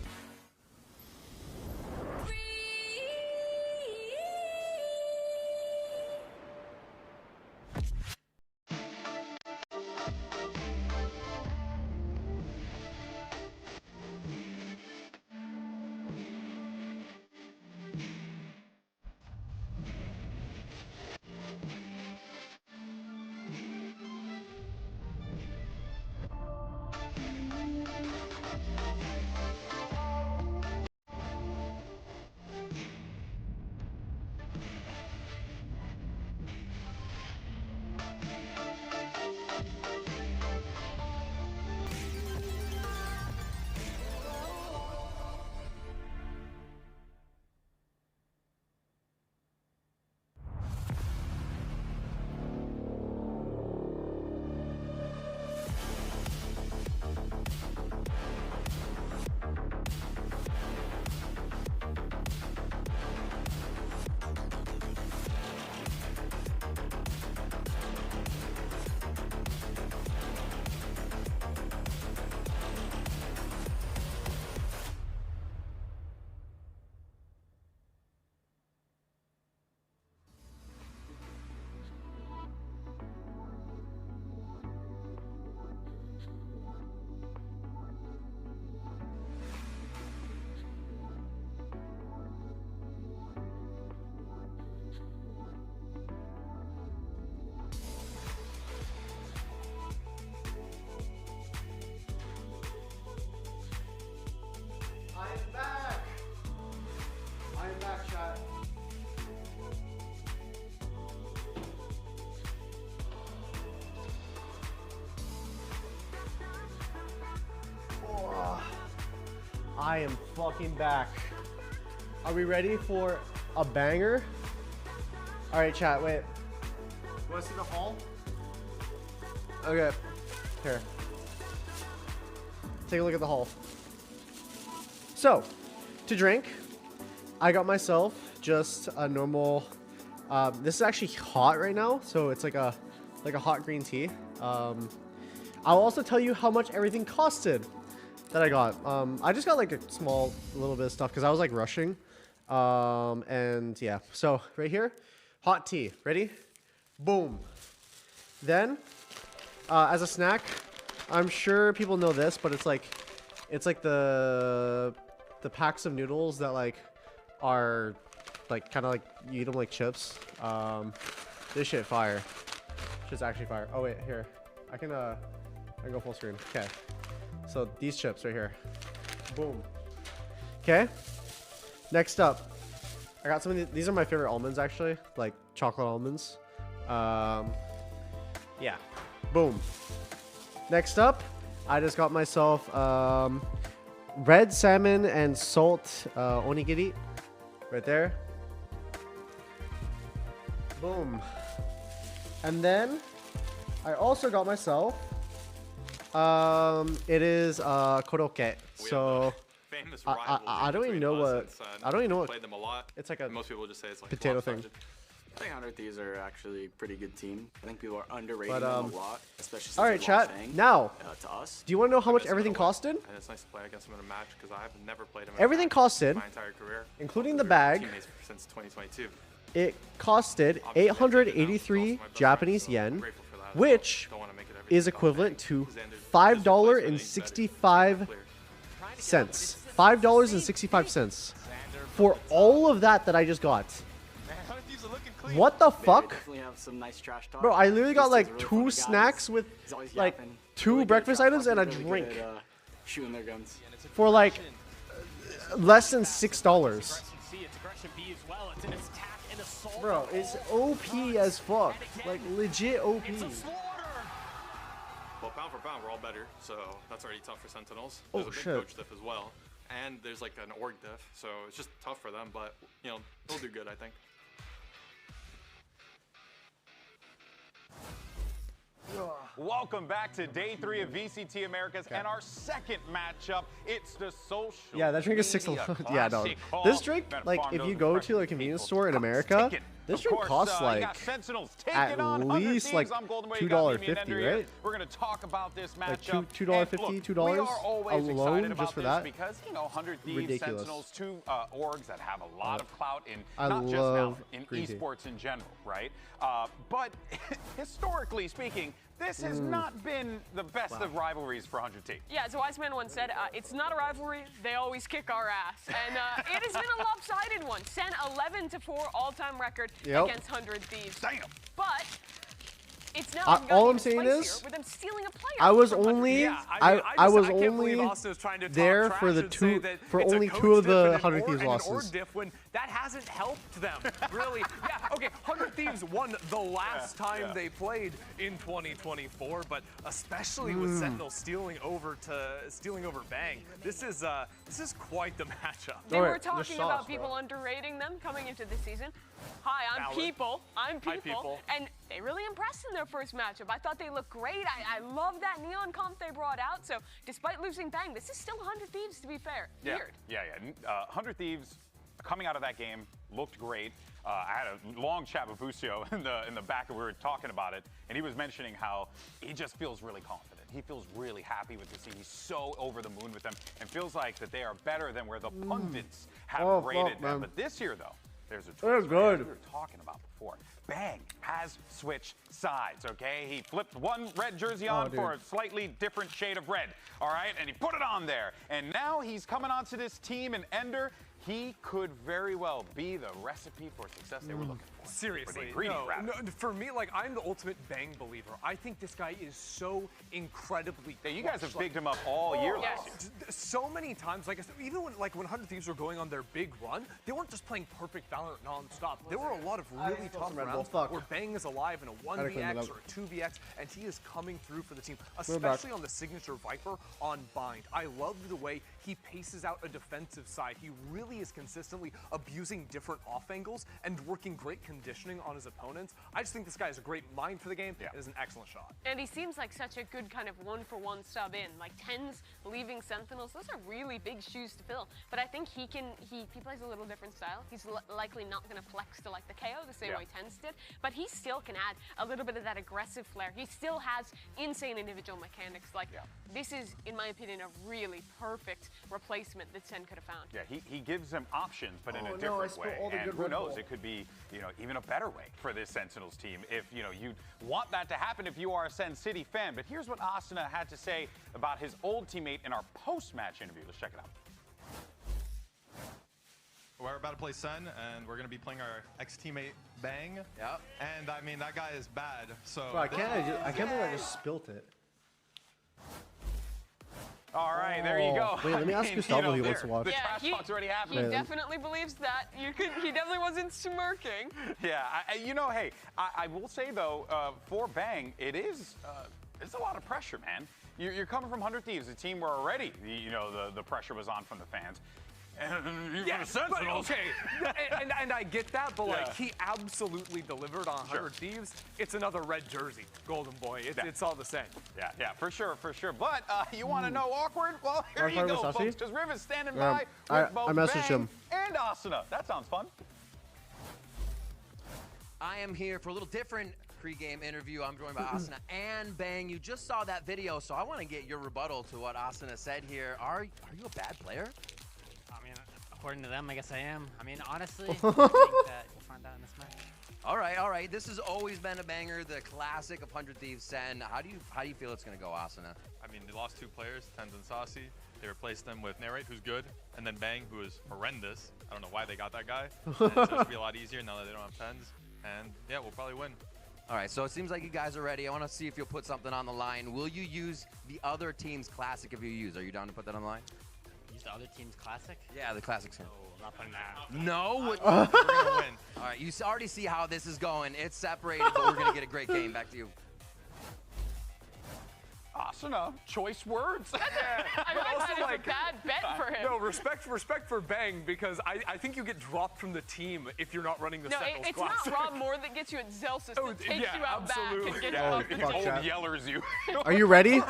I am fucking back. Are we ready for a banger? All right, chat, wait. You wanna see the haul? Okay, here. Take a look at the haul. So, to drink, I got myself just a normal, this is actually hot right now, so it's like a hot green tea. I'll also tell you how much everything costed that I got. I just got like a small little bit of stuff because I was like rushing. And yeah, so right here, hot tea. Ready? Boom. Then, as a snack, I'm sure people know this, but it's like the packs of noodles that like are like kind of like you eat them like chips. This shit fire. Shit's actually fire. Oh wait, here. I can go full screen. Okay. So these chips right here. Boom. Okay. Next up, I got some of these are my favorite almonds actually, like chocolate almonds. Yeah. Boom. Next up, I just got myself red salmon and salt onigiri right there. Boom. And then I also got myself it is korokke. So famous I don't even know what I don't even know what played them a lot. It's like a most people just say it's like potato thing. I think 100 Thieves are actually a pretty good team. I think people are underrating But, them a lot, especially since all right, they chat. lost Fang, Now, to us. do you want to know how much everything costed? And it's nice to play against them in a match because I've never played them. Everything costed, my entire career, including the bag. Teammates since 2022. It costed 883 Japanese yen, which is equivalent to $5.65. $5.65 for all of that I just got. What the fuck? Bro, I literally got like 2 snacks with like 2 breakfast items and a drink for like less than $6. Bro, it's OP as fuck. Like legit OP. Well, pound for pound, we're all better, so that's already tough for Sentinels. Oh, There's a big shit. coach diff as well, and there's like an org diff, so it's just tough for them, but, you know, they'll do good, I think. Welcome back to day 3 of VCT Americas and our second matchup. It's the social. Yeah, that drink is $6. Yeah, no. This drink, like, if you go to a convenience store in America, this drink costs like at least like $2.50, right? We're gonna talk about this Like matchup. $2.50, $2 alone just for that. Because, you know, 100 Thieves, Ridiculous. Sentinels, 2 orgs that have a lot of clout in I not just love now, in green tea. esports in general, right? But historically speaking, this has not been the best of rivalries for 100 Thieves. Yeah, as a wise man once said, it's not a rivalry, they always kick our ass. And it has been a lopsided one. Sen 11-4 all-time record against 100 Thieves. Damn. But it's now all I'm saying is, with them stealing a player. I was only I was can't only believe Austin was trying to talk there trash for the and say 2 that for it's a only coach 2 of diff the and 100 an Thieves org losses. diff when that hasn't helped them, really. Yeah, okay, 100 Thieves won the last time they played in 2024, but especially with Sentinel stealing over Bang, this is quite the matchup. They were talking about people underrating them coming into the season. Hi, I'm Valid. People. I'm Hi, People. People. And they really impressed in their first matchup. I thought they looked great. I love that neon comp they brought out. So despite losing Bang, this is still 100 Thieves, to be fair. Weird. Yeah. 100 Thieves coming out of that game looked great. I had a long chat with Busio in the back, and we were talking about it, and he was mentioning how he just feels really confident. He feels really happy with this team. He's so over the moon with them, and feels like that they are better than where the pundits have rated them. But this year, though, there's a twist. good. We were talking about before. Bang has switched sides, okay? He flipped one red jersey on for a slightly different shade of red, all right? And he put it on there. And now he's coming onto this team, and Ender, he could very well be the recipe for success they were looking for. Seriously, no, for me, like, I'm the ultimate Bang believer. I think this guy is so incredibly Yeah, you guys have bigged him up all year last year. So many times, like I said, even when 100 Thieves were going on their big run, they weren't just playing perfect Valorant non-stop. There were a lot of really tough rounds where Bang is alive in a 1vx or a 2vx, and he is coming through for the team, especially on the signature Viper on Bind. I love the way he paces out a defensive side. He really is consistently abusing different off angles and working great conditioning on his opponents. I just think this guy has a great mind for the game and is an excellent shot. And he seems like such a good kind of one-for-one sub in. Like TenZ leaving Sentinels, those are really big shoes to fill. But I think he plays a little different style. He's likely not going to flex to like the KO the same way TenZ did, but he still can add a little bit of that aggressive flair. He still has insane individual mechanics. Like this is, in my opinion, a really perfect replacement that Sen could have found. Yeah, he gives some options, but in a Oh, no, I different spilled way. all the And good who Red knows, Bull. it could be, even a better way for this Sentinels team if, you want that to happen if you are a Sen City fan. But here's what Asuna had to say about his old teammate in our post-match interview. Let's check it out. We're about to play Sen, and we're going to be playing our ex-teammate Bang. Yep. And I mean, that guy is bad. So Bro, I can't believe I just spilt it. All right, there you go. Wait, let me ask Gustavo if he wants to watch. The trash talk's already happening. He definitely believes that. He definitely wasn't smirking. Yeah, hey, I will say though, for Bang, it's a lot of pressure, man. You're coming from 100 Thieves, a team where already, the pressure was on from the fans. And Yeah, but okay, and I get that, but like he absolutely delivered on 100 Thieves. It's another red jersey, Golden Boy. It's all the same. Yeah, for sure. But you want to know awkward? Well, here you go, folks, because Riv is standing by with both I messaged Bang him. and Asuna. That sounds fun. I am here for a little different pre-game interview. I'm joined by Asuna and Bang. You just saw that video, so I want to get your rebuttal to what Asuna said here. Are you a bad player? I mean, according to them, I guess I am. I mean, honestly, I think that you'll find out in this match. All right. This has always been a banger, the classic of 100 Thieves Sen. How do you feel it's gonna go, Asuna? I mean, they lost 2 players, TenZ and Saucy. They replaced them with Narrate, who's good, and then Bang, who is horrendous. I don't know why they got that guy. And so it should be a lot easier now that they don't have TenZ. And yeah, we'll probably win. All right, so it seems like you guys are ready. I want to see if you'll put something on the line. Will you use the other team's classic if you use? Are you down to put that on the line? Use the other team's classic? Yeah, the classic skin. No, I'm not putting that. No? We're gonna win. All right, you already see how this is going. It's separated, but we're gonna get a great game. Back to you. Asuna, choice words. I feel like that is a bad bet for him. No, respect for Bang, because I think you get dropped from the team if you're not running the Sentinels it's classic. not Rob Moore that gets you at Zelsis that takes you out absolutely. back and gets Oh, you off the fuck team. that. Yellers you. Are you ready?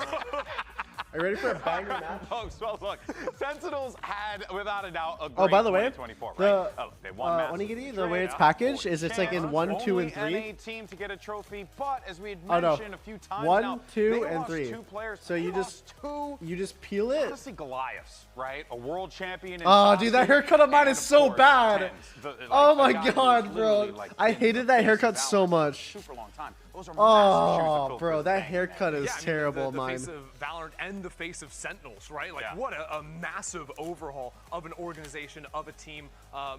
Are you ready for a banger match? Folks, well, look, Sentinels had, without a doubt, a great Oh, by the way, 2024, the right? They won Onigiri, the way it's packaged is it's like in 1, 2, and 3. Only NA team to get a trophy, but as we had Oh no, mentioned a few times 1, now, 2, they and lost 3. 2 players. So you just peel it. Honestly, Goliaths, right? A world champion. Oh, dude, that haircut of mine is so bad. Oh my a guy god, who's bro. literally, like, I been hated the that face of haircut so Valorant much. for a super long time. Those are massive shoes to Oh, fill bro, for that Bang. haircut is Yeah, I mean, terrible, the mine. face of Valorant and the face of Sentinels, right? Like, Yeah. what a massive overhaul of an organization, of a team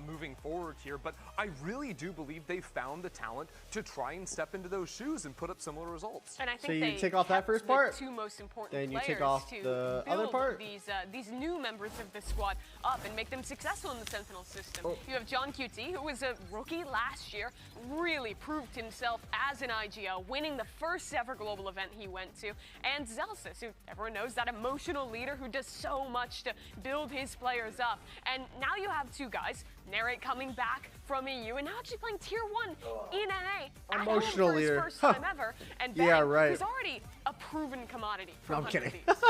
moving forward here. But I really do believe they found the talent to try and step into those shoes and put up similar results. And I think So you they take off that kept first the part, 2 most important then you players take off to the build other part. these new members of the squad up and make them successful in the Sentinel system. Oh. You have John QT, who was a rookie last year, really proved himself as an IGL, winning the first ever global event he went to, and Zelsis, who everyone knows, that emotional leader who does so much to build his players up. And now you have 2 guys, Narrate coming back from EU, and now actually playing Tier 1 in NA at home Emotional for his leader. first time ever. And Bang, Yeah, right. who's already a proven commodity for I'm 100 kidding. Thieves.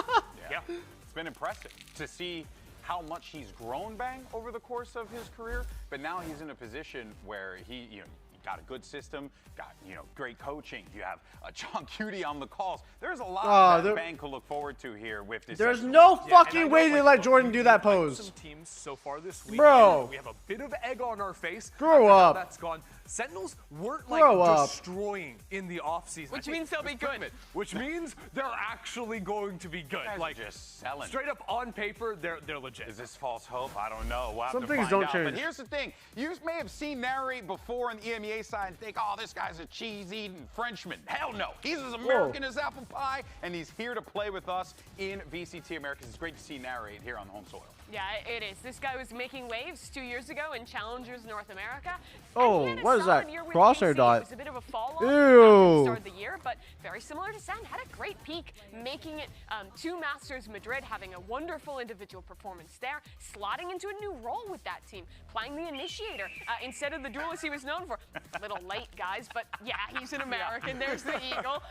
Yeah, it's been impressive to see how much he's grown Bang over the course of his career, but now he's in a position where he got a good system, got great coaching. You have John Cutie on the calls. There's a lot that Bang could look forward to here with this. There's season. no fucking way they let Jordan do that pose. Some teams so far this week, Bro. we have a bit of egg on our face. Grow after how up. That's gone. Sentinels weren't Grow like up. destroying in the offseason. Which means they'll be good. Which means they're actually going to be good. Guys Like are just selling. straight up on paper, they're legit. Is this false hope? I don't know. We'll have Some to things find don't out. change. But here's the thing. You may have seen Narrate before on the EMEA side and think, oh, this guy's a cheese-eating Frenchman. Hell no. He's as American as apple pie, and he's here to play with us in VCT Americas. It's great to see Narrate here on the home soil. Yeah, it is. This guy was making waves 2 years ago in Challengers North America. Oh, And he had a what is solid that? year with Crosshair VC. dot. It was a bit of a fall off Ew. at the start of the year, but very similar to Sen. Had a great peak, making it to Masters Madrid, having a wonderful individual performance there, slotting into a new role with that team, playing the initiator instead of the duelist he was known for. A little late, guys, but yeah, he's an American. There's the Eagle.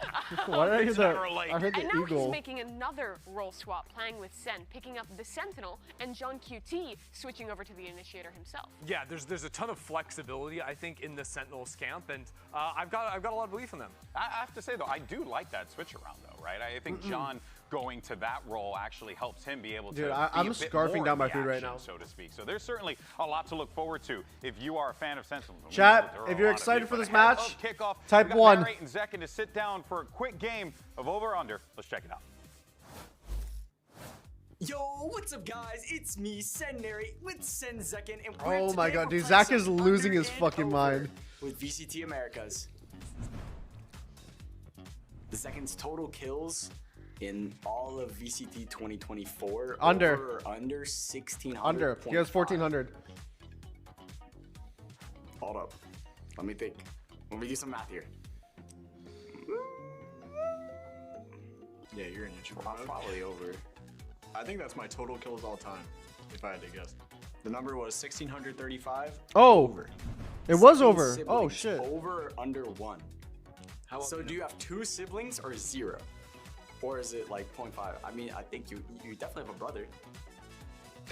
Why did I hear the, I heard the And now eagle? he's making another role swap, playing with Sen, picking up the Sentinel, and John QT switching over to the initiator himself. Yeah, there's a ton of flexibility, I think, in the Sentinels camp, and I've got a lot of belief in them. I have to say, though, I do like that switch around, though, right? I think John going to that role actually helps him be able to be I'm a bit scarfing more down in my the food right action, now. so to speak. So there's certainly a lot to look forward to if you are a fan of Sentinels. Chat, There are if a you're lot of excited you, for but this ahead match, of kickoff, type we got 1. Narrate and Zekin to sit down for a quick game of over/under. Let's check it out. Yo, what's up, guys? It's me, Sentinels, with TenZ, and Oh my god, dude, Zach is losing his fucking mind. With VCT Americas. The second's total kills in all of VCT 2024 Under. over or under 1600. Under. He has 1400. Hold up. Let me think. Let me do some math here. Yeah, you're in intro mode. Probably over. I think that's my total kills all time, if I had to guess. The number was 1635. Oh, Over. it was Second over. siblings, Oh shit. Over or under 1. So do you have 2 siblings or 0? Or is it like 0.5? I mean, I think you definitely have a brother.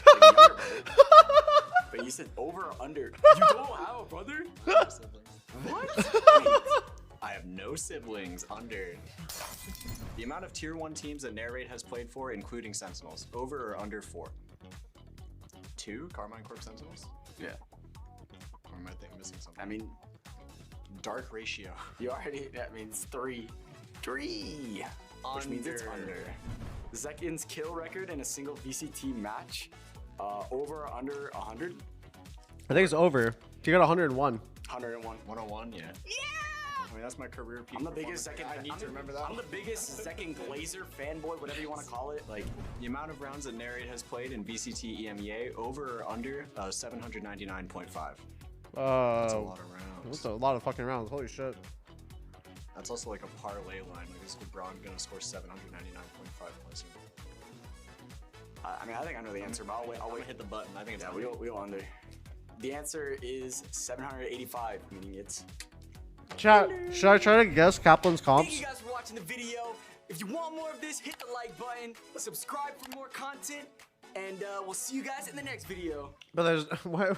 Like a younger brother. But you said over or under. You don't have a brother? What? Wait. I have no siblings. Under. The amount of tier 1 teams that Narrate has played for, including Sentinels, over or under 4? 2 Carmine Corp Sentinels? Yeah. Or am I missing something? I mean, dark ratio. You already, that means 3. 3! Which means it's under. Zekin's kill record in a single VCT match, over or under 100? I think it's over. He got 101. 101. 101, yeah. Yeah! I mean, that's my career peak. I'm the biggest Zekin. I need to remember that. I'm the biggest Zekin Glazer fanboy, whatever you want to call it. Like, the amount of rounds that Narrate has played in VCT EMEA, over or under 799.5. That's a lot of rounds. That's a lot of fucking rounds. Holy shit. That's also like a parlay line. Like, is LeBron gonna score 799.5 points? I mean, I think I know the answer, but I'll wait. Hit the button. I think it's we'll under. The answer is 785, meaning it's. Chat, should I try to guess Kaplan's comps? Thank you guys for watching the video. If you want more of this, hit the like button, subscribe for more content, and we'll see you guys in the next video. But there's why?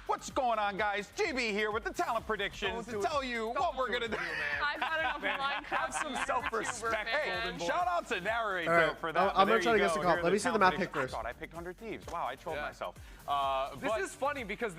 What's going on, guys? GB here with the talent predictions to tell you what we're gonna do. I've had enough Have some self-respect. Hey, fan. shout out to Narrate All right, though for that. I'm There gonna try to you guess the go. comp. Here are Let me see the map pick predictions. first. I thought I picked 100 Thieves. Wow, I trolled myself. This is funny because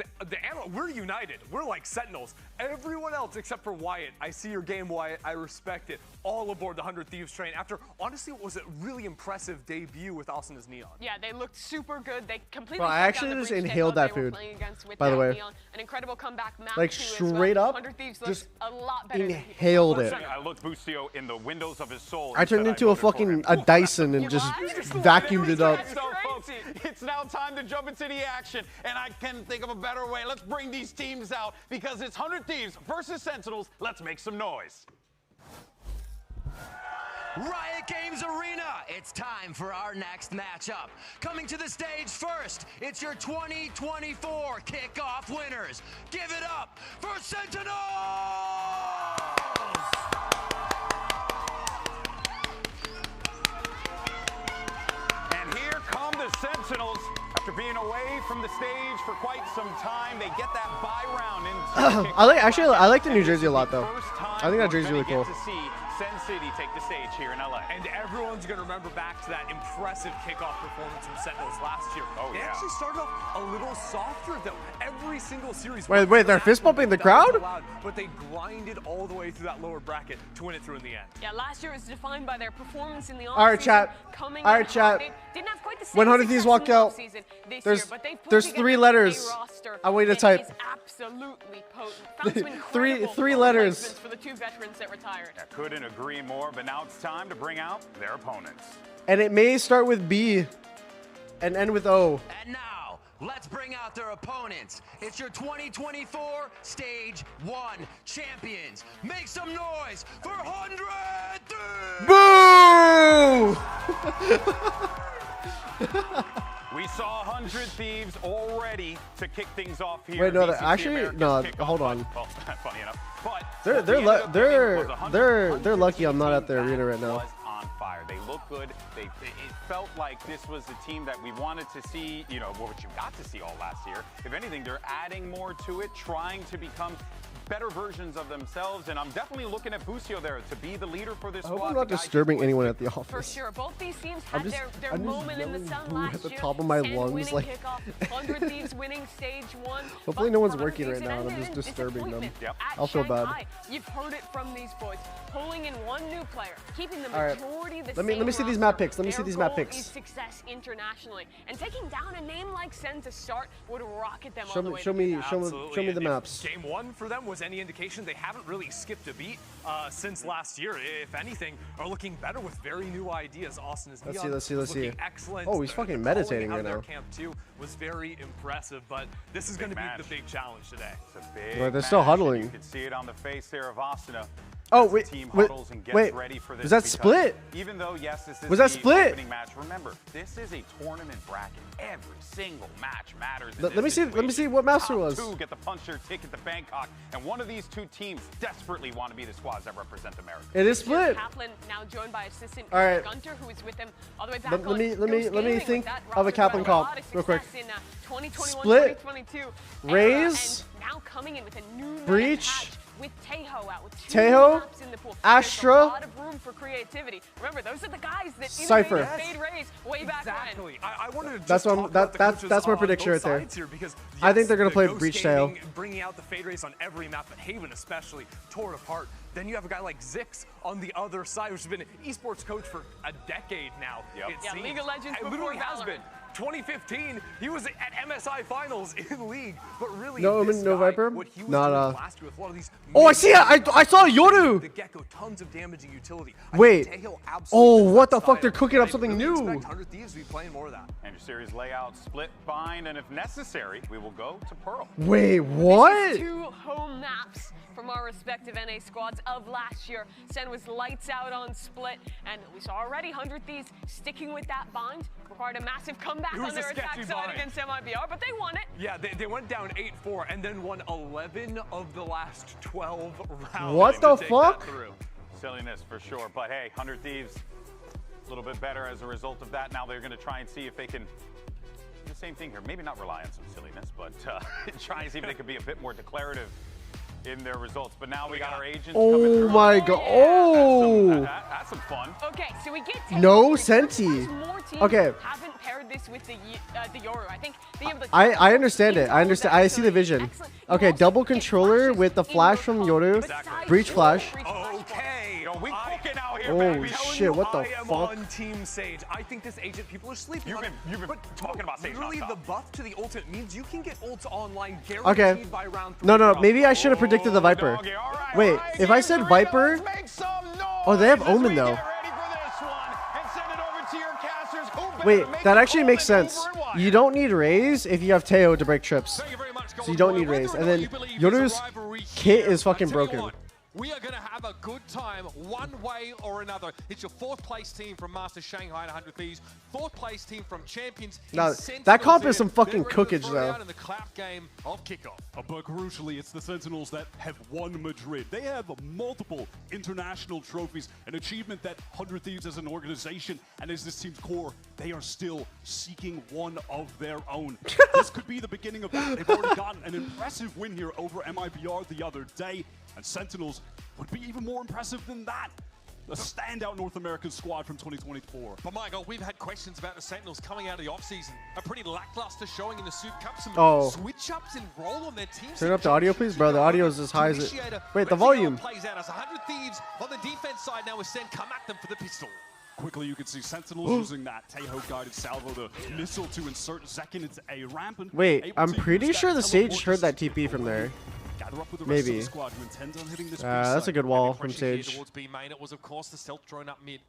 we're united. We're like Sentinels. Everyone else except for Wyatt. I see your game, Wyatt. I respect it. All aboard the 100 Thieves train after, honestly, what was a really impressive debut with Austin as Neon. Yeah, they looked super good. They completely. Bro, I shut actually down the just breach inhaled they that thought they were food, playing against by the without way. Neon. An incredible comeback map Like, too, as straight well. up, 100 Thieves just looks a lot better inhaled than it. I looked Bustio in the windows of his soul. I turned into a fucking Dyson and just vacuumed it up. So, folks, it's now time to jump into the action, and I can't think of a better way. Let's bring these teams out because it's 100 Thieves versus Sentinels. Let's make some noise. Riot Games Arena, it's time for our next matchup. Coming to the stage first, it's your 2024 kickoff winners. Give it up for Sentinels! And here come the Sentinels. After being away from the stage for quite some time, they get that bye round into I like the New Jersey a lot though. I think that jersey's really cool. to see Sen City take the stage here in LA. And everyone's going to remember back to that impressive kickoff performance from Sentinels last year. Oh, they yeah. actually started off a little softer, though. Every single series. Wait, they're fist bumping the crowd? Allowed, but they grinded all the way through that lower bracket to win it through in the end. Yeah, last year was defined by their performance in the All right, chat. Coming All right, in hot. chat. They didn't have quite the same When 100 success Thieves in walked the out, offseason this there's year, but they've put there's together 3 a letters. roster I want you to that type. is absolutely potent. Found some Three incredible letters. replacements for the 2 veterans that retired. I couldn't agree more, but now it's time to bring out their opponents. And it may start with B and end with O. And now, let's bring out their opponents. It's your 2024 Stage 1 champions. Make some noise for 100 Thieves! Boo! We saw 100 Thieves already to kick things off here. Wait, no, VCT actually, America's no. kickoff. Hold on. Well, funny enough, but They're lucky I'm not at the arena right now. on fire. They look good. It felt like this was the team that we wanted to see, you know, what you got to see all last year. If anything, they're adding more to it, trying to become better versions of themselves, and I'm definitely looking at Busio there to be the leader for this I squad. hope I'm not disturbing anyone at the office. For sure, both these teams had their I'm just moment in the sun boo last at the year. top of my Sen lungs, winning like. kickoff, 100 Thieves winning stage 1. Hopefully but no one's 100 working Thieves right now, and I'm ended just in disturbing them. disappointment. At I'll feel bad. Shanghai, you've heard it from these boys, pulling in one new player, keeping the All right. majority the Let me same see these roster. map picks. Let me see Their these map goal picks. is success internationally, and taking down a name like Sen to start would rocket them Show all the me- way show to me- the top. show me- Absolutely. show me the And if maps. Game 1 for them was any indication, they haven't really skipped a beat since last year. If anything, are looking better with very new ideas. Austin is Let's see. excellent. Oh, he's fucking meditating right now. Camp 2 was very impressive, but this is going to be the big challenge today. It's a big Well, they're still match, huddling. and you can see it on the face there of Asuna. Oh, as the wait, team wait, huddles and gets wait. ready for this Was that because split? Even though, yes, this is Was that the split? opening match, remember, this is a tournament bracket. Every single match matters. in Let this me see. Let me situation. see what maps it Top was. two get the puncher ticket to Bangkok, and one of these two teams desperately want to be the squads that represent America. It is split. Kaplan now joined by assistant All right. Gunter, who is with him all the way back Let on me Ghost Gaming with think that of a roster Kaplan battle. comp A lot of real quick. success in 2021, Split. 2022 Raze. and now coming in with a new Breach. patch with Teho out with 2 Teho, maps in the pool. Astra. There's a lot of room for creativity. Remember, those are the guys that Cypher. innovated Fade Raze way back Exactly. when. I wanted to just That's what I'm- talk about the coaches that's my on prediction both right there. sides here because, I think yes, they're gonna the play Ghost Breach Gaming, Tail. bringing out the Fade Race on every map, but Haven especially tore it apart. Then you have a guy like Zix on the other side, who's been an esports coach for a decade now. Yep. It Yeah, seems. League of Legends It before literally has Valorant. been. 2015, he was at MSI finals in League, but really, No this Omen, no guy, Viper? what he was Not, doing last year with a lot of these. Oh, I see it. I saw Yoru. The Gecko, tons of damaging utility. Wait. Tejo Oh, absolutely what the fits that fuck? They're style. cooking up I something really new. expect 100 Thieves to be playing more of that. And your series layout split, bind, and if necessary, we will go to Pearl. Wait, This what? is 2 home maps from our respective NA squads of last year. Sen was lights out on split, and we saw already 100 Thieves sticking with that bind. Required a massive comeback It on was a their attack sketchy side bind. against MIBR, but they won it. Yeah, they went down 8-4 and then won 11 of the last 12 rounds. What to the take fuck? that through. Silliness for sure, but hey, 100 Thieves, a little bit better as a result of that. Now they're going to try and see if they can do the same thing here. Maybe not rely on some silliness, but try and see if they can be a bit more declarative in their results. But now we got our agents coming Oh through. my god. Oh. That's some fun. Okay, so we get No Tejo. Senti. More teams Okay. haven't paired this with the Yoru. I think being able to I understand it. I understand. I see the vision. Okay, double controller with the flash from Yoru. Breach flash. Okay. Yo, we cooking out here, Oh baby. shit, what the I am fuck? on Team Sage. I think this agent, people are sleeping You've on been- it. you've been But talking about Sage literally, nonstop. the buff to the ultimate means you can get ults online guaranteed Okay. by round 3. No, maybe I should have predicted the Viper. Doggy, all right, Wait, all right, if I Game said Doritos, Viper. make some noise Oh, they have as Omen we though. get ready for this one and send it over to your casters. Who better Wait, make that the actually call makes than sense. over and wide? You don't need Raze if you have Teho to break trips. So you don't need Raze. And then Yoru's kit is fucking broken. We are going to have a good time one way or another. It's your 4th place team from Master Shanghai and 100 Thieves. 4th place team from Champions. Now, Sentinels that comp here. is some fucking They're ready to cookage, throw it though. out in the clap game of kickoff. But crucially, it's the Sentinels that have won Madrid. They have multiple international trophies, an achievement that 100 Thieves as an organization and as this team's core, they are still seeking one of their own. This could be the beginning of that. They've already gotten an impressive win here over MIBR the other day, and Sentinels would be even more impressive than that. A standout North American squad from 2024. But Michael, we've had questions about the Sentinels coming out of the offseason. A pretty lackluster showing in the Soup Cup. Some switch-ups in role on their teams. Turn up the audio, please, bro. The audio is as high as it. Wait, the volume. Plays out as 100 Thieves on the defense side now with Sen come at them for the pistol. Quickly, you can see Sentinels using that Teho-guided salvo, the missile to insert Zekin into a ramp. And Wait, able I'm to pretty use sure that the Sage teleport heard to that TP from there. gather up with the rest of Maybe. the squad who intends on hitting this That's a good wall from Pressure here Sage. towards B main. It was, of course, the stealth drone up mid.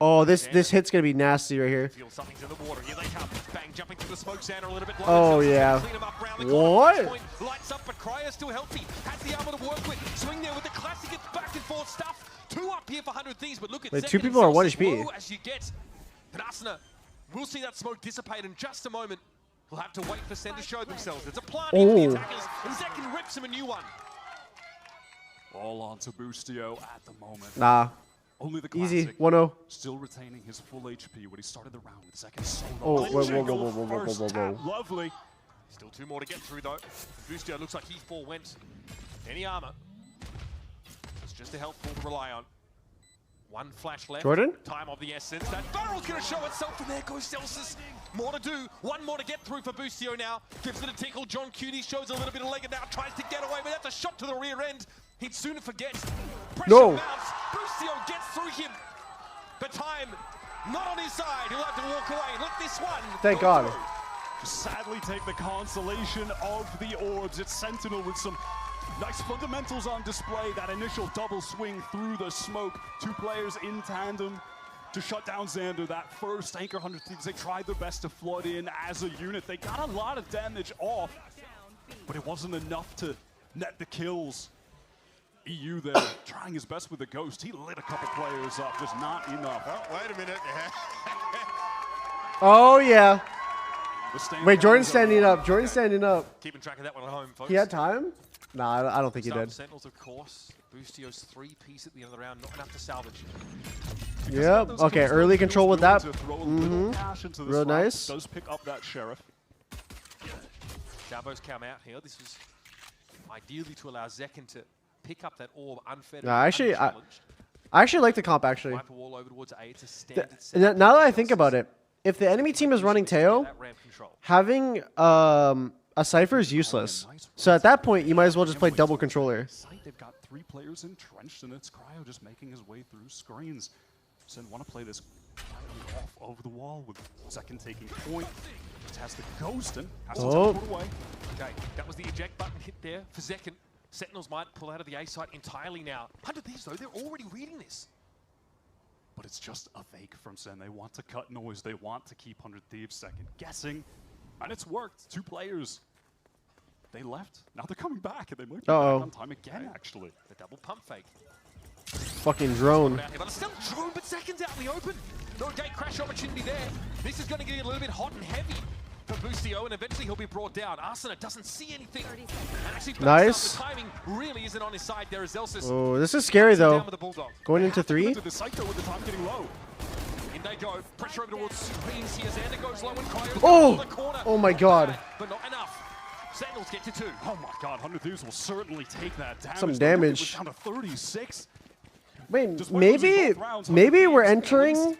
Oh, this hit's gonna be nasty right here. Feel something's in the water. Here they come. Bang, jumping through the smoke Xander a little bit low. Oh yeah. Clean him up round the corner. What? Point lights up, but Cryo's still healthy. Has the armor to work with. Swing there with the classic. It's back and forth stuff. 2 up here for 100 Thieves, but look at Wait, Zekin 2 people are himself 1 as HP. low as you get. But Asuna, we'll see that smoke dissipate in just a moment. We'll have to wait for Sen to show themselves. It's a planting for the attackers, and Zekin rips him a new one. All on to Boostio at the moment. Nah. Only the Easy. classic. 1-0. Still retaining his full HP when he started the round with second solo. Oh, whoa. First tap, lovely. Still 2 more to get through though. Boostio looks like he forewent any armor. It's just a helpful to rely on. 1 flash left. Jordan? Time of the essence. That barrel's gonna show itself, and there goes Celsius. More to do. 1 more to get through for Boostio now. Gives it a tickle. John Cutie shows a little bit of leg and now tries to get away, but that's a shot to the rear end. He'd sooner forget. Pressure mounts. Boostio gets through him. But time not on his side. He'll have to walk away. Let this one. Thank God. Just sadly take the consolation of the orbs. It's Sentinel with some nice fundamentals on display. That initial double swing through the smoke. 2 players in tandem to shut down Xander. That first Anchor 100 Thieves, they tried their best to flood in as a unit. They got a lot of damage off, but it wasn't enough to net the kills. EU there trying his best with the Ghost. He lit a couple players up, just not enough. Oh, wait a minute. Oh, yeah. Wait, Jordan's standing up. Jordan's standing up. Keeping track of that one at home, folks. He had time? Nah, I don't think he did. Sentinels, of course. Boostio's 3-piece at the end of the round, not enough to salvage. Yep. Okay, early control with that. Real nice. Does pick up that Sheriff. Javo's come out here. This was ideally to allow Zekin to pick up that orb unfettered. Nah, actually, I actually like the comp, actually. Wipe a wall over towards A. It's a standard Now that I think about it, if the enemy team is running Teo, having a Cypher is useless. So at that point, you might as well just play double controller. They've got 3 players entrenched, and it's Cryo just making his way through screens. Sen want to play this off over the wall with Second taking point. Just has the Ghost and has to teleport away. Okay, that was the eject button hit there for Zekin. Sentinels might pull out of the A site entirely now. 100 Thieves though, they're already reading this. But it's just a fake from Sen. They want to cut noise. They want to keep 100 Thieves second guessing. And it's worked. 2 players. They left. Now they're coming back, and they might be back on time again, actually. The double pump fake. Fucking drone. But it's still drone, but Zekin's out in the open. No gate crash opportunity there. This is going to get a little bit hot and heavy for Boostio, and eventually he'll be brought down. Arsena doesn't see anything. And actually nice. The timing really isn't on his side there as Zelsis. Oh, this is scary though. Going into 3. The Psycho with the time getting low. In they go. Pressure over towards Screens here. Xander goes low and Cryo Oh! the corner. Oh my God. But not enough. Sentinels get to 2. Oh my God, 100 Thieves will certainly take that damage. Some damage. Down to 36. Wait, maybe we're entering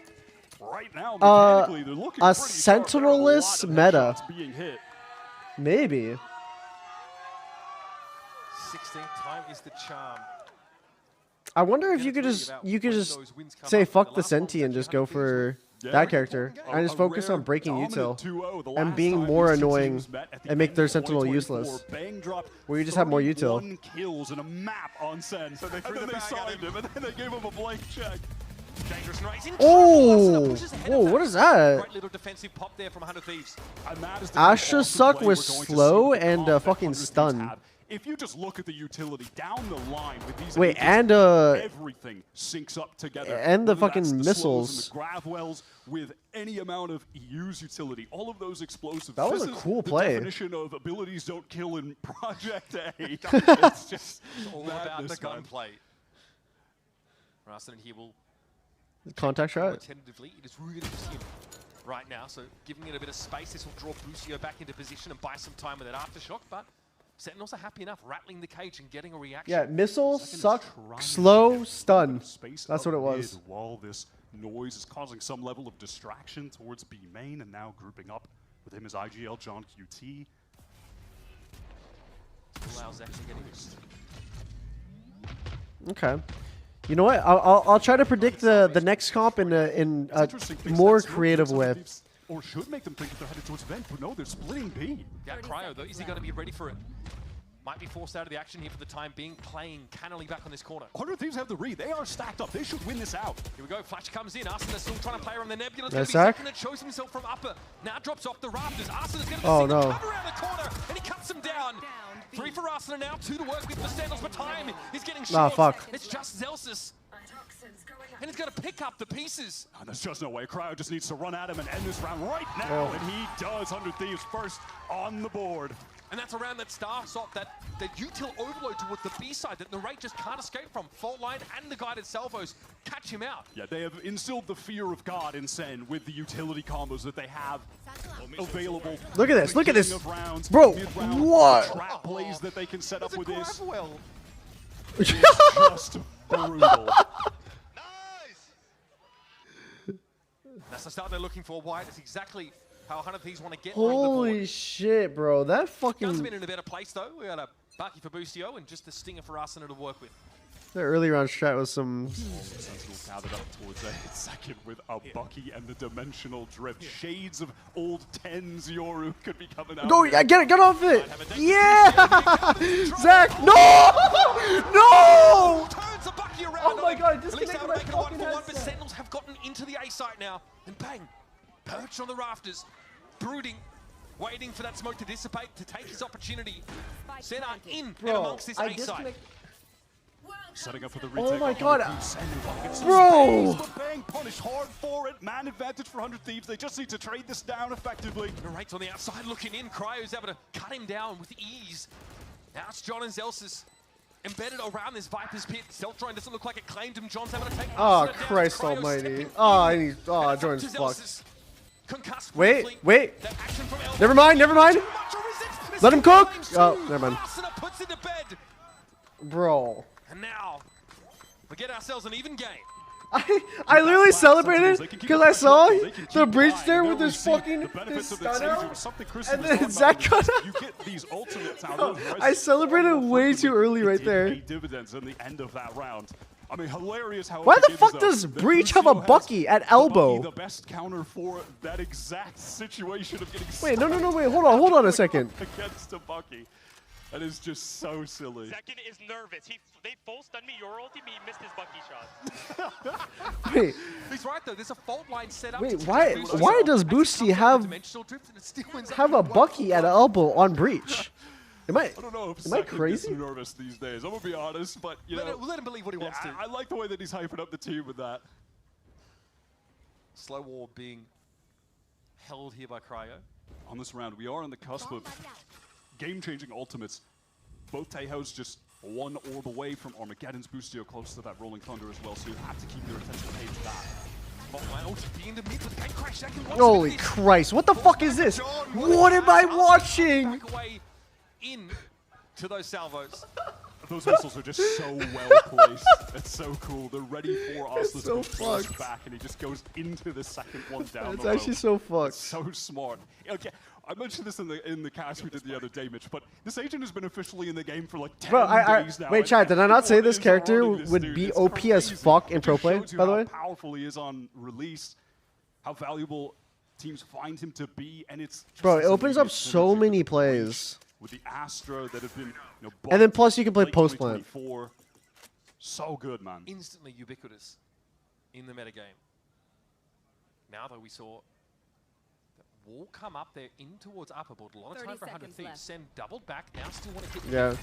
right now, mechanically, they're looking a pretty sharp. Sentinel-less meta. Being hit. Maybe. 16th time is the charm. I wonder if you could just say fuck the Senti and just go for that character and just focus on breaking util and being more annoying and make their Sentinel useless. Where you just have more util. 1 kills and a map on Sen. So they signed him and then they gave him a blank check. Dangerous and Oh! Whoa, what is that? Great little defensive pop there from 100 Thieves. Astra Suck was slow and fucking stun. If you just look at the utility down the line with these Wait, and everything syncs up together. And the fucking the missiles. The grav wells with any amount of EU's utility, all of those explosives. That was a cool play. The definition of abilities don't kill in Project A. It's just all about the gunplay. Rasten here will contact shot. Tentatively, it is really just him right now. So giving it a bit of space, this will draw Boostio back into position and buy some time with that aftershock. But Sentinels are happy enough, rattling the cage and getting a reaction. Yeah, missile, suck, slow, stun. That's what it was. While this noise is causing some level of distraction towards B main, and now grouping up with him as IGL, John QT. Allows actually getting this. Okay. You know what? I'll try to predict the next comp in a more creative way. Or should make them think that they're headed towards vent, but no, they're splitting B. Yeah, Cryo though, is he going to be ready for it? Might be forced out of the action here for the time being, playing cannily back on this corner. 100 Thieves have the read. They are stacked up. They should win this out. Here we go. Flash comes in. Arsena still trying to play around the Nebula. Nice sack. Second, shows himself from upper. Now drops off the rafters. Arsena's going to cover around the corner, and he cuts him down. 3 for Arsena now, 2 to work with for Sentinels, but time is getting short. Fuck. It's just Zelsis. And he's going to pick up the pieces. And there's just no way. Cryo just needs to run at him and end this round right now. And he does. 100 Thieves first on the board. And that's around that star stop, that util overload towards the B side that Narrate just can't escape from. Fault line and the guided salvos catch him out. Yeah, they have instilled the fear of God in Sen with the utility combos that they have available. Look at this, look at this. Rounds, bro, mid-round, what? Trap plays that they can set up with this. It's just brutal. That's the start they're looking for, White. It's exactly how 100 Thieves want to get Holy shit, bro. That fucking... Guns have been in a better place, though. We got a Bucky for Boostio and just the stinger for Arsenal to work with. The early round strat was some... Sentinels gathered up towards a second with a Bucky and the dimensional drift. Shades of old TenZ Yoru could be coming out. Go, yeah, get off it! Yeah! Zach, no! No! Turns the Bucky around. Oh my god, At least disconnect they're my making a 1 fucking for 1, but headset. Sentinels have gotten into the A site now. And bang! Perched on the rafters, brooding, waiting for that smoke to dissipate, to take his opportunity. Senna in and Bro, amongst this I A site. Setting up for the Oh retake. my god. Bro! Bro! Bang punished hard for it. Man advantage for 100 Thieves. They just need to trade this down effectively. Narrate's on the outside looking in. Cryo's able to cut him down with ease. Now it's John and Zelsis embedded around this Viper's pit. Zeltron doesn't look like it claimed him. John's able to take Oh, down. Christ Cryo almighty. stepping Oh, I in. need... Oh, And Jordan's it's up to fucked. Zelsis. Concussed Wait, briefly. wait. That action from Elbow. Never mind, never mind. Let him cook! Oh, never mind. Arsenal puts it to bed. Bro. And now, we get ourselves an even game. I literally celebrated because I saw the breach there with his fucking his stunner, and then Zach got out. You get these ultimates out Bro, of those I celebrated way too early right It did there. pay dividends in the end of that round. I mean, hilarious how. Why it the begins, fuck though. does The Breach have a Crucio has Bucky at the elbow? Bucky, the best counter for that exact situation of getting. Wait, no, wait, hold on a second. Against a Bucky. That is just so silly. Second is nervous. They full stunned me your ulti, he missed his Bucky shot. Wait, He's right though. There's a fault line set up. wait, to why take Boostio. why does Boosty have Dimensional drift and it still ends up have being a Bucky at elbow on Breach? Am I don't know if am I Second crazy? gets nervous these days. I'm gonna be honest, but you know, Let him believe what he wants to. I like the way that he's hyping up the team with that. Slow war being held here by Cryo. On this round, we are on the cusp of game-changing ultimates. Both Taeho's just one orb away from Armageddon's Boostio, close to that Rolling Thunder as well, so you have to keep your attention paid to that. Holy Christ, what the fuck is this? What am I watching? Back away in to those salvos. Those missiles are just so well placed. It's so cool. They're ready for Osler so to be pushed fucked. back, and he just goes into the second one down It's the road. actually so fucked. It's so smart. Okay, I mentioned this in the cast we did the other day, Mitch, but this agent has been officially in the game for like 10 Bro, days now. wait, and Chad, did I not say everyone this is character running this would dude. be It's OP as crazy. fuck in It pro just play, shows you by the how way? powerful he is on release, how valuable teams find him to be, and it's just Bro, it this opens up immediate so synergy many plays. with the Astra that have been, you know, And then buffed plus you can play late post plant. 2024. So good, man. Instantly ubiquitous in the metagame. Now though we saw that wall come up there in towards upper board. A lot of time for 100 Thieves. Send doubled back. Now still want to get Yeah.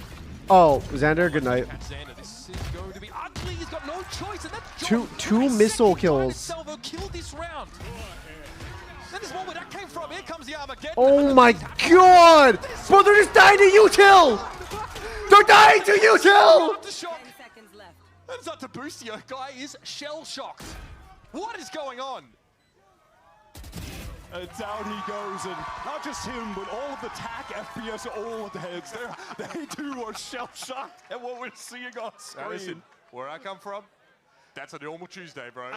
Oh, Xander, good night. Catch Xander. This is going to be ugly. He's got no choice, and that's Two missile kills. Salvo killed this round. That is one where that came from. Here comes the Armageddon. Oh my god! Bro, they're just dying to util! They're dying to util! That's not to Boostio. Guy is shell shocked. What is going on? And down he goes, and not just him, but all of the TAC FPS old heads. They too are shell-shocked at what we're seeing on screen. Now listen, where I come from, that's a normal Tuesday, bro.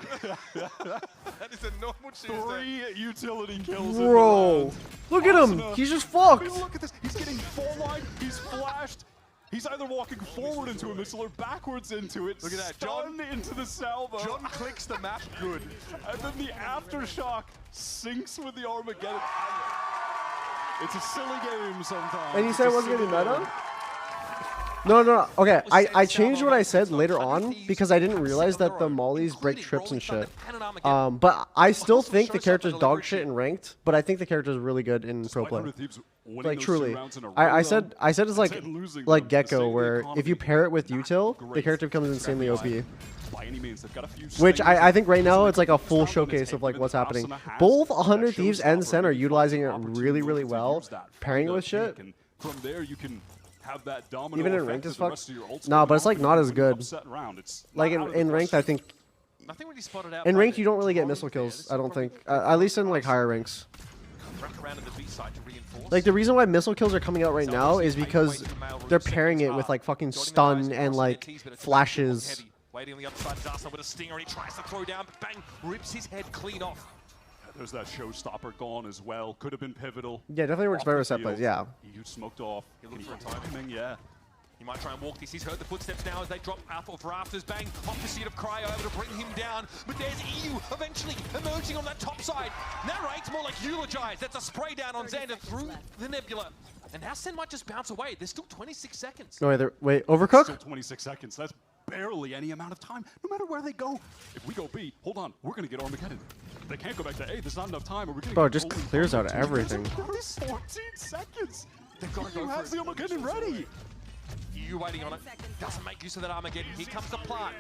That is a normal Tuesday. 3 utility kills in the Bro, round. look at him. Osuna- He's just I fucked. mean, look at this. He's getting full line. He's flashed. He's either walking forward into a missile or backwards into it. Look at that, Stunned into the salvo. John clicks the map good. And then the aftershock sinks with the Armageddon. It's a silly game sometimes. And you It's said a it wasn't silly getting meta? game. No. Okay, I changed what I said later on because I didn't realize that the mollies break trips and shit. But I still think the character's dog shit in ranked, but I think the character's really good in pro play. Like truly, I said it's like Gecko, where if you pair it with util, the character becomes insanely OP. By any means, they've got a few Which slingers I think right now and it's like a full showcase of like what's happening. Both 100 Thieves and Sen are utilizing it really well, pairing it with shit. from there you can have that domino Even in effect ranked to as the fuck. rest of your ults No, going but it's off like and not as win an good. upset round. It's Like not out of the in ranked, I question. think. Nothing really spotted out. In by ranked, the you don't really get drone missile player. kills. This I is don't probably think. At least in like higher ranks. wrap around to the B side to reinforce. Like the reason why missile kills are coming out right now is because they're pairing it with like fucking stun and like flashes. Waiting on the other side, Zaza with a stinger, and he tries to throw down, but bang, rips his head clean off. There's that showstopper gone as well. Could have been pivotal. Yeah, definitely works Off better the with set field. plays. Yeah. He smoked off. He looked for a timing. Yeah. He might try and walk this. He's heard the footsteps now as they drop out of rafters. Bang, opposite of Cryo over to bring him down. But there's EU eventually emerging on that top side. Narrates more like eulogize. That's a spray down on Xander through the nebula. And now Sen might just bounce away. There's still 26 seconds. No, wait, overcook? Still 26 seconds. That's barely any amount of time. No matter where they go. If we go B, hold on, we're gonna get Armageddon. They can't go back to A. There's not enough time. Or we're gonna Bro, get just Golden clears out Thunder. everything. There's 14 seconds. They've got to go Who has for the it. Armageddon ready? EU waiting on it. Doesn't make use of that Armageddon. Here comes the plant.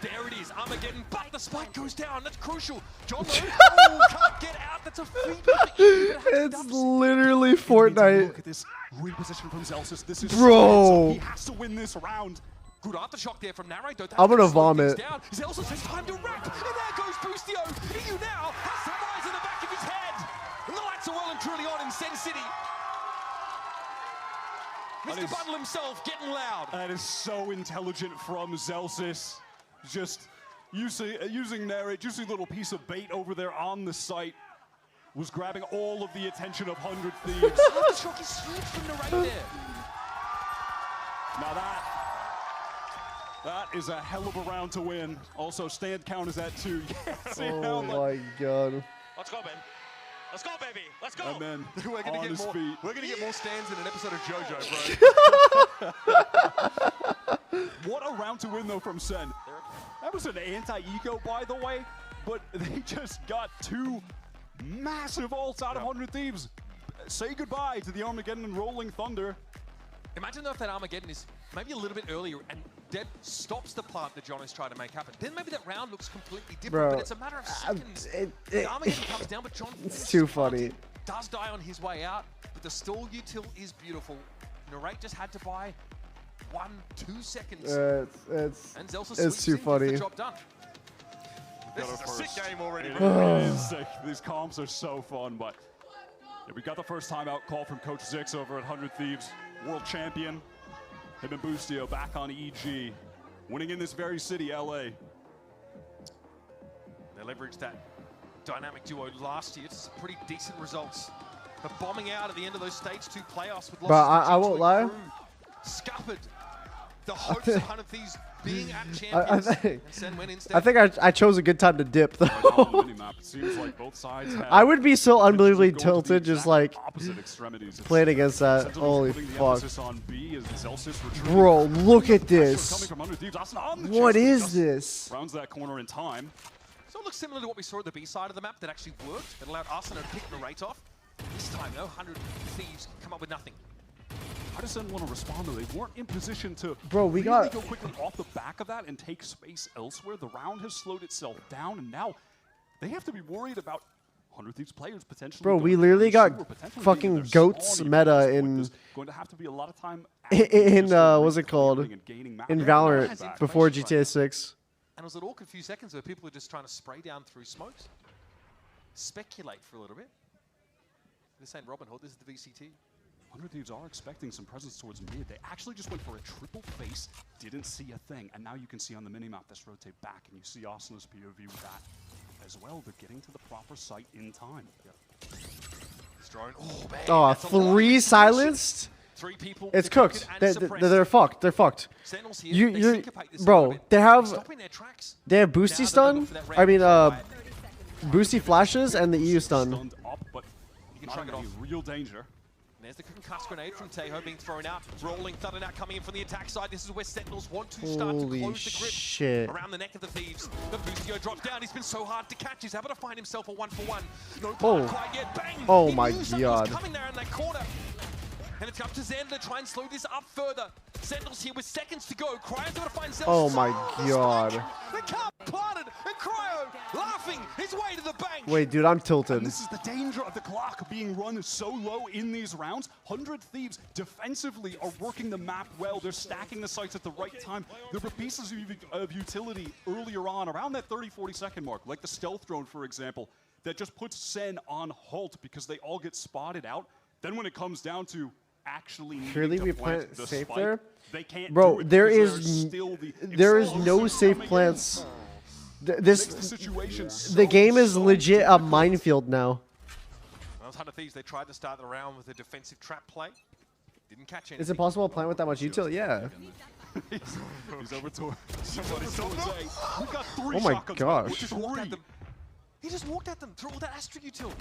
There it is, Armageddon, but the spike goes down. That's crucial. John Lowe, can't get out. That's a feat. It's literally Fortnite. Look at this reposition from Zelsis. This is Bro. he has to win this round. Good aftershock there from Narrate, though. I'm gonna vomit. Zelsis has time to wrap, and there goes Boostio. EU now has some eyes in the back of his head. And the lights are well and truly on in Sen City. Mr. Bundle himself getting loud. That is so intelligent from Zelsis. Just using Narrate, just a little piece of bait over there on the site. Was grabbing all of the attention of 100 Thieves. Aftershock is huge from Narrate there. Now that is a hell of a round to win. Also, stand count is at 2. Oh my god. Let's go, baby. Let's go, baby. Let's go. And then we're gonna on get his more. feet. We're gonna get more stands in an episode of JoJo, bro. What a round to win though from Sen. That was an anti-eco, by the way, but they just got 2 massive ults out of 100 Thieves. Say goodbye to the Armageddon and Rolling Thunder. Imagine though if that Armageddon is maybe a little bit earlier and Dead stops the plant that John is trying to make happen. Then maybe that round looks completely different, Bro, but it's a matter of seconds. The Armageddon comes down, but John It's too funny. does die on his way out, but the stall util is beautiful. Narrate just had to buy 1-2 seconds. And Zelsa It's too funny. the job done. This is a sick game already. It is sick. These comps are so fun, but yeah, we got the first timeout call from Coach Zix over at 100 Thieves. World champion. Him and Boostio back on EG. Winning in this very city, LA. They leveraged that dynamic duo last year. It's pretty decent results. But bombing out at the end of those stage 2 playoffs with losses. Bro, I won't lie. Scuppered the hopes of 100 Thieves being at champions. And Sen went instead. I think I chose a good time to dip though. It seems like both sides have I would be so unbelievably tilted just like opposite extremities. playing against that. Sentinels Holy putting the fuck. emphasis on B as Zelsis retreating. Bro, look at Pressure this. coming from 100 Thieves. Austin on the What chest, is just this? Rounds that corner in time. So it looks similar to what we saw at the B side of the map that actually worked. It allowed Arsenal to pick Narrate off. This time, though, 100 Thieves come up with nothing. How does Sen want to respond though? They weren't in position to Bro, we really got- go quickly off the back of that and take space elsewhere. The round has slowed itself down, and now they have to be worried about 100 Thieves players potentially. Bro, going we to literally pursue or got potentially fucking being in their goats spawn meta even. in There's going to have to be a lot of time in what's it called? In Valorant before GTA 6. And it was at all confused seconds where people were just trying to spray down through smokes. Speculate for a little bit. This ain't Robin Hood, this is the VCT. 100 Thieves are expecting some presence towards mid. They actually just went for a triple face, didn't see a thing. And now you can see on the minimap this rotate back, and you see Asana's POV with that as well. They're getting to the proper site in time. This drone, oh man. Oh, that's a lot of 3 information. silenced? 3 people. It's defeated cooked. and suppressed. They're fucked. They're fucked. Sentinels here, they You're syncopate this a little bro. bit. They have Stopping their tracks. they have boosty stun. I mean boosty flashes and the EU stun. Stunned up, but You can not shrug in it any off. real danger. And there's the concussed grenade from Teho being thrown out. Rolling Thunder now coming in from the attack side. This is where Sentinels want to start to Holy close the grip shit. around the neck of the Thieves. The Boostio drops down. He's been so hard to catch. He's able to find himself a 1-for-1. No Oh. part quite yet. Bang! Oh He my knew something was God. coming there in that corner. And it's up to Zen to try and slow this up further. Sentinels here with seconds to go. Cryo's able to find Zelfs. Oh my god. The cup planted, and Cryo laughing his way to the bank. Wait, dude, I'm tilted. And this is the danger of the clock being run so low in these rounds. 100 Thieves defensively are working the map well. They're stacking the sites at the right time. There were pieces of utility earlier on, around that 30-40 second mark, like the stealth drone, for example, that just puts Sen on halt because they all get spotted out. Then when it comes down to actually Surely we plant plant the safe spike, there? they can't Bro, do it there because is there's still the no safe coming in. plants. Makes the situation so, The game is so legit a minefield now. Well, 100 Thieves, they tried to start the round with a defensive trap play. Didn't catch anything. Is it possible to plant with that much utility? Yeah. He's over to somebody's towards A. We've got 3 Oh my shotguns. gosh. Which is He just walked at them through all that Astra util.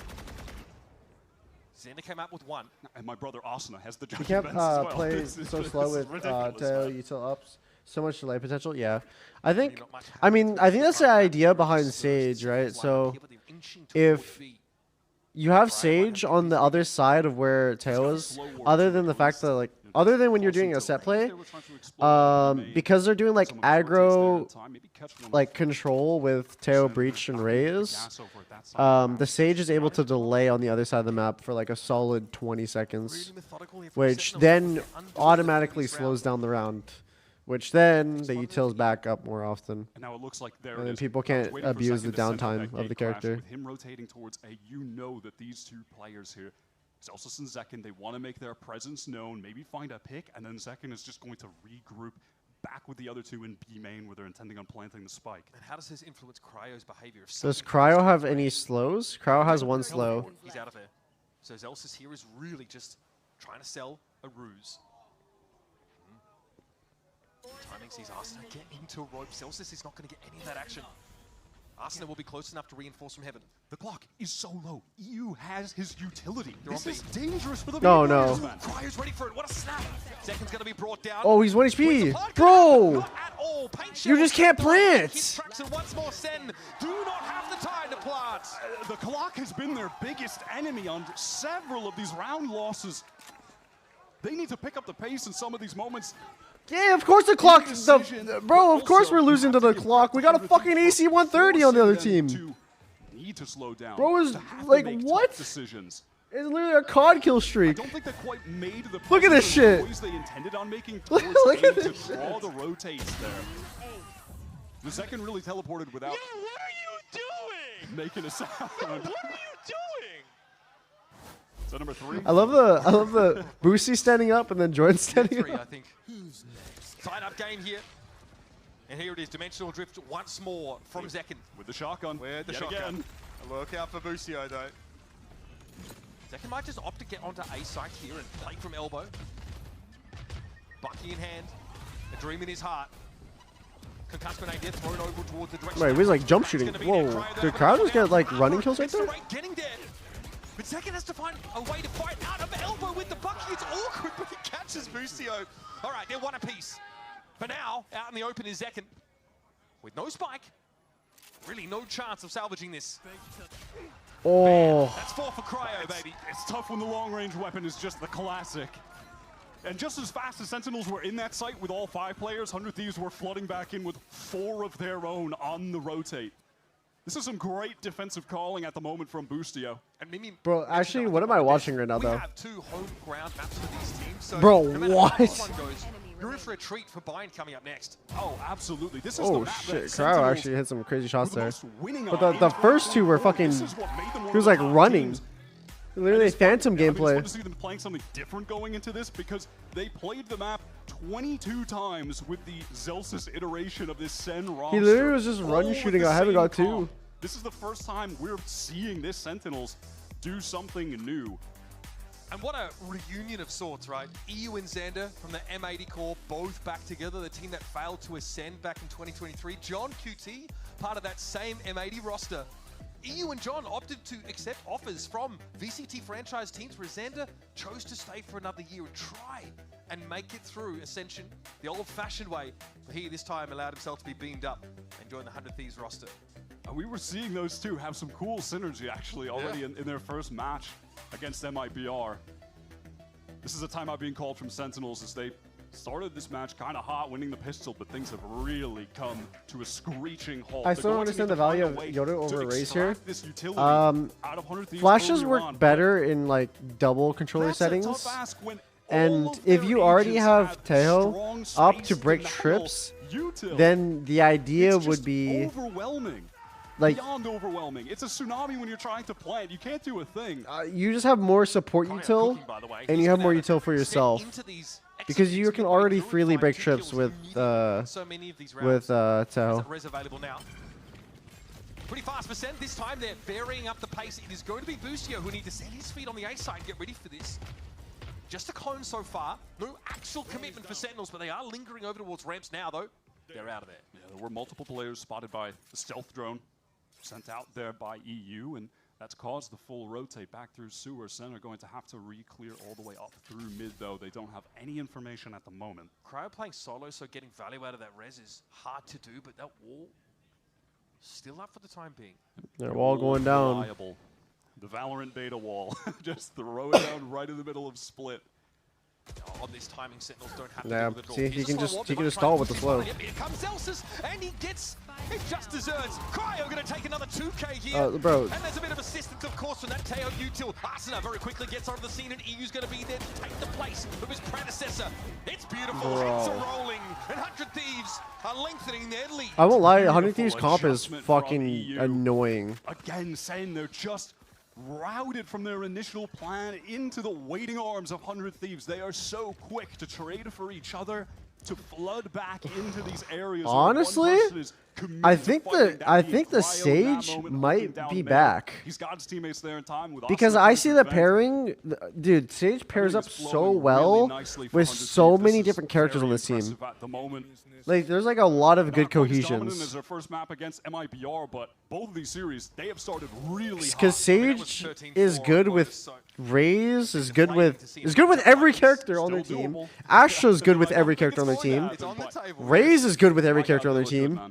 Xander came out with 1. And my brother Asuna has the You jump can't defense as well. play This is so slow with ridiculous, tail man. util ups. So much delay potential. Yeah, I think that's the idea behind Sage, right? So if you have Sage on the other side of where Teo is, other than the fact that like, other than when you're doing a set play, because they're doing like aggro, like control with Teo, Breach, and Raze, the Sage is able to delay on the other side of the map for like a solid 20 seconds, which then automatically slows down the round. Which then the utils back up more often. And now it looks like and then people can't abuse the downtime of the character. With him rotating towards A, you know that these 2 players here, Zelsus and Zekin, they want to make their presence known, maybe find a pick, and then Zekin is just going to regroup back with the other 2 in B main where they're intending on planting the spike. And how does this influence Cryo's behavior? Does Cryo have any slows? Cryo has 1 slow. He's out of there. So Zelsus here is really just trying to sell a ruse. Timing sees Arsena get into a rope. Celsius is not going to get any of that action. Arsena will be close enough to reinforce from heaven. The clock is so low. EU has his utility. They're This on is B. dangerous for the No, B no. players, man. Cryo's ready for it. What a snap. Zekin's going to be brought down. Oh, he's 1 HP. Bro! You just can't plant! Tracks and once more Sen do not have the time to plant. The clock has been their biggest enemy on several of these round losses. They need to pick up the pace in some of these moments. Yeah, of course the clock. Bro, of course we're losing to the clock. We got a fucking AC 130 on the other team. Need to slow down. Bro is to have to like, make what? tough decisions. It's literally a COD kill streak. I don't think they quite made the Look at this shit. noise they intended on making Look towards at A to this draw shit. the rotates there. The second really teleported without What are you doing? making a sound. What are you doing? Is that number 3? I love the Boosie standing up and then Jordan standing 3, I up. think. Tied up game here. And here it is, Dimensional Drift once more from Zekin. With the shotgun. With the Yet shotgun. again. Look out for Busio, though. Zekin might just opt to get onto A site here and play from elbow. Bucky in hand, a dream in his heart. Concussed grenade there, thrown over towards the direction. Wait, he's like jump shooting. Whoa, did Crowd just get like running kills right there? Getting there. But Zekin has to find a way to fight out of elbow with the Bucky. It's awkward, but he catches Busio. All right, they're 1 apiece. But now, out in the open is Zekin. With no spike. Really no chance of salvaging this. Oh. That's 4 for Cryo, baby. It's tough when the long-range weapon is just the classic. And just as fast as Sentinels were in that site with all 5 players, 100 Thieves were flooding back in with 4 of their own on the rotate. This is some great defensive calling at the moment from Boostio. And Mimi, Bro, actually, what am I watching right now, we though? have 2 home ground maps for these teams. So Bro, no matter what? how this one goes, you're in for a treat for Bind coming up next. Oh, absolutely. This is the Oh map shit, that Crowd Sentinels actually hit some crazy shots there. winning But on the in first 2 were fucking, This is what made them one he was of like the top running. teams. Literally phantom I mean, it's fun gameplay. to see them playing something different going into this because they played the map 22 times with the Zelsis iteration of this Sen roster. He literally was just all run with shooting. the I haven't same got 2. comp. This is the first time we're seeing this Sentinels do something new. And what a reunion of sorts, right? EU and Xander from the M80 core, both back together, the team that failed to ascend back in 2023. John QT, part of that same M80 roster. EU and John opted to accept offers from VCT franchise teams where Xander chose to stay for another year and try and make it through Ascension the old-fashioned way. He this time allowed himself to be beamed up and join the 100 Thieves roster. We were seeing those 2 have some cool synergy actually already in their first match against MIBR. This is a timeout being called from Sentinels as they started this match kind of hot, winning the pistol, but things have really come to a screeching halt. I They're still don't going to understand need the to find value a of way Yoda to over Raze here. extract this utility out of 100 Thieves Flashes earlier work on, but better in like double controller that's a settings. tough ask when And if you already have Teho up to break trips, then the idea would be overwhelming. Like Beyond overwhelming. It's a tsunami when you're trying to plant. You can't do a thing. you just have more support util, and you have more util for yourself, because you can already freely break trips with Teho. Res available now. Pretty fast percent. This time they're varying up the pace. It is going to be Busio who need to set his feet on the A side and get ready for this. Just a clone so far. No actual commitment for Sentinels, but they are lingering over towards ramps now, though. They're out of there. Yeah, there were multiple players spotted by the stealth drone sent out there by EU, and that's caused the full rotate back through sewer. Sen are going to have to re-clear all the way up through mid, though. They don't have any information at the moment. Cryo playing solo, so getting value out of that res is hard to do, but that wall still up for the time being. They're all going down. Reliable. The Valorant beta wall. Just throw it down right in the middle of split. On this timing, Sentinels don't have Yeah, to do see, he can just stall with the slow. Here comes Elsus, and he gets it just deserves. Cryo going to take another 2K here. Bro. And there's a bit of assistance, of course, from that Teo util. Arsena very quickly gets onto the scene, and EU's going to be there to take the place of his predecessor. It's beautiful. Heads are rolling, and 100 Thieves are lengthening their lead. I won't lie, 100 Thieves comp is fucking annoying. Again, saying they're just routed from their initial plan into the waiting arms of 100 Thieves. They are so quick to trade for each other, to flood back into these areas. Honestly, I think the Sage might be back. He's got his teammates there in time with Because I see the pairing, dude, Sage pairs up so well with so many different characters on this team. Like, there's like a lot of good cohesions. Is their first map against MIBR, but both of these series, they have started really hot. Because Sage is good with Raze, is good with every character on their team. Astra's good with every character on their team. Raze is good with every character on their team.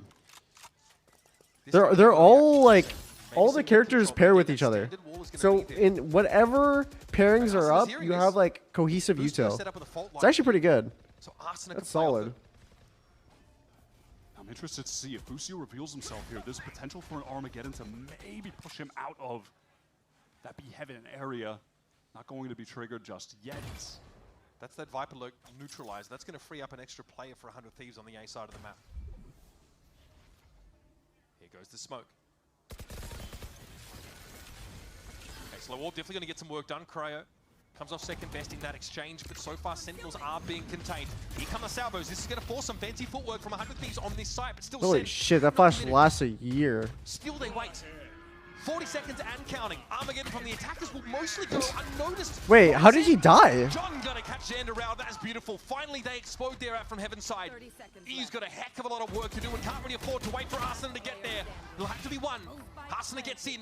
They're all like, all the characters pair with each other. So in whatever pairings are up, you have like cohesive util. It's actually pretty good. That's solid. I'm interested to see if Busio reveals himself here. There's potential for an Armageddon to maybe push him out of that beheaven area. Not going to be triggered just yet. That's that Viper lurk neutralized. That's going to free up an extra player for 100 Thieves on the A side of the map. Here goes the smoke. Okay, Slow Wall definitely going to get some work done. Cryo comes off second best in that exchange, but so far Sentinels are being contained. Here come the salvos. This is going to force some fancy footwork from 100 Thieves on this site, but still Holy shit, that flash lasts a year. Still they wait. 40 seconds and counting. Armageddon from the attackers will mostly go unnoticed. Wait, how did he die? John gonna catch Xander out. That is beautiful. Finally, they explode there out from Heaven's side. He's got a heck of a lot of work to do and can't really afford to wait for Arsena to get there. It'll have to be one. Arsena gets in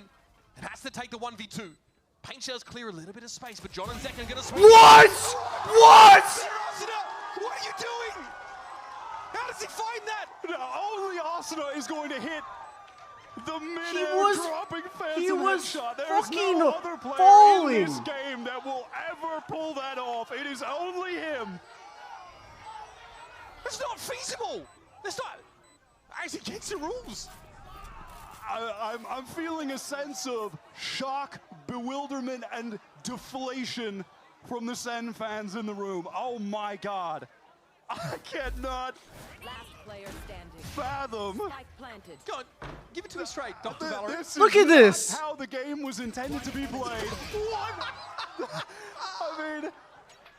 and has to take the 1v2. Paint shells clear a little bit of space, but John and Zek are gonna swing. What? What? Arsena, what are you doing? How does he find that? Only Arsena is going to hit the mid-air dropping he phantom was headshot. There is fucking no other player falling. in this game that will ever pull that off. It is only him. It's not feasible. It's not. It's against the rules. I'm feeling a sense of shock, bewilderment, and deflation from the Sen fans in the room. Oh my God. I cannot fathom. Go on, give it to me straight, Dr. Valorant. Look at this. How the game was intended to be played. What? I mean,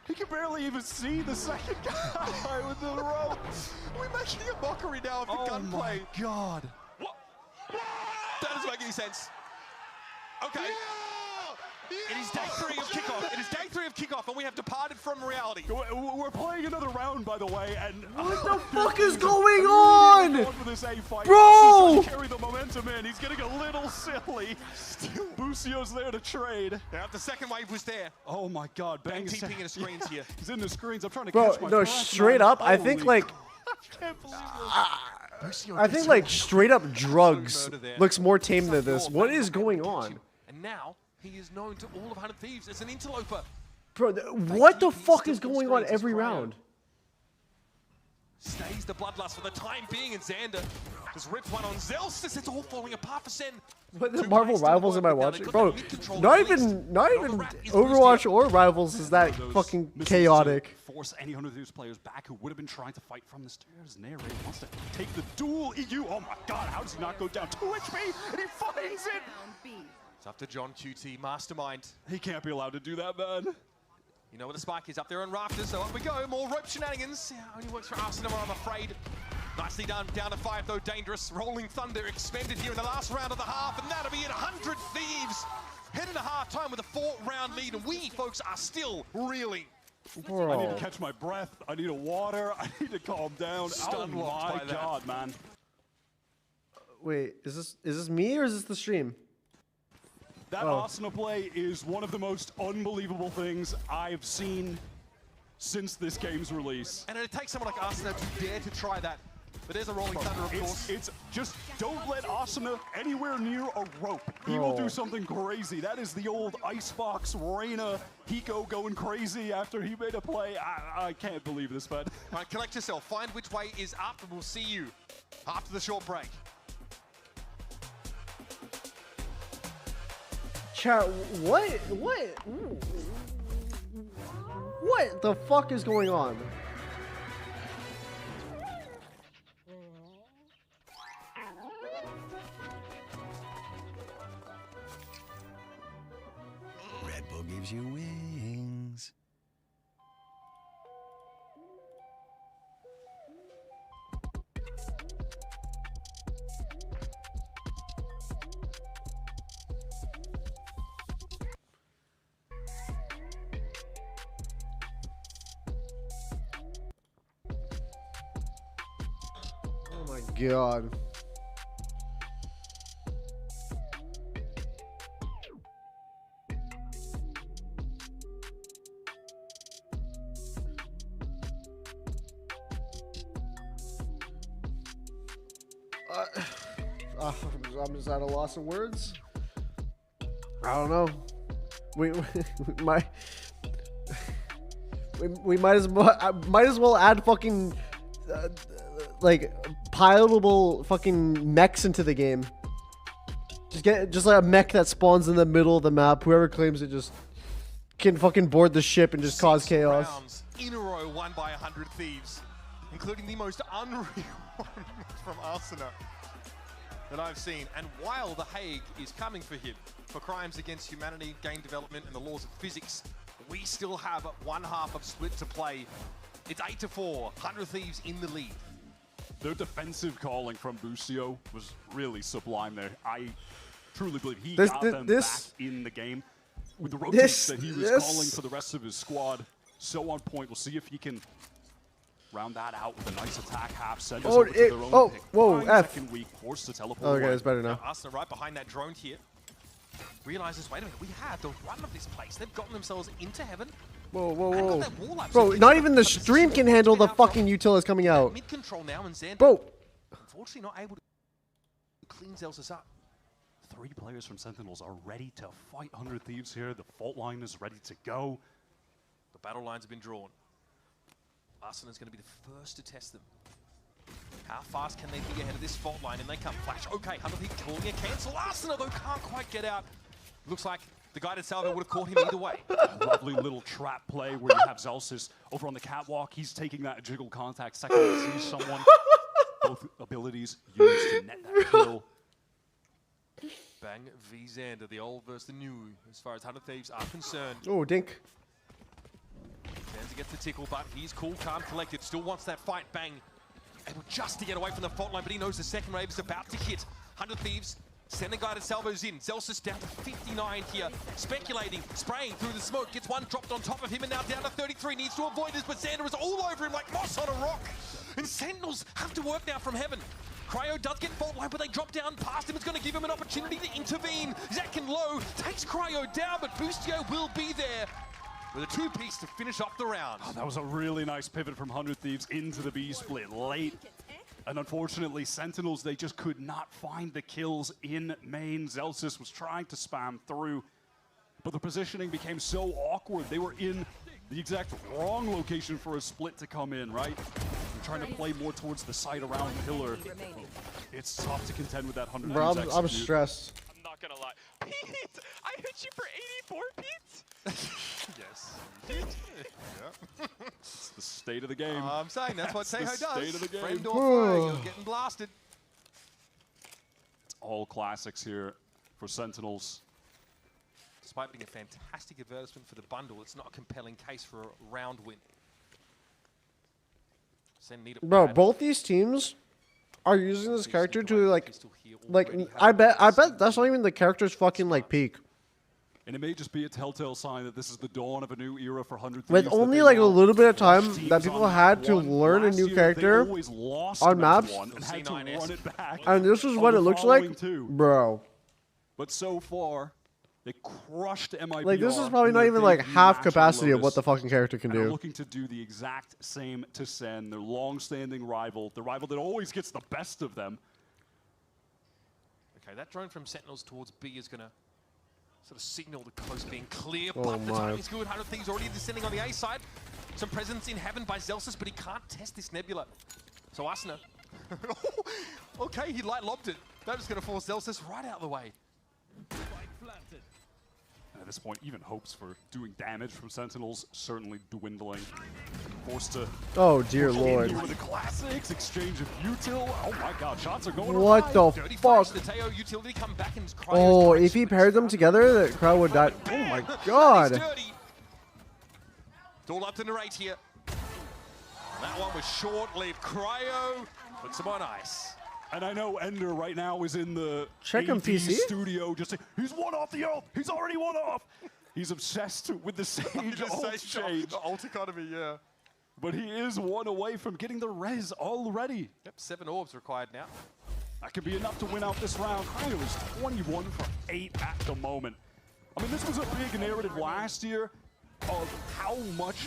he can barely even see the second guy with the rope. We're making a mockery now of the gunplay. Oh my God. What? That doesn't make any sense. Okay. It is day 3 of kickoff. It is day 3 of kickoff, and we have departed from reality. We're playing another round, by the way, and what the fuck is going on? For this A fight. Bro! Carry the momentum in. He's getting a little silly. Still, Busio's there to trade. Yeah, the second wave was there. Oh my God, Bang TPing in the screens here. He's in the screens. I'm trying to Bro, catch my no, breath, straight man. up, I think like I think like straight up drugs looks more tame than this. What is going on? And now he is known to all of 100 Thieves as an interloper. Bro, what the fuck is going on every round? stays the bloodlust for the time being, and Xander just rips one on Zelstis. It's all falling apart for Sen. What the Marvel Rivals am I watching? Bro, not even Overwatch or Rivals is that fucking chaotic. Force any 100 Thieves players back who would have been trying to fight from the stairs. Narrate wants to take the duel. EU, oh my god, how does he not go down 2 HP? And he finds it! It's up to John QT, Mastermind. He can't be allowed to do that, man. You know where the spike is, up there on rafters, so up we go. More rope shenanigans. Yeah, only works for Arsenal, I'm afraid. Nicely done, down to 5 though, dangerous. Rolling Thunder expended here in the last round of the half, and that'll be it, 100 Thieves. Headed to half-time with a 4-round lead, and we, folks, are still reeling. Bro. I need to catch my breath, I need a water, I need to calm down. Oh my god, man. Wait, is this me or is this the stream? That Arsenal play is one of the most unbelievable things I've seen since this game's release. And it takes someone like Arsenal to dare to try that. But there's a Rolling Thunder, of course. It's just don't let Asuna anywhere near a rope. He will do something crazy. That is the old Icebox Reyna Hiko going crazy after he made a play. I can't believe this, man. All right, collect yourself. Find which way is up, and we'll see you after the short break. Chat, what the fuck is going on? Red Bull gives you wings. Oh my god. I'm just at a loss of words. I don't know. We might as well add fucking like pilotable fucking mechs into the game. Just like a mech that spawns in the middle of the map. Whoever claims it just can fucking board the ship and just cause chaos. Rounds in a row won by 100 Thieves, including the most unreal one from Arsenal that I've seen. And while The Hague is coming for him for crimes against humanity, game development, and the laws of physics, we still have one half of split to play. It's 8-4, 100 Thieves in the lead. Their defensive calling from Busio was really sublime there. I truly believe he got them back in the game with the rotates that he was calling for the rest of his squad. So on point. We'll see if he can round that out with a nice attack half. Send us over to their own pick. Whoa, F. Second week, forced to teleport Okay, away. it's better now. Arsenal right behind that drone here. Realizes, wait a minute, we have the run of this place. They've gotten themselves into heaven. Whoa. Bro, not even the stream can handle the fucking utilities coming out. Mid control now, and Xander, bro, unfortunately not able to clean Zelsis up. 3 players from Sentinels are ready to fight 100 Thieves here. The fault line is ready to go. The battle lines have been drawn. Arsenal's going to be the first to test them. How fast can they be ahead of this fault line? And they come flash. Okay, 100 Thieves calling a cancel. Arsenal, though, can't quite get out. Looks like the guided salvo would have caught him either way. Lovely little trap play where you have Zelsis over on the catwalk. He's taking that jiggle contact. Second to see someone. Both abilities used to net that kill. Bang v Xander, the old versus the new, as far as 100 Thieves are concerned. Oh, dink. TenZ gets the tickle, but he's cool, calm, collected. Still wants that fight. Bang. Able just to get away from the fault line, but he knows the second wave is about to hit. 100 Thieves. Sending guided salvos in. Zelsis down to 59 here. Speculating, spraying through the smoke. Gets one dropped on top of him and now down to 33. Needs to avoid this, but Xander is all over him like moss on a rock. And Sentinels have to work now from heaven. Cryo does get fault line, but they drop down past him. It's going to give him an opportunity to intervene. Zach and Low takes Cryo down, but Bustio will be there with a 2-piece to finish off the round. Oh, that was a really nice pivot from 100 Thieves into the B split late. And unfortunately, Sentinels, they just could not find the kills in main. Zelsis was trying to spam through, but the positioning became so awkward. They were in the exact wrong location for a split to come in, right? trying to play more towards the side around pillar. It's tough to contend with that 100. Bro, I'm stressed. I'm not gonna lie. Pete, I hit you for 84, Pete. Yes. Yeah. It's the state of the game. I'm saying that's what That's Seho the does. state of the game. Friend or foe, you're getting blasted. It's all classics here for Sentinels. Despite being a fantastic advertisement for the bundle, it's not a compelling case for a round win. Bro, both these teams are using this character to like I bet that's not even the character's fucking like peak. And it may just be a telltale sign that this is the dawn of a new era for 100 With Thieves, only that like they a now little bit of crush time teams that people on had map to one. learn a Last new year, character they always lost on map maps, one and had to run it back. and this is on what the it looks like, following two. bro. But so far, they crushed MIBR. Like this is probably in not their even like debut half match on capacity of Lotus, what the fucking character can and are do. looking to do the exact same to Sen, their long-standing rival, the rival that always gets the best of them. Okay, that drone from Sentinels towards B is going to sort of signal the coast being clear, Oh but the my. timing's good. 100 Thieves already descending on the A side. Some presence in heaven by Zelsis, but he can't test this Nebula. So Asuna, okay, he light lobbed it. That is going to force Zelsis right out of the way. And at this point, even hopes for doing damage from Sentinels certainly dwindling. Forced to Oh dear push in lord. here with the classics, exchange of util. Oh my god, shots are going What the Dirty fuck? flash, the Teo utility come back and Cryo Oh, if he paired them together, the crowd would die. Oh my god. dirty. It's all up to narrate here. That one was short-lived. Cryo puts him on ice. And I know Ender right now is in the Check him AD PC. studio just saying, he's one off the ult! He's already one off! He's obsessed with the Sage ult change. Ult economy, yeah. But he is one away from getting the res already. Yep, 7 orbs required now. That could be enough to win out this round. Cryo is 21 for 8 at the moment. I mean, this was a big narrative last year of how much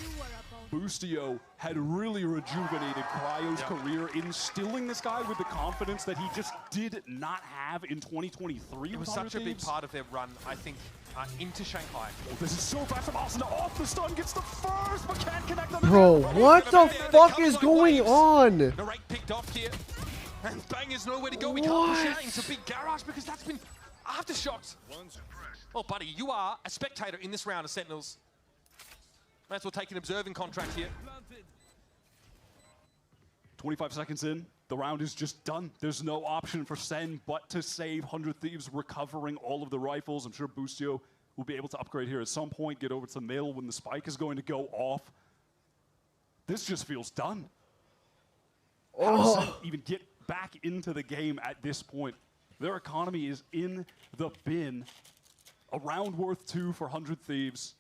Boostio had really rejuvenated Cryo's career, instilling this guy with the confidence that he just did not have in 2023. It was such a big part of their run, I think, into Shanghai. Oh, this is so fast from Austin. Off the stun, gets the first, but can't connect on the Bro, what the fuck is going on? Narrate picked off here. And Bang is nowhere to go. We can't push out into big garage because that's been aftershocks. Oh, buddy, you are a spectator in this round of Sentinels. Might as well take an observing contract here. 25 seconds in, the round is just done. There's no option for Sen but to save 100 Thieves, recovering all of the rifles. I'm sure Boostio will be able to upgrade here at some point, get over to the middle when the spike is going to go off. This just feels done. How does Sen even get back into the game at this point? Their economy is in the bin. A round worth 2 for 100 Thieves.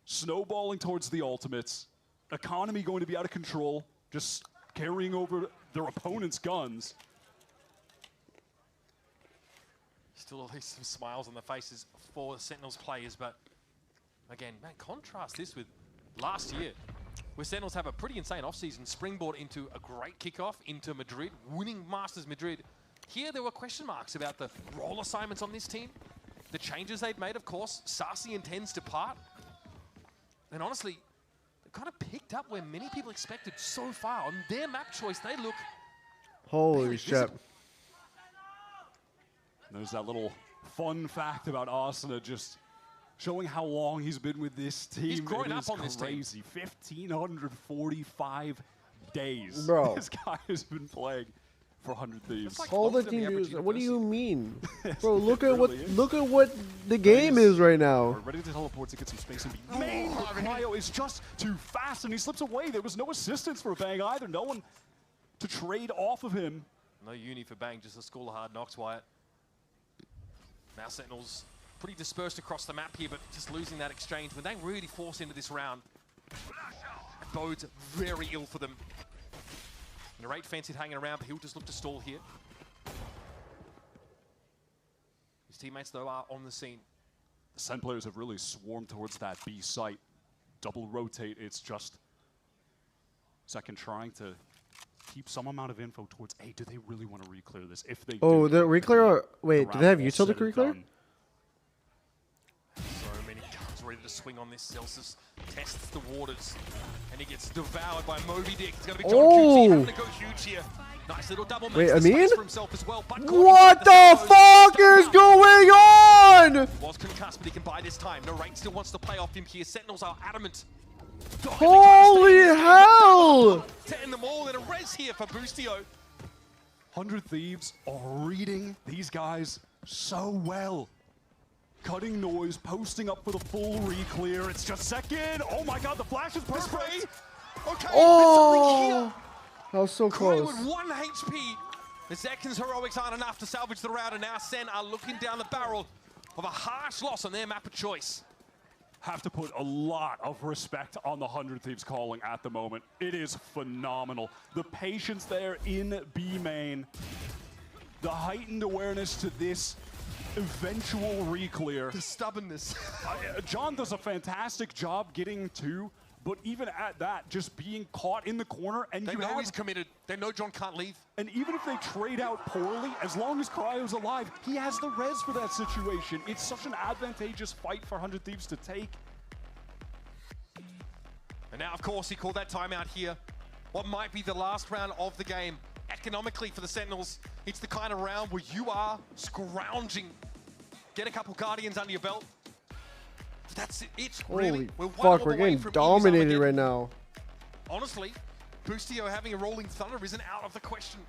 Snowballing towards the ultimates. Economy going to be out of control. Just carrying over their opponent's guns. Still at least some smiles on the faces for the Sentinels players, but again, man, contrast this with last year, where Sentinels have a pretty insane offseason, springboard into a great kickoff into Madrid, winning Masters Madrid. Here there were question marks about the role assignments on this team, the changes they'd made, of course. Sassy and TenZ depart. And honestly, they've kind of picked up where many people expected so far. On their map choice, they look Holy very shit. visible. There's that little fun fact about Asuna just showing how long he's been with this team. He's growing It up is on this team. crazy. 1,545 days. Bro. This guy has been playing for 100 Thieves. All the team does. What do you mean, bro? Look It at what really is. look at what the game is right now. We're ready to teleport to get some space and be main. Cryo is just too fast and he slips away. There was no assistance for Bang either. No one to trade off of him. No uni for Bang, just a school of hard knocks, Wyatt. Now Sentinels pretty dispersed across the map here, but just losing that exchange. When they really force into this round, it bodes very ill for them. Narrate fancied hanging around, but he'll just look to stall here. His teammates, though, are on the scene. The Sen players have really swarmed towards that B site. Double rotate, it's just second trying to keep some amount of info towards A. Do they really want to re-clear this? If they Oh, do, the reclear. Wait, do they have round util to all said and reclear? done. So many guns ready to swing on this. Celsius tests the waters, and he gets devoured by Moby Dick. It's going to be John QT having to go huge here. Nice little double. Wait, I mean? For himself as well, but What the fuck is going on? Was concussed, but he can buy this time. Narrate still wants to play off him here. Sentinels are adamant. Holy hell! Setting them all in a res here for Boostio. 100 Thieves are reading these guys so well. Cutting noise, posting up for the full re-clear. It's just second. Oh my god, the flash is perfect. Okay, Oh! That was so Cry close. with 1 HP. The Zekin's heroics aren't enough to salvage the round, and now Sen are looking down the barrel of a harsh loss on their map of choice. Have to put a lot of respect on the 100 Thieves calling at the moment. It is phenomenal. The patience there in B main, the heightened awareness to this eventual re-clear. The stubbornness. John does a fantastic job getting to, but even at that, just being caught in the corner, and They know he's committed. They know John can't leave. And even if they trade out poorly, as long as Cryo's alive, he has the res for that situation. It's such an advantageous fight for 100 Thieves to take. And now, of course, he called that timeout here. What might be the last round of the game. Economically for the Sentinels, it's the kind of round where you are scrounging. Get a couple Guardians under your belt. That's it. It's really, Holy fuck, we're getting dominated right now. Honestly, Boostio having a rolling thunder isn't out of the question.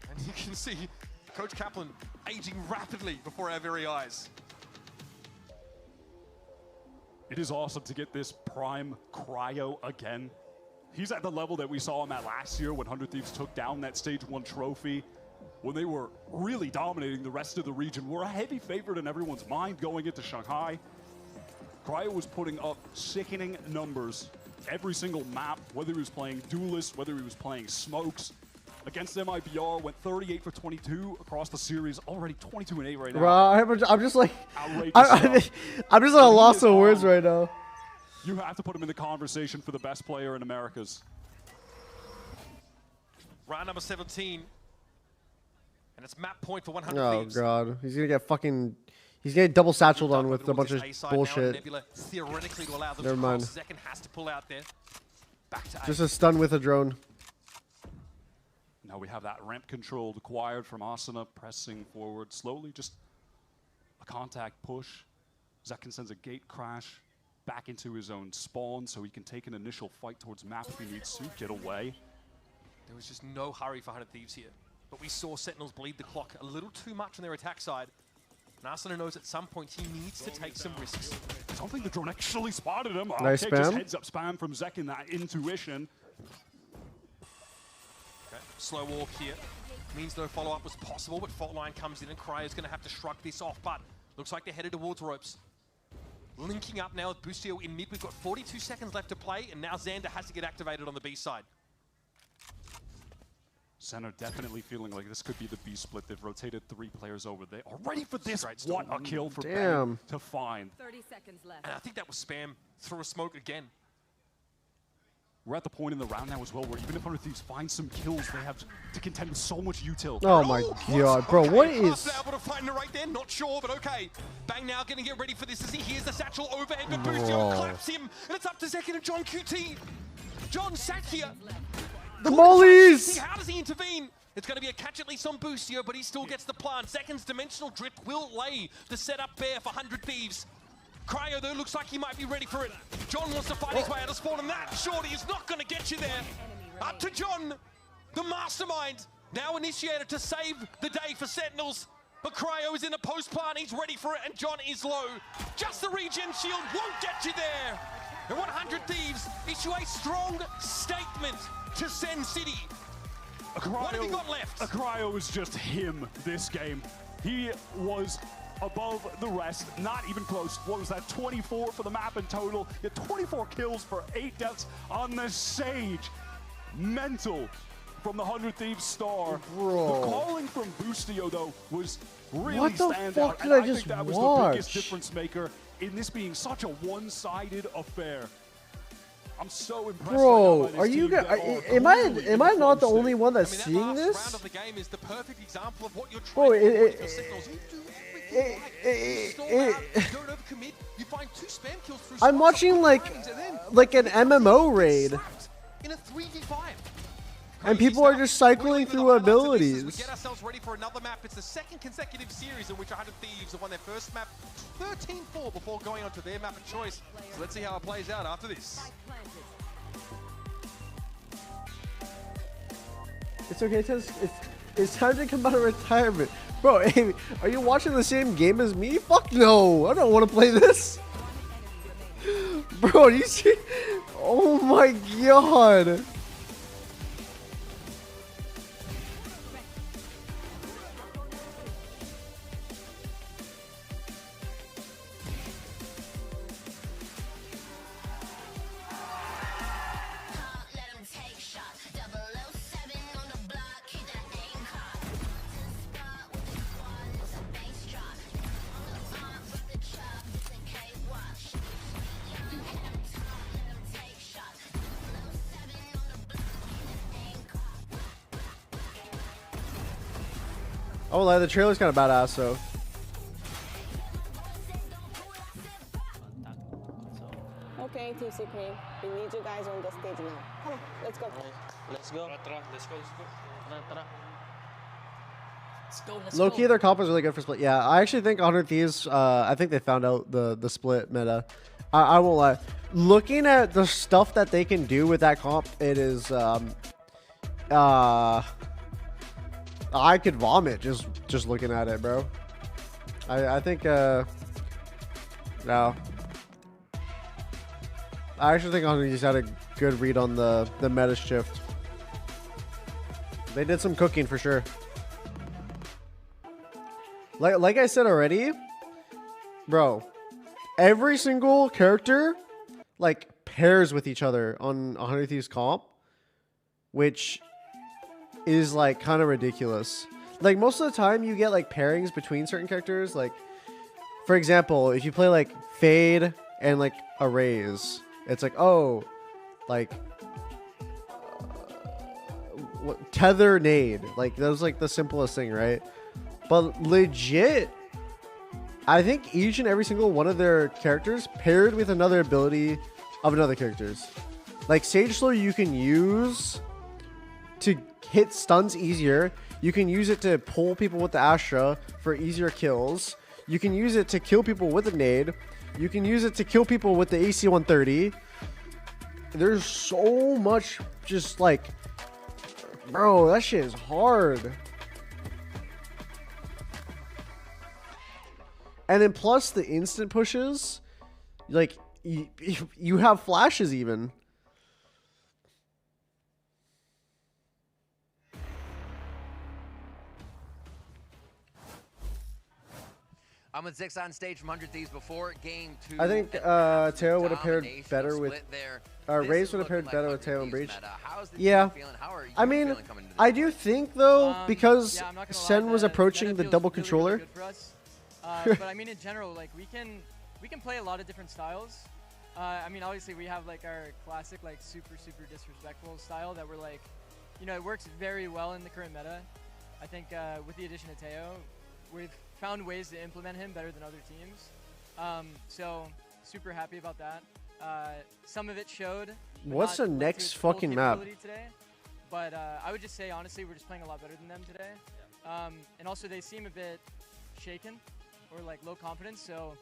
And you can see Coach Kaplan aging rapidly before our very eyes. It is awesome to get this prime Cryo again. He's at the level that we saw him at last year when 100 Thieves took down that Stage 1 trophy, when they were really dominating the rest of the region. We're a heavy favorite in everyone's mind going into Shanghai. Cryo was putting up sickening numbers every single map, whether he was playing Duelist, whether he was playing Smokes. Against MIBR, went 38 for 22 across the series, already 22-8 right now. Bro, I'm just like, Outrageous I'm stuff. just at a loss of words right now. You have to put him in the conversation for the best player in Americas. Round number 17. And it's map point for 100 Oh Thieves. god, he's gonna get fucking, he's getting double satcheled on with a bunch of bullshit. Nebula, theoretically to allow them Never to mind. cross. Zekin has to pull out there. Back to Just A. a stun with a drone. Now we have that ramp control acquired from Asuna, pressing forward slowly, just a contact push. Zekin sends a gate crash back into his own spawn so he can take an initial fight towards map if he needs to, get away. There was just no hurry for 100 Thieves here. But we saw Sentinels bleed the clock a little too much on their attack side. And Asuna knows at some point he needs to take some risks. I don't think the drone actually spotted him. Nice Okay, just spam. heads up spam from Zekin, that intuition. Okay, slow walk here. Means no follow-up was possible, but Faultline comes in and Cryo's going to have to shrug this off. But looks like they're headed towards ropes. Linking up now with Boostio in mid. We've got 42 seconds left to play, and now Xander has to get activated on the B side. Center definitely feeling like this could be the B split. They've rotated 3 players over there. Are ready for this. What a kill for Damn. Ben to find. 30 seconds left. And I think that was spam through a smoke again. We're at the point in the round now as well where even if 100 Thieves find some kills, they have to contend with so much util. Oh my god, bro, what is... Able to find it right there, not sure, but okay. Bang now gonna get ready for this as he hears the satchel overhead, but Boostio claps him, and it's up to Zekin and John QT. John sat here. The mollies! How does he intervene? It's going to be a catch at least on Boostio, but he still gets the plant. Zekin's dimensional drift will lay the setup bare for 100 Thieves. Cryo, though, looks like he might be ready for it. John wants to fight his way out of spawn, and that surely is not going to get you there. Up to John, the mastermind, now initiated to save the day for Sentinels. But Cryo is in a post plant, he's ready for it, and John is low. Just the regen shield won't get you there. And 100 Thieves issue a strong statement to Sen City. What have you got left? A Cryo is just him this game. He was above the rest, not even close. What was that, 24 for the map in total? He had 24 kills for 8 deaths on the Sage. Mental from the 100 Thieves star. Bro. The calling from Boostio, though, was really What the standout. fuck did and I just think that was watch? the biggest difference maker in this being such a one-sided affair. I'm so impressed. Bro, right now by are this you team guys? that are Am I not the close only one that's That seeing last this? round of the game is the perfect example of what you're Bro, trying to do for Sentinels. You do everything I'm watching like an MMO raid. In a 3v5. And people are just cycling through abilities. Get ourselves ready for another map. It's the second consecutive series in which 100 Thieves have won their first map 13-4 before going on to their map of choice. So let's see how it plays out after this. It's okay, TenZ. It's time to come out of retirement. Bro, Amy, are you watching the same game as me? Fuck no. I don't want to play this. Bro, do you see? Oh my god. Oh, like the trailer's kind of badass, though. Okay, Team Supreme, we need you guys on the stage now. Come on, let's go. Let's go. Low key, their comp is really good for split. Yeah, I actually think 100 Thieves. I think they found out the split meta. I won't lie. Looking at the stuff that they can do with that comp, it is I could vomit just looking at it, bro. I think no. I actually think 100 Thieves had a good read on the meta shift. They did some cooking for sure. Like I said already, bro, every single character like pairs with each other on 100 Thieves comp, which is like kind of ridiculous. Like most of the time you get like pairings between certain characters. Like for example, if you play like Fade and like a Raze, it's like, oh, like Tether Nade. Like that was like the simplest thing, right? But legit, I think each and every single one of their characters paired with another ability of another character's. Like Sage Slow you can use to hit stuns easier. You can use it to pull people with the Astra for easier kills. You can use it to kill people with a nade. You can use it to kill people with the AC-130. There's so much just like, bro, that shit is hard. And then plus the instant pushes, like you have flashes even. I'm with 6 on stage from 100 Thieves before game 2. I think Teo would have paired better with Raze would have paired better with Teo and Breach. Yeah, I mean, I do think though because Sen was approaching the double controller. But I mean, in general, like we can play a lot of different styles. I mean, obviously we have like our classic like super disrespectful style that we're like, you know, it works very well in the current meta. I think with the addition of Teo, we've found ways to implement him better than other teams. So super happy about that. Some of it showed. What's the next fucking map? Today, but I would just say honestly, we're just playing a lot better than them today. And also they seem a bit shaken or like low confidence. So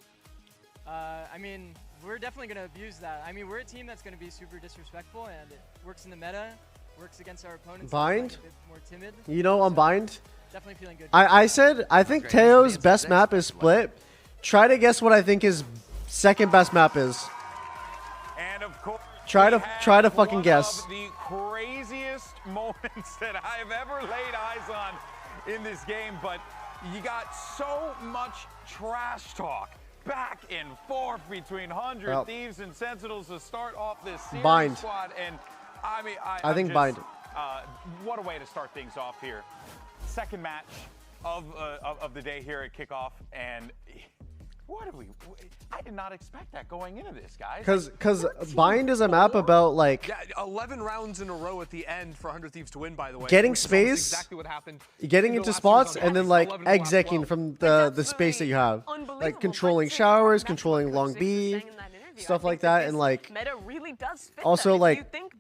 I mean, we're definitely gonna abuse that. I mean, we're a team that's gonna be super disrespectful and it works in the meta, works against our opponents. Bind? A bit more timid. You know, on Bind. Definitely feeling good. I said I think Teo's best map is split. Try to guess what I think his second best map is. And of course, try to fucking guess. One of the craziest moments that I've ever laid eyes on in this game, but you got so much trash talk back and forth between 100 Thieves and Sentinels to start off this series Bind. squad. And I mean, I think Bind. What a way to start things off here. Second match of the day here at kickoff, and What are we? I did not expect that going into this, guys. Because Bind is a map about like Yeah, 11 rounds in a row at the end for 100 Thieves to win, by the way. getting which is almost space, exactly what happened getting in the into last spots, series on and then Ice, like 11 in the last execing 12. from the space that you have, like controlling showers, controlling long B, stuff like that, and like Meta really does fit also them. If like you think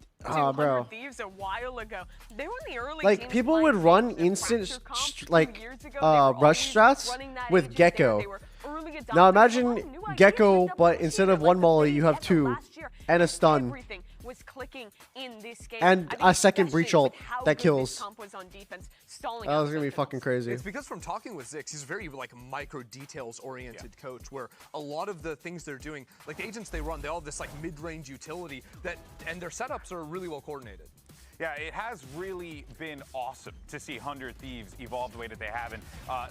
bro. Thieves a while ago, they were in the early Like teams people playing would run Fracture instant comp 2 like years ago. They were rush always strats running that with agent there. Gecko. They were early adopters. Now A lot imagine of new ideas Gecko, picked up but this instead year. of Like one the molly, big you have Gecko two last year, and a stun. Everything was clicking in this game. And I think a second especially breach ult with how that good kills. this comp was on defense, stalling That out was gonna be Sentinels. fucking crazy. It's because from talking with Zix, he's very like micro details oriented coach, where a lot of the things they're doing, like the agents they run, they all have this like mid-range utility that, and their setups are really well coordinated. Yeah, it has really been awesome to see 100 Thieves evolve the way that they have. And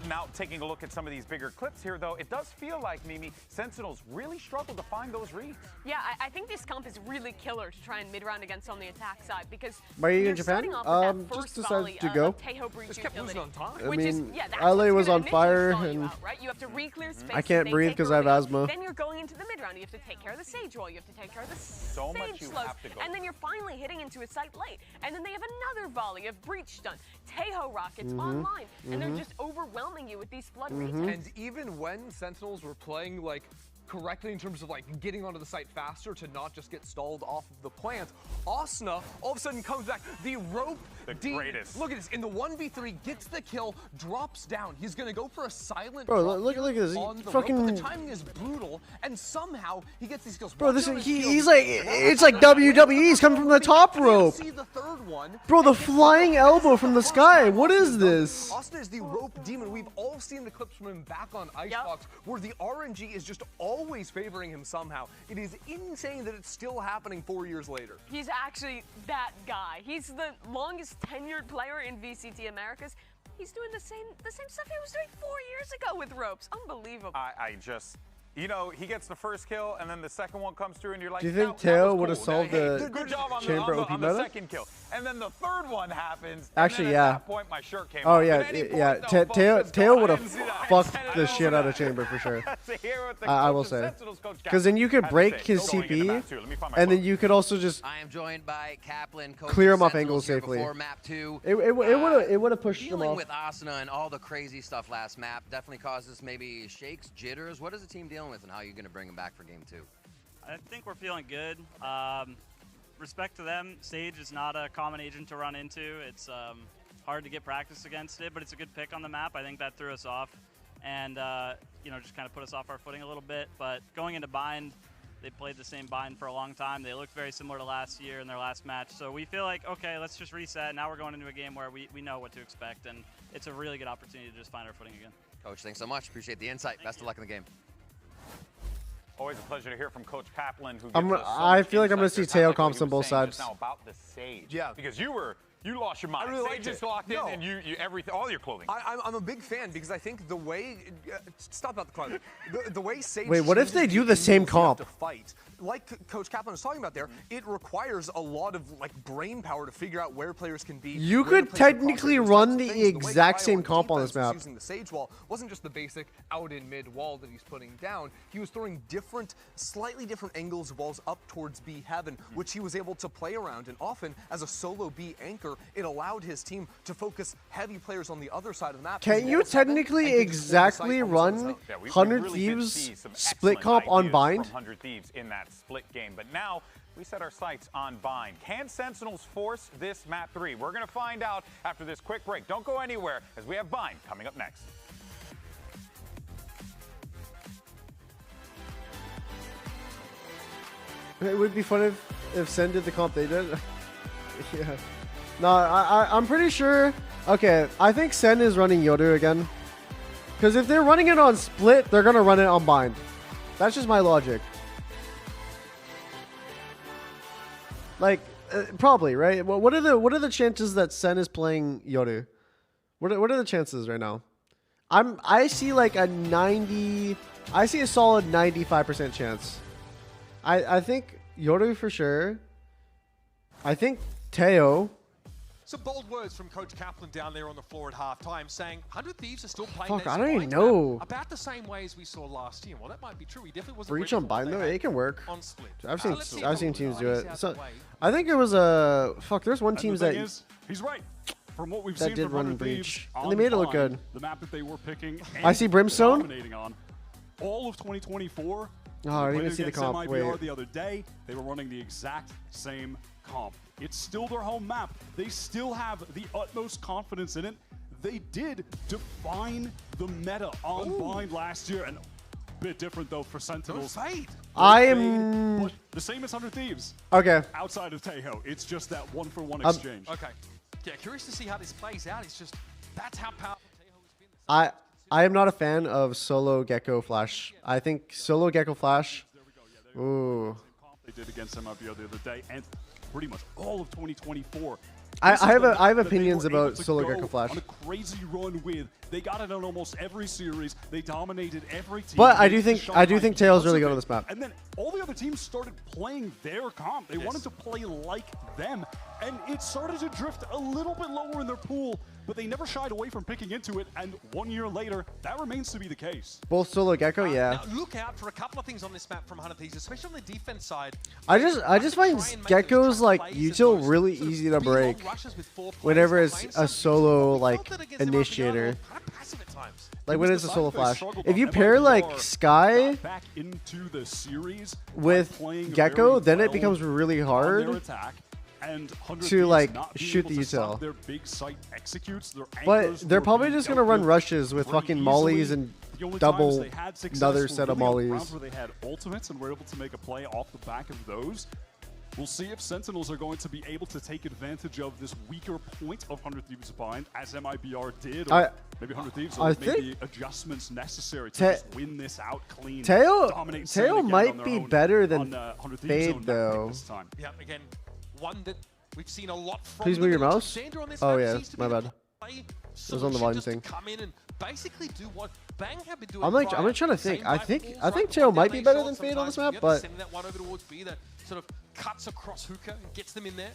now taking a look at some of these bigger clips here, though, it does feel like, Mimi, Sentinels really struggle to find those reads. Yeah, I think this comp is really killer to try and mid-round against on the attack side because Are you you're in Japan? starting off with that Just first decided volley to go. of Teho breach Just kept losing utility, on time. I which is, mean, yeah, that's LA what's was gonna on initially fire stall you and out, right? You have to re-clear space. I can't they breathe take 'cause I have early. asthma. Then you're going into the mid-round. You have to take care of the Sage wall. You have to take care of the So much Sage you slows. have to go And then you're finally hitting into a site late. And then they have another volley of breach stun. Teho rockets online. And they're just overwhelming you with these flood retakes. And even when Sentinels were playing like correctly in terms of like getting onto the site faster to not just get stalled off of the plant, Asuna all of a sudden comes back. The rope The demon, greatest. look at this, in the 1v3, gets the kill, drops down. He's gonna go for a silent Bro, drop look here at this. He on the fucking- rope, but the timing is brutal, and somehow he gets these kills. Bro, Watch this out is, his he's shield. like it's like WWE's coming from the top rope. See the third one. Bro, the flying elbow from the sky. What is this? Austin is the rope demon. We've all seen the clips from him back on Icebox where the RNG is just always favoring him somehow. It is insane that it's still happening 4 years later. He's actually that guy. He's the longest tenured player in VCT Americas. He's doing the same stuff he was doing 4 years ago with ropes. Unbelievable. I just, you know, he gets the first kill, and then the second one comes through, and you're like, Do you think that was Teo would have cool. solved Hey, the good job on chamber the, OP on the meta? second kill. And then the third one happens. Actually, and then yeah. At that point, my shirt came Oh off. yeah, At any yeah. point, though, folks, Teo let's go. Teo I would have didn't see that. fucked I the didn't shit see out of that. chamber for sure. To hear what the I will coach of say. Sentinels, Coach Because then you could had to break say. his Going into CP, map two. Let me find my and then quote. you could also just I am joined by Kaplan, coach clear of him off Sentinels angles here safely. before map 2. It would have pushed him Dealing off. with Asuna and all the crazy stuff last map definitely causes maybe shakes, jitters. What is the team dealing with, and how are you going to bring them back for game 2? I think we're feeling good. Respect to them, Sage is not a common agent to run into. It's hard to get practice against it, but it's a good pick on the map. I think that threw us off and you know, just kind of put us off our footing a little bit. But going into bind, they played the same bind for a long time. They looked very similar to last year in their last match. So we feel like, okay, let's just reset. Now we're going into a game where we know what to expect, and it's a really good opportunity to just find our footing again. Coach, thanks so much. Appreciate the insight. Best of luck in the game. Always a pleasure to hear from Coach Kaplan, who I'm- gives us so I much feel like I'm gonna insight. see I Teo like what comps you on were both saying just sides. now about the Sage. Yeah. Because you lost your mind. I really Sage liked just it. locked in, No. and you everything, all your clothing. I'm a big fan because I think the way stop about the clothing. The way Sage. Wait, what if they changes do the same angles you have comp? To fight, like Coach Kaplan was talking about there, it requires a lot of like brain power to figure out where players can be. You where to could place their technically crosshairs, those run types of the things. way exact Cryo same comp on this defense was map. Using the Sage wall wasn't just the basic out in mid wall that he's putting down. He was throwing different, slightly different angles of walls up towards B heaven, which he was able to play around. And often, as a solo B anchor, it allowed his team to focus heavy players on the other side of the map. Can you technically exactly run 100 Thieves split comp on bind? 100 Thieves in that split game, but now we set our sights on bind. Can Sentinels force this map 3? We're going to find out after this quick break. Don't go anywhere, as we have bind coming up next. It would be fun if Sen did the comp they did. Yeah. No, I'm pretty sure. Okay, I think Sen is running Yoru again. Because if they're running it on split, they're gonna run it on bind. That's just my logic. Like, probably, right? What are the chances that Sen is playing Yoru? What are the chances right now? I see like a 90. I see a solid 95% chance. I think Yoru for sure. I think Teo. Some bold words from Coach Kaplan down there on the floor at halftime saying 100 Thieves are still playing Fuck, their I don't even scoring know. map about the same way as we saw last year. Well, that might be true. He definitely wasn't Breach ready on for what bind they though, had it can work. on Split. I've Let's see seen if teams do he's it. out So the way. I think it was a fuck. There's one And teams the that thing is, he's right. From what we've that seen did from run 100 breach, Thieves and they made it look on good. The map that they were picking. I see Brimstone. Dominating on all of 2024. Oh, I didn't even Played see the against comp. MIBR Wait. the other day. They were running the exact same comp. It's still their home map. They still have the utmost confidence in it. They did define the meta on Blind last year, and a bit different though for Sentinels. I am But the same as 100 Thieves. Okay. Outside of Tejo, it's just that one-for-one Um, exchange. Okay. Yeah, curious to see how this plays out. It's just, that's how powerful I am not a fan of solo Gecko Flash. I think solo Gecko Flash. Ooh. They did against MIBR the other day, and pretty much all of 2024. I This is have the a- map I have that they opinions were able about to solo go Gecko Flash. On a crazy run with. They got it on almost every series. They dominated every team. But I They do think shot Tails really because good of on it. this map. And then all the other teams started playing their comp. They wanted to play like them, and it started to drift a little bit lower in their pool. But they never shied away from picking into it, and 1 year later, that remains to be the case. Both solo Gecko, yeah. Now, look out for a couple of things on this map from 100 Thieves, especially on the defense side. I just find Gecko's like util really easy to break whenever it's a solo like initiator. Like when it's a solo flash. If you pair like Sky Back into the series with playing Gecko, very then it well becomes really on hard their attack, and 100 to Thieves like not being shoot able the to stop util. Their big site executes. Their But anchors they're were probably being just dealt gonna run with rushes with pretty fucking mollies easily. and The only double times they had success another were set of really on mollies. rounds where they had ultimates and were able to make a play off the back of those. We'll see if Sentinels are going to be able to take advantage of this weaker point of 100 Thieves bind, as MIBR did, or maybe 100 Thieves will I make think the adjustments necessary to Te- just win this out clean. dominate Sen Teo again might on their be own better than on, 100 Thieves' Fade own back though. this time. Yeah, again, one that we've seen a lot from. Please the move your Village. mouse. Xander on this Oh map yeah, seems to my be the bad. play It was solution on the volume just to thing. come in and basically do what Bang have been doing. I'm like prior. trying to think. Same I rifle think balls, right? Teo One might down be A better shot than Fade on this sometimes map, together, but sending that one over towards B that sort of cuts across Hookah and gets them in there.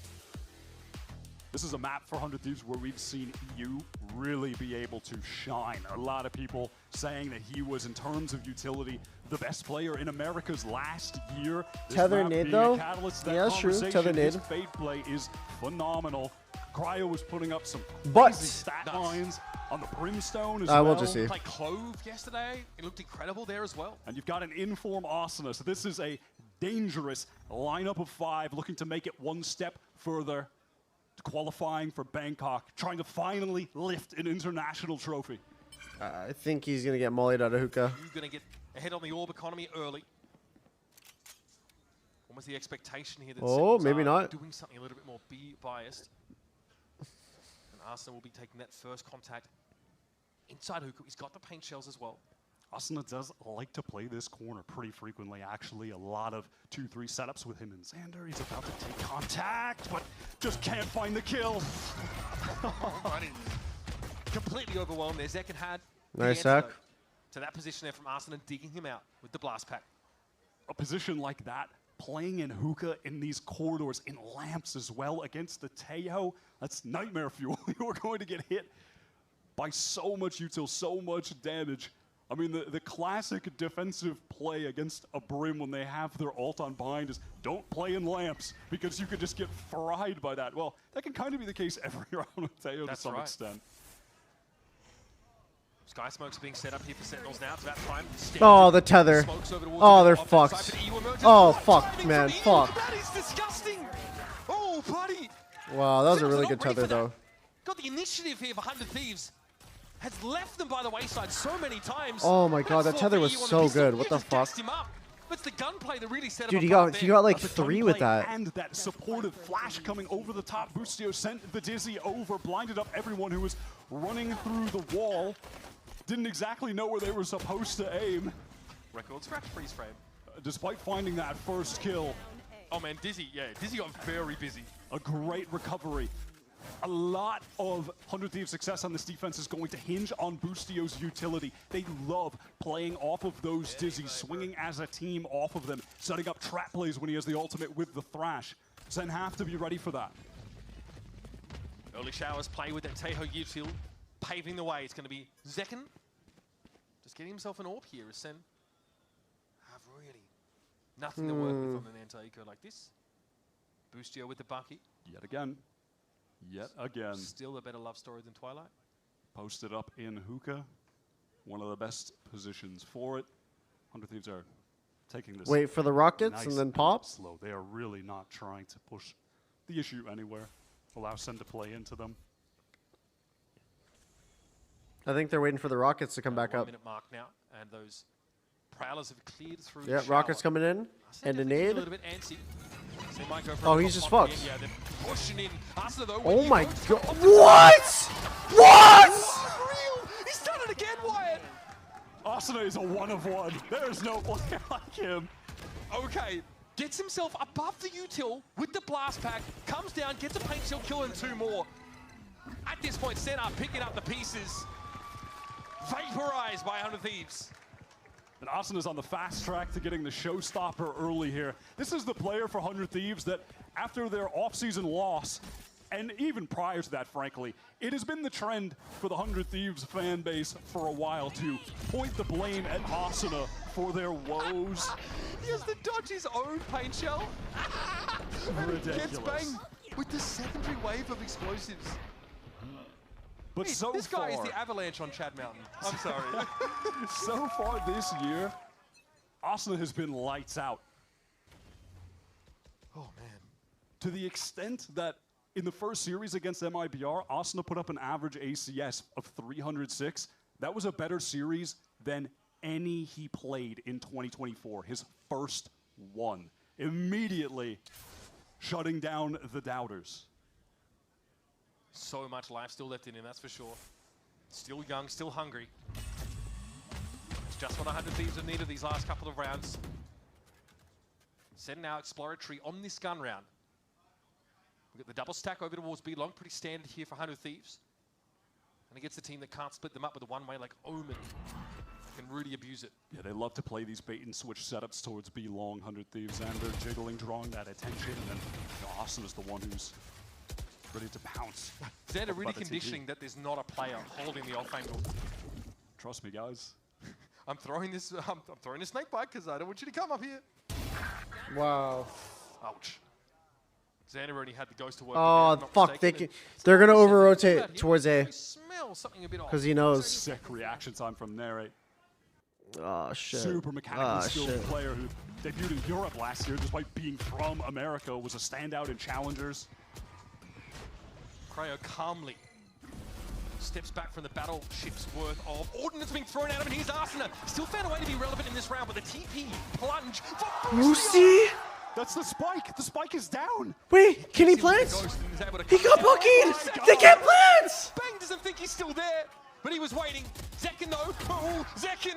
This is a map for 100 Thieves where we've seen EU really be able to shine. A lot of people saying that he was, in terms of utility, the best player in America's last year. This Tether map nade, being though? a catalyst to that Yeah, that's true. conversation. Tether His nade. fade play is phenomenal. Cryo was putting up some But- crazy stat lines on the Brimstone as I well. will just see. Like Clove yesterday, it looked incredible there as well. And you've got an in-form Asuna, so this is a dangerous lineup of 5 looking to make it one step further, qualifying for Bangkok, trying to finally lift an international trophy. I think he's gonna get mollied out of Hookah. You're going to get ahead on the orb economy early. What was the expectation here? That Oh, Sentinels maybe are not. Doing something a little bit more B-biased. And Arsenal will be taking that first contact inside Hookah. He's got the paint shells as well. Asuna does like to play this corner pretty frequently, actually. A lot of 2-3 setups with him and Xander. He's about to take contact, but just can't find the kill. Completely overwhelmed there. Zek had the Nice antidote sack. to that position there from Arsenal, digging him out with the blast pack. A position like that, playing in Hookah in these corridors, in lamps as well, against the Tejo, that's nightmare fuel. You are going to get hit by so much util, so much damage. I mean, the classic defensive play against a Brim when they have their ult on bind is don't play in lamps because you could just get fried by that. Well, that can kind of be the case every round with Tejo to some extent. Sky smokes being set up here for Sentinels now. It's about time. Oh, the tether. Smokes over towards Oh, the they're offense fucked. side, but EU emerges. Oh, What fuck, timing man, from EU? fuck. That is disgusting. Oh, buddy. Wow, that was a Sentinels really are good not ready tether for that. though. Got the initiative here of 100 Thieves. Has left them by the wayside so many times. Oh my god, that That's tether for was EU on the so pistol. good. You What the just fuck? gassed him up. But it's the gunplay that really set him Dude, apart he there. got like The 3 with gunplay that. And that supportive flash coming over the top. Boostio sent the Dizzy over, blinded up everyone who was running through the wall. Didn't exactly know where they were supposed to aim. Record scratch freeze frame. Despite finding that first kill. Oh man, Dizzy, yeah, Dizzy got very busy. A great recovery. A lot of 100 Thieves' success on this defense is going to hinge on Boostio's utility. They love playing off of those Dizzies, swinging as a team off of them, setting up trap plays when he has the ultimate with the Thrash. Zen have to be ready for that. Early showers play with that Teho util, paving the way. It's going to be Zekken. Just getting himself an orb here as Sen have really nothing to work with on an anti-eco like this. Boostio with the bucket. Yet again. Yet again. Still a better love story than Twilight. Posted up in hookah. One of the best positions for it. 100 Thieves are taking this. Wait for the rockets nice and then pop. Slow. They are really not trying to push the issue anywhere. Allow Sen to play into them. I think they're waiting for the rockets to come back 1 up. minute mark now, and those Prowlers have cleared through. Yeah, the rockets shower. coming in, and a A nade. little bit antsy. So they might go for Oh, a he's little just pop fucked. again. Yeah, they're pushing in. Arsenal, though, Oh when my you go god! to the What? What? Unreal! He's done it again, Wyatt. Asuna is a 1 of 1. There's no player like him. Okay, gets himself above the util with the blast pack, comes down, gets a paint shield kill and 2 more. At this point, Senna picking up the pieces. Vaporized by 100 Thieves. And Asuna's on the fast track to getting the showstopper early here. This is the player for 100 Thieves that after their offseason loss, and even prior to that, frankly, it has been the trend for the 100 Thieves fan base for a while to point the blame at Asuna for their woes. He has to dodge his own paint shell. And he gets Ridiculous. banged with the secondary wave of explosives. But Hey, so this far, guy is the avalanche on Chad Mountain. I'm sorry. so far this year, Asuna has been lights out. Oh, man. To the extent that in the first series against MIBR, Asuna put up an average ACS of 306. That was a better series than any he played in 2024. His first one. Immediately shutting down the doubters. So much life still left in him, that's for sure. Still young, still hungry. It's just what 100 Thieves have needed these last couple of rounds. Sen now exploratory on this gun round. We've got the double stack over towards B long, pretty standard here for 100 Thieves. And against a team that can't split them up with a one-way like Omen. Can really abuse it. Yeah, they love to play these bait and switch setups towards B long 100 Thieves, and they're jiggling, drawing that attention, and then Asuna's the one who's ready to pounce. Xander really conditioning that there's not a player holding the off angle. Trust me, guys. I'm throwing this snake bite because I don't want you to come up here. Wow. Ouch. Xander already had the ghost to work. Oh fuck! They're gonna over-rotate towards A. Smell something a bit off. Because he knows. Sick reaction time from Narrate. Oh shit. Super mechanically skilled player who debuted in Europe last year despite being from America, was a standout in challengers. Cryo calmly steps back from the battleship's worth of ordnance being thrown at him, and here's Asuna. Still found a way to be relevant in this round with a TP plunge for Lucy! That's the spike! The spike is down! Wait, can he plant? He got buckied! They can't plant! Bang doesn't think he's still there, but he was waiting. Zekken though, oh, Zekken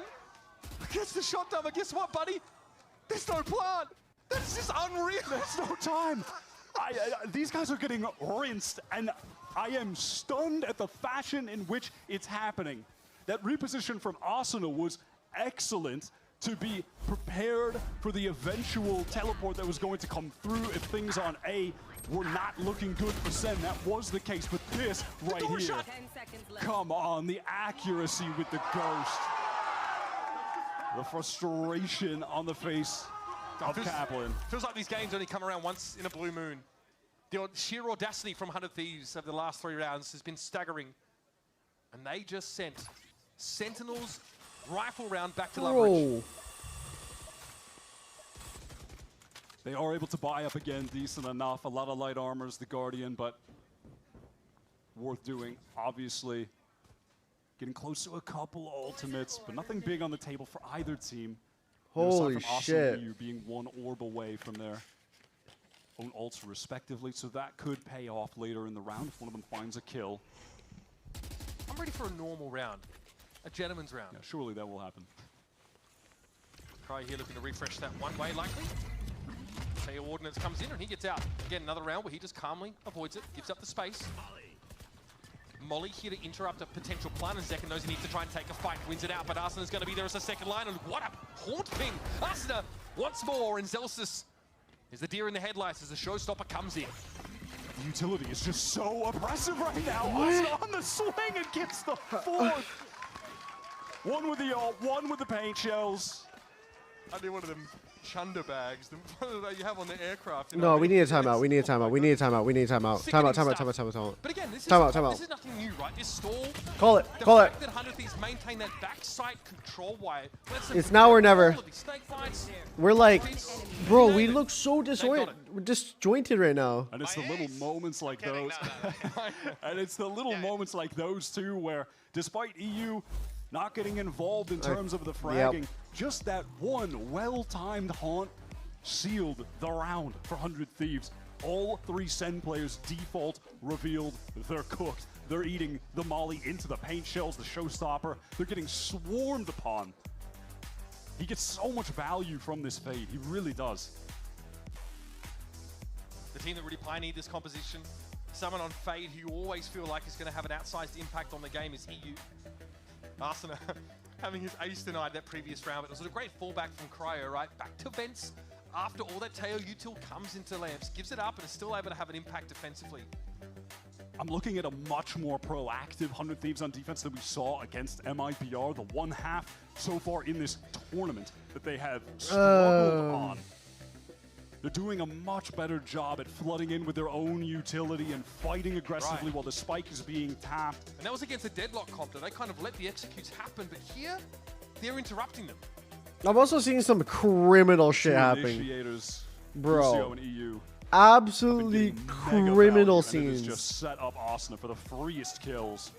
gets the shot done, but guess what, buddy? There's no plant! That's just unreal! There's no time! These guys are getting rinsed, and I am stunned at the fashion in which it's happening. That reposition from Asuna was excellent to be prepared for the eventual teleport that was going to come through if things on A were not looking good for Sen. That was the case, but this right here, come on, the accuracy with the ghost. The frustration on the face of Kaplan. Feels like these games only come around once in a blue moon. The sheer audacity from 100 Thieves over the last 3 rounds has been staggering. And they just sent Sentinels rifle round back to Loveridge. They are able to buy up again decent enough. A lot of light armors, the Guardian, but worth doing. Obviously, getting close to a couple ultimates, but nothing big on the table for either team. Holy Aside from shit. Awesome being 1 orb away from their own ults respectively, so that could pay off later in the round if one of them finds a kill. I'm ready for a normal round. A gentleman's round. Yeah, surely that will happen. Cry here looking to refresh that one way likely. Teo Ordnance comes in and he gets out. Again, another round where he just calmly avoids it, gives up the space. Molly here to interrupt a potential plan, and Zekken knows he needs to try and take a fight, wins it out, but Arsena's going to be there as a second line, and what a haunt ping! Arsena once more, and Zelsis is the deer in the headlights as the showstopper comes in. The utility is just so oppressive right now. Asuna on the swing and gets the fourth. One with the ult, one with the paint shells. I need one of them chunder bags that you have on the aircraft. You know No, what I we mean? need a timeout. We need a timeout. We need a timeout. We need a timeout. Timeout. But again, this is nothing new, right? This stall. Call it. The Call it. fact that 100 Thieves maintain that backside control wire. It's now or never. We're like, bro, we name look so disjointed right now. And it's the little moments like those. And it's the little moments like those too where despite EU not getting involved in terms of the fragging, just that one well-timed haunt sealed the round for 100 Thieves. All three Sen players default revealed they're cooked. They're eating the molly into the paint shells, the showstopper. They're getting swarmed upon. He gets so much value from this fade. He really does. The team that really pioneered this composition, someone on Fade who you always feel like is going to have an outsized impact on the game is EU. Asuna having his ace denied that previous round, but it was a great fallback from Cryo, right? Back to Vents. After all that Teo util comes into Lamps, gives it up and is still able to have an impact defensively. I'm looking at a much more proactive 100 Thieves on defense than we saw against MIBR, the one half so far in this tournament that they have struggled on. They're doing a much better job at flooding in with their own utility and fighting aggressively while the spike is being tapped. And that was against a deadlock comp that they kind of let the executes happen, but here, they're interrupting them. I'm also seeing some criminal shit happening. Initiators, Bro. Lucio and EU. Absolutely criminal scenes. And it has just set up Asuna for the freest kills.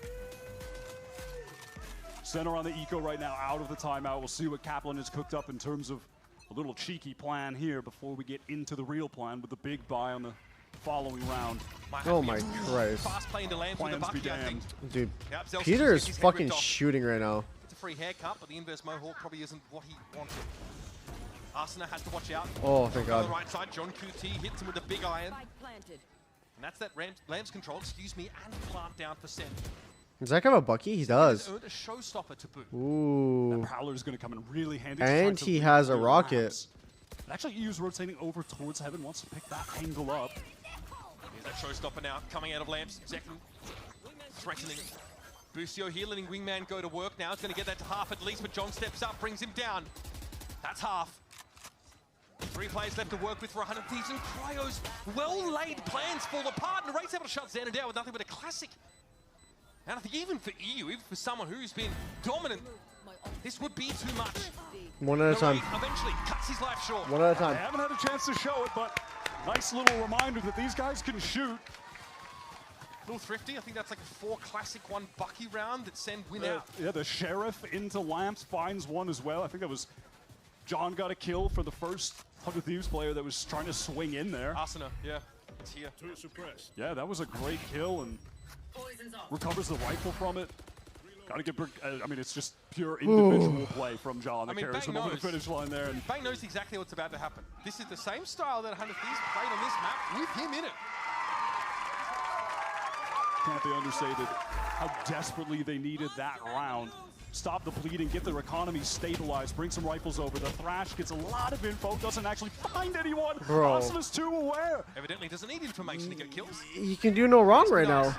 Center on the eco right now, out of the timeout. We'll see what Kaplan has cooked up in terms of a little cheeky plan here before we get into the real plan with the big buy on the following round. Oh my Christ. Fast play into Lamps with the Plans be Bucky, I think. Dude, Yep, Zelsis Peter gets is his head fucking ripped off. shooting right now. It's a free haircut, but the inverse Mohawk probably isn't what he wanted. Asuna has to watch out. Oh, thank On God. the right side, John QT hits him with a big iron. And that's that Lamb's control, and plant down for Sen. Does Zach have a Bucky? He does. He's earned a showstopper to boot. Ooh. That Prowler is going to come in really handy. And he has a rocket. Actually, EU's rotating over towards Heaven, wants to pick that angle up. Here's that showstopper now, coming out of Lamps. Zekin threatening. Busio here, letting Wingman go to work now. He's going to get that to half at least, but John steps up, brings him down. That's half. 3 players left to work with for 100 Thieves, and Cryo's well-laid plans fall apart, and Raid's able to shut Xander down with nothing but a classic. And I think even for EU, even for someone who's been dominant, this would be too much. One at a time. Eventually cuts his life short. One at a time. They haven't had a chance to show it, but nice little reminder that these guys can shoot. A little thrifty. I think that's like a 4 classic 1 Bucky round that Sen win out. Yeah, the Sheriff into Lamps finds one as well. I think that was John got a kill for the first 100 Thieves player that was trying to swing in there. Asuna, yeah, it's here. Yeah, that was a great kill and recovers the rifle from it. Gotta get, I mean, it's just pure individual play from John that carries him over the finish line there. And Bang knows exactly what's about to happen. This is the same style that 100 Thieves played on this map with him in it. Can't be understated how desperately they needed that round. Stop the bleeding, get their economy stabilized, bring some rifles over. The Thrash gets a lot of info, doesn't actually find anyone. Bro. Asuna's too aware. Evidently doesn't need information to get kills. He can do no wrong right now.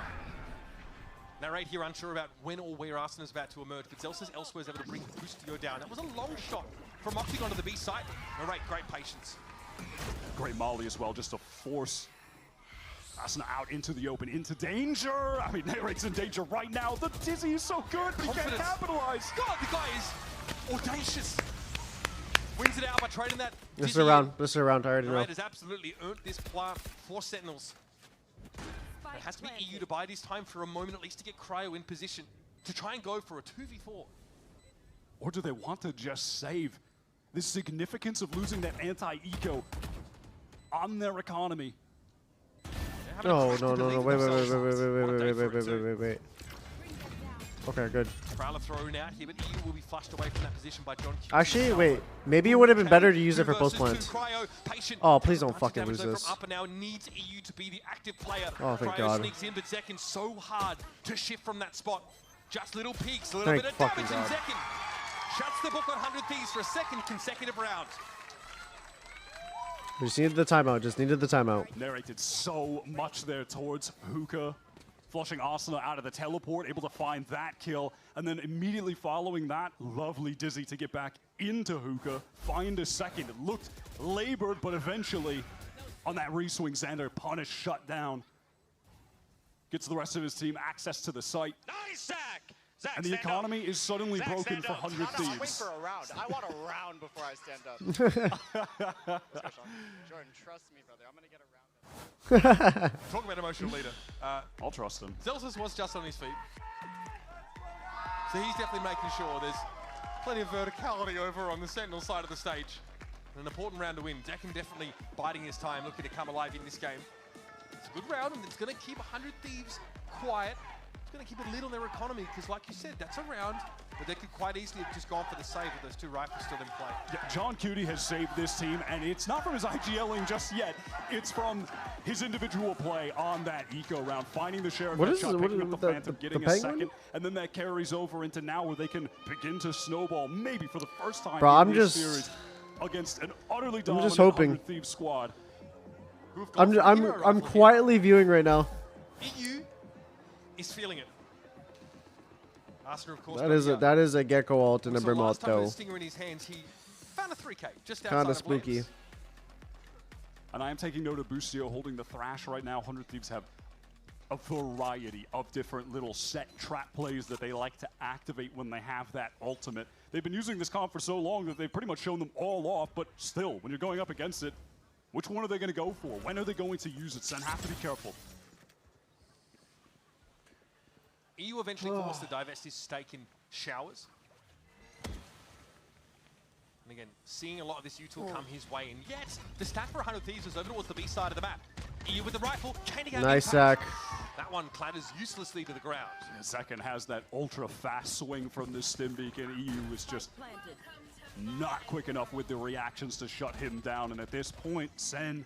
Narrate here unsure about when or where Arsena's about to emerge, but Zelsis elsewhere is able to bring Bustio down. That was a long shot from Octagon to the B site. Narrate, great patience. Great molly as well, just to force Asuna out into the open, into danger. I mean, Narrate's in danger right now. The Dizzy is so good, but he can't capitalize. God, the guy is audacious. Wins it out by trading that. This is a round. This is a round. I already know. Narrate has absolutely earned this plant for Sentinels. It has to be EU to buy this time for a moment at least to get Cryo in position to try and go for a 2v4. Or do they want to just save the significance of losing that anti-eco on their economy? No, no, no, no. Wait. Okay, good. Prowler thrown out here, but EU will be flushed away from that position by John Q. Actually, wait. Maybe it would have been better to use it for post plants. Oh, please don't fucking lose this. Up and now needs EU to be the active player. Oh, thank Cryo God. sneaks in, but Zekin so hard to shift from that spot. Just little peaks, a little Thank bit of fucking damage, and God. Zekin shuts the book on 100 Thieves for a second consecutive round. Just needed the timeout. Just needed the timeout. Narrated so much there towards Hookah. Flushing Arsenal out of the teleport, able to find that kill, and then immediately following that, lovely Dizzy to get back into Hookah, find a second. It looked labored, but eventually, on that reswing, Xander punished, shut down. Gets the rest of his team access to the site. Nice, Zach! Zach, And the economy is suddenly Zach, broken for 100 I'll wait Thieves. for a round. I want a round before I stand up. Jordan, trust me, brother. I'm going to get a round. Talk about emotional leader. I'll trust him. Zelsus was just on his feet. So he's definitely making sure there's plenty of verticality over on the Sentinel side of the stage. An important round to win. Decken definitely biding his time, looking to come alive in this game. It's a good round, and it's going to keep 100 Thieves quiet. It's going to keep a lid on their economy, because like you said, that's a round where they could quite easily have just gone for the save with those two rifles still in play. Yeah, John Cutie has saved this team, and it's not from his IGLing just yet. It's from his individual play on that eco round, finding the sheriff headshot, picking up the Phantom, getting a second, and then that carries over into now where they can begin to snowball, maybe for the first time Bro, in I'm this just- series, against an utterly I'm dominant just hoping. 100 Thieves squad. I'm quietly viewing right now. EU is feeling it. Arsenal, of course, That is a Gecko ult and a Brim ult last time with though. the stinger in his hands, he found a 3K just outside Kinda of spooky. Lens. And I am taking note of Bustio holding the Thrash right now. 100 Thieves have a variety of different little set trap plays that they like to activate when they have that ultimate. They've been using this comp for so long that they've pretty much shown them all off, but still, when you're going up against it, which one are they going to go for? When are they going to use it? Sen have to be careful. EU eventually forced to divest his stake in Showers. And again, seeing a lot of this U-tool come his way, and yet the stack for 100 Thieves is over towards the B side of the map. EU with the rifle, chaining out Nice the impact. Zach. That one clatters uselessly to the ground. Yeah, Zekken has that ultra fast swing from the stim beacon. EU is just not quick enough with the reactions to shut him down, and at this point, Sen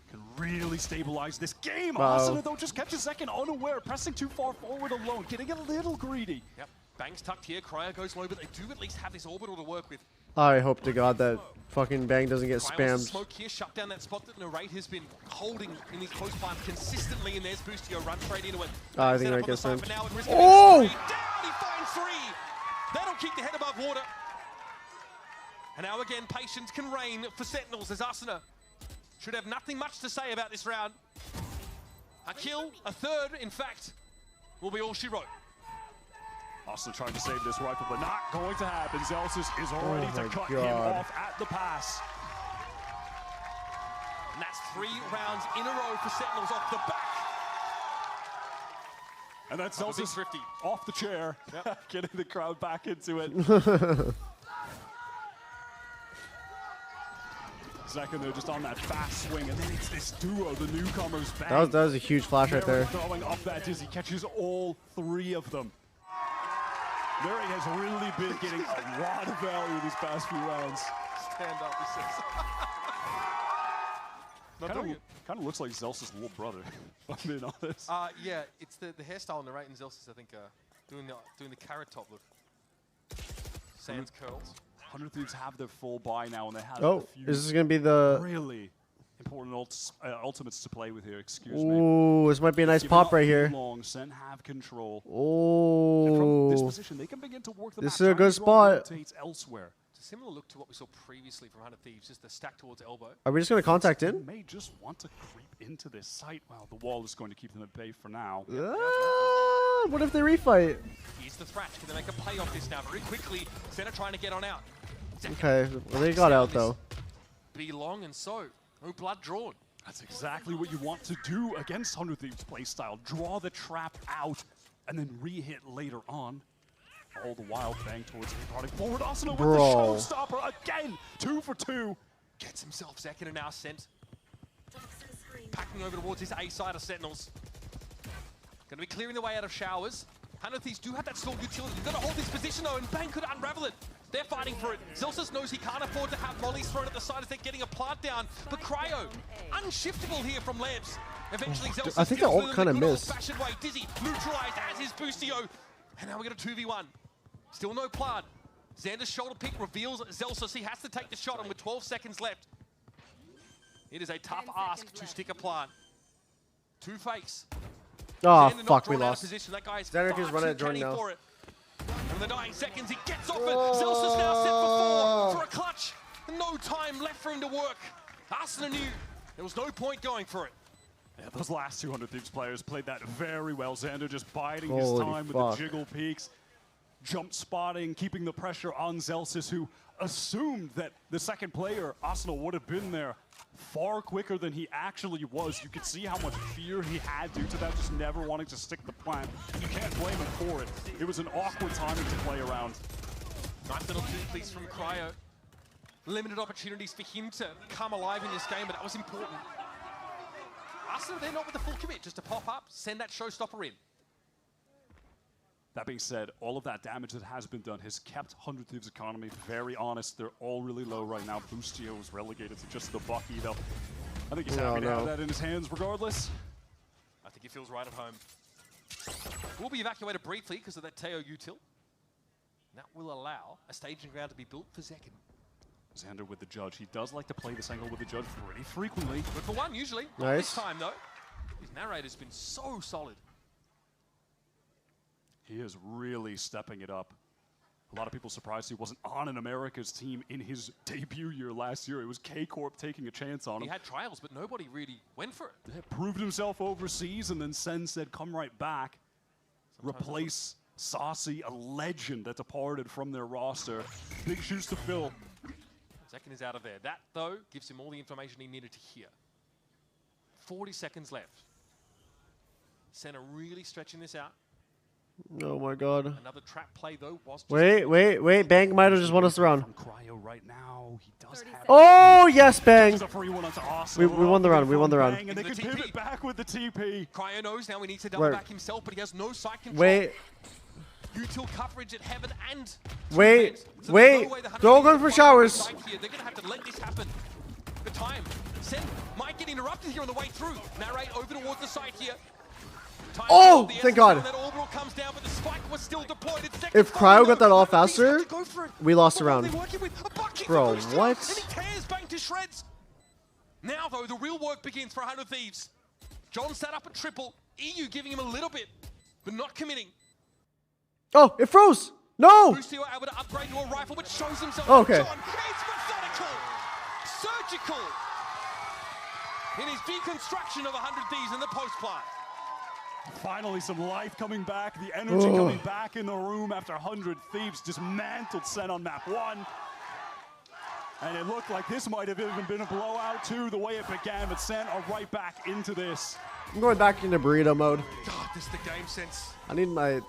can really stabilize this game. Wow. Asuna, though, just catches Zekken unaware, pressing too far forward alone, getting a little greedy. Yep, Bang's tucked here, Cryo goes low, but they do at least have this orbital to work with. I hope to God that fucking Bang doesn't get Cryo wants to spammed. smoke here, shut down that spot that Narrate has been holding in these close finds consistently, and there's Bustio, run straight into it. I think Set up I on the guess side I'm. for now and risk Oh! down, he finds three! That'll keep the head above water. And now again, patience can reign for Sentinels as Asuna should have nothing much to say about this round. A kill, a third, in fact, will be all she wrote. Asuna trying to save this rifle, but not going to happen. Zelsus is already Oh to my cut him God. off at the pass. And that's 3 rounds in a row for Sentinels off the back. And that's Of a big Zelsus thrifty. off the chair, getting the crowd back into it. Zekken, they're just on that fast swing, and then it's this duo, the newcomers. Bang. That was a huge flash right there. Throwing up that Dizzy, catches all 3 of them. Mary has really been getting a lot of value these past few rounds. Stand up, he says. Not doing it. Kind of looks like Zelsa's little brother, if I'm being honest. Yeah, it's the hairstyle on the right, and Zelsus, I think, doing the carrot top look. Sans curls. 100 Thieves have their full buy now, and they have Oh, a few is this gonna be the? really important ultimates to play with here. Excuse me. Ooh, this might be a nice Giving pop up right too here. long, Sen have control. And from this Oh, position, they can begin to work the this map, is a trying good to draw spot. rotates elsewhere. It's a similar look to what we saw previously from 100 Thieves, just the stack towards elbow. Are we just gonna contact They in? may just want to creep into this site. Well, the wall is going to keep them at bay for now. What if they refight? Here's the Thrash. Can they make a play off this now? Very quickly, Senna trying to get on out. Okay, well they got out though. Be long and so. No blood drawn. That's exactly what you want to do against 100 Thieves playstyle. Draw the trap out and then re-hit later on. All the while, Bang towards him, running forward. Asuna with the Bro. showstopper again. 2 for 2. Gets himself Zekken and now sent. Packing over towards his A side of Sentinels. Going to be clearing the way out of Showers. 100 Thieves do have that stalled utility. You've got to hold this position though, and Bang could unravel it. They're fighting for it. Zelsus knows he can't afford to have mollies thrown at the side as they're getting a plant down. But Cryo, unshiftable here from Labs. Eventually, Zelsus I think kills they all them kinda the good missed. old-fashioned way. Dizzy neutralized as his Bustio. And now we got a 2v1. Still no plant. Xander's shoulder pick reveals Zelsus. He has to take the shot, and with 12 seconds left, It is a tough ask to stick a plant. 2 fakes. Oh, Xander not fuck, we drawn out of lost. position. That guy is Xander far is running too at Jordan canny now. for it. And in the dying seconds, he gets off it. Zelsa's now set for 4 for a clutch. No time left for him to work. Arsenal knew there was no point going for it. Yeah, those last 200 Thieves players played that very well. Xander just biding his Holy time with fuck. the jiggle peaks, jump spotting, keeping the pressure on Zelsis, who assumed that the second player, Arsenal, would have been there far quicker than he actually was. You could see how much fear he had due to that, just never wanting to stick the plant. You can't blame him for it. It was an awkward timing to play around. Nice little two-piece from Cryo. Limited opportunities for him to come alive in this game, but that was important. Arsenal, they're not with the full commit, just to pop up, send that showstopper in. That being said, all of that damage that has been done has kept 100 Thieves' economy very honest. They're all really low right now. Boostio is relegated to just the Bucky, though. I think he's happy to have that in his hands regardless. I think he feels right at home. We'll be evacuated briefly because of that Teo util. That will allow a staging ground to be built for Zekin. Xander with the judge. He does like to play this angle with the judge pretty frequently. Good for one, usually. Nice. Not this time, though. His narrator's been so solid. He is really stepping it up. A lot of people surprised he wasn't on an America's team in his debut year last year. It was K-Corp taking a chance on him. He had trials, but nobody really went for it. Yeah, proved himself overseas, and then Sen said, come right back. Replace Saucy, a legend that departed from their roster. Big shoes to fill. Zekin is out of there. That, though, gives him all the information he needed to hear. 40 seconds left. Senna really stretching this out. Oh my god. Another trap play, though, was just Wait. Bang might have just won us the round. Cryo right now. He does have Oh, yes, Bang. a free one onto We won the round. We won the round. And they can pivot back with the TP. Cryo knows now he needs to double back himself, but he has no side control. Wait. Util coverage at Heaven and Wait. Don't go for showers. They're going to have to let this happen. The time. Sen might get interrupted here on the way through. Narrate over towards the side here. Time Oh, the thank God. That orbital comes down, but the spike was still deployed. If Cryo got that off faster, we lost the round. Bro, what? And he tears Bang to shreds. Now, though, the real work begins for 100 Thieves. John sat up a triple. EU giving him a little bit, but not committing. Oh, it froze. No. Boostio able to upgrade to a rifle, which shows himself. Oh, okay. John, it's methodical, surgical. In his deconstruction of 100 Thieves in the post plant. Finally, some life coming back, the energy coming back in the room after 100 Thieves dismantled Sen on map 1. And it looked like this might have even been a blowout too, the way it began, but Sen are right back into this. I'm going back into burrito mode. God, this is the game sense. I need my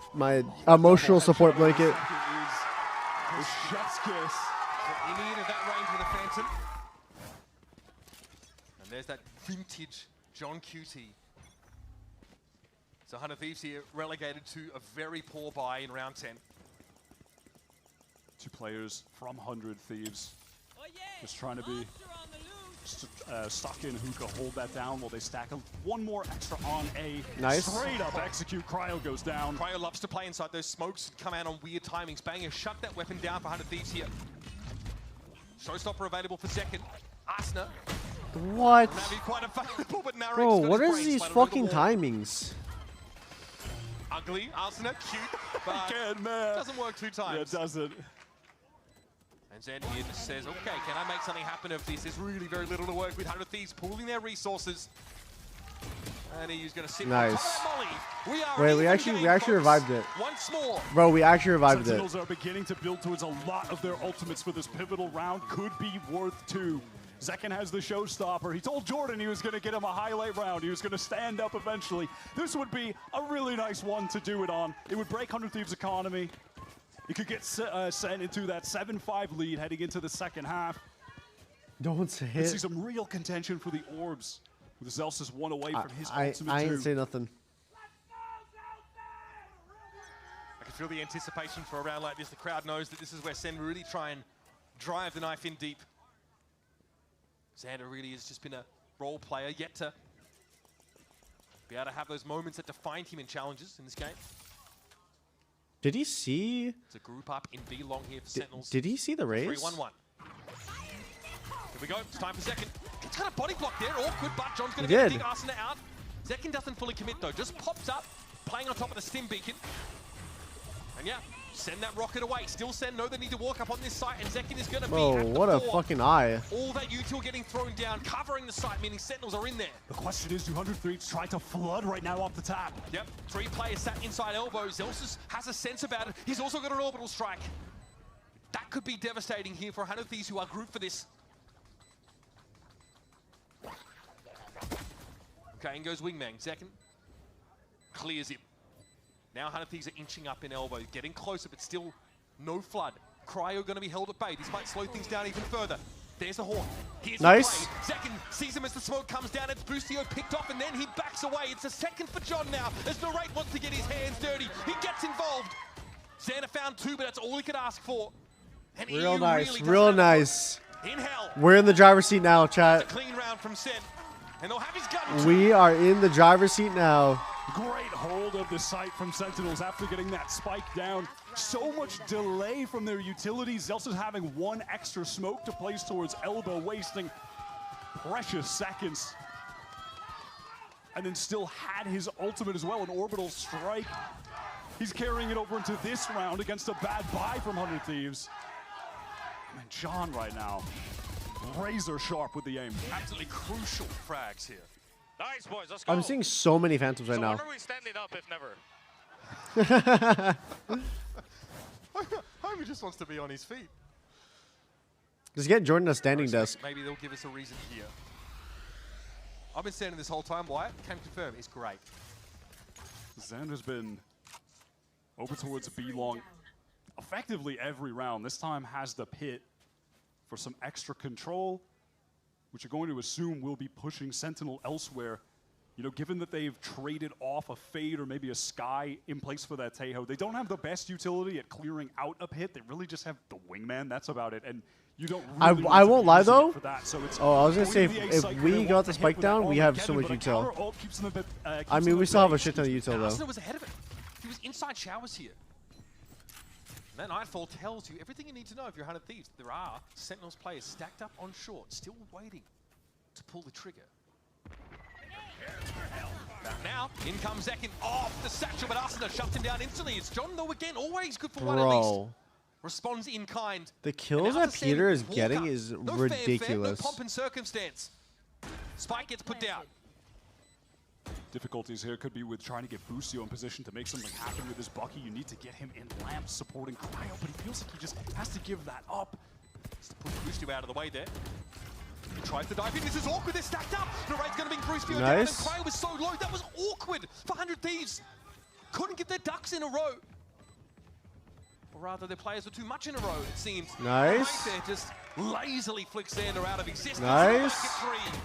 emotional support blanket. The chef's kiss. He needed that range with a Phantom. And there's that vintage John QT. So 100 Thieves here relegated to a very poor buy in round 10. 2 players from 100 Thieves. Just trying to be stuck in who can hold that down while they stack one more extra on A. Nice. Straight up execute. Cryo goes down. Cryo loves to play inside those smokes and come out on weird timings. Banger shut that weapon down for 100 Thieves here. Showstopper available for second. Arsena. What? Quite available, but Bro, what is these fucking timings? Ugly, Arsena, cute, but doesn't work 2 times. Yeah, it doesn't. And Xander here just says, okay, can I make something happen of this? There's really very little to work with. 100 Thieves pooling their resources. And he's going to sit Nice. on top of that Molly. Wait, we actually revived it. Once more. Bro, we actually revived it. Sentinels are beginning to build towards a lot of their ultimates for this pivotal round. Could be worth 2. Zekin has the showstopper. He told Jordan he was going to get him a highlight round. He was going to stand up eventually. This would be a really nice one to do it on. It would break 100 Thieves' economy. You could get sent into that 7-5 lead heading into the second half. Don't say Let's see it. some real contention for the orbs. With Zelsis 1 away from his ultimate I 2. ain't say nothing. I can feel the anticipation for a round like this. The crowd knows that this is where Sen really try and drive the knife in deep. Xander really has just been a role player, yet to be able to have those moments that defined him in challenges in this game. Did he see? It's a group up in B long here for Sentinels. Did he see the raise? 3-1-1. Here we go. It's time for second. Gets kind of body block there. Awkward, but John's going He to get a did. dig Arsena out. Zekin doesn't fully commit though. Just pops up, playing on top of the stim beacon. And yeah, send that rocket away. Still send, no, they need to walk up on this site, and Zekin is going to be Whoa, at the what a fore. fucking eye. All that util getting thrown down, covering the site, meaning Sentinels are in there. The question is, do 100 Thieves try to flood right now off the tap? Yep, 3 players sat inside elbow. Zelsus has a sense about it. He's also got an orbital strike. That could be devastating here for 100 Thieves who are grouped for this. Okay, in goes Wingman. Zekin clears him. Now 100 Thieves are inching up in elbow, getting closer, but still no flood. Cryo going to be held at bay. This might slow things down even further. There's the horn. Here's nice. the play. Zekin sees him as the smoke comes down. It's Boostio picked off, and then he backs away. It's a second for John now, as Narrate wants to get his hands dirty. He gets involved. Xana found 2, but that's all he could ask for. And Real EU nice, really real doesn't have nice. in hell. We're in the driver's seat now, It's chat. a clean round from Sen, and they'll have his gun. We are in the driver's seat now. Great hold of the site from Sentinels after getting that spike down. So much delay from their utilities. Zelsus having 1 extra smoke to place towards elbow, wasting precious seconds. And then still had his ultimate as well, an orbital strike. He's carrying it over into this round against a bad buy from 100 Thieves. And John right now, razor sharp with the aim. Absolutely crucial frags here. Nice, boys. Let's go. I'm seeing so many Phantoms right So now. when are we standing up if never? Homer just wants to be on his feet. Just get Jordan a standing desk. Maybe they'll give us a reason here. I've been standing this whole time, Wyatt. Can confirm, it's great. Xander's been over towards B long effectively every round. This time has the pit for some extra control, which you're going to assume will be pushing Sentinel elsewhere. You know, given that they've traded off a Fade or maybe a Sky in place for that Tejo, they don't have the best utility at clearing out a pit. They really just have the Wingman. That's about it. And you don't really I won't lie though. for that, so it's Oh, I was gonna say going to if the A site, we they got want the to hit spike with that down, we have so Armageddon, much but a util. counter ult keeps them a bit, keeps I them mean, at we still have bay. a shit ton of util though. Arsenal was ahead of it. He was inside showers here. That Nightfall tells you everything you need to know if you're 100 Thieves. There are Sentinels players stacked up on short, still waiting to pull the trigger. Now, in comes Zekin off the satchel, but Arsena shuts him down instantly. It's John, though, again, always good for one at least. Bro, Responds in kind. the kills that Peter is getting is no ridiculous. Fanfare, no pomp and circumstance. Spike gets put down. Difficulties here could be with trying to get Boostio in position to make something happen with his Bucky. You need to get him in lamps supporting Cryo, but he feels like he just has to give that up. Just to put Boostio out of the way there. He tries to dive in. This is awkward. They're stacked up. Narrate's going to bring Boostio down, and Nice. Cryo was so low. That was awkward for 100 Thieves. Couldn't get their ducks in a row. Or rather, their players were too much in a row, it seems. Nice. Right there just lazily flicks Xander out of existence. Nice. Back at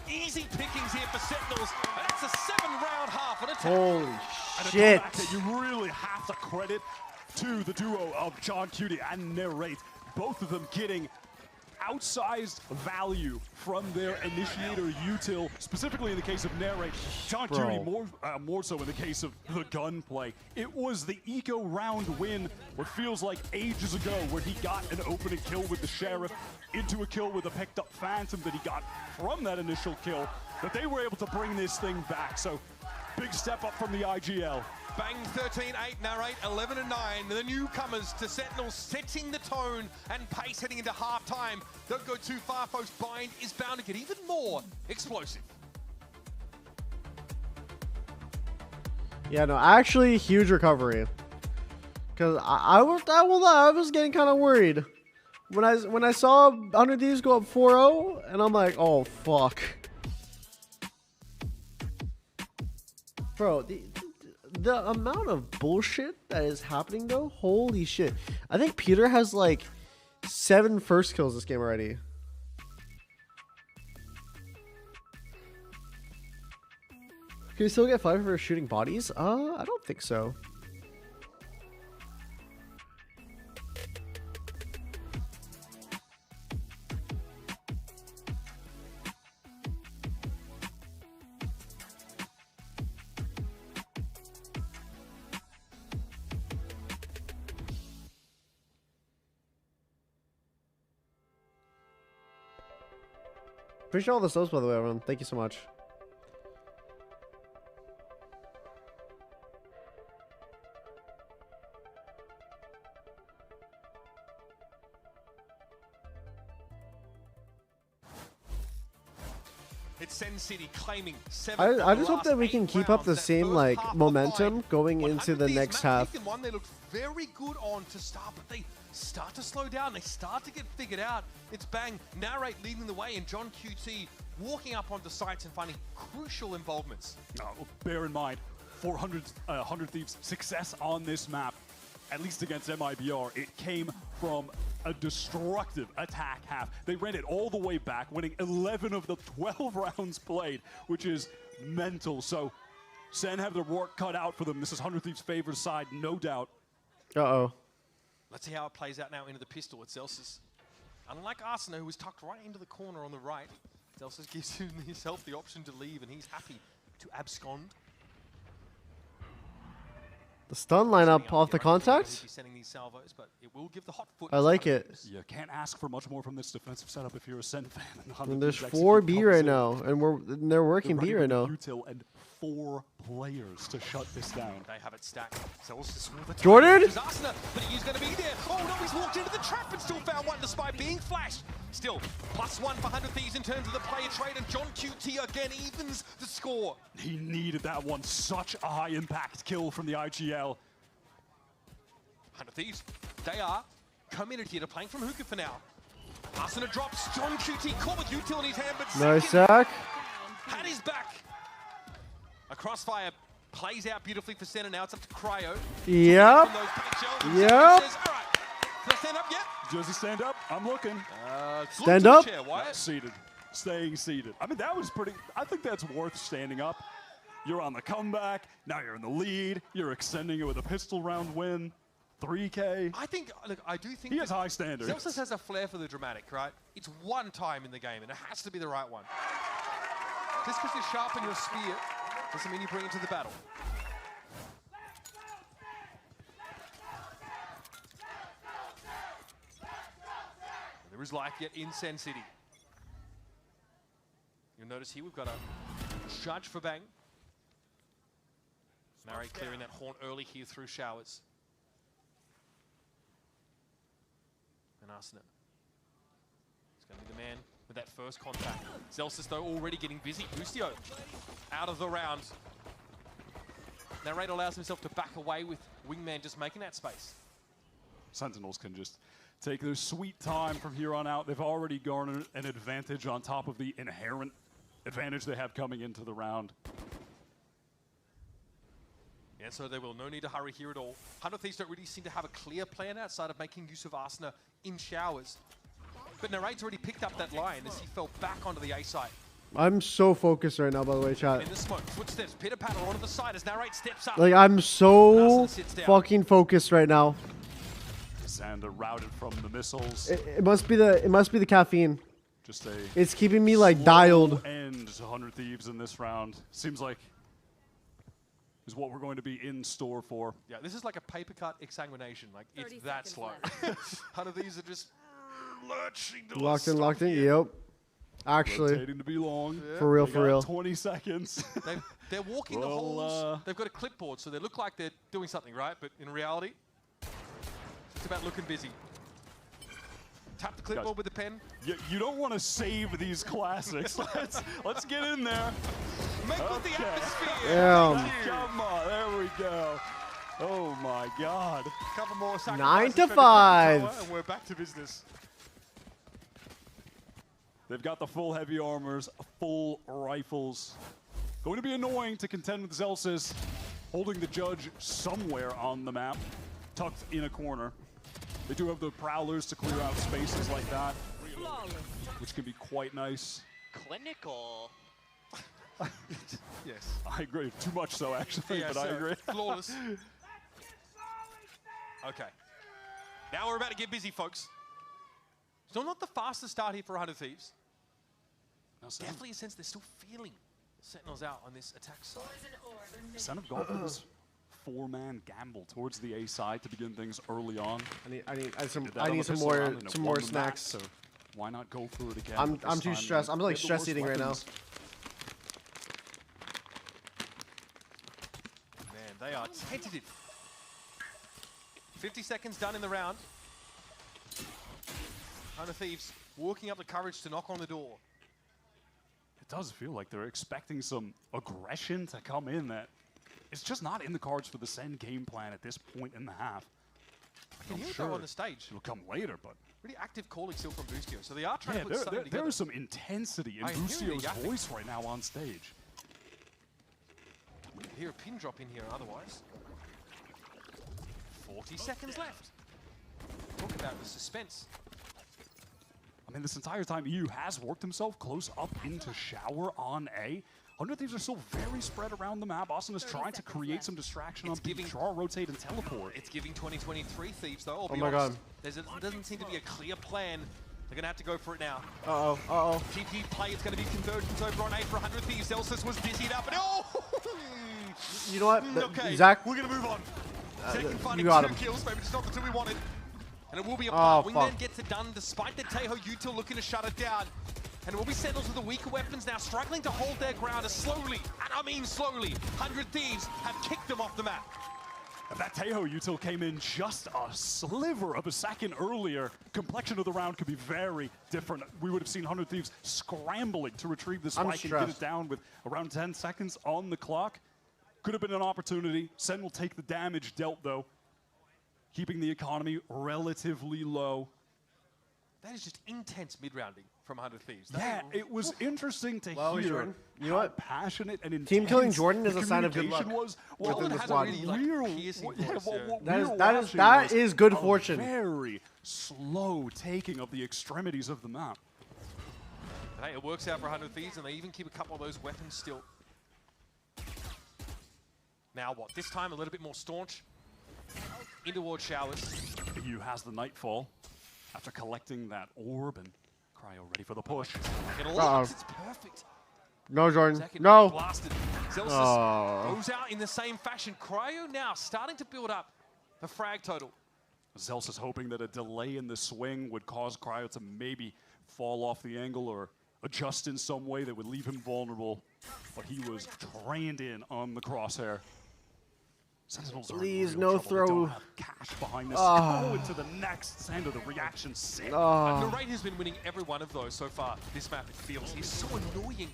3. Easy pickings here for Sentinels. And that's a 7-round half on attack. Holy And a shit. comeback that you really have to credit to the duo of John Cutie and Narrate. Both of them getting outsized value from their initiator util, specifically in the case of Narrate. John Bro. Cutie more so in the case of the gunplay. It was the eco round win, what feels like ages ago, where he got an opening kill with the Sheriff into a kill with a picked up Phantom that he got from that initial kill, that they were able to bring this thing back. So big step up from the IGL. Bang 13-8, Narrate 11-9. The newcomers to Sentinels setting the tone and pace heading into halftime. Don't go too far, folks. Bind is bound to get even more explosive. Yeah, no, actually, huge recovery. Cause I was getting kind of worried when I saw 100 Thieves go up 4-0, and I'm like, oh fuck, bro. The amount of bullshit that is happening though, holy shit. I think Peter has like 7 first kills this game already. Can you still get 5 for shooting bodies? I don't think so. Appreciate all the subs, by the way, everyone. Thank you so much. It's TenZ City claiming 7. I just hope that we can keep up the same like momentum going into the next half. One they looked very good on to start, but they start to slow down. They start to get figured out. It's Bang, Narrate leading the way, and John QT walking up onto sites and finding crucial involvements. Bear in mind, 100 Thieves' success on this map, at least against MIBR, it came from a destructive attack half. They ran it all the way back, winning 11 of the 12 rounds played, which is mental. So, Sen have their work cut out for them. This is 100 Thieves' favored side, no doubt. Uh-oh. Let's see how it plays out now into the pistol. It's Zelsis. Unlike Arsenal, who was tucked right into the corner on the right, Zelsis gives himself the option to leave, and he's happy to abscond. The stun lineup off the contact? Salvos, but it will give the hot foot. I like it. You can't ask for much more from this defensive setup if you're a Sen fan. And there's 4 B right now, and they're working B right now. Util and 4 players to shut this down. They have it stacked. Jordan? But he's going to be there. Oh no, he's walked into the trap and still found one despite being flashed. Still, +1 for 100 Thieves in terms of the player trade, and John QT again evens the score. He needed that one. Such a high impact kill from the IGL. 100 Thieves, they are committed here to playing from hookah for now. Arsenal drops, John QT caught with Util in his hand, but Nice sack. had his back. A crossfire plays out beautifully for Senna. Now it's up to Cryo. Yep. Yep. Stand up yet? Josie, stand up. I'm looking. Stand up. Seated. Staying seated. I mean, that was pretty. I think that's worth standing up. You're on the comeback. Now you're in the lead. You're extending it with a pistol round win. 3K. I think, look, I do think he has high standards. Zelsis has a flair for the dramatic, right? It's one time in the game, and it has to be the right one. Just because you sharpen your spear doesn't mean you bring it to the battle. There is life yet in Sen City. You'll notice here we've got a judge for Bang. Narrate clearing that horn early here through showers. And Arsenal. He's going to be the man with that first contact. Zelsis, though, already getting busy. Bustio out of the round. Narrate allows himself to back away with Wingman just making that space. Sentinels can just take their sweet time from here on out. They've already garnered an advantage on top of the inherent advantage they have coming into the round. Yeah, so they will no need to hurry here at all. 100 Thieves don't really seem to have a clear plan outside of making use of Arsena in showers. But Narrate's already picked up that line as he fell back onto the A site. I'm so focused right now, by the way, chat. In the smoke, footsteps, pitter-patter onto the side as Narrate steps up. Like, I'm so fucking focused right now. Xander routed from the missiles. It must be the caffeine. Just a it's keeping me like dialed. And 100 Thieves in this round seems like is what we're going to be in store for. Yeah, this is like a paper cut exsanguination. Like it's that slow. 100 Thieves are just lurching to Locked in. Yep. Actually, rotating to be long. Yeah. For real. 20 seconds. They're walking the holes. They've got a clipboard, so they look like they're doing something, right? But in reality, it's about looking busy. Tap the clipboard with the pen. You don't want to save these classics. let's get in there. Make with the atmosphere. Damn. Come on, there we go. Oh my God. Couple more 9 to 5. And we're back to business. They've got the full heavy armors, full rifles. Going to be annoying to contend with Zelsis, holding the judge somewhere on the map, tucked in a corner. They do have the prowlers to clear out spaces like that, which can be quite nice. Clinical. Yes. I agree. Too much so, actually, Yeah, but I agree. Flawless. Okay. Now we're about to get busy, folks. Still not the fastest start here for 100 Thieves. Definitely a sense they're still feeling Sentinels out on this attack side. Sen have gone for this 4-man gamble towards the A side to begin things early on. I need some more snacks. Why not go for it again? I'm too stressed. I'm like stress eating right now. Man, they are tentative. 50 seconds done in the round. Hunter Thieves walking up the courage to knock on the door. It does feel like they're expecting some aggression to come in that it's just not in the cards for the Sen game plan at this point in the half. I'm sure on the stage. It'll come later, but really active calling still from Boostio. So they are trying to put something together. There is some intensity in Boostio's voice right now on stage. We hear a pin drop in here otherwise. 40 seconds left. Talk about the suspense. I mean, this entire time, EU has worked himself close up into shower on A. 100 Thieves are still very spread around the map. Austin is trying to create some distraction on B, draw, rotate, and teleport. It's giving 2023 Thieves, though. I'll Oh be my honest. God. There doesn't seem to be a clear plan. They're going to have to go for it now. Uh-oh, uh-oh. TP play, it's going to be convergence over on A for 100 Thieves. Celsius was dizzied up, and oh! You know what? Okay, Zach, we're going to move on. Second finding you got 2 him. kills, maybe just not the 2 we wanted. And it will be a Oh, part. Wingman fuck. gets it done despite the Taeho util looking to shut it down. And it will be Sentinels with the weaker weapons now struggling to hold their ground as slowly, and I mean slowly, 100 Thieves have kicked them off the map. If that Taeho util came in just a sliver of a second earlier, complexion of the round could be very different. We would have seen 100 Thieves scrambling to retrieve the spike and get it down with around 10 seconds on the clock. Could have been an opportunity. Sen will take the damage dealt, though, keeping the economy relatively low. That is just intense mid-rounding from 100 Thieves. Yeah, it was interesting to Well, hear Jordan, you know how what? passionate and intense Team killing Jordan is the a sign of good communication luck was. Well, within it the has squad. a Really, like, real, piercing yeah, voice, well, yeah. what That we is- were that watching is was good a fortune. Very slow taking of the extremities of the map. And hey, it works out for 100 Thieves, and they even keep a couple of those weapons still. Now what? This time a little bit more staunch. In towards showers. EU has the Nightfall after collecting that orb, and Cryo ready for the push. It's perfect. No, Jordan. Second No. blasted. Celsius Oh. goes out in the same fashion. Cryo now starting to build up the frag total. Zels is hoping that a delay in the swing would cause Cryo to maybe fall off the angle or adjust in some way that would leave him vulnerable, but he was trained in on the crosshair. Sentinels Please, are in no real trouble. They don't throw. have cash behind this. Ah. Go into the next Sander, the reaction set. Narrate has been winning every one of those so far. This map, it feels. He's so annoying.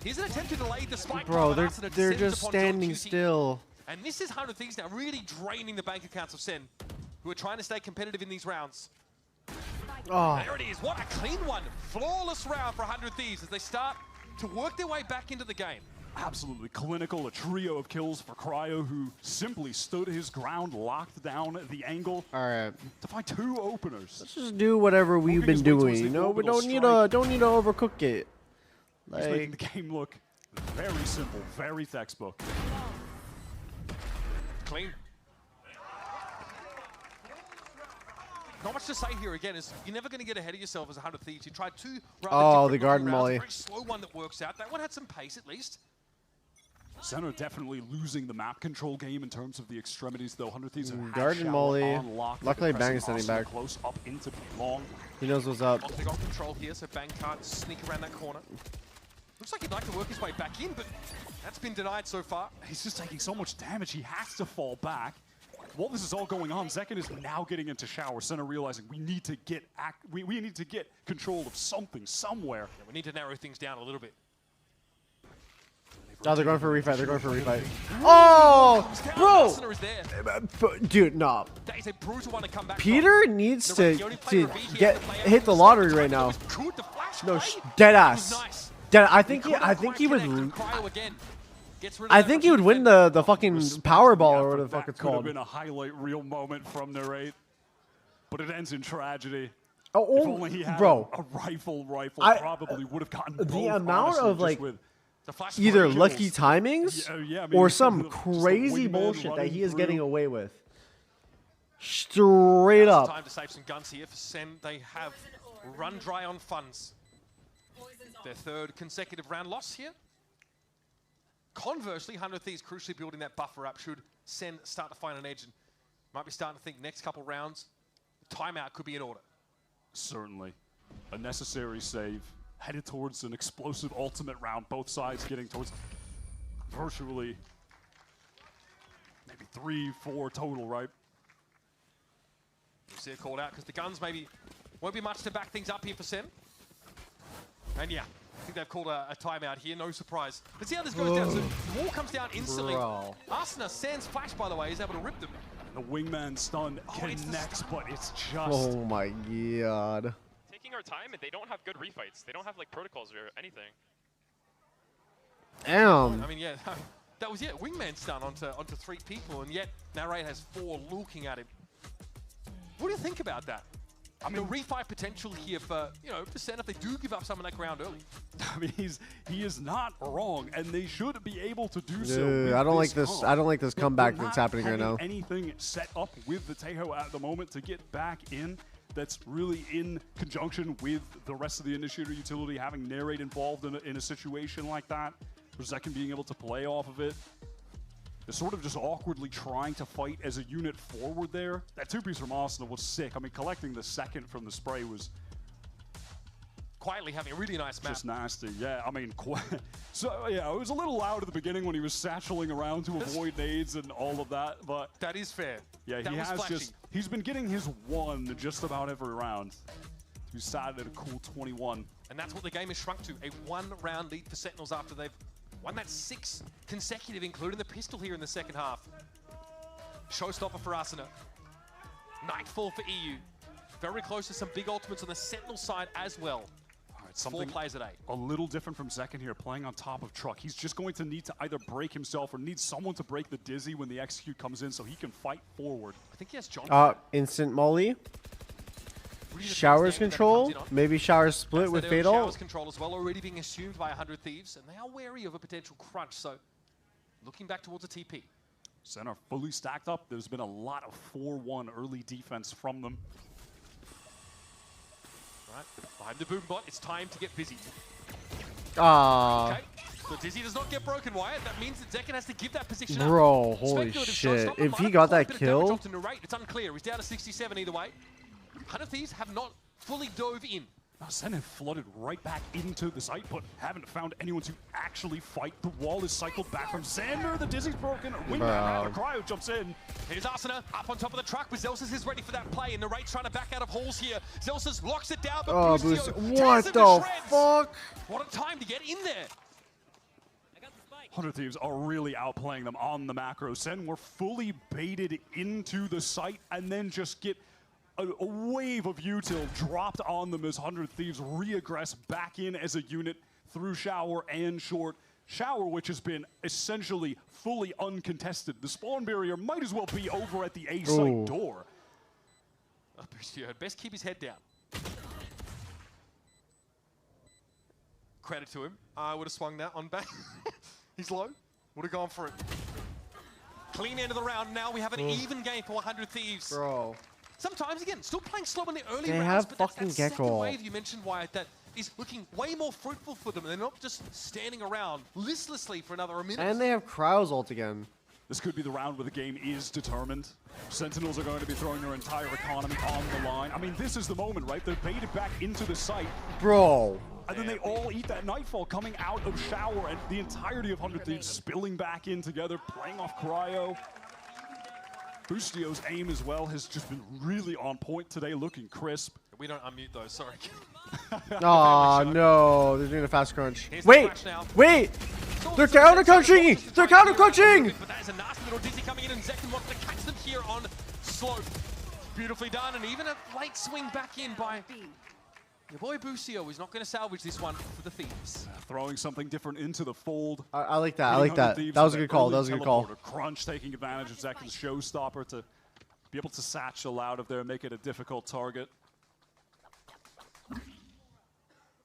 Here's an attempt to delay the spike. Bro, bomb, and they're Arsenal descends just upon standing John QT. still. And this is 100 Thieves now really draining the bank accounts of Sen, who are trying to stay competitive in these rounds. Oh. There it is. What a clean one. Flawless round for 100 Thieves as they start to work their way back into the game. Absolutely clinical, a trio of kills for Cryo, who simply stood his ground, locked down the angle. All right. To find 2 openers. Let's just do whatever we've Moving been his way towards doing. the You know, we orbital don't need to overcook it. He's making Like, the game look very simple, very textbook. Clean. Not much to say here again is you're never going to get ahead of yourself as 100 Thieves. You tried 2 rather the different garden rounds, molly. a very slow one that works out. That one had some pace at least. Center definitely losing the map control game in terms of the extremities, though. 100 Thieves have had Garden Shower molly. on lock. Luckily, They're Bang is pressing standing Arsenal back. close up into long. He knows what's up. They got control here, so Bang can't sneak around that corner. Looks like he'd like to work his way back in, but that's been denied so far. He's just taking so much damage, he has to fall back. While this is all going on, Zekin is now getting into shower. Center realizing we need to get we need to get control of something somewhere. Yeah, we need to narrow things down a little bit. Oh, they're going for a refight. They're going for a refight. Oh, Arsenal is there. bro. Dude, no. That is a brutal one to come back Peter from. needs The to only player Ravee he had to play out hit for the the lottery second right time, now. it was good, the flash No, play. dead It ass. was nice. Dead. I He think he would. Cryo again. Gets rid of I that think he would win the fucking Powerball or whatever the fuck it's Could have called. been a highlight reel moment from Narrate, but it ends in tragedy. Oh, if only he had bro. a rifle, I- probably would have gotten the both, amount honestly, of just like with either kills. lucky timings Yeah, I mean, or just some the crazy wingman bullshit that running he is getting through. away with. Straight Now's the up. time to save some guns here for Sen. They have run dry on funds. Their 3rd consecutive round loss here. Conversely, 100 Thieves crucially building that buffer up. Should Sen start to find an edge and might be starting to think next couple rounds, timeout could be in order. Certainly. a necessary save, headed towards an explosive ultimate round. Both sides getting towards virtually maybe 3-4 total, right? We'll see it called out because the guns maybe won't be much to back things up here for Sen. And yeah, I think they've called a timeout here, no surprise. Let's see how this goes down. So the wall comes down instantly. Bro. Arsena, Sans flash, by the way, is able to rip them. The wingman stun connects, but it's just... Oh my god. Taking our time, and they don't have good refights. They don't have like protocols or anything. Damn. I mean, yeah, that was it. Wingman stun onto 3 people, and yet Narrate has 4 looking at him. What do you think about that? I mean, the refight potential here for, you know, percent if they do give up some of that ground early. I mean, he is not wrong, and they should be able to do so. Dude, I don't like this. I don't like this comeback that's happening right now. Anything set up with the Tejo at the moment to get back in that's really in conjunction with the rest of the initiator utility, having Narrate involved in a situation like that, Zeken being able to play off of it. They're sort of just awkwardly trying to fight as a unit forward there. That 2-piece from Arsenal was sick. I mean, collecting the second from the spray was... Quietly having a really nice map. Just nasty, yeah. I mean, so yeah, it was a little loud at the beginning when he was satcheling around to avoid nades and all of that, but... That is fair. Yeah, that he was has flashing. he's been getting his one just about every round. He started at a cool 21. And that's what the game has shrunk to, a 1-round lead for Sentinels after they've won that 6 consecutive, including the pistol here in the second half. Showstopper for Arsena. Nightfall for EU. Very close to some big ultimates on the Sentinel side as well. Something 4 players at 8. A little different from Zeken here, playing on top of Truck. He's just going to need to either break himself or need someone to break the Dizzy when the execute comes in so he can fight forward. I think he has John. Instant molly. Showers control. Maybe showers split with Fatal. Showers control as well, already being assumed by 100 Thieves, and they are wary of a potential crunch, so looking back towards a TP. Center fully stacked up. There's been a lot of 4-1 early defense from them. Right, behind the boom bot, it's time to get busy. Ah. Okay, so Dizzy does not get broken, Wyatt. That means that Zeken has to give that position up. Bro, holy shit. If he got that kill... It's unclear. He's down to 67 either way. 100 Thieves have not fully dove in. Sentinel flooded right back into the site, but haven't found anyone to actually fight. The wall is cycled back from Xander. The Dizzy's broken. Wingman, Cryo jumps in. Here's Arsena up on top of the truck, but Zelsus is ready for that play, and Narrate's trying to back out of halls here. Zelsus locks it down, but Boostio what the fuck? What a time to get in there. 100 Thieves are really outplaying them on the macro. Sen were fully baited into the site and then just get a wave of util dropped on them as 100 Thieves reaggress back in as a unit through Shower and Short. Shower, which has been essentially fully uncontested. The spawn barrier might as well be over at the A site door. Best keep his head down. Credit to him. I would have swung that on back. He's low. Would have gone for it. Clean end of the round. Now we have an even game for 100 Thieves. Bro. Sometimes, again, still playing slow in the early They rounds, have but that's fucking that second Gecko. wave you mentioned, Wyatt, that is looking way more fruitful for them. They're not just standing around listlessly for another minute. And they have Cryo's ult again. This could be the round where the game is determined. Sentinels are going to be throwing their entire economy on the line. I mean, this is the moment, right? They're baited back into the site. Bro. And then they all eat that Nightfall coming out of Shower, and the entirety of 100 Thieves spilling back in together, playing off Cryo. Boostio's aim as well has just been really on point today, looking crisp. We don't unmute those, sorry. Oh no, they're doing a fast crunch. Here's Wait, the now. wait! They're counter crunching! They're counter crunching! But that is a nasty little Dizzy coming in, and Zeken wants to catch them here on slope. Beautifully done, and even a late swing back in by your boy Boostio is not going to salvage this one for the Thieves. Throwing something different into the fold. I like that. I like that. That was a good call. That was a good call. Crunch taking advantage of Zeken's showstopper to be able to satchel out of there and make it a difficult target.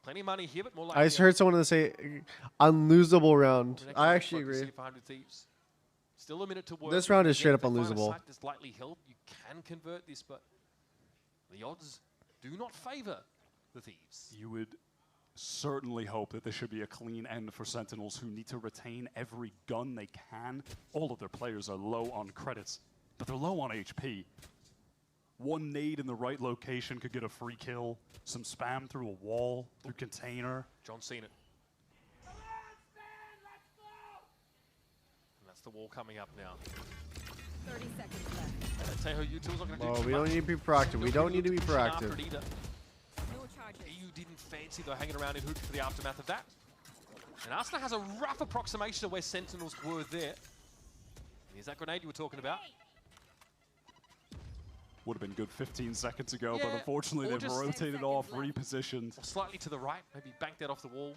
Plenty of money here, but more like I just heard someone say unlosable round. I actually agree. Still a minute to work. This round is straight up If they find a unlosable. site that's lightly held, you can convert this, but the odds do not favor the Thieves. You would certainly hope that there should be a clean end for Sentinels, who need to retain every gun they can. All of their players are low on credits, but they're low on HP. one nade in the right location could get a free kill. Some spam through a wall, through container. John seen it. And that's the wall coming up now. 30 seconds left. Teho Util's not going to do Well, too we don't much. need to be proactive. We don't need to be proactive. No charges. EU didn't fancy though hanging around in Hook for the aftermath of that. And Arsenal has a rough approximation of where Sentinels were there. Here's that grenade you were talking about. Would have been good 15 seconds ago, Yeah, but unfortunately or they've just rotated off, repositioned. Or slightly to the right, maybe bank that off the wall.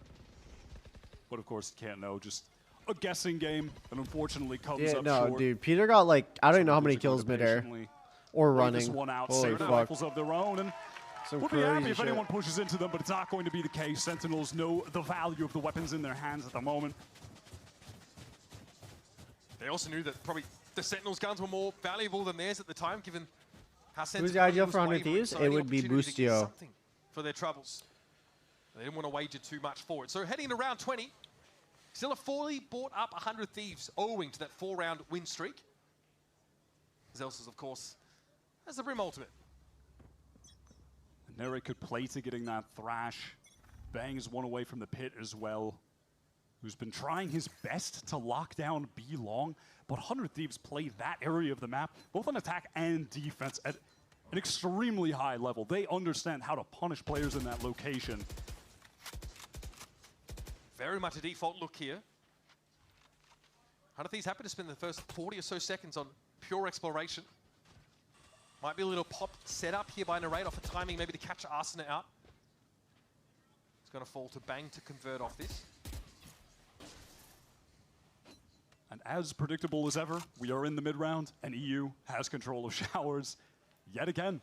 But of course, you can't know. Just a guessing game, and unfortunately comes Yeah, up no, short. dude. Peter got like, I don't even know how many kills midair. Patiently Or wait this running. one out, Holy save fuck. rifles of their own, and Some would be happy crazy if shit. anyone pushes into them, but it's not going to be the case. Sentinels know the value of the weapons in their hands at the moment. They also knew that probably the Sentinels guns were more valuable than theirs at the time, given how Who's Sentinels the ideal was for 100 wavering, Thieves? so It any would be opportunity to get Boostio. something for their troubles. They didn't want to wager too much forward. So heading into round 20, still a fully bought up 100 Thieves owing to that 4-round win streak. Zelsus, of course, has the Brim ultimate. Nere could play to getting that Thrash. Bang is one away from the pit as well, who's been trying his best to lock down B long, but 100 Thieves play that area of the map, both on attack and defense, at an extremely high level. They understand how to punish players in that location. Very much a default look here. 100 Thieves happy to spend the first 40 or so seconds on pure exploration. Might be a little pop set up here by Narrate off the timing, maybe to catch Arsena out. It's going to fall to Bang to convert off this. And as predictable as ever, we are in the mid-round, and EU has control of showers yet again.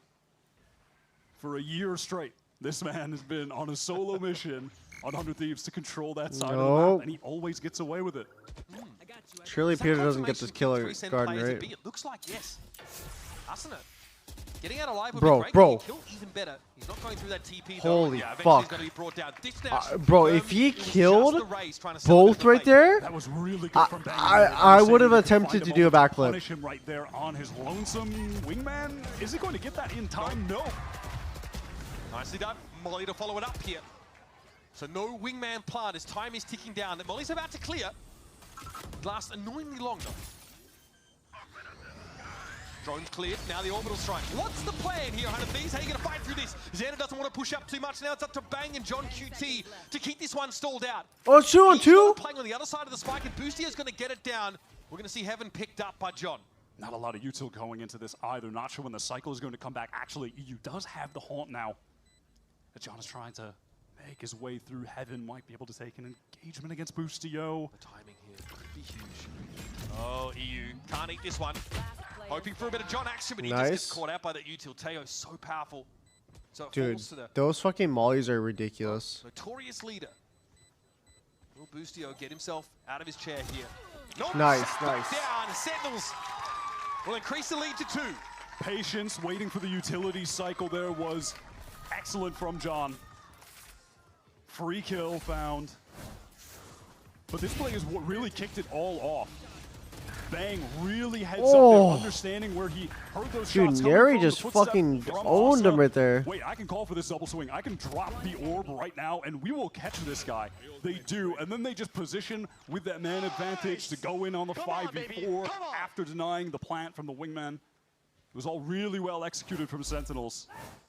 For a year straight, this man has been on a solo mission on 100 Thieves to control that side of the map, and he always gets away with it. Surely Peter doesn't get this killer garden, right? It looks like yes. Arsena getting out alive would Bro, be great. bro. Kill even better. He's not going through that TP Holy though. Yeah, eventually fuck. he's going to be brought down. Dish Bro, if he killed both right there, That was really good from Bang. I would have attempted to do a backflip. Punish him right there on his lonesome wingman. Is he going to get that in time? No. Nicely done. Molly to follow it up here. So no wingman plant as time is ticking down. That Molly's about to clear. It lasts annoyingly long though. Drone's cleared. Now the orbital strike. What's the plan here, 100 Thieves? How are you going to fight through this? Xander doesn't want to push up too much. Now it's up to Bang and John QT to keep this one stalled out. Oh, it's 2 on 2? Playing on the other side of the spike, and Boostio's going to get it down. We're going to see Heaven picked up by John. Not a lot of util going into this either. Not sure when the cycle is going to come back. Actually, EU does have the haunt now. But John is trying to make his way through Heaven. Might be able to take an engagement against Boostio. The timing here could be huge. Oh, EU can't eat this one. Hoping for a bit of John action, but he just gets caught out by that util. Teo so powerful. So it Dude, falls to the those fucking mollies are ridiculous. notorious leader. Will Boostio get himself out of his chair here? Nope. Nice, Knocked nice. down. Sentinels will increase the lead to 2. Patience, waiting for the utility cycle there was excellent from John. Free kill found. But this play is what really kicked it all off. Bang really heads up there, understanding where he heard those Dude, shots coming Neri from, just the footstep fucking from owned him Asa. right there. Wait, I can call for this double swing. I can drop the orb right now, and we will catch this guy. They do, and then they just position with that man advantage to go in on the 5v4 after denying the plant from the wingman. It was all really well executed from Sentinels.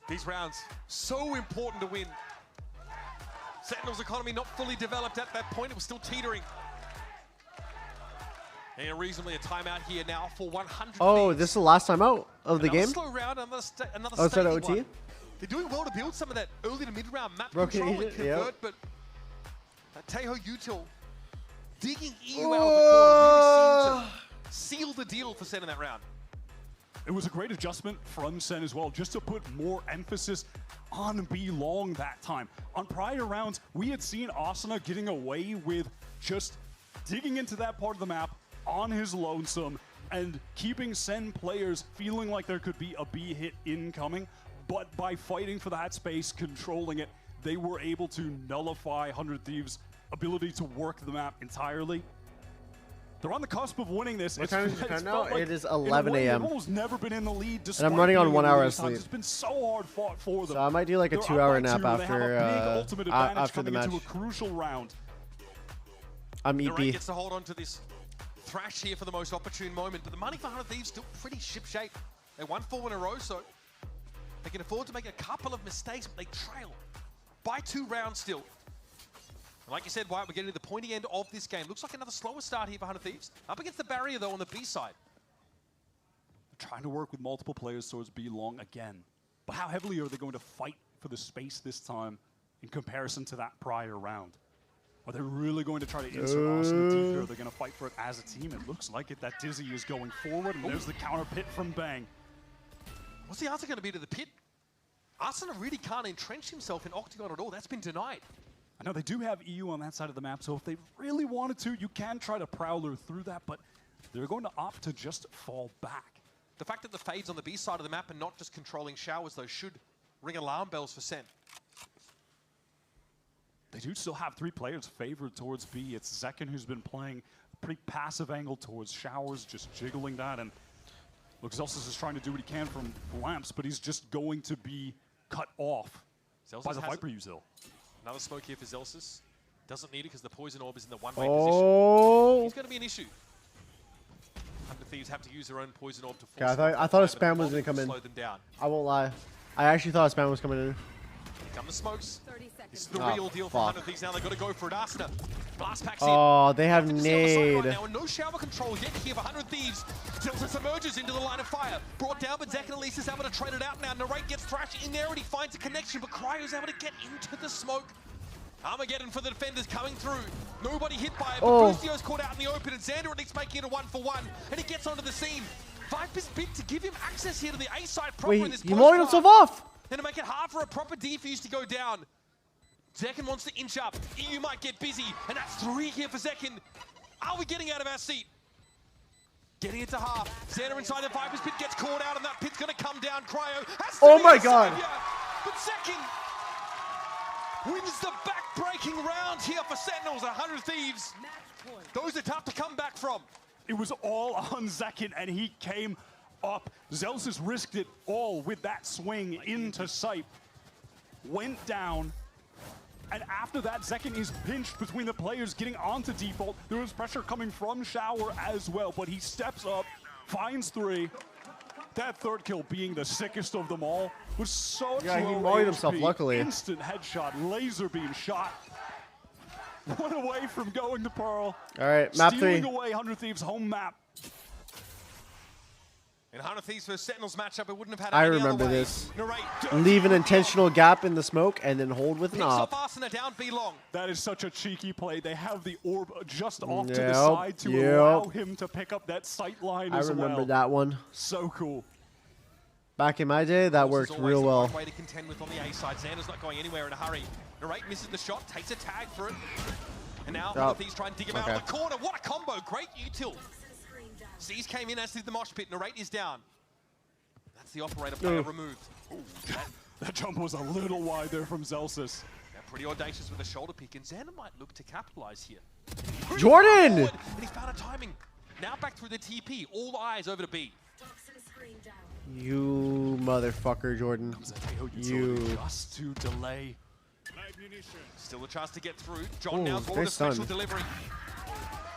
These rounds, so important to win. Sentinels economy not fully developed at that point. It was still teetering. And reasonably a timeout here now for 100 Oh, Thieves. this is the last time out of the Another game? slow round, another Oh, it's at stately OT? one. They're doing well to build some of that early to mid-round map Broken control and agent, yep. convert, but that Teho Util digging EU out of the corner really seemed to seal the deal for Sen in that round. It was a great adjustment from Sen as well, just to put more emphasis on B long that time. On prior rounds, we had seen Asuna getting away with just digging into that part of the map on his lonesome and keeping Sen players feeling like there could be a B hit incoming. But by fighting for that space, controlling it, they were able to nullify 100 Thieves' ability to work the map entirely. They're on the cusp of winning this. What time is it it's now? felt like, It is in a 11 way, a.m. They've almost never been in the lead. And I'm running on being 1 in hour the of sleep. It's been so hard fought for them. So I might do like a They're 2-hour up by nap 2, they have a big ultimate advantage after the coming match. into a crucial round. I'm Narrate EP. gets to hold on to this thrash here for the most opportune moment, but the money for 100 Thieves still pretty ship-shape. They won 4 in a row, so they can afford to make a couple of mistakes, but they trail by 2 rounds still. And like you said, Wyatt, we're getting to the pointy end of this game. Looks like another slower start here for 100 Thieves. Up against the barrier, though, on the B side. They're trying to work with multiple players towards B long again. But how heavily are they going to fight for the space this time in comparison to that prior round? Are they really going to try to insert Austin deep, or are they going to fight for it as a team? It looks like it. That Dizzy is going forward, and there's the counter pit from Bang. What's the answer going to be to the pit? Arsenal really can't entrench himself in Octagon at all. That's been denied. I know they do have EU on that side of the map, so if they really wanted to, you can try to Prowler through that, but they're going to opt to just fall back. The fact that the Fades on the B side of the map and not just controlling showers, though, should ring alarm bells for Sen. They do still have 3 players favored towards B. It's Zekin who's been playing a pretty passive angle towards showers, just jiggling that, and looks Zelsis is trying to do what he can from lamps, but he's just going to be cut off by the Viper Uzil. Another smoke here for Zelsis. Doesn't need it because the poison orb is in the one-way Oh. position. He's going to be an issue. 100 Thieves have to use their own poison orb to force Okay, I thought a spam was going to come in. slow them down. I won't lie. I actually thought a spam was coming in. Here come the smokes. This is the Oh, real deal for fuck. 100 Thieves now. They've got to go for it. Arsenal. Blast packs in. Oh, they have Right nade. now, and no shower control yet here for 100 Thieves. Zelsis emerges into the line of fire. Brought down, but Zek and Elise is able to trade it out now. Narrate gets thrashed in there and he finds a connection, but Cryo's able to get into the smoke. Armageddon for the defenders coming through. Nobody hit by it, but Boostio's caught out in the open, and Xander at least making it a 1-for-1, and he gets onto the scene. Viper's bid to give him access here to the A side proper in this Wait, you mowed himself off! And to make it hard for a proper defuse to go down. Zekin wants to inch up. EU might get busy, and that's 3 here for Zekin. Are we getting out of our seat? Getting it to half. Xander inside the Viper's pit gets caught out, and that pit's going to come down. Cryo has to be my the God. savior, but Zekin wins the back-breaking round here for Sentinels, 100 Thieves. Those are tough to come back from. It was all on Zekin, and he came up. Zelsis risked it all with that swing into sight. Went down. And after that, Zekin is pinched between the players getting onto default. There was pressure coming from Shower as well, but he steps up, finds 3. That 3rd kill being the sickest of them all was so Yeah, he mowed himself, luckily. Instant headshot, laser beam shot. One away from going to Pearl. All right, map 3. Stealing away 100 Thieves home map. In 100 Thieves versus Sentinels matchup, it wouldn't have had I any remember other way. this. Narrate, Leave an intentional gap in the smoke and then hold with an picks op. off Arsenal down B long. That is such a cheeky play. They have the orb just off to the Yep, side to yep. allow him to pick up that sight line I as well. remember that one. So cool. Back in my day, that worked real well. Way to contend with on the A side. Xander's not going anywhere in a hurry. Narrate misses the shot, takes a tag for it. And now Oh, Thieves try and dig him out okay. of the corner. What a combo. Great util. Z's came in, as did the mosh pit. Narrate is down. That's the operator player removed. That jump was a little wide there from Zelsis. Now pretty audacious with a shoulder pick, and Xander might look to capitalize here. Jordan! Forward, and he found a timing. Now back through the TP. All eyes over to B. You motherfucker, Jordan. You. Just to delay. Still a chance to get through. John Ooh, now's very a special stunned. delivery.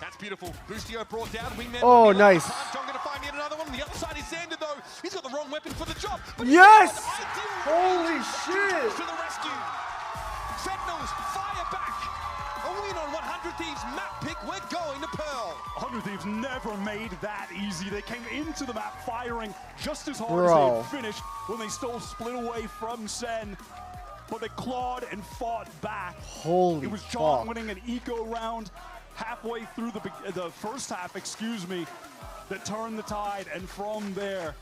That's beautiful. Boostio brought down. Wingman. Oh, nice. John going to find yet another one. On the other side is Xander, though. He's got the wrong weapon for the job. But Yes! Holy shit! To the rescue. Sentinels fire back. A win on 100 Thieves map pick. We're going to Pearl. 100 Thieves never made that easy. They came into the map firing just as hard Bro. as they had finished when they still split away from Sen. But they clawed and fought back. Holy It was John fuck. winning an eco round halfway through the first half, excuse me, that turned the tide. And from there,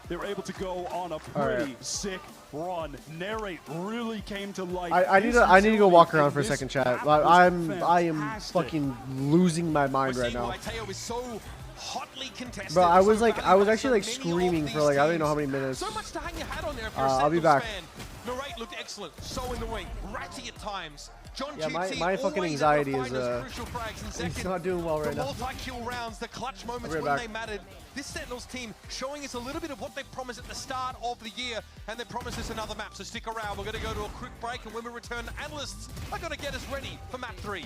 they were able to go on a pretty sick run. Narrate really came to life. I need to go walk around for a second, chat. I am fucking losing my mind right now. Mateo is so hotly contested. Bro, I was So like, valuable I was for actually like many of screaming for these like I don't teams. know how many minutes. So much to hang your hat on there if you're a I'll be Sentinels back. fan. Narrate looked excellent. So in the wing. Ratty at times. John Yeah, QT my fucking always anxiety able to is find those crucial frags in it's second. not doing well right the now. multi-kill rounds, the clutch moments I'll be when right they back. mattered. This Sentinels team showing us a little bit of what they promised at the start of the year, and they promised us another map, so stick around. We're going to go to a quick break, and when we return, analysts are going to get us ready for map 3.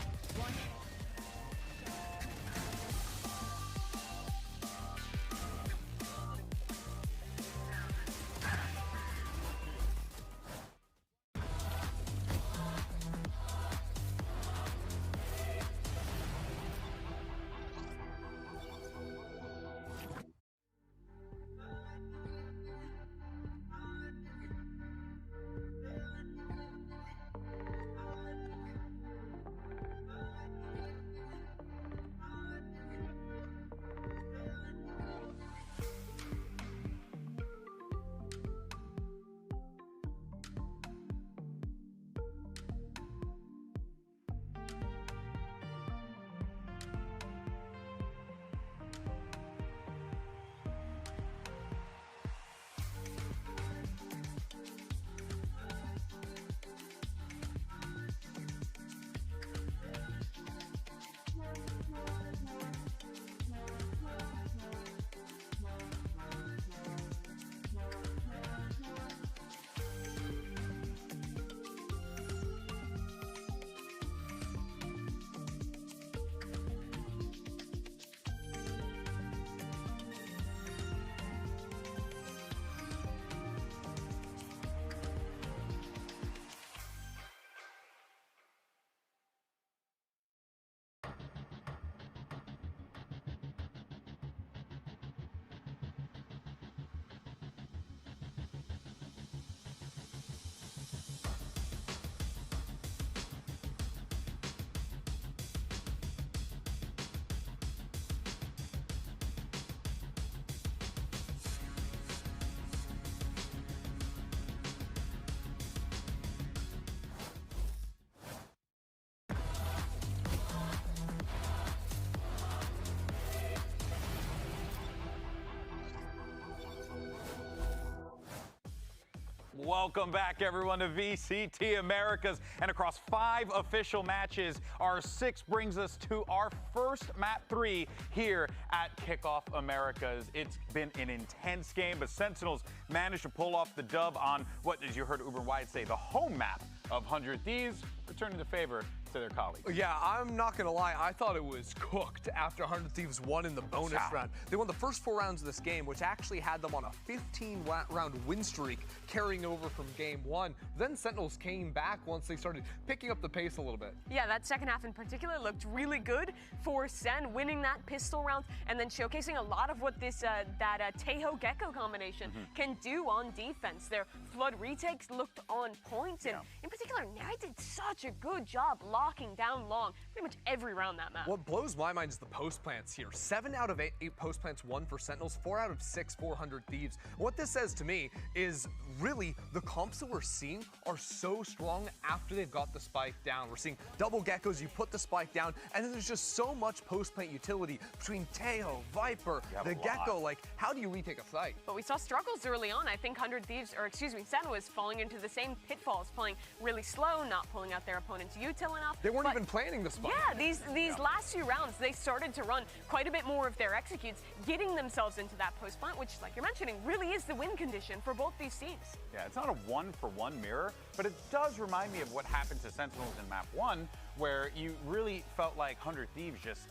Welcome back, everyone, to VCT Americas. And across 5 official matches, our 6 brings us to our first map 3 here at Kickoff Americas. It's been an intense game, but Sentinels managed to pull off the dub on what, as you heard Uber Wyatt say, the home map of 100 Thieves, returning the favor to their colleagues. Yeah, I'm not gonna lie, I thought it was cooked after 100 Thieves won in the bonus round. They won the first 4 rounds of this game, which actually had them on a 15-round win streak carrying over from game 1. Then Sentinels came back once they started picking up the pace a little bit. Yeah, that second half in particular looked really good for Sen, winning that pistol round and then showcasing a lot of what this Taeho Gecko combination can do on defense. Their flood retakes looked on point, and in particular, Nai did such a good job locking down long pretty much every round that map. What blows my mind is the post plants here. 7 out of 8 post plants won for Sentinels, 4 out of 6 400 Thieves. What this says to me is really the comps that we're seeing are so strong after they've got the spike down. We're seeing double geckos, you put the spike down, and then there's just so much post plant utility between Taeho, Viper, the Gecko. Like, how do you retake a site? But we saw struggles early on. I think 100 Thieves, or excuse me, Sen was falling into the same pitfalls, playing really slow, not pulling out their opponent's util enough. They weren't even planning the spike. Yeah, these last few rounds, they started to run quite a bit more of their executes, getting themselves into that post plant, which, like you're mentioning, really is the win condition for both these teams. Yeah, it's not a one-for-one mirror, but it does remind me of what happened to Sentinels in map 1, where you really felt like 100 Thieves just,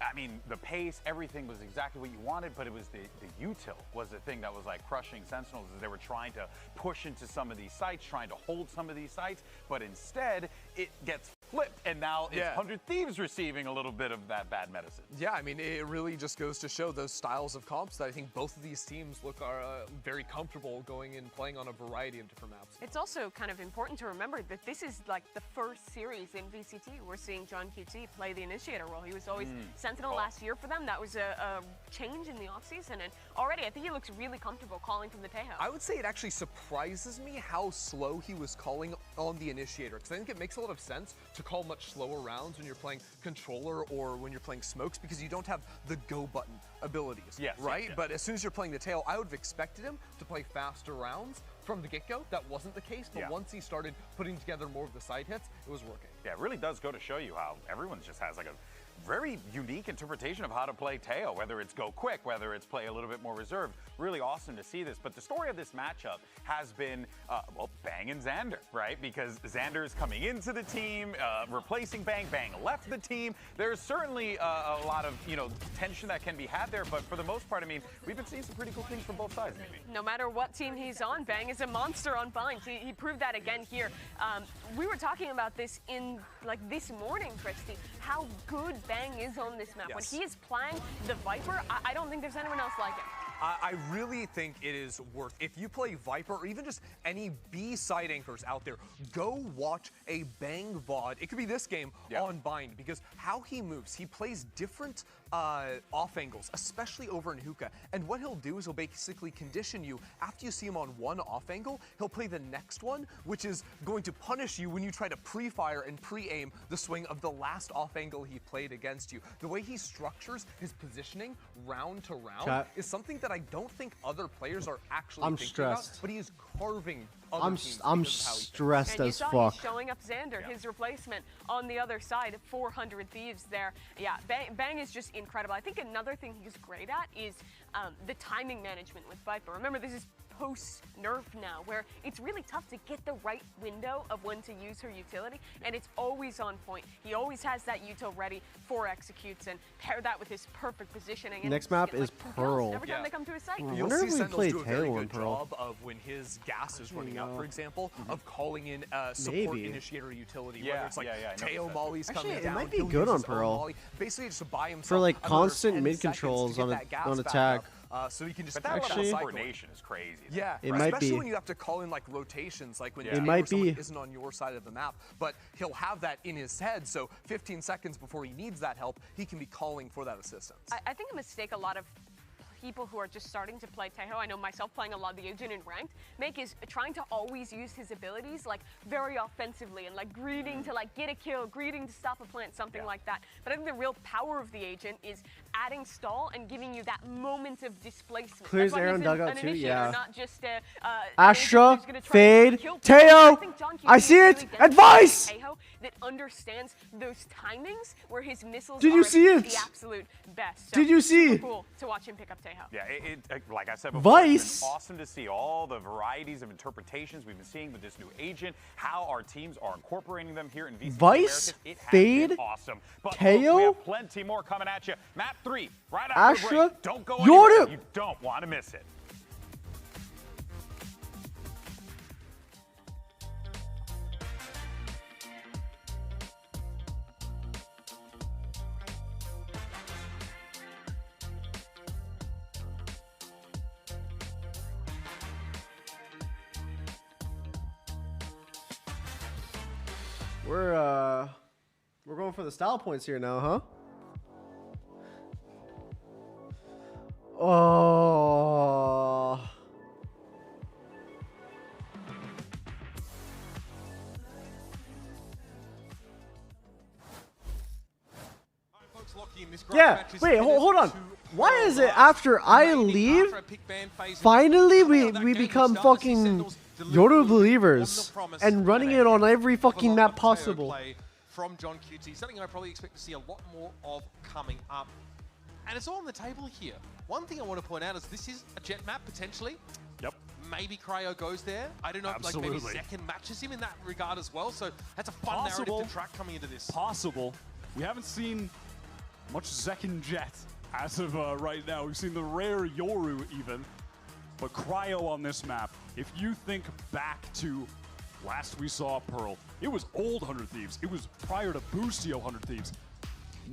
I mean, the pace, everything was exactly what you wanted, but it was the util was the thing that was like crushing Sentinels, as they were trying to push into some of these sites, trying to hold some of these sites, but instead it gets flipped, and now it's 100 Thieves receiving a little bit of that bad medicine. Yeah, I mean, it really just goes to show those styles of comps that I think both of these teams look very comfortable going and playing on a variety of different maps. It's also kind of important to remember that this is like the first series in VCT we're seeing John QT play the initiator role. He was always Sentinel last year for them. That was a change in the offseason, and already I think he looks really comfortable calling from the Taeho. I would say it actually surprises me how slow he was calling on the initiator, because I think it makes a lot of sense to call much slower rounds when you're playing controller or when you're playing smokes because you don't have the go button abilities, right? But as soon as you're playing the tail, I would have expected him to play faster rounds from the get-go. That wasn't the case, but once he started putting together more of the side hits, it was working. Yeah, it really does go to show you how everyone just has like a very unique interpretation of how to play Teo, whether it's go quick, whether it's play a little bit more reserved. Really awesome to see this. But the story of this matchup has been, well, Bang and Xander, right? Because Xander's coming into the team, replacing Bang. Bang left the team. There's certainly a lot of, you know, tension that can be had there. But for the most part, I mean, we've been seeing some pretty cool things from both sides, maybe. No matter what team he's on, Bang is a monster on Bind. He proved that again here. We were talking about this in, like, this morning, Christy, how good Bang is on this map. When he is playing the Viper, I don't think there's anyone else like him. I really think it is worth, if you play Viper or even just any B-side anchors out there, go watch a Bang VOD. It could be this game on Bind because how he moves, he plays different off angles, especially over in hookah. And what he'll do is he'll basically condition you. After you see him on one off angle, he'll play the next one, which is going to punish you when you try to pre-fire and pre-aim the swing of the last off angle he played against you. The way he structures his positioning round to round is something that I don't think other players are actually thinking about, but he is carving other teams. I'm stressed and as you saw fuck. He's showing up Xander, his replacement, on the other side, 400 Thieves there. Yeah, Bang is just incredible. I think another thing he's great at is the timing management with Viper. Remember, this is post-nerf now, where it's really tough to get the right window of when to use her utility, and it's always on point. He always has that util ready for executes, and pair that with his perfect positioning. And Next map is Pearl. Every time they come to his site. You'll see Sentinels do a very good job of when his gas is running out, for example, of calling in support initiator utility, whether it's like Teo Molly's coming down. It might be good on Pearl. Basically just to buy himself for like constant mid controls on attack. So you can just that coordination is crazy. Yeah, it might especially be. when you have to call in like rotations, like when might someone be. isn't on your side of the map. But he'll have that in his head, so 15 seconds before he needs that help, he can be calling for that assistance. I think a mistake a lot of people who are just starting to play Teo, I know myself playing a lot of the agent in ranked, make is trying to always use his abilities like very offensively and like greeting to like get a kill, greeting to stop a plant, something like that. But I think the real power of the agent is adding stall and giving you that moment of displacement. Clears That's why Aaron he's dugout too, initiator, not just Astra, fade, Teo, I see it, really advice! Teo that understands those timings where his missiles Did you are see it? the absolute best. So Did you see? super cool to watch him pick up Teo. Yeah, like I said before, Vice. it's been awesome to see all the varieties of interpretations we've been seeing with this new agent, how our teams are incorporating them here in VC Vice, Americas. It has fade, been awesome. But Teo, we have plenty more coming at you. Map 3, right after the Astra, break. Don't go anywhere. Yoru. You don't want to miss it. We're going for the style points here now, huh? Oh. Yeah, wait, hold on. Why is it after I leave, finally we become fucking Yoru believers and running it on every fucking map possible? From John QT, something I probably expect to see a lot more of coming up. And it's all on the table here. One thing I want to point out is this is a jet map, potentially. Yep. Maybe Cryo goes there. I don't know if like maybe Second matches him in that regard as well. So that's a fun narrative to track coming into this. Possible. We haven't seen much Zek and Jet as of right now. We've seen the rare Yoru even. But Cryo on this map, if you think back to last we saw Pearl, it was old 100 Thieves. It was prior to Boostio 100 Thieves.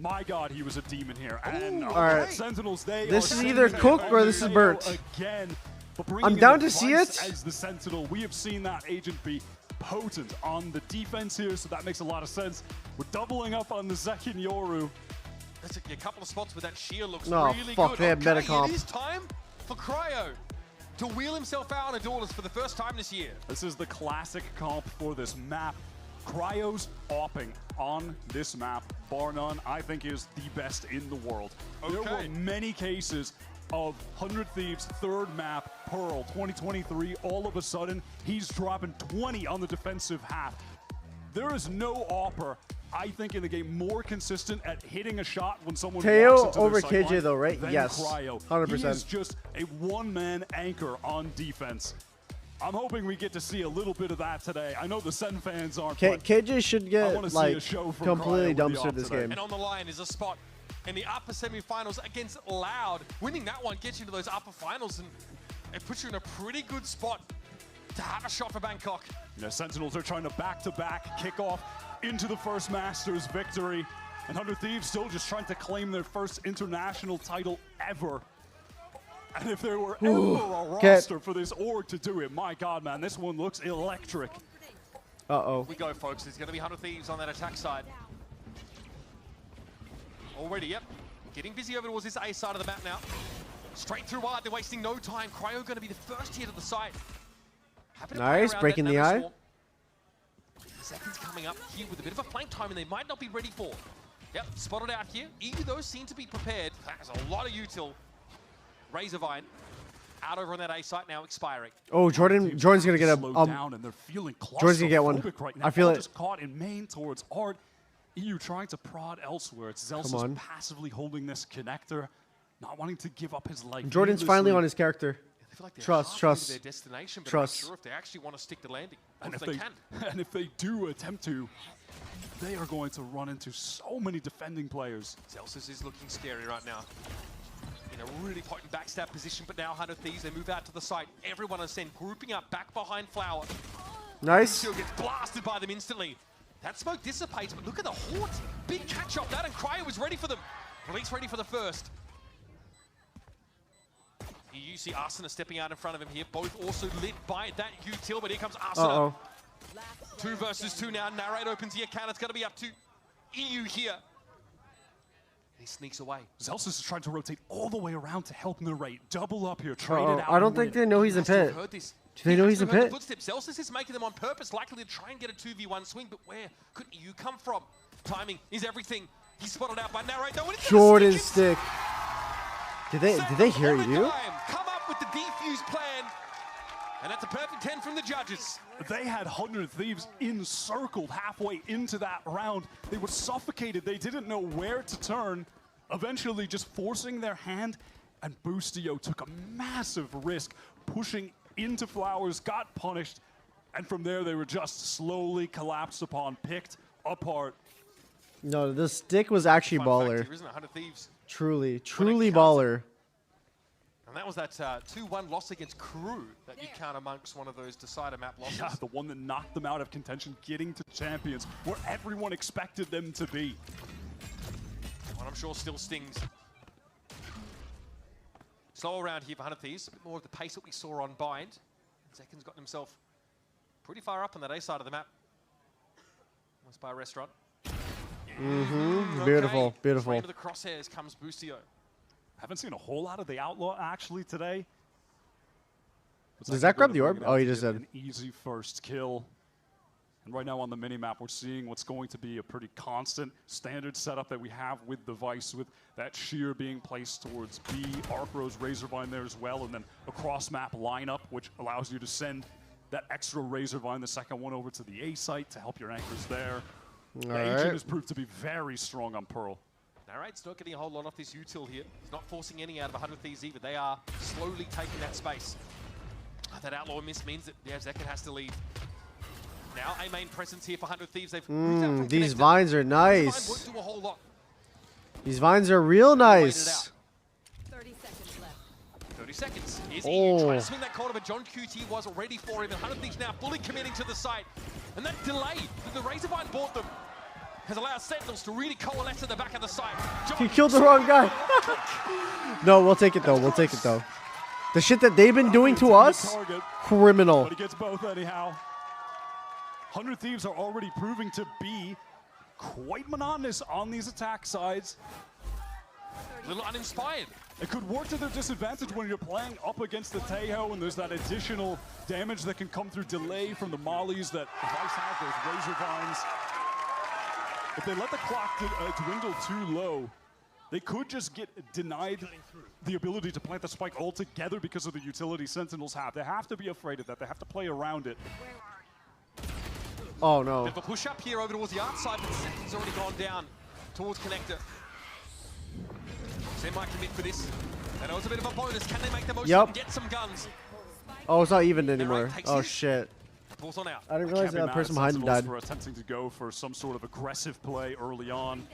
My God, he was a demon here. And Alright. Sentinels, This is either cooked or this is burnt. Again, but I'm down to see it. As the Sentinel, we have seen that agent be potent on the defense here, so that makes a lot of sense. We're doubling up on the Zek and Yoru. There's a couple of spots where that sheer looks No, really fuck, good. they have metacomp. It is time for Cryo to wheel himself out on a duelist for the first time this year. This is the classic comp for this map. Cryo's opping on this map, bar none, I think is the best in the world. There were many cases of 100 Thieves, third map, Pearl, 2023, all of a sudden, he's dropping 20 on the defensive half. There is no opper, I think, in the game more consistent at hitting a shot when someone Teo walks into over their KJ though, right? than Yes, Cryo. 100%. He is just a one-man anchor on defense. I'm hoping we get to see a little bit of that today. I know the Sen fans aren't, but KJ should I get wanna see like a show from completely Cryo with the dumpstered op this today. game. And on the line is a spot in the upper semifinals against Loud. Winning that one gets you to those upper finals, and it puts you in a pretty good spot to have a shot for Bangkok. The Sentinels are trying to back-to-back kick off into the first Masters victory. And 100 Thieves still just trying to claim their first international title ever. And if there were ever a roster for this org to do it, my God, man, this one looks electric. Uh-oh. We go, folks. There's going to be 100 Thieves on that attack side. Already, yep. Getting busy over towards this A side of the map now. Straight through wide. They're wasting no time. Cryo going to be the first hit of the site. Nice, breaking the eye. Seconds coming up here with a bit of a flank time, and they might not be ready for. Yep, spotted out here. EU, those seem to be prepared. There's a lot of util. Razorvine out over on that A site now, expiring. Oh, Jordan's gonna get a down and they're feeling Jordan's gonna get one. right now. I feel All it. just caught in main towards Art. EU trying to prod elsewhere. It's Zelsus passively holding this connector, not wanting to give up his life. Jordan's finally on his character. They feel like they're Trust, halfway trust, to their destination, but trust. I'm not sure if they actually want to stick the landing. And if if they they can. and if they do attempt to, they are going to run into so many defending players. Zelsus is looking scary right now. In a really potent backstab position, but now 100 Thieves, they move out to the site. Everyone is sent grouping up back behind Flower. Nice. Still gets blasted by them instantly. That smoke dissipates, but look at the Hort. Big catch up that, and Cryo was ready for them. At least ready for the first. You see Arsena stepping out in front of him here, both also lit by that util, but here comes Arsena. 2 versus 2 now. Narrate opens the account. It's going to be up to EU here. He sneaks away. Zelsus is trying to rotate all the way around to help narrate. Double up here, trade it out. I don't think they know he's in pit. Heard this. Do they know he's in pit? Footsteps. Zelsus is making them on purpose, likely to try and get a 2v1 swing, but where could EU come from? Timing is everything. He's spotted out by Narrate though. Jordan's stick. Did they hear you? Come up with the defuse plan. And that's a perfect 10 from the judges. They had 100 Thieves encircled halfway into that round. They were suffocated. They didn't know where to turn, eventually just forcing their hand, and Boostio took a massive risk, pushing into Flowers, got punished, and from there they were just slowly collapsed upon, picked apart. No, the stick was actually baller. Here, isn't it? 100 Thieves. Truly baller. And that was that 2-1 loss against Crew that you count amongst one of those decider map losses. Yeah, the one that knocked them out of contention, getting to champions, where everyone expected them to be. One I'm sure still stings. Slow around here for 100 Thieves. A bit more of the pace that we saw on Bind. Zekin's gotten himself pretty far up on that A side of the map. Almost by a restaurant. Beautiful, beautiful. Straight into the crosshairs comes Boostio. Haven't seen a whole lot of the Outlaw actually today. Does that grab the orb? Oh, he just did. An easy first kill. And right now on the minimap, we're seeing what's going to be a pretty constant standard setup that we have with the Vice, with that shear being placed towards B, Arcrow's Razorvine there as well, and then a cross-map lineup, which allows you to send that extra Razorvine, the second one, over to the A site to help your anchors there. The Agent has proved to be very strong on Pearl. Narrate's not getting a whole lot off this util here. He's not forcing any out of 100 Thieves either. They are slowly taking that space. That Outlaw miss means that Zekin has to leave. Now a main presence here for 100 Thieves. They've moved out from these connector. vines are nice. This vine won't do a whole lot. These vines are real nice. 30 seconds left. 30 seconds. Here's EU trying to swing that corner, but John QT was ready for him. And 100 Thieves now fully committing to the site. And that delay that the Razorvine bought them has allowed Sentinels to really coalesce at the back of the site. He killed the wrong guy. No, we'll take it though. We'll take it though. The shit that they've been doing to us, criminal. But he gets both anyhow. 100 Thieves are already proving to be quite monotonous on these attack sides. A little uninspired. It could work to their disadvantage when you're playing up against the Taeho, and there's that additional damage that can come through delay from the mollies that Vice have, those razor vines. If they let the clock dwindle too low, they could just get denied the ability to plant the spike altogether because of the utility Sentinels have. They have to be afraid of that. They have to play around it. Oh no. Bit of a push up here over towards the outside, but Sentinel's already gone down towards Connector. They might commit for this. I know it's a bit of a bonus. Can they make the most of it and get some guns? Oh, it's not even anymore. Oh shit. Pulls on out. I didn't realize that person behind him died. For attempting to go for some sort of aggressive play early on.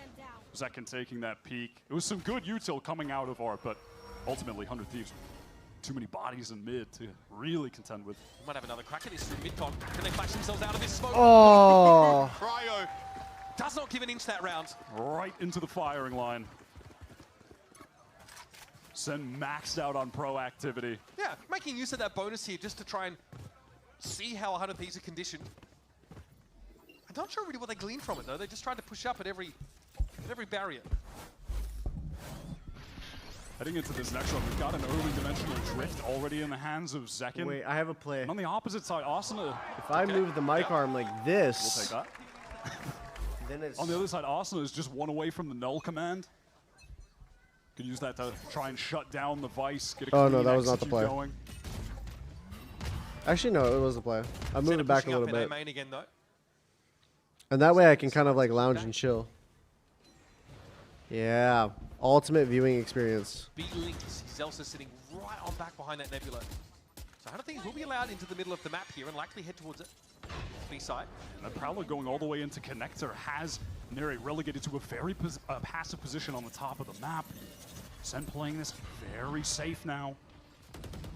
Zekin taking that peek. It was some good util coming out of Art, but ultimately 100 Thieves, too many bodies in mid to really contend with. Might have another crack at this through mid-con. Can they flash themselves out of this smoke? Oh. Cryo does not give an inch that round. Right into the firing line. Sen maxed out on proactivity. Yeah, making use of that bonus here just to try and see how 100 Thieves are conditioned. I'm not sure really what they glean from it though. They just tried to push up at every barrier. Heading into this next one, we've got an early dimensional drift already in the hands of Zekin. Wait, I have a play. And on the opposite side, Asuna. If I move the mic arm like this, we'll take that. Then it's on the other side, Asuna is just one away from the null command. Could use that to try and shut down the Vice. Get a oh no, clean that was not the execute play. Going. Actually, no, it was the play. I moved it back a little bit. Main again, though. And that way I can kind of like lounge and chill. Yeah, ultimate viewing experience. B-Link, Zelsa sitting right on back behind that Nebula. So 100 Thieves will be allowed into the middle of the map here and likely head towards it. B side. And Prowler going all the way into Connector has Neri relegated to a very passive position on the top of the map. Sen playing this very safe now.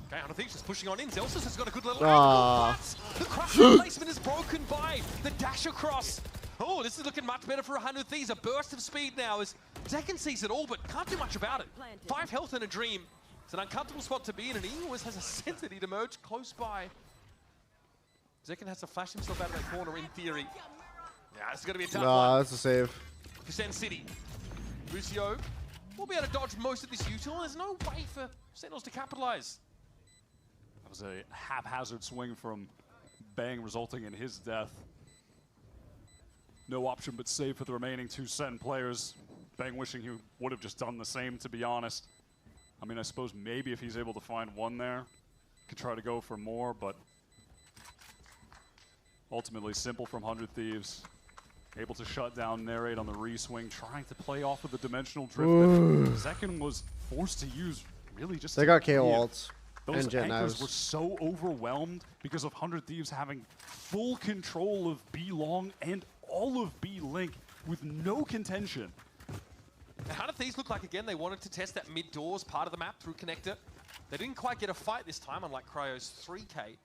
Okay, 100 Thieves just pushing on in. Zelsa's has got a good little Ah. angle, but the crushing placement is broken by the dash across. Oh, this is looking much better for 100 Thieves. A burst of speed now as Zekin sees it all, but can't do much about it. 5 health in a dream. It's an uncomfortable spot to be in, and he always has a sense that he'd emerge close by. Zekin has to flash himself out of that corner in theory. Yeah, this is going to be a tough one. That's a save. For Sen City. Lucio will be able to dodge most of this util. There's no way for Sentinels to capitalize. That was a haphazard swing from Bang, resulting in his death. No option but save for the remaining 2 Sen players. Bang wishing he would have just done the same, to be honest. I mean, I suppose maybe if he's able to find one there, could try to go for more, but ultimately simple from 100 Thieves. Able to shut down Narrate on the re-swing, trying to play off of the dimensional drift that Zekin was forced to use really just They got KO ults Those and Jet anchors knives. were so overwhelmed because of 100 Thieves having full control of B Long and all of B Link with no contention. And 100 Thieves look like, again, they wanted to test that mid-doors part of the map through Connector. They didn't quite get a fight this time, unlike Cryo's 3K,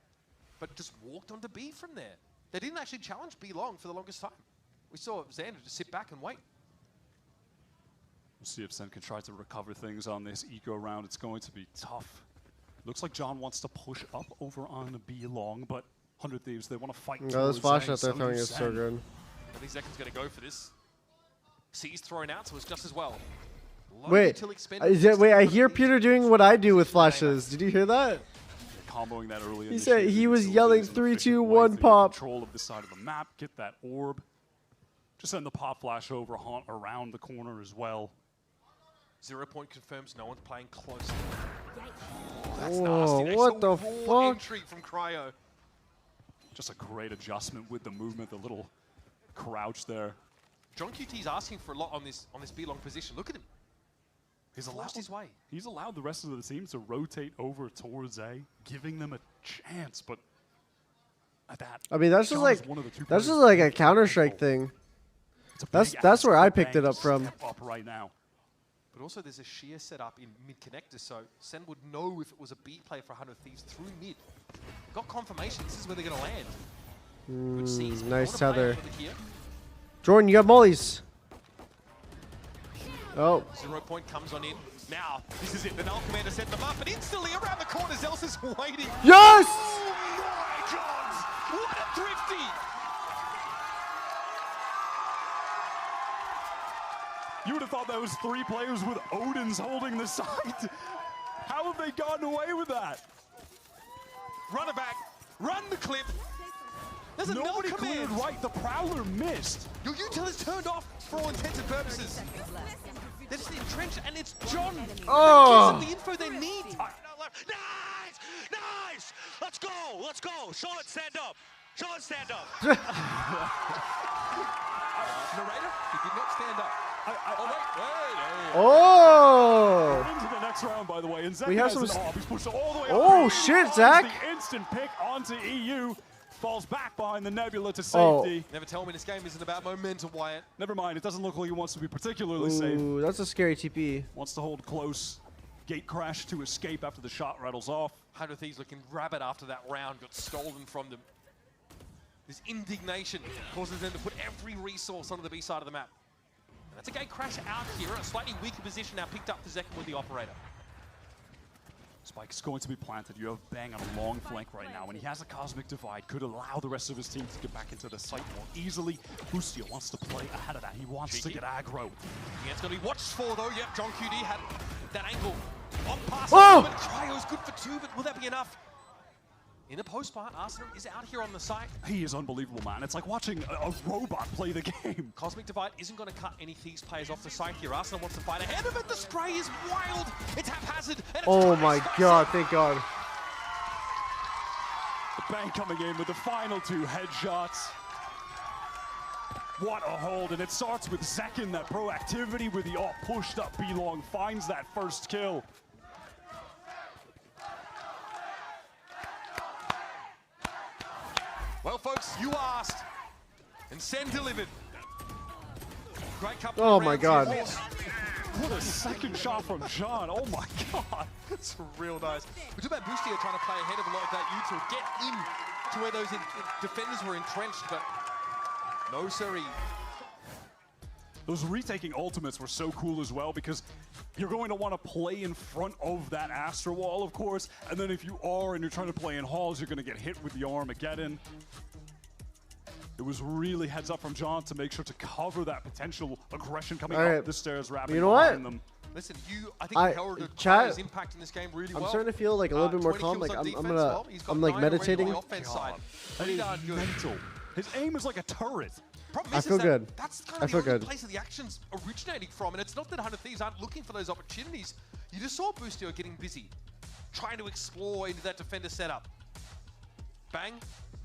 but just walked onto B from there. They didn't actually challenge B Long for the longest time. We saw Xander just sit back and wait. We'll see if Sen can try to recover things on this eco round. It's going to be tough. Looks like John wants to push up over on B Long, but 100 Thieves, they want to fight. No, this flash that they're throwing is so good. I think Zekin's going to go for this. C's thrown out, so it's just as well. Wait, I hear Peter doing what I do with flashes. Did you hear that? Comboing that early. He said he was yelling 3, 2, 1 pop. Control of this side of the map, get that orb. Just send the pop flash over, haunt around the corner as well. 0 point confirms no one's playing close. That's nasty. What the fuck? Entry from Cryo. Just a great adjustment with the movement, the little crouch there. John QT's asking for a lot on this B-long position. Look at him. He's allowed his way. He's allowed the rest of the team to rotate over towards A, giving them a chance, but at that, I mean, that's just John like is one of the 2 that's players just like a Counter-Strike thing. That's where I picked it up from. Up right now. But also there's a shear set up in mid-connector, so Sen would know if it was a B play for 100 Thieves through mid. Got confirmation, this is where they're going to land. Good C's. Nice Wanna play tether. over here. Jordan, you got mollies. Oh. 0 point comes on in. Now, this is it. The null commander set them up, and instantly around the corner, Zelsa's waiting. Yes! Oh my god! What a thrifty! You would have thought that was 3 players with Odins holding the site. How have they gotten away with that? Run it back. Run the clip. There's a Nobody null cleared command. right. The Prowler missed. Your util is turned off for all intents and purposes. They're just entrenched, and it's John. Oh. That gives them the info they need. Nice! Nice! Let's go! Let's go! Charlotte, stand up! Charlotte, stand up! Narrator, he did not stand up. Oh! Into the next round, by the way. And Zach We have has some it off. He's pushed all the way Oh, up. shit, Finds Zach. The instant pick onto EU. Falls back behind the Nebula to Oh. safety. Never tell me this game isn't about momentum, Wyatt. Never mind. It doesn't look like he wants to be particularly safe. Ooh, that's a scary TP. Wants to hold close. Gate crash to escape after the shot rattles off. 100 Thieves looking rabid after that round got stolen from them. This indignation causes them to put every resource onto the B side of the map. And that's a gate crash out here, a slightly weaker position now picked up for Zekin with the operator. Spike is going to be planted. You have Bang on a long flank right now, and he has a Cosmic Divide. Could allow the rest of his team to get back into the site more easily. Boostio wants to play ahead of that. He wants to get aggro. Yeah, it's going to be watched for, though. Yep, John QD had that angle on pass. Oh! But Cryo's good for 2, but will that be enough? In the post-part, Arsenal is out here on the site. He is unbelievable, man. It's like watching a robot play the game. Cosmic Divide isn't going to cut any Thieves players off the site here. Arsenal wants to fight ahead of it. The spray is wild. It's haphazard. And it's Oh my god, thank god. Bang coming in with the final 2 headshots. What a hold, and it starts with Zekin, that proactivity with the pushed up B-Long, finds that first kill. Well, folks, you asked, and Sen delivered. Great couple Oh of my rounds god. here. What a second shot from John. Oh my god. That's real nice. We talk about Boostio trying to play ahead of a lot of that util, get in to where those defenders were entrenched, but no, sirree. Those retaking ultimates were so cool as well, because you're going to want to play in front of that Astra wall, of course, and then if you are and you're trying to play in halls, you're going to get hit with the Armageddon. It was really heads up from John to make sure to cover that potential aggression coming up the stairs, wrapping You know what? behind them. Listen, I think heralded chat, Cryo's impact in this game really I'm well. starting to feel like a little bit more 20 calm. kills Like on I'm defense. gonna, Well, he's got I'm like 9 already on meditating. the offense side. That Pretty is darn good. mental. His aim is like a turret. Problem I is feel that good. That's kind I of feel the only good. place that the action's originating from, and it's not that 100 Thieves aren't looking for those opportunities. You just saw Boostio getting busy, trying to explore into that defender setup. Bang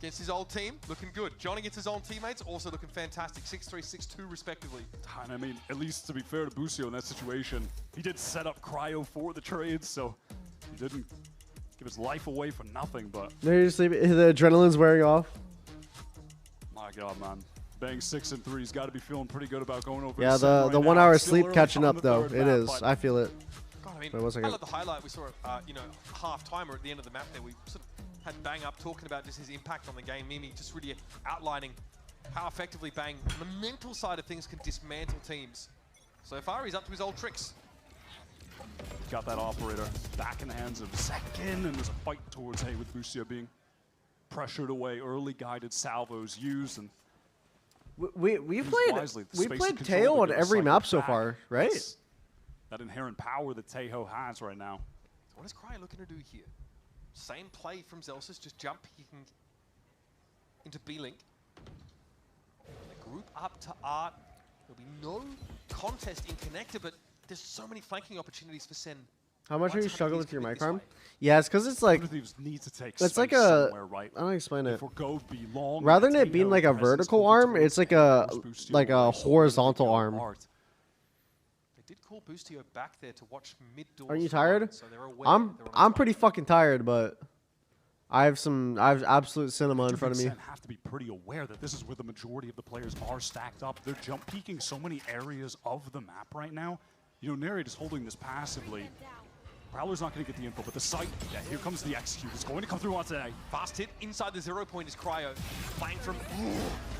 against his old team, looking good. John against his own teammates, also looking fantastic. 6-3, 6-2 respectively. And I mean, at least to be fair to Boostio in that situation, he did set up Cryo for the trades, so he didn't give his life away for nothing, but... No, you're sleeping. The adrenaline's wearing off. My god, man. Bang 6 and 3. He's got to be feeling pretty good about going over. Yeah, to the right 1 now. hour Still sleep early catching on up the though. third It map, is. but I feel it. God, I mean, Wait, 1 I second. love the highlight we saw, half-time or at the end of the map there. We sort of had Bang up talking about just his impact on the game. Mimi just really outlining how effectively Bang, on the mental side of things, can dismantle teams. So far, he's up to his old tricks. Got that operator back in the hands of Zekin, and there's a fight towards A with Boostio being pressured away. Early guided salvos used, and We played Teo on every map so far, right? That's that inherent power that Tejo has right now. What is Cryo looking to do here? Same play from Zelsis, just jump kicking into B-Link. The group up to Art. There'll be no contest in connector, but there's so many flanking opportunities for Sen. How much are you Once struggling 100 with your Thieves mic commit arm? this way. Yeah, it's because it's like Need to take it's like space a somewhere, right? I don't explain it. Forgo belong. Rather than it being like a vertical arm, it's like a horizontal arm. They did call Boostio back there to watch mid doors. Aren't you tired? So they're aware I'm they're on pretty fucking tired, but I have absolute cinema in front of me. Sen have to be pretty aware that this is where the majority of the players are stacked up. They're jump peeking so many areas of the map right now. You know, Narrate is holding this passively. Prowler's not going to get the info, but the site, yeah, here comes the execute. It's going to come through onto A. Fast hit inside the 0 point is Cryo. Playing from,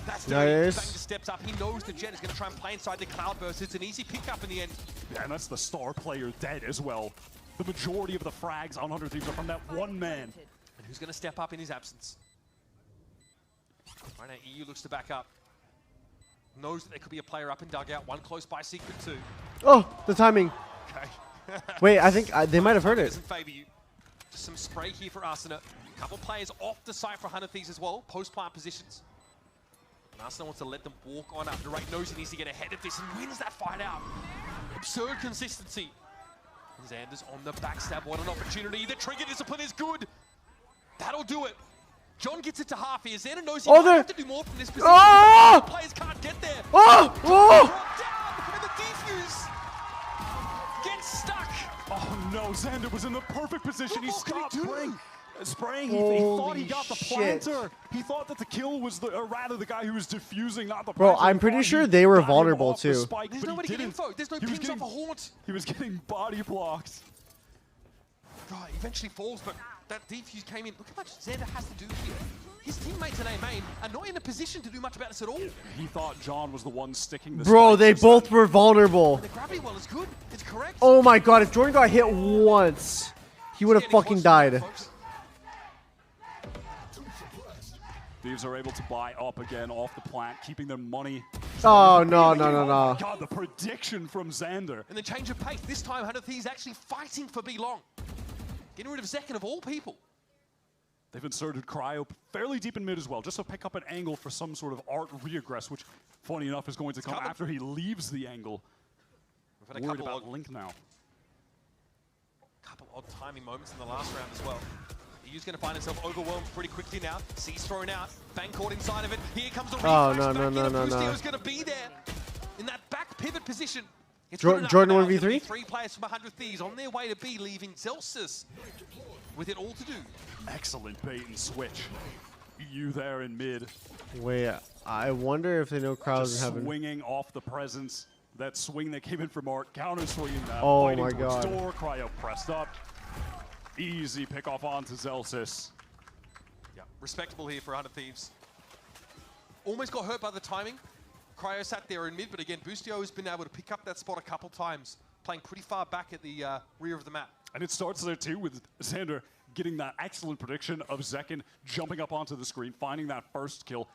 that's Nice. dirty. Bang just steps up. He knows the Jet is going to try and play inside the Cloudburst. It's an easy pickup in the end. Yeah, and that's the star player dead as well. The majority of the frags on 100 Thieves are from that one man. And who's going to step up in his absence? Right now, EU looks to back up. Knows that there could be a player up in dugout. One close by secret too. Oh, the timing. Okay. Wait, I think they might have heard it. Doesn't favor you. Just some spray here for Arsenal. A couple players off the site for 100 Thieves as well. Post-plant positions. And Arsenal wants to let them walk on up. The right knows he needs to get ahead of this and wins that fight out. Absurd consistency. Xander's on the backstab. What an opportunity. The trigger discipline is good. That'll do it. John gets it to half here. Xander knows he might have to do more from this position. Oh! The players can't get there. Oh! Oh! Down with the defuse. Gets stuck. Oh no, Xander was in the perfect position. He stopped spraying. He thought he got the shit. planter. He thought that the kill was or rather the guy who was diffusing, not the Bro, planter. I'm pretty sure they were vulnerable too. Spike, There's nobody getting info. There's no pings off a haunt. He was getting body blocked. Right, eventually falls, but that defuse came in. Look how much Xander has to do here. His teammates in A main are not in a position to do much about this at all. He thought John was the one sticking the Bro, spike they to both Xander. were vulnerable. The gravity well is good. It's correct. Oh my god, if Jordan got hit once, he would have fucking died. Thieves are able to buy up again off the plant, keeping their money. Oh, no, no, no, Oh no. my god, the prediction from Xander. And the change of pace. This time, 100 Thieves actually fighting for B long. Getting rid of Zekken of all people. They've inserted Cryo fairly deep in mid as well, just to pick up an angle for some sort of art regress, which, funny enough, is going to come after he leaves the angle. We've had a Worried couple about Link now. Couple odd timing moments in the last round as well. He's going to find himself overwhelmed pretty quickly now. C's thrown out. Bang caught inside of it. Here comes the reflash. Oh, no, no, no, no, no. He's going to be there in that back pivot position. It's Jordan good enough 1v3? now. 3 players from 100 Thieves on their way to B, leaving Zelsus with it all to do. Excellent bait and switch. You there in mid. Wait, I wonder if they know crowds Just in heaven. swinging off the presence. That swing that came in from Art, counter swinging that. Oh fighting my towards God. Door, Cryo pressed up. Easy pick off onto Zelsus. Yeah, respectable here for 100 Thieves. Almost got hurt by the timing. Cryo sat there in mid, but again, Boostio has been able to pick up that spot a couple times, playing pretty far back at the rear of the map. And it starts there too with Xander getting that excellent prediction of Zekken jumping up onto the screen, finding that first kill.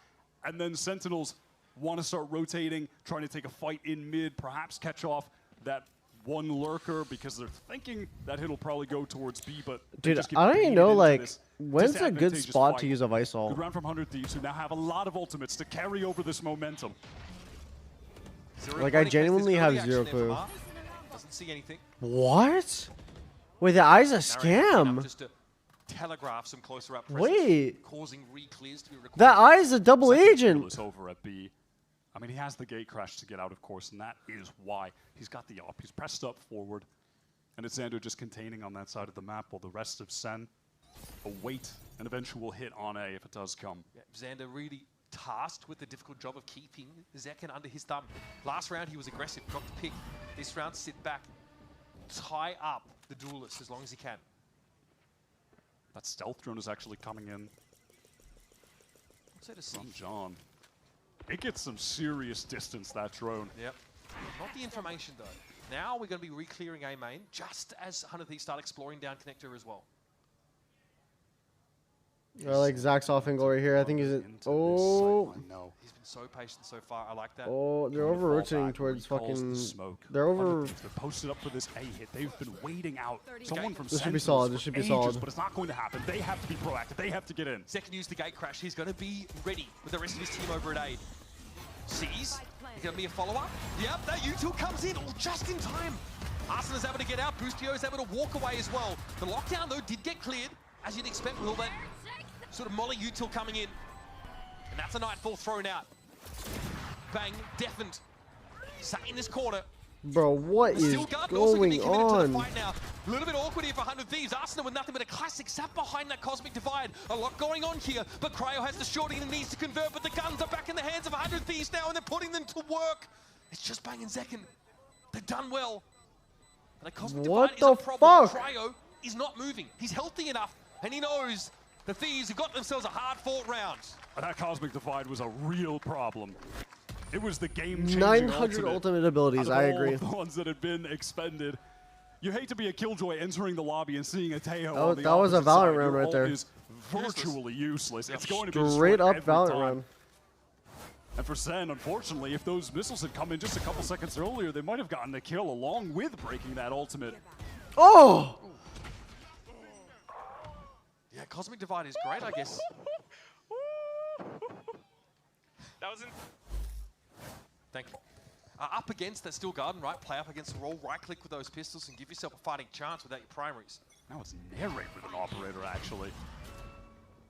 And then Sentinels want to start rotating, trying to take a fight in mid, perhaps catch off that one lurker because they're thinking that hit'll probably go towards B, but they Dude, just get I don't even baited know, into like, this when's a good disadvantageous spot fight. to use a Visol? Good round from 100 Thieves, who now have a lot of ultimates to carry over this momentum. Like, I genuinely have zero clue. Doesn't see anything. What? Wait, the eye's a scam. Just to telegraph some closer up Wait. causing re-clears to be required. That eye's a double agent. Is over at B. I mean, he has the gate crash to get out, of course, and that is why he's got the up. He's pressed up forward, and it's Xander just containing on that side of the map while the rest of Sen await an eventual hit on A if it does come. Yeah, Xander really tasked with the difficult job of keeping Zekken under his thumb. Last round he was aggressive, got the pick. This round sit back, tie up the duelist as long as he can. That stealth drone is actually coming in What's that to see? from John. It gets some serious distance, that drone. Yep. Not the information though. Now we're going to be re-clearing A main just as 100 Thieves start exploring down connector as well. I like Zach's off angle right here. I think he's in. Oh. He's been so patient so far. I like that. Oh, they're over rotating towards fucking. They're over. They're posted up for this A hit. They've been waiting out. Someone from This should be Sentinels solid. for This should be ages, solid. But it's not going to happen. They have to be proactive. They have to get in. Zekken used the gate crash. He's going to be ready with the rest of his team over at A. Sees. He's going to be a follow-up. Yep, that util comes in all just in time. Arsenal is able to get out. Boostio is able to walk away as well. The lockdown, though, did get cleared, as you'd expect with all that sort of molly util coming in. And that's a Nightfall thrown out. Bang, deafened. Sat in this corner. Bro, what is Still guard, but also can be going committed to the on? fight now. A little bit awkward here for 100 Thieves. Arsenal with nothing but a classic sat behind that cosmic divide. A lot going on here, but Cryo has the shorty and needs to convert, but the guns are back in the hands of 100 Thieves now, and they're putting them to work. It's just Bang and Zekken. They've done well. And a cosmic What divide is the a problem. fuck? Cryo is not moving. He's healthy enough, and he knows the Thieves have got themselves a hard-fought round. That cosmic divide was a real problem. It was the game-changing 900 ultimate abilities, out of I all agree. of the ones that had been expended. You hate to be a Killjoy entering the lobby and seeing a Teo Oh, on the that was a opposite Valorant side. round Your right ult there. is virtually useless. It's going to be Straight destroyed up every Valorant time. round. And for Sen, unfortunately, if those missiles had come in just a couple seconds earlier, they might have gotten the kill along with breaking that ultimate. Oh! Yeah, Cosmic Divide is great, I guess. That was in. Thank you. Up against that Steel Garden, right? Play up against the roll, right-click with those pistols and give yourself a fighting chance without your primaries. Now it's Narrate with an operator, actually.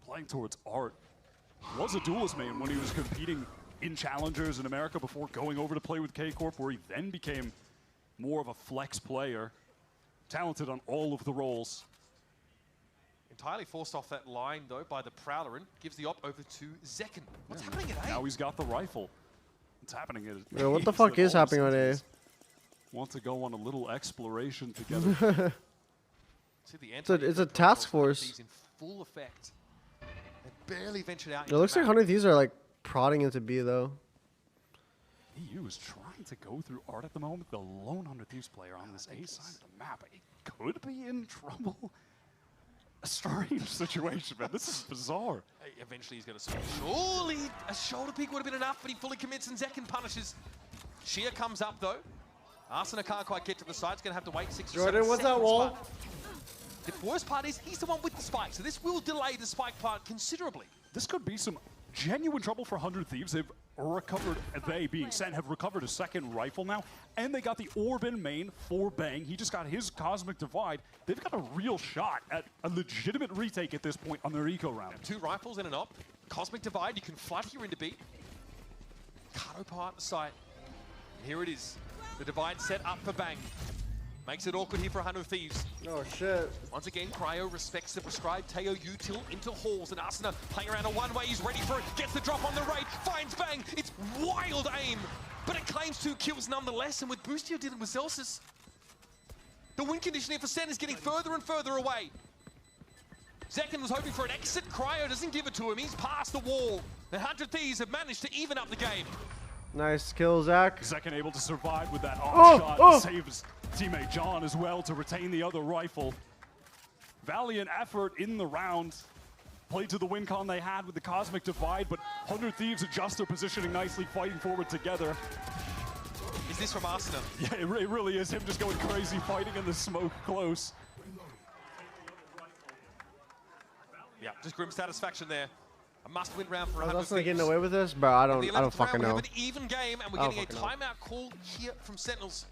Playing towards Art. Was a duelist main when he was competing in Challengers in America before going over to play with K-Corp, where he then became more of a flex player. Talented on all of the roles. Entirely forced off that line, though, by the Prowler, and gives the op over to Zekken. What's happening at A? Now he's got the rifle. What's happening is... Yo, what the fuck is happening on A? Want to go on a little exploration together. It's a task force. In full effect. They barely ventured out. It looks like 100 Thieves are like prodding into B though. EU is trying to go through Art at the moment. The lone 100 Thieves player on this A side of the map. It could be in trouble. A strange situation, man. This is bizarre. Hey, eventually he's going to switch. Surely a shoulder peek would have been enough, but he fully commits and Zekken punishes. Shia comes up though. Arsena can't quite get to the side. He's going to have to wait 6 or 7 Jordan, what's that wall? The worst part is he's the one with the spike, so this will delay the spike part considerably. This could be some genuine trouble for 100 Thieves. They've recovered, they being Sen, have recovered a second rifle now, and they got the orb in main for Bang. He just got his Cosmic Divide. They've got a real shot at a legitimate retake at this point on their eco round. 2 rifles and an op. Cosmic Divide, you can flood here into B. Kato part the site. And here it is. The divide set up for Bang. Makes it awkward here for 100 Thieves. Oh shit. Once again, Cryo respects the prescribed Teo util into halls, and Arsena playing around a one-way. He's ready for it. Gets the drop on the raid. Finds Bang. It's wild aim, but it claims 2 kills nonetheless. And with Boostio dealing with Celsius, the win condition here for Sen is getting further and further away. Zekken was hoping for an exit. Cryo doesn't give it to him. He's past the wall. The 100 Thieves have managed to even up the game. Nice kill, Zach. Zekken able to survive with that off shot. Saves teammate John as well to retain the other rifle. Valiant effort in the round. Played to the win con they had with the Cosmic Divide, but 100 Thieves adjust their positioning nicely, fighting forward together. Is this from Arsena? Yeah, it really is him just going crazy, fighting in the smoke close. Yeah, just grim satisfaction there. A must-win round for 100 I was Thieves. getting away with this, but I don't fucking know. We have an even game, and we're getting a timeout call here from Sentinels.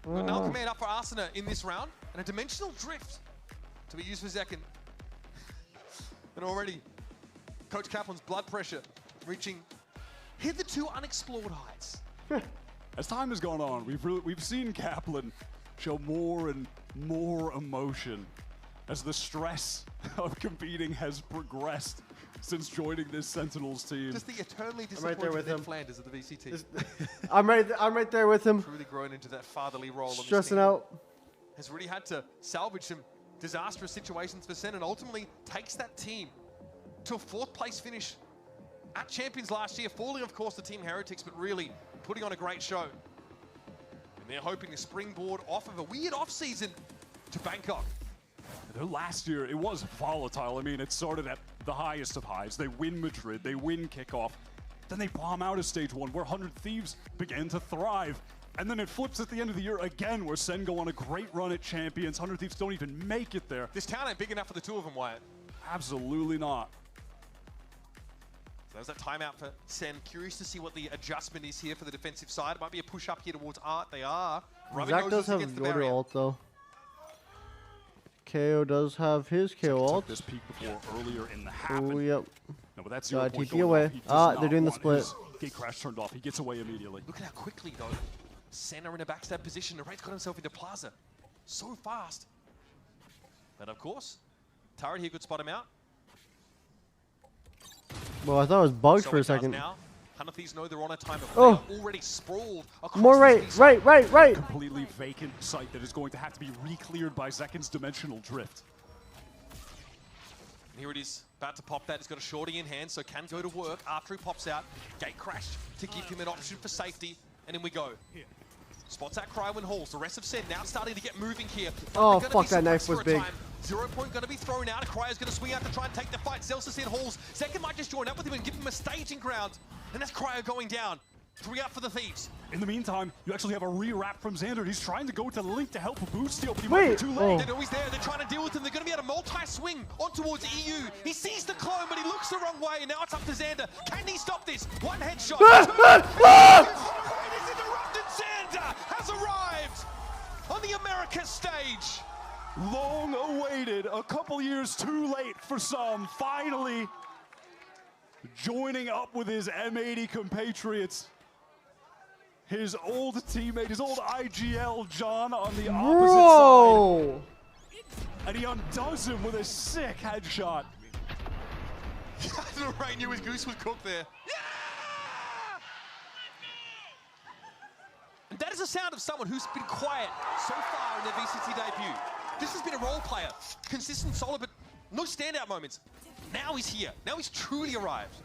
Got an command up for Arsena in this round, and a dimensional drift to be used for Zekken. And already, Coach Kaplan's blood pressure reaching hitherto unexplored heights. As time has gone on, we've seen Kaplan show more and more emotion as the stress of competing has progressed since joining this Sentinels team. Just the eternally disappointed Ned Flanders of the VCT. I'm right there with him. Truly grown into that fatherly role. Stressing out. Has really had to salvage some disastrous situations for Sen, and ultimately takes that team to a 4th place finish at Champions last year, falling of course to Team Heretics, but really putting on a great show. And they're hoping to springboard off of a weird off-season to Bangkok. Their last year, it was volatile. I mean, it started at the highest of highs. They win Madrid, they win kickoff. Then they bomb out of stage 1, where 100 Thieves began to thrive. And then it flips at the end of the year again, where Sen go on a great run at Champions. 100 Thieves don't even make it there. This town ain't big enough for the 2 of them, Wyatt. Absolutely not. So there's that timeout for Sen. Curious to see what the adjustment is here for the defensive side. It might be a push up here towards Art. They are. Zach does have Order ult though. KO does have his KO ult. Took this peek before earlier in the half. Oh, yep. No, but that's TP away. They're doing the split. Gate crash turned off. He gets away immediately. Look at how quickly, though. Sen are in a backstab position. The Raid's got himself into Plaza. So fast. But of course, Turret here could spot him out. Well, I thought it was bugged for a second. Now. 100 Thieves know they're on a timer. Oh. They are already sprawled across More right. Completely vacant site that is going to have to be re-cleared by Zekken's dimensional drift. And here it is, about to pop that. He's got a shorty in hand, so can go to work after he pops out. Gate crash to give him an option for safety, and in we go. Spots out Cryo and Halls. The rest of Sen now starting to get moving here. Oh, fuck, that knife was big. 0 point going to be thrown out. Cryo's going to swing out to try and take the fight. Celsius in Halls. Zekken might just join up with him and give him a staging ground. And that's Cryo going down. 3 up for the Thieves. In the meantime, you actually have a re-wrap from Xander. He's trying to go to the link to help Boostio, but he Wait, might be too late. They know he's there. They're trying to deal with him. They're going to be able to multi-swing on towards EU. He sees the clone, but he looks the wrong way. And now it's up to Xander. Can he stop this? 1 headshot. 2. It is interrupted. Xander has arrived on the Americas stage. Long awaited, a couple years too late for some. Finally joining up with his M80 compatriots. His old teammate, his old IGL John on the opposite side. And he undoes him with a sick headshot. Ray knew his goose was cooked there. And that is the sound of someone who's been quiet so far in their VCT debut. This has been a role player, consistent, solid, but no standout moments. Now he's here. Now he's truly arrived.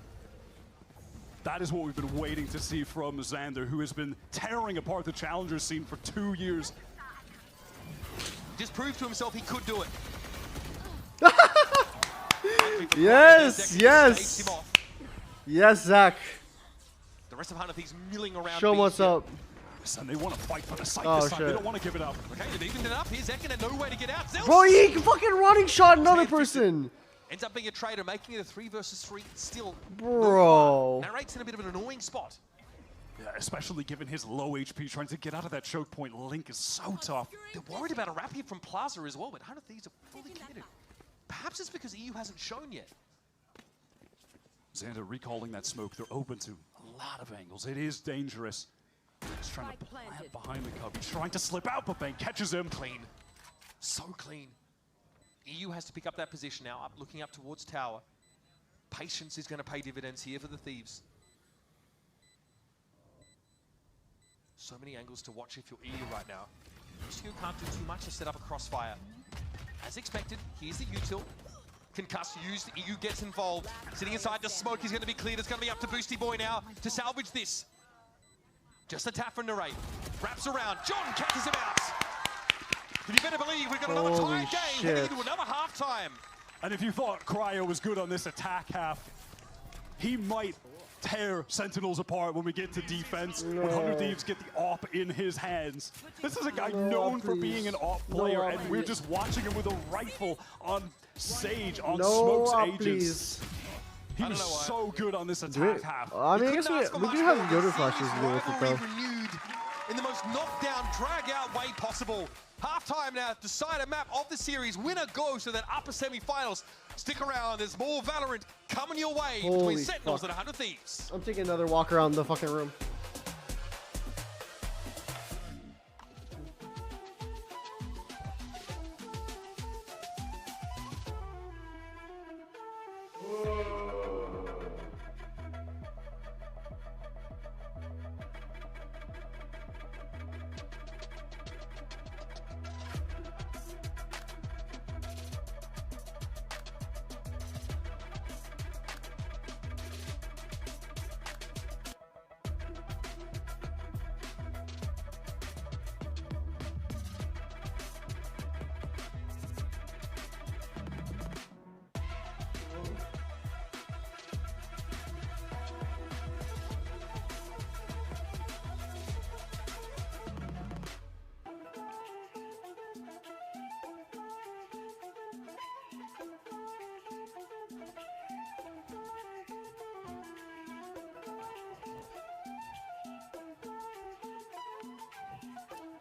That is what we've been waiting to see from Xander, who has been tearing apart the challenger scene for 2 years. Just proved to himself he could do it. Yes, yes. Yes, Zach. The rest of Hunter Thieves milling around. Show 'em what's up. And they want to fight for the site Oh, this time. shit. They don't want to give it up. Okay, they've evened it up. Here's Ekin and no way to get out. Zeus Bro, he fucking running shot another person. ends up being a traitor, making it a 3 versus 3. Still, Bro. Narrate's in a bit of an annoying spot. Yeah, especially given his low HP, trying to get out of that choke point. Link is so tough. They're worried about a wrap here from Plaza as well, but Hunter Thieves are fully committed. Perhaps it's because EU hasn't shown yet. Xander recalling that smoke. They're open to a lot of angles. It is dangerous. He's trying to plant behind the cub. He's trying to slip out, but Bang catches him. Clean. So clean. EU has to pick up that position now, looking up towards tower. Patience is going to pay dividends here for the Thieves. So many angles to watch if you're EU right now. Boostio can't do too much to set up a crossfire. As expected, here's the util. Concuss used, EU gets involved. Sitting inside the smoke, he's going to be cleared. It's going to be up to Boosty Boy now to salvage this. Just a tap from Narrate. Wraps around. John catches him out. And you better believe we've got another tied game heading into another halftime. And if you thought Cryo was good on this attack half, he might tear Sentinels apart when we get to defense. When 100 Thieves get the AWP in his hands. This is a guy known for being an AWP player, and we're just watching him with a rifle on Sage, on Smoke's agents. He was so good on this attack half. I mean, I guess we do have Yoda flashes to deal with it, though. Renewed in the most knockdown, drag-out way possible. Halftime now, decider map of the series. Winner goes to that upper semi-finals. Stick around, there's more Valorant coming your way between Sentinels and 100 Thieves. I'm taking another walk around the fucking room.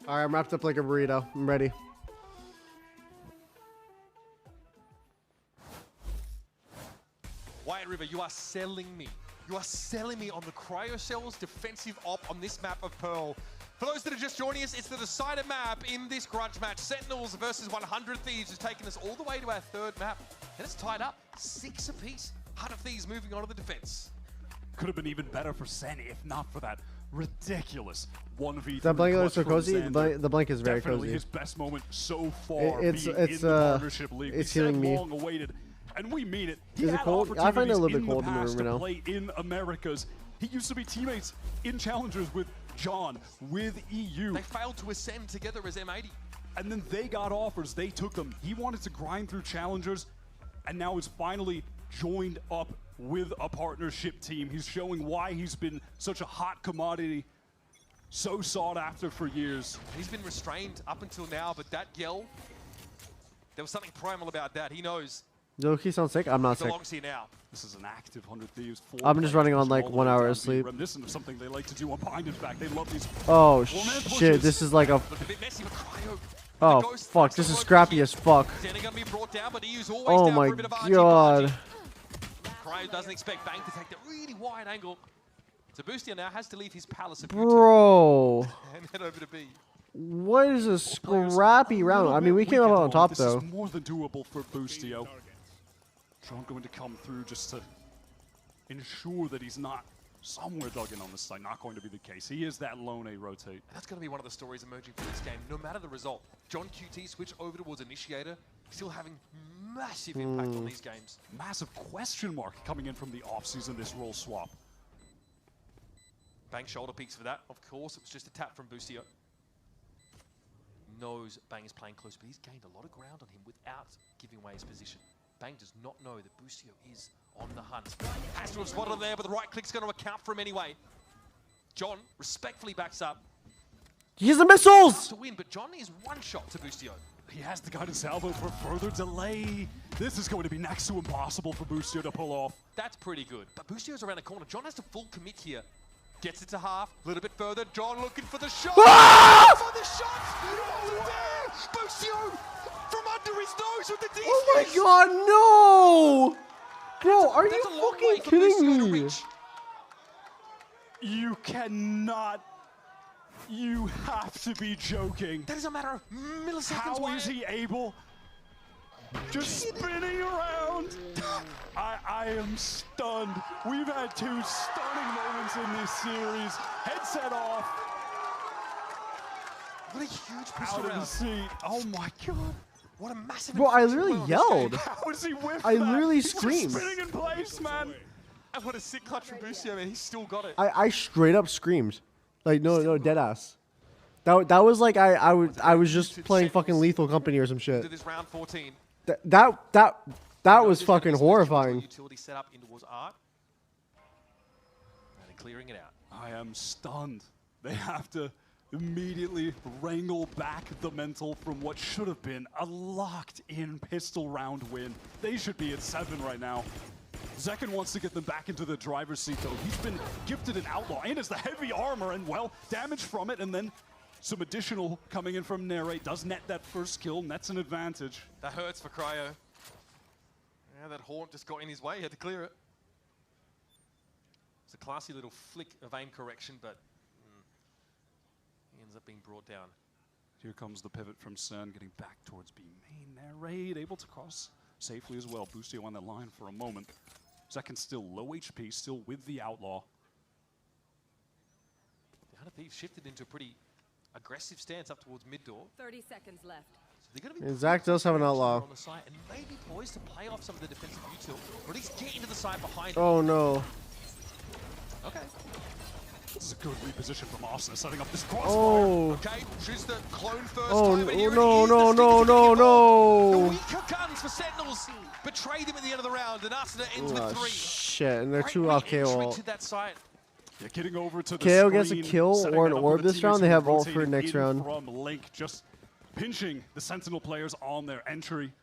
All right, I'm wrapped up like a burrito. I'm ready. Wyatt River, you are selling me. You are selling me on the Cryo Cells defensive op on this map of Pearl. For those that are just joining us, it's the decided map in this grudge match. Sentinels versus 100 Thieves has taken us all the way to our 3rd map. And it's tied up 6 apiece. 100 Thieves moving on to the defense. Could have been even better for Sen if not for that ridiculous 1v3. That blanket looks so cozy. The blanket is very Definitely cozy. his best moment so far. It's being in the partnership league. It's He said healing me. long awaited, and we mean it. He Is it had cold? I find it a little bit cold in the past room to right now. play in Americas. He used to be teammates in challengers with John, with EU. They failed to ascend together as M80. And then they got offers. They took them. He wanted to grind through challengers, and now is finally joined up with a partnership team. He's showing why he's been such a hot commodity, so sought after for years. He's been restrained up until now, but that yell, there was something primal about that. He knows. Loki sounds sick. I'm not He sick. belongs here now. This is an active 100 Thieves. I'm just running on like 1 hour of sleep. Reminiscent of something they like to do on Behind His Back. They love these. Oh four-man shit! pushes. This is like a. Look a bit messy with Cryo. Oh fuck! This is scrappy as fuck. Zenny gonna be brought down, but EU's always Oh down my for a bit of god. Cryo doesn't expect Bang to take the really wide angle. So Boostio now has to leave his palace of Bro. and head over to B. What is a scrappy round? I mean, we came out on top this though. This is more than doable for Boostio. John going to come through just to ensure that he's not somewhere dug in on this side. Not going to be the case. He is that lone A rotate. And that's going to be one of the stories emerging from this game. No matter the result, John QT switch over towards Initiator, still having massive impact on these games. Massive question mark coming in from the offseason, this role swap. Bang shoulder peeks for that. Of course, it was just a tap from Boostio. Knows Bang is playing close, but he's gained a lot of ground on him without giving away his position. Bang does not know that Boostio is on the hunt. Has to have spotted him there, but the right click's going to account for him anyway. John respectfully backs up. He has the missiles! To win, but John is one shot to Boostio. He has the guidance salvo for further delay. This is going to be next to impossible for Boostio to pull off. That's pretty good, but Boostio's around the corner. John has to full commit here. Gets it to half, a little bit further. John looking for the shot. Ah! For the shot! Oh, there! Boostio from under his nose with the defuse. Oh my god, no! Bro, are you fucking kidding me? You cannot. You have to be joking. That is a matter of milliseconds. How is he able? Just spinning around. I am stunned. We've had two stunning moments in this series. Headset off. What a huge push Out of the around. seat. Oh my god. What a massive. Bro, I literally yelled. How is he whiffed I that? literally He's just screamed. spinning in place, man. And what a sick clutch from Boostio, man. He's still got it. I straight up screamed. Like, no, dead ass. That was like I was just playing fucking Lethal Company or some shit. To this round 14. That was fucking horrifying. Utility set up in towards Art. And they're clearing it out. I am stunned. They have to immediately wrangle back the mental from what should have been a locked-in pistol round win. They should be at 7 right now. Zekin wants to get them back into the driver's seat, though. He's been gifted an Outlaw, and it's the heavy armor, and, well, damage from it, and then some additional coming in from Narrate. Does net that first kill, nets an advantage. That hurts for Cryo. Yeah, that Haunt just got in his way. He had to clear it. It's a classy little flick of aim correction, but he ends up being brought down. Here comes the pivot from Sen, getting back towards B main. Narrate able to cross safely as well. Boostio on that line for a moment. Zekin still low HP, still with the Outlaw. The Hunter Thieves shifted into a pretty aggressive stance up towards mid door. 30 seconds left. So they're going to be And Zach does have an Outlaw. on the side and maybe poised to play off some of the defensive util, or at least get into the side behind. Oh no. Okay. This is a good reposition from Austin, setting up this crossfire. Oh. Okay, shoots the clone first Oh time, but here no, it is. no, The no, Stinkers no, getting involved. The no. weaker guns for Sentinels betrayed him at the end of the round, and Asuna ends with 3. Shit, and they're Great 2 off KO re-entry ult. to that site. Yeah, getting over to the KO gets a screen, kill setting or it an up orb with the this round. teammates They have who are ult for rotating next in round. From Link, just pinching the Sentinel players on their entry.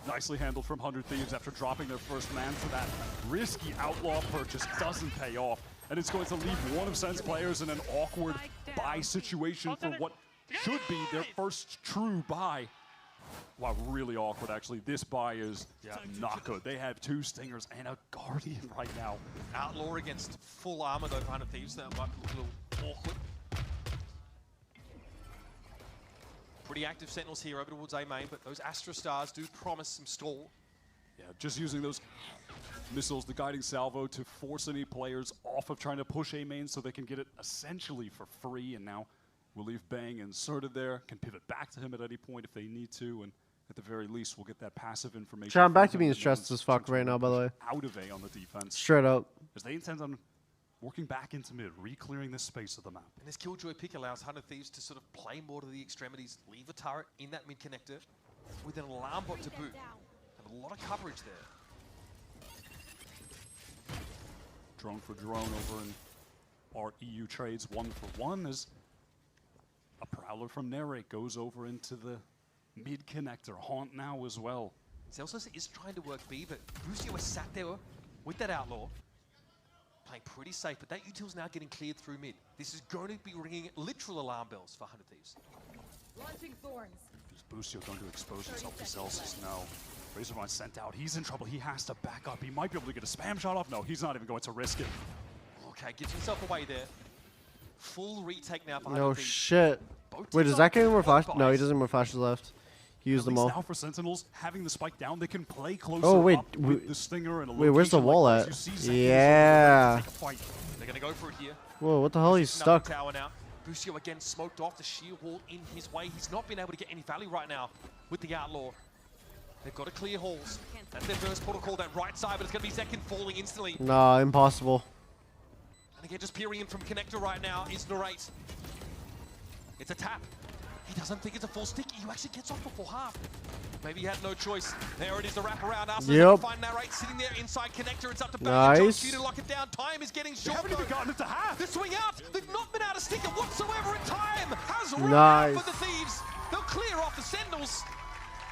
Nicely handled from 100 Thieves after dropping their first man for that risky Outlaw purchase. Doesn't pay off. And it's going to leave one of Sen's players in an awkward buy situation for what should be their first true buy. Wow, really awkward, actually. This buy is not good. They have 2 Stingers and a Guardian right now. Outlaw against full armor, though, Hunter Thieves. That might look a little awkward. Pretty active Sentinels here over towards A main, but those Astra Stars do promise some stall. Yeah, just using those missiles, the guiding salvo, to force any players off of trying to push A main so they can get it essentially for free. And now we'll leave Bang inserted there, can pivot back to him at any point if they need to, and at the very least we'll get that passive information. Sean, back to from being him that stressed knows as fuck to right now, by the way. Out of A on the defense. Straight up. As they intend on working back into mid, re-clearing this space of the map. And this Killjoy pick allows Hunter Thieves to sort of play more to the extremities, leave a turret in that mid connector with an alarm bot to boot. Have a lot of coverage there. drone for drone over in our EU trades 1-for-1 as a Prowler from Narrate goes over into the mid connector. Haunt now as well. Zelsis is trying to work B, but Busio was sat there with that Outlaw. Playing pretty safe, but that util's now getting cleared through mid. This is going to be ringing literal alarm bells for 100 Thieves. Launching thorns. Is Busio going to expose himself to Zelsis? No. Razorvine sent out. He's in trouble. He has to back up. He might be able to get a spam shot off. No, he's not even going to risk it. Okay, gets himself away there. Full retake now for 100 No Thieves. shit. Wait, does that get more flash? No, he doesn't have more flashes left. He used them all. Now for Sentinels, having the spike down, they can play closer. Oh wait, up with the stinger and a wait, where's the wall like at? Yeah. They're gonna go for it here. Whoa, what the hell? He's stuck. Tower now. Busio again smoked off the sheer wall in his way. He's not been able to get any value right now with the Outlaw. They've got to clear halls. That's their first protocol, that right side, but it's going to be second falling instantly. Nah, impossible. And again, just peering in from connector right now is Narrate. It's a tap. He doesn't think it's a full stick. He actually gets off before half. Maybe he had no choice. There it is, the wraparound. Yep. Find Narrate sitting there inside connector. It's up to Nice. John Q to lock it down. Time is getting short. They haven't even gotten it to half. The swing out. They've not been able to stick it whatsoever in time. Has run Nice. out for the Thieves. They'll clear off the Sentinels.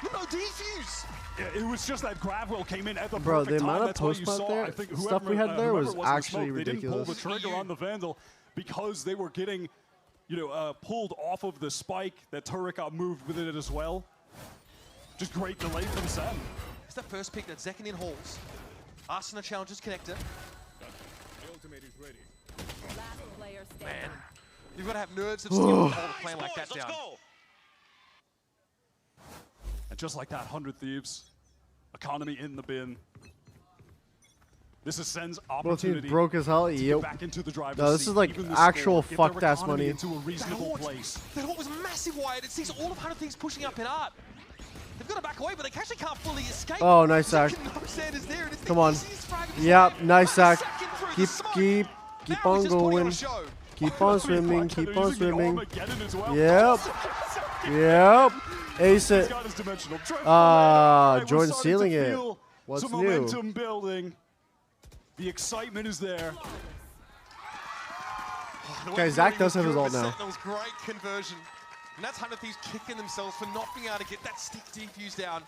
No defuse. Yeah, it was just that Gravwell came in at the Bro, perfect the time. amount of That's why you post-plant saw, there, I think stuff we had there was whoever actually smoke, ridiculous. They didn't pull the trigger on the Vandal because they were getting, pulled off of the spike. That turret got moved with it as well. Just great delay from Sen. It's the first pick that Zekin in halls. Arsenal challenges connector. Man, you've got to have nerves of steel to hold a plan like that down. And just like that, 100 Thieves. Economy in the bin. This is Sen's Both opportunity. teams broke as hell. to get Yep. back into the driver's No, this seat, is like even the actual score, get their fucked ass economy money. into a reasonable place. That horde was massive, Wyatt. It sees all of 100 Thieves pushing up in art. They've got to back away, but they actually can't fully escape. Oh, nice sack. Come on. Yep, nice sack. Keep on going. Keep on swimming. Keep on swimming. Yep. Yep. Ace it. Jordan sealing it. What's some new? momentum building. The excitement is there. Okay, Zach does have his ult now. That was great conversion. And that's 100 Thieves kicking themselves for not being able to get that stick defuse down.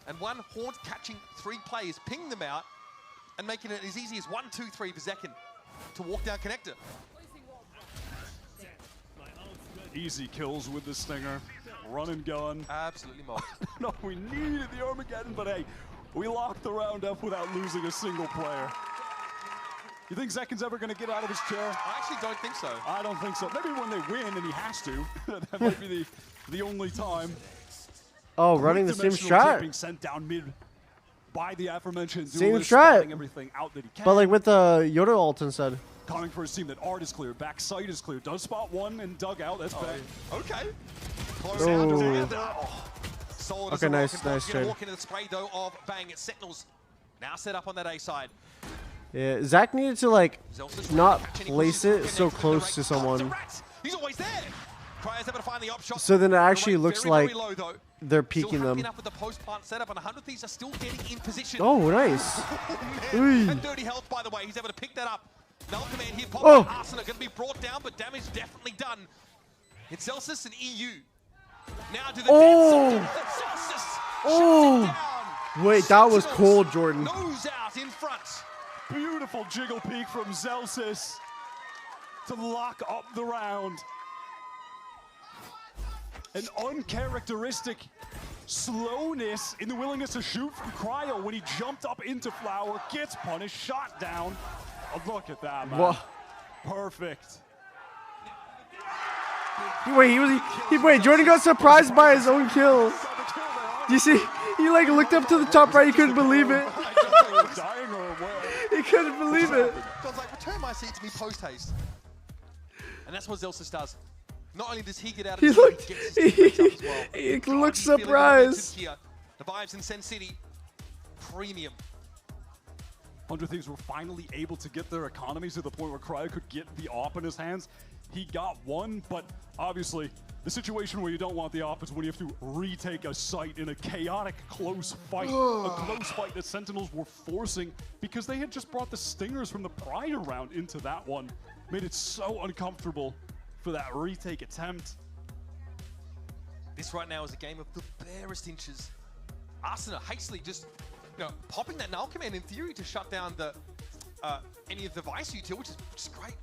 And one Haunt catching 3 players, pinging them out, and making it as easy as 1, 2, 3 per second to walk down connector. Easy kills with the stinger. Run and gun. Absolutely mobbed. No, we needed the Armageddon, but hey, we locked the round up without losing a single player. You think Zekin's ever going to get out of his chair? I actually don't think so. I don't think so. Maybe when they win and he has to. That might be the only time. Oh, running the same Dimensional strat. tipping sent down mid by the aforementioned Same duelist, strat. spotting everything out that he can. But like with the Yoda ult instead. Coming for his team, that art is clear, back sight is clear. Does spot one and dug out. That's bad. Okay. Close Oh. out together. Solid as Okay, a rock. nice, And nice gonna trade. walk into the spray though of Bang. Sentinels now set up on that A side. Yeah, Zach needed to like not place it so close to someone. He's always there. Cryer's able to find the op shot. So then it actually The rate looks very, like very low, though. they're Still peeking happy them. enough with the post plant setup, and 100 Thieves are still getting in position. Oh, nice. Man. And dirty health, by the way. He's able to pick that up. Null command here. Pop Oh. Arsenal going to be brought down, but damage definitely done. It's Celsius and EU. Now to the Oh. dead side. Celsius Oh. Wait, that was cold, Jordan. nose out in front. Beautiful jiggle peek from Zelsis to lock up the round. An uncharacteristic slowness in the willingness to shoot from Cryo when he jumped up into Flower, gets punished, shot down. Oh, look at that, man. Whoa. Perfect. Wait, Jordan got surprised by his own kill. Do you see? He like looked up to the top right, he couldn't believe it. Dying or what? He couldn't believe it. God's like, return my seat to me post haste. And that's what Zelsis does. Not only does he get out of He the looked, he gets his teammates up as well. he looked Feeling surprised. momentum here. The vibes in Sen City, premium. 100 Thieves were finally able to get their economy to the point where Cryo could get the AWP in his hands. he got one, but obviously the situation where you don't want the op is when you have to retake a site in a chaotic close fight. A close fight that Sentinels were forcing because they had just brought the Stingers from the prior round into that one. Made it so uncomfortable for that retake attempt. This right now is a game of the barest inches. Arsenal hastily just, popping that null command in theory to shut down the any of the Vice util, which is great.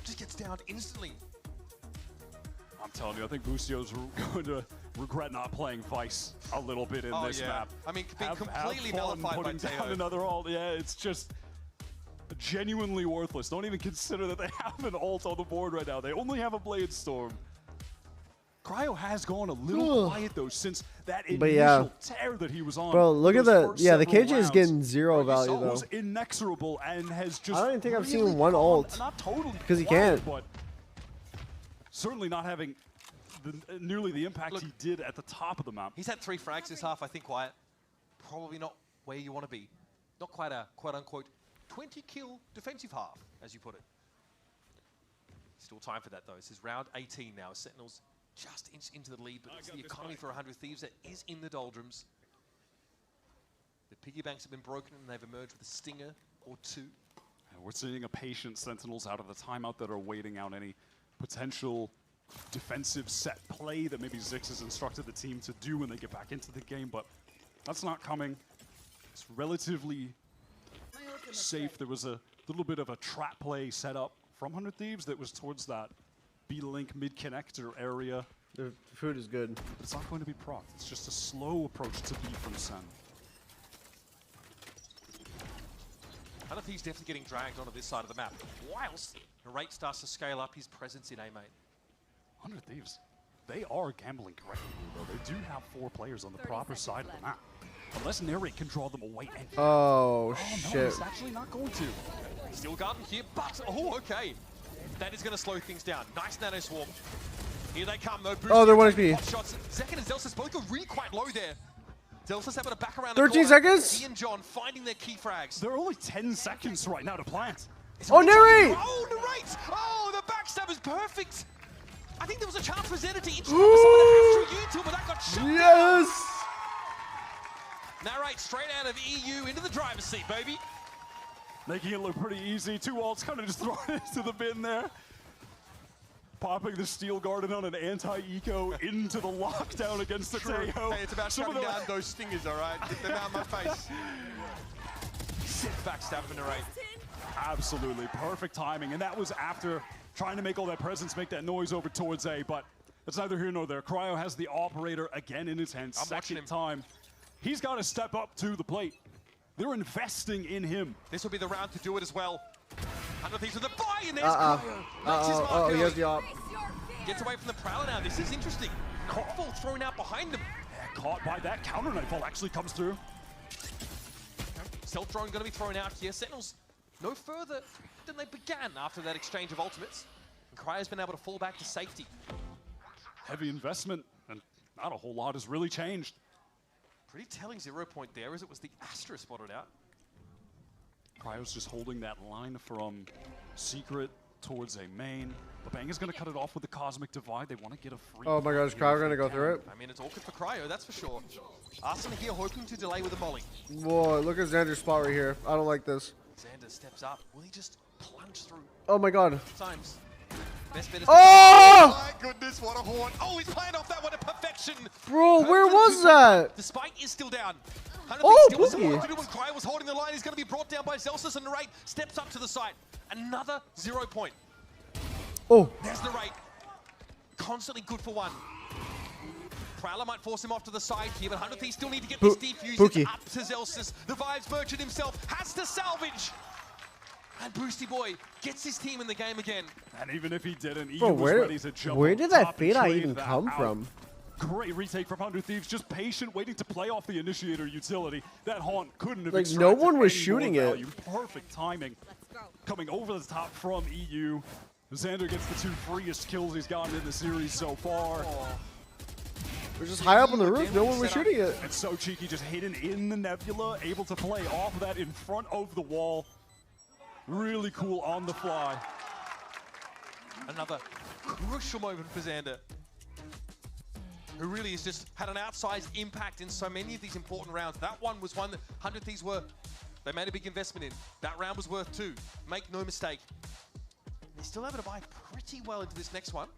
Just gets down instantly. I'm telling you, I think Boostio's going to regret not playing Vice a little bit in this map. I mean, being completely nullified by putting down another ult. Yeah, it's just genuinely worthless. Don't even consider that they have an ult on the board right now. They only have a Blade Storm. Cryo has gone a little quiet though since that initial tear that he was on. Bro, look at the the KJ is rounds. getting 0 value though. Was inexorable and has just. I don't even think I've seen one ult. Not totally. Because he can't. But certainly not having nearly the impact he did at the top of the map. He's had 3 frags this half, I think, Quiet. Probably not where you want to be. Not quite a quote-unquote 20-kill defensive half, as you put it. Still time for that, though. This is round 18 now. Sentinels just inch into the lead, but it's the economy for 100 Thieves that is in the doldrums. The piggy banks have been broken, and they've emerged with a stinger or 2. And we're seeing a patient Sentinels out of the timeout that are waiting out any potential defensive set play that maybe Zix has instructed the team to do when they get back into the game, but that's not coming. It's relatively safe. There was a little bit of a trap play set up from 100 Thieves that was towards that B-Link mid-connector area. The food is good. But it's not going to be proc. It's just a slow approach to B from Sen. 100 Thieves definitely getting dragged onto this side of the map. Whilst Narrate starts to scale up his presence in A main. 100 Thieves, they are gambling correctly, though. They do have 4 players on the proper side of the map. Unless Narrate can draw them away. And oh, shit. No, he's actually not going to. Still garden here, but, okay. That is going to slow things down. Nice nano swarm. Here they come, though. Oh, they're 1 HP. Shots. Zek and Zelsis both go really quite low there. Zelsis having to back around 13 the corner. seconds? He and John finding their key frags. There are only 10 seconds right now to plant. Oh, Narrate! Oh, Narrate! Oh, the backstab is perfect. I think there was a chance for Zeta to inch some of the Astro U2, but that got shut down. Narrate straight out of EU into the driver's seat, baby. Making it look pretty easy. 2 ults kind of just thrown into the bin there. Popping the Steel Garden on an anti-eco into the lockdown against the Tejo. Hey, it's about shutting down those stingers, all right? Get them out of my face. Sick backstab for Narrate. Absolutely. Perfect timing. And that was after trying to make all that presence, make that noise over towards A, but that's neither here nor there. Cryo has the operator again in his hands. Second time. He's got to step up to the plate. They're investing in him. This will be the round to do it as well. 100 Thieves with the buy, and there's Cryo. Makes his mark he has the op. Gets away from the Prowler now. This is interesting. Cockfall thrown out behind him. Yeah, caught by that counter nightfall actually comes through. Self drone going to be thrown out here. Sentinels no further than they began after that exchange of ultimates. And Cryo's been able to fall back to safety. Heavy investment, and not a whole lot has really changed. Pretty telling 0 point there as it was the Astra spotted out. Cryo's just holding that line from Secret towards a main. The Bang is going to cut it off with the Cosmic Divide. They want to get a free. Oh my gosh, Cryo going to go through it? I mean, it's awkward for Cryo, that's for sure. Arsenal here hoping to delay with a molly. Whoa, look at Xander's spot right here. I don't like this. Xander steps up. Will he just plunge through? Oh my god. Times. Best bet is oh! My goodness, what a horn. Oh, he's playing off that one to perfection. Bro, where was that? The spike is still down. Oh, still was Boogie. to do when Cryo was holding the line. He's going to be brought down by Zelsis, and Narrate steps up to the site. Another 0 point. Oh. There's Narrate. Constantly good for 1. Prowler might force him off to the side here, but 100 Thieves still need to get this defuse. It's up to Zelsis. The Vibes Merchant himself has to salvage. And Boosty Boy gets his team in the game again. And even if he didn't, Bro, was ready to jump where did that fade out even come from? Great retake from 100 Thieves, just patient, waiting to play off the initiator utility. That haunt couldn't have like no one was any shooting more it. value. Perfect timing. Coming over the top from EU. Xander gets the 2 freest kills he's gotten in the series so far. They're just high up on the roof, no one was shooting it. And so cheeky, just hidden in the nebula, able to play off of that in front of the wall. Really cool on the fly. Another crucial moment for Xander, who really has just had an outsized impact in so many of these important rounds. That one was one that 100 Thieves they made a big investment in. That round was worth 2. Make no mistake. They're still able to buy pretty well into this next one.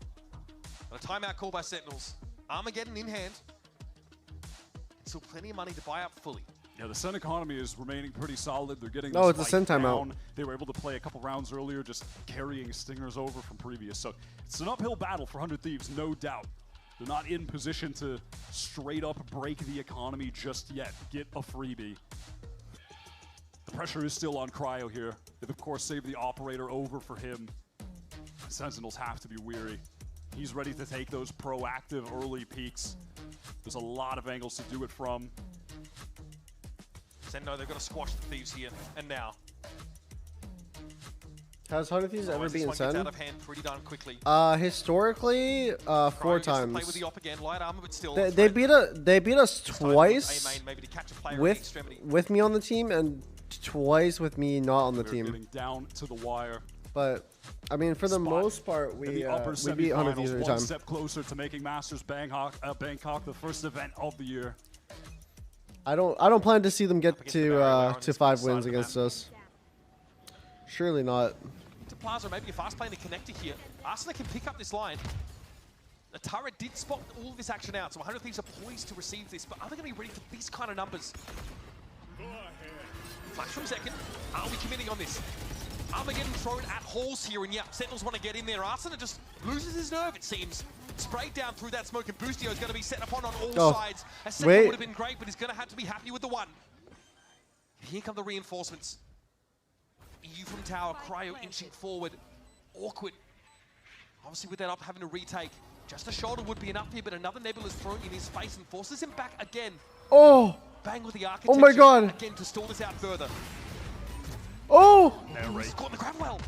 And a timeout call by Sentinels. Armageddon in hand. Still plenty of money to buy up fully. Yeah, the Sen economy is remaining pretty solid. They're getting Oh, this it's a Sen fight timeout. down. They were able to play a couple rounds earlier, just carrying Stingers over from previous. So it's an uphill battle for 100 Thieves, no doubt. They're not in position to straight up break the economy just yet. Get a freebie. The pressure is still on Cryo here. They've, of course, saved the operator over for him. Sentinels have to be weary. He's ready to take those proactive early peaks. There's a lot of angles to do it from. No, they've got to squash the Thieves here. And now. Has 100 Thieves ever beaten This one gets Sen? out of hand pretty darn quickly. Historically, 4 Cryo gets to times. play with the op again. Light armor, but still. They beat us twice A-main maybe to catch a player in the extremity. with me on the team and twice with me not on the We're team. getting down to the wire. But I mean, for the most part, we beat 100 Thieves every one time. step closer to making Masters Bangkok the first event of the year. I don't plan to see them get to 5 wins against us. Surely not. To Plaza, maybe a fast plane to connector here. Arsenal can pick up this line. The turret did spot all of this action out, so 100 Thieves are poised to receive this, but are they going to be ready for these kind of numbers? Flash from second. Are we committing on this? Are we getting thrown at holes here? And yeah, Sentinels want to get in there. Arsenal just loses his nerve, it seems. Sprayed down through that smoke, and Boostio is going to be set upon on all sides. A second would have been great, but he's going to have to be happy with the one. Here come the reinforcements. EU from tower, Cryo inching forward. Awkward. Obviously with that up, having to retake. Just a shoulder would be enough here, but another Nebula is thrown in his face and forces him back again. Oh! Bang with the architecture. Oh my god! Again to stall this out further. Oh! He's caught in the grab well.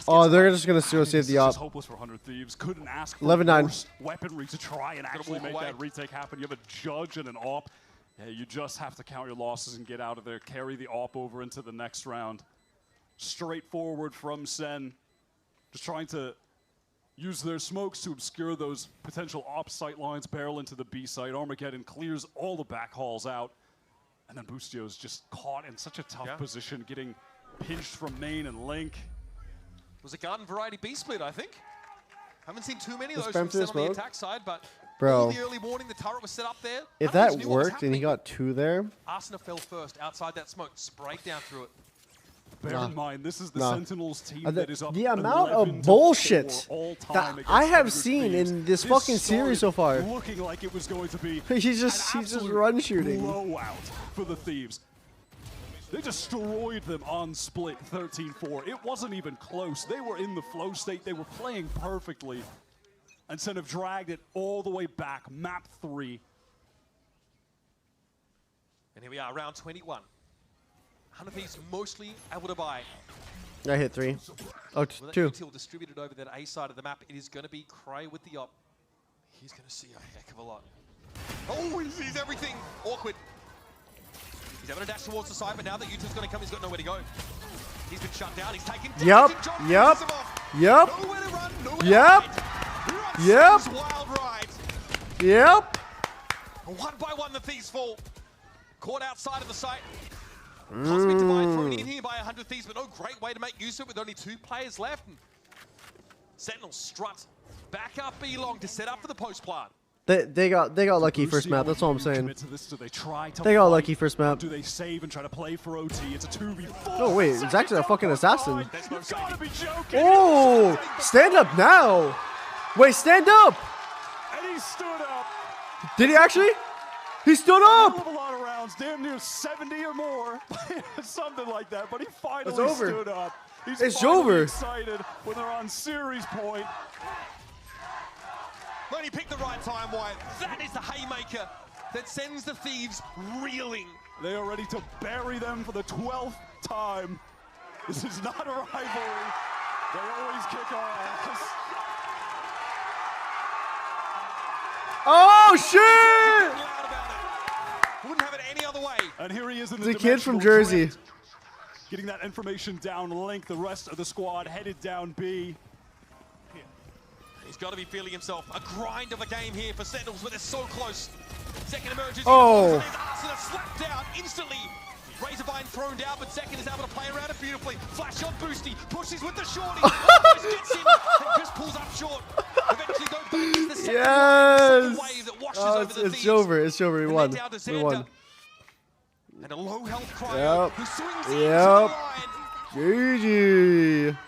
Oh, they're just gonna save the op. Hopeless for 100 Thieves. Couldn't ask for 11-9. worse weaponry to try and actually make that retake happen. You have a judge and an op. Yeah, you just have to count your losses and get out of there. Carry the op over into the next round. Straightforward from Sen. Just trying to use their smokes to obscure those potential op sight lines. Barrel into the B site. Armageddon clears all the back hauls out. And then Boostio's just caught in such a tough position, getting pinched from main and Link. It was a garden variety B split, I think. Haven't seen too many of Just those from spam through Sen on the smoke? attack side, but Bro. in the early morning, the turret was set up there. If None of us that knew what was worked and he happening. got 2 there, Arsenal fell first outside that smoke, sprayed down through it. Bear in mind, this is the Nah. Sentinels team The- that is up the amount of 11-4 bullshit all-time that against I have 100 seen Thieves. in this fucking series so far. Looking like it was going to be He's just run shooting. blowout for the Thieves. They destroyed them on split 13-4. It wasn't even close. They were in the flow state. They were playing perfectly. And Sen have dragged it all the way back. Map 3. And here we are, round 21. 100 Thieves mostly able to buy. I hit 3. Oh, With that 2. util distributed over that A side of the map, it is going to be Cray with the op. He's going to see a heck of a lot. Oh, he sees everything. Awkward. He's able to dash towards the side, but now that util's going to come, he's got nowhere to go. He's been shut down. He's taken damage. Yep. John Yep. finishes him off. Yep. Nowhere to run, nowhere to Yep. hide. Yep. This wild ride. Yep. One by one, the Thieves fall. Caught outside of the site. Cosmic Divide thrown in here by 100 Thieves, but no great way to make use of it with only 2 players left. And Sentinels strut back up B long to set up for the post plant. They got lucky first map. That's all I'm saying. They got lucky first map. Do they save and try to play for OT? It's a 2v4. No, wait, it's actually a fucking assassin. You gotta be joking. Oh, stand up now. Wait, stand up. And he stood up. Did he actually? He stood up. A lot of rounds, damn near 70 or more, something like that. But he finally It's over. stood up. He's It's finally over. excited when they're on series point. But he picked the right time, Wyatt. That is the haymaker that sends the Thieves reeling. They are ready to bury them for the 12th time. This is not a rivalry. They always kick our ass. Oh shit! Wouldn't have it any other way. And here he is in The the kid from dimensional Jersey. drift. Getting that information down Link. The rest of the squad headed down B. He's got to be feeling himself. A grind of a game here for Sentinels, but they're so close. Second emerges. Oh. His arsenal slapped down instantly. Razorvine thrown down, but Second is able to play around it beautifully. Flash on Boosty, pushes with the shorty. Almost gets him, and just pulls up short. Eventually, though, Bang is the second wave that washes over the it's over. It's over. We won. We won. And a low health cryo who swings into the line. GG.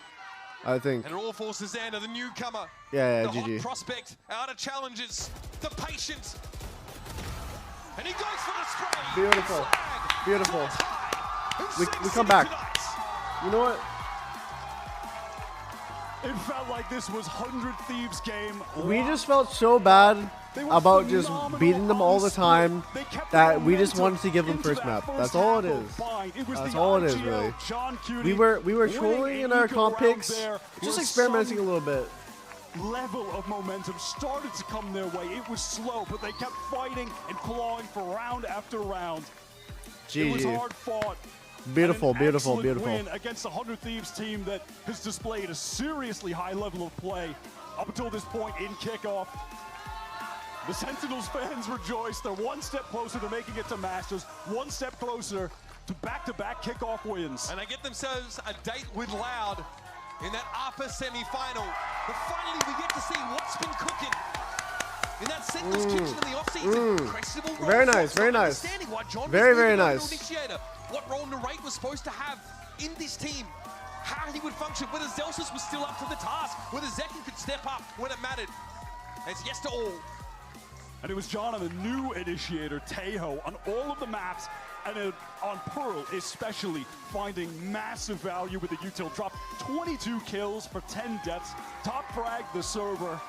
I think. And it all falls to Xander, the newcomer. Yeah, the GG. hot prospect, out of challenges, the patient. And he goes for the spray. Beautiful. Beautiful. We come back. You know what? It felt like this was 100 Thieves game. We just felt so bad about just beating them all the time that we just wanted to give them first map. That's all it is. That's all it is, really. We were trolling in our comp picks, just experimenting a little bit. Level of momentum started to come their way. It was slow, but they kept fighting and clawing for round after round. It was hard fought. Beautiful, beautiful, Excellent beautiful. win against the 100 Thieves team that has displayed a seriously high level of play up until this point in kickoff. The Sentinels fans rejoice. They're one step closer to making it to Masters, one step closer to back-to-back kickoff wins. And they get themselves a date with Loud in that upper semi-final. But finally, we get to see what's been cooking in that Sentinels kitchen in the offseason. Very nice, very nice. Very, very nice. Initiator. What role Narrate was supposed to have in this team, how he would function, whether Zelsus was still up to the task, whether Zekin could step up when it mattered. It's yes to all. And it was John on the new initiator, Tejo, on all of the maps, and on Pearl especially, finding massive value with the util drop. 22 kills for 10 deaths, top frag the server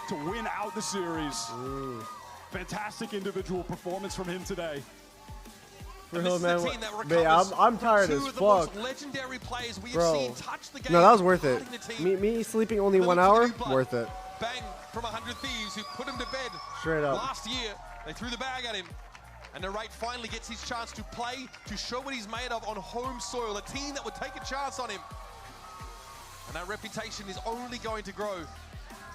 to win out the series. Fantastic individual performance from him today. And this is the team that Man, I'm tired as two of the fuck. most legendary players we have Bro. seen touch the game. No, that was worth it. guarding the team. Me sleeping only 1 hour, worth it. Bang from 100 Thieves who put him to bed Straight up. last year. They threw the bag at him. And Narrate finally gets his chance to play, to show what he's made of on home soil. A team that would take a chance on him. And that reputation is only going to grow.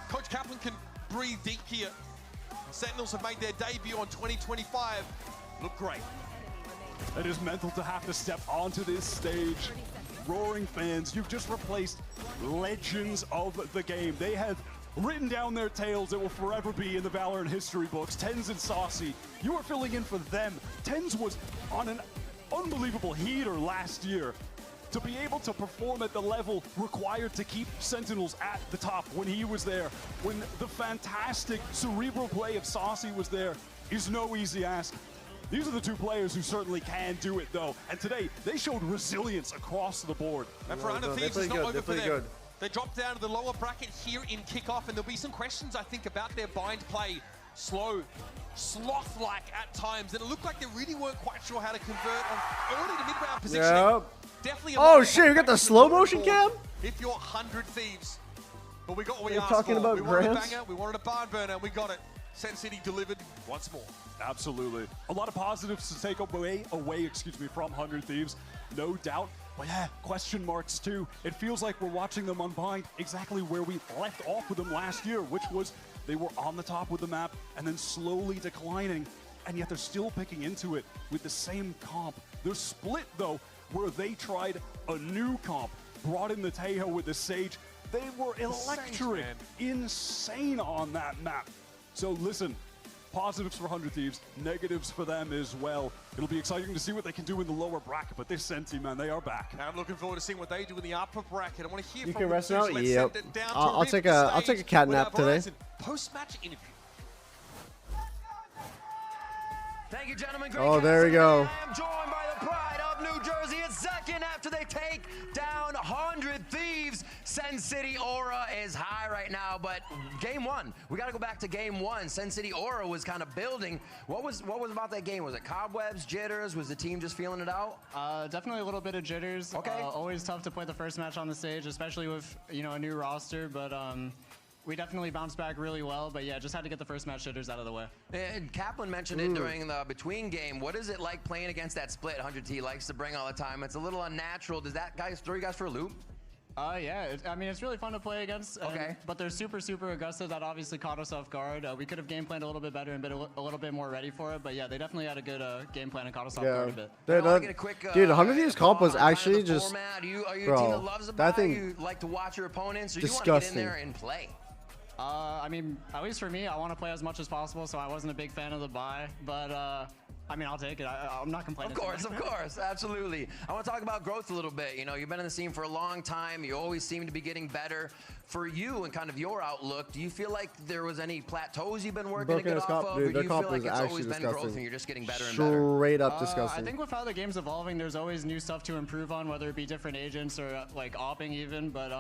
Coach Kaplan can breathe deep here. Sentinels have made their debut on 2025. Look great. It is mental to have to step onto this stage. Roaring fans, you've just replaced legends of the game. They have written down their tales that will forever be in the Valorant history books. TenZ and Saucy, you are filling in for them. TenZ was on an unbelievable heater last year. To be able to perform at the level required to keep Sentinels at the top when he was there, when the fantastic cerebral play of Saucy was there, is no easy ask. These are the two players who certainly can do it, though. And today, they showed resilience across the board. And for 100 Thieves, it's not over for them. They drop down to the lower bracket here in kickoff, and there'll be some questions, I think, about their bind play. Slow, sloth-like at times, and it looked like they really weren't quite sure how to convert on early to mid-round positioning. Definitely. Oh shit, you got the slow motion cam? If you're 100 Thieves. But we got what we Are you asked talking for. about we wanted a grants? banger, we wanted a barn burner, we got it. Sen City delivered once more. Absolutely. A lot of positives to take away from 100 Thieves, no doubt. But yeah, question marks too. It feels like we're watching them unbind exactly where we left off with them last year, which was they were on the top with the map and then slowly declining, and yet they're still picking into it with the same comp. They're split though, where they tried a new comp, brought in the Tejo with the Sage. They were electric, insane on that map. So listen, positives for 100 Thieves, negatives for them as well. It'll be exciting to see what they can do in the lower bracket, but this Senti, man, they are back. I'm looking forward to seeing what they do in the upper bracket. I want to hear You from can rest now? Let's Yep. send it down to I'll Rip take the a stage cat with nap our today. Verizon post-match interview. Thank you, gentlemen. Great Oh, there we go. I am joined by the pride of New Jersey. It's second after they take down 100 Thieves. Sen City Aura is high right now, but game one, we got to go back to game one. Sen City Aura was kind of building. What was about that game? Was it cobwebs, jitters? Was the team just feeling it out? Definitely a little bit of jitters. Okay. Always tough to play the first match on the stage, especially with a new roster, but we definitely bounced back really well, but yeah, just had to get the first match jitters out of the way. And Kaplan mentioned it during the between game. What is it like playing against that split 100T likes to bring all the time? It's a little unnatural. Does that throw you guys for a loop? Yeah, I mean, it's really fun to play against. Okay. But they're super, super aggressive. That obviously caught us off guard. We could have game planned a little bit better and been a little bit more ready for it. But yeah, they definitely had a good game plan and caught us off guard a bit. Dude, 100 Thieves comp was actually just, Format. Are you a team bro, that loves the that buy? thing, You like to watch your opponents, or disgusting. you want to get in there and play? I mean, at least for me, I want to play as much as possible, so I wasn't a big fan of the buy. But I mean, I'll take it. I'm not complaining. Of course, absolutely. I want to talk about growth a little bit. You know, you've been in the scene for a long time. You always seem to be getting better. For you and kind of your outlook, do you feel like there was any plateaus you've been working to get off of, or do you feel like it's always been growth and you're just getting better and better? Straight up disgusting. I think with how the game's evolving, there's always new stuff to improve on, whether it be different agents or like opping even. But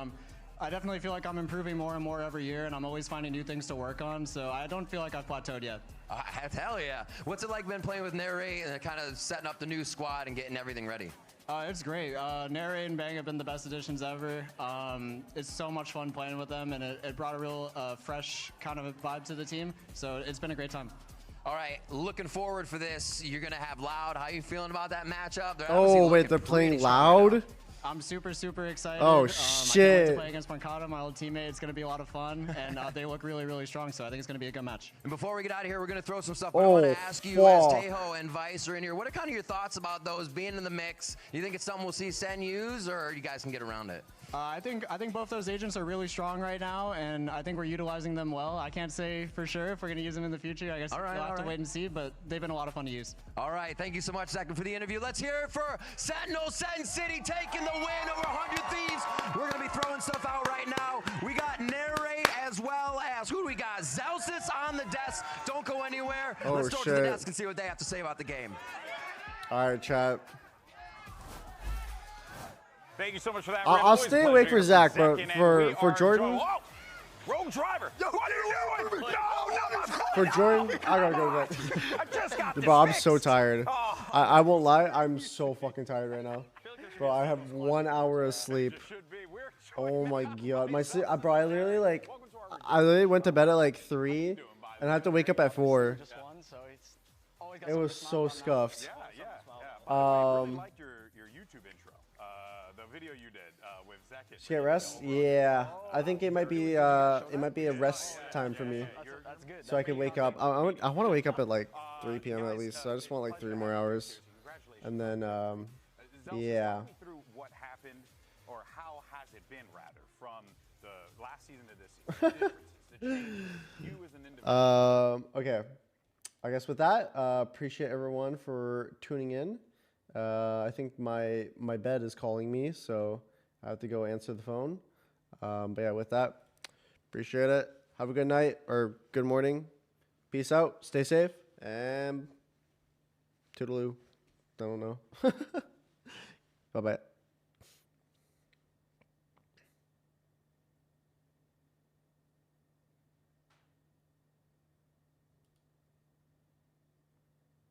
I definitely feel like I'm improving more and more every year, and I'm always finding new things to work on. So I don't feel like I've plateaued yet. Hell yeah. What's it like been playing with Narrate and kind of setting up the new squad and getting everything ready? It's great. Narrate and Bang have been the best additions ever. It's so much fun playing with them, and it brought a real fresh kind of vibe to the team. So it's been a great time. All right, looking forward for this. You're going to have Loud. How you feeling about that matchup? Oh, wait, they're playing Loud? I'm super, super excited. Oh, I can't wait shit. to play against Pancata, my old teammate. It's going to be a lot of fun, and they look really, really strong, so I think it's going to be a good match. And before we get out of here, we're going to throw some stuff. But I want to ask you, as Tejo and Vice are in here, what are kind of your thoughts about those being in the mix? You think it's something we'll see Sen use, or you guys can get around it? I think both those agents are really strong right now, and I think we're utilizing them well. I can't say for sure if we're going to use them in the future. I guess we'll have to wait and see, but they've been a lot of fun to use. All right, thank you so much, Zach, for the interview. Let's hear it for Sentinels, Sen City taking the win over 100 Thieves. We're going to be throwing stuff out right now. We got Narrate as well as, who do we got? Zelsis on the desk. Don't go anywhere. Oh, Let's go to the shit. desk and see what they have to say about the game. All right, chat. Thank you so much for that. I'll stay awake for Zach, but for Jordan, Rogue driver. What are you doing? No, for Jordan, I gotta go to bed. I just got Bro, I'm so tired. I won't lie, I'm so fucking tired right now. Bro, I have 1 hour of sleep. Oh my god, my sleep, bro. I literally went to bed at like 3, and I have to wake up at 4. It was so scuffed. I really liked your YouTube intro. The video you did with Zach. Should I get rest? Yeah, I think it might be a rest time for me, so I can wake up. I want to wake up at like 3 p.m. at least, so I just want like 3 more hours, and then yeah. Walk me through what happened, or how has it been rather, from the last season to this season? The change, you as an individual. Okay, I guess with that, appreciate everyone for tuning in. I think my bed is calling me, so I have to go answer the phone. But yeah, with that, appreciate it. Have a good night or good morning. Peace out. Stay safe. And toodaloo. I don't know. Bye-bye.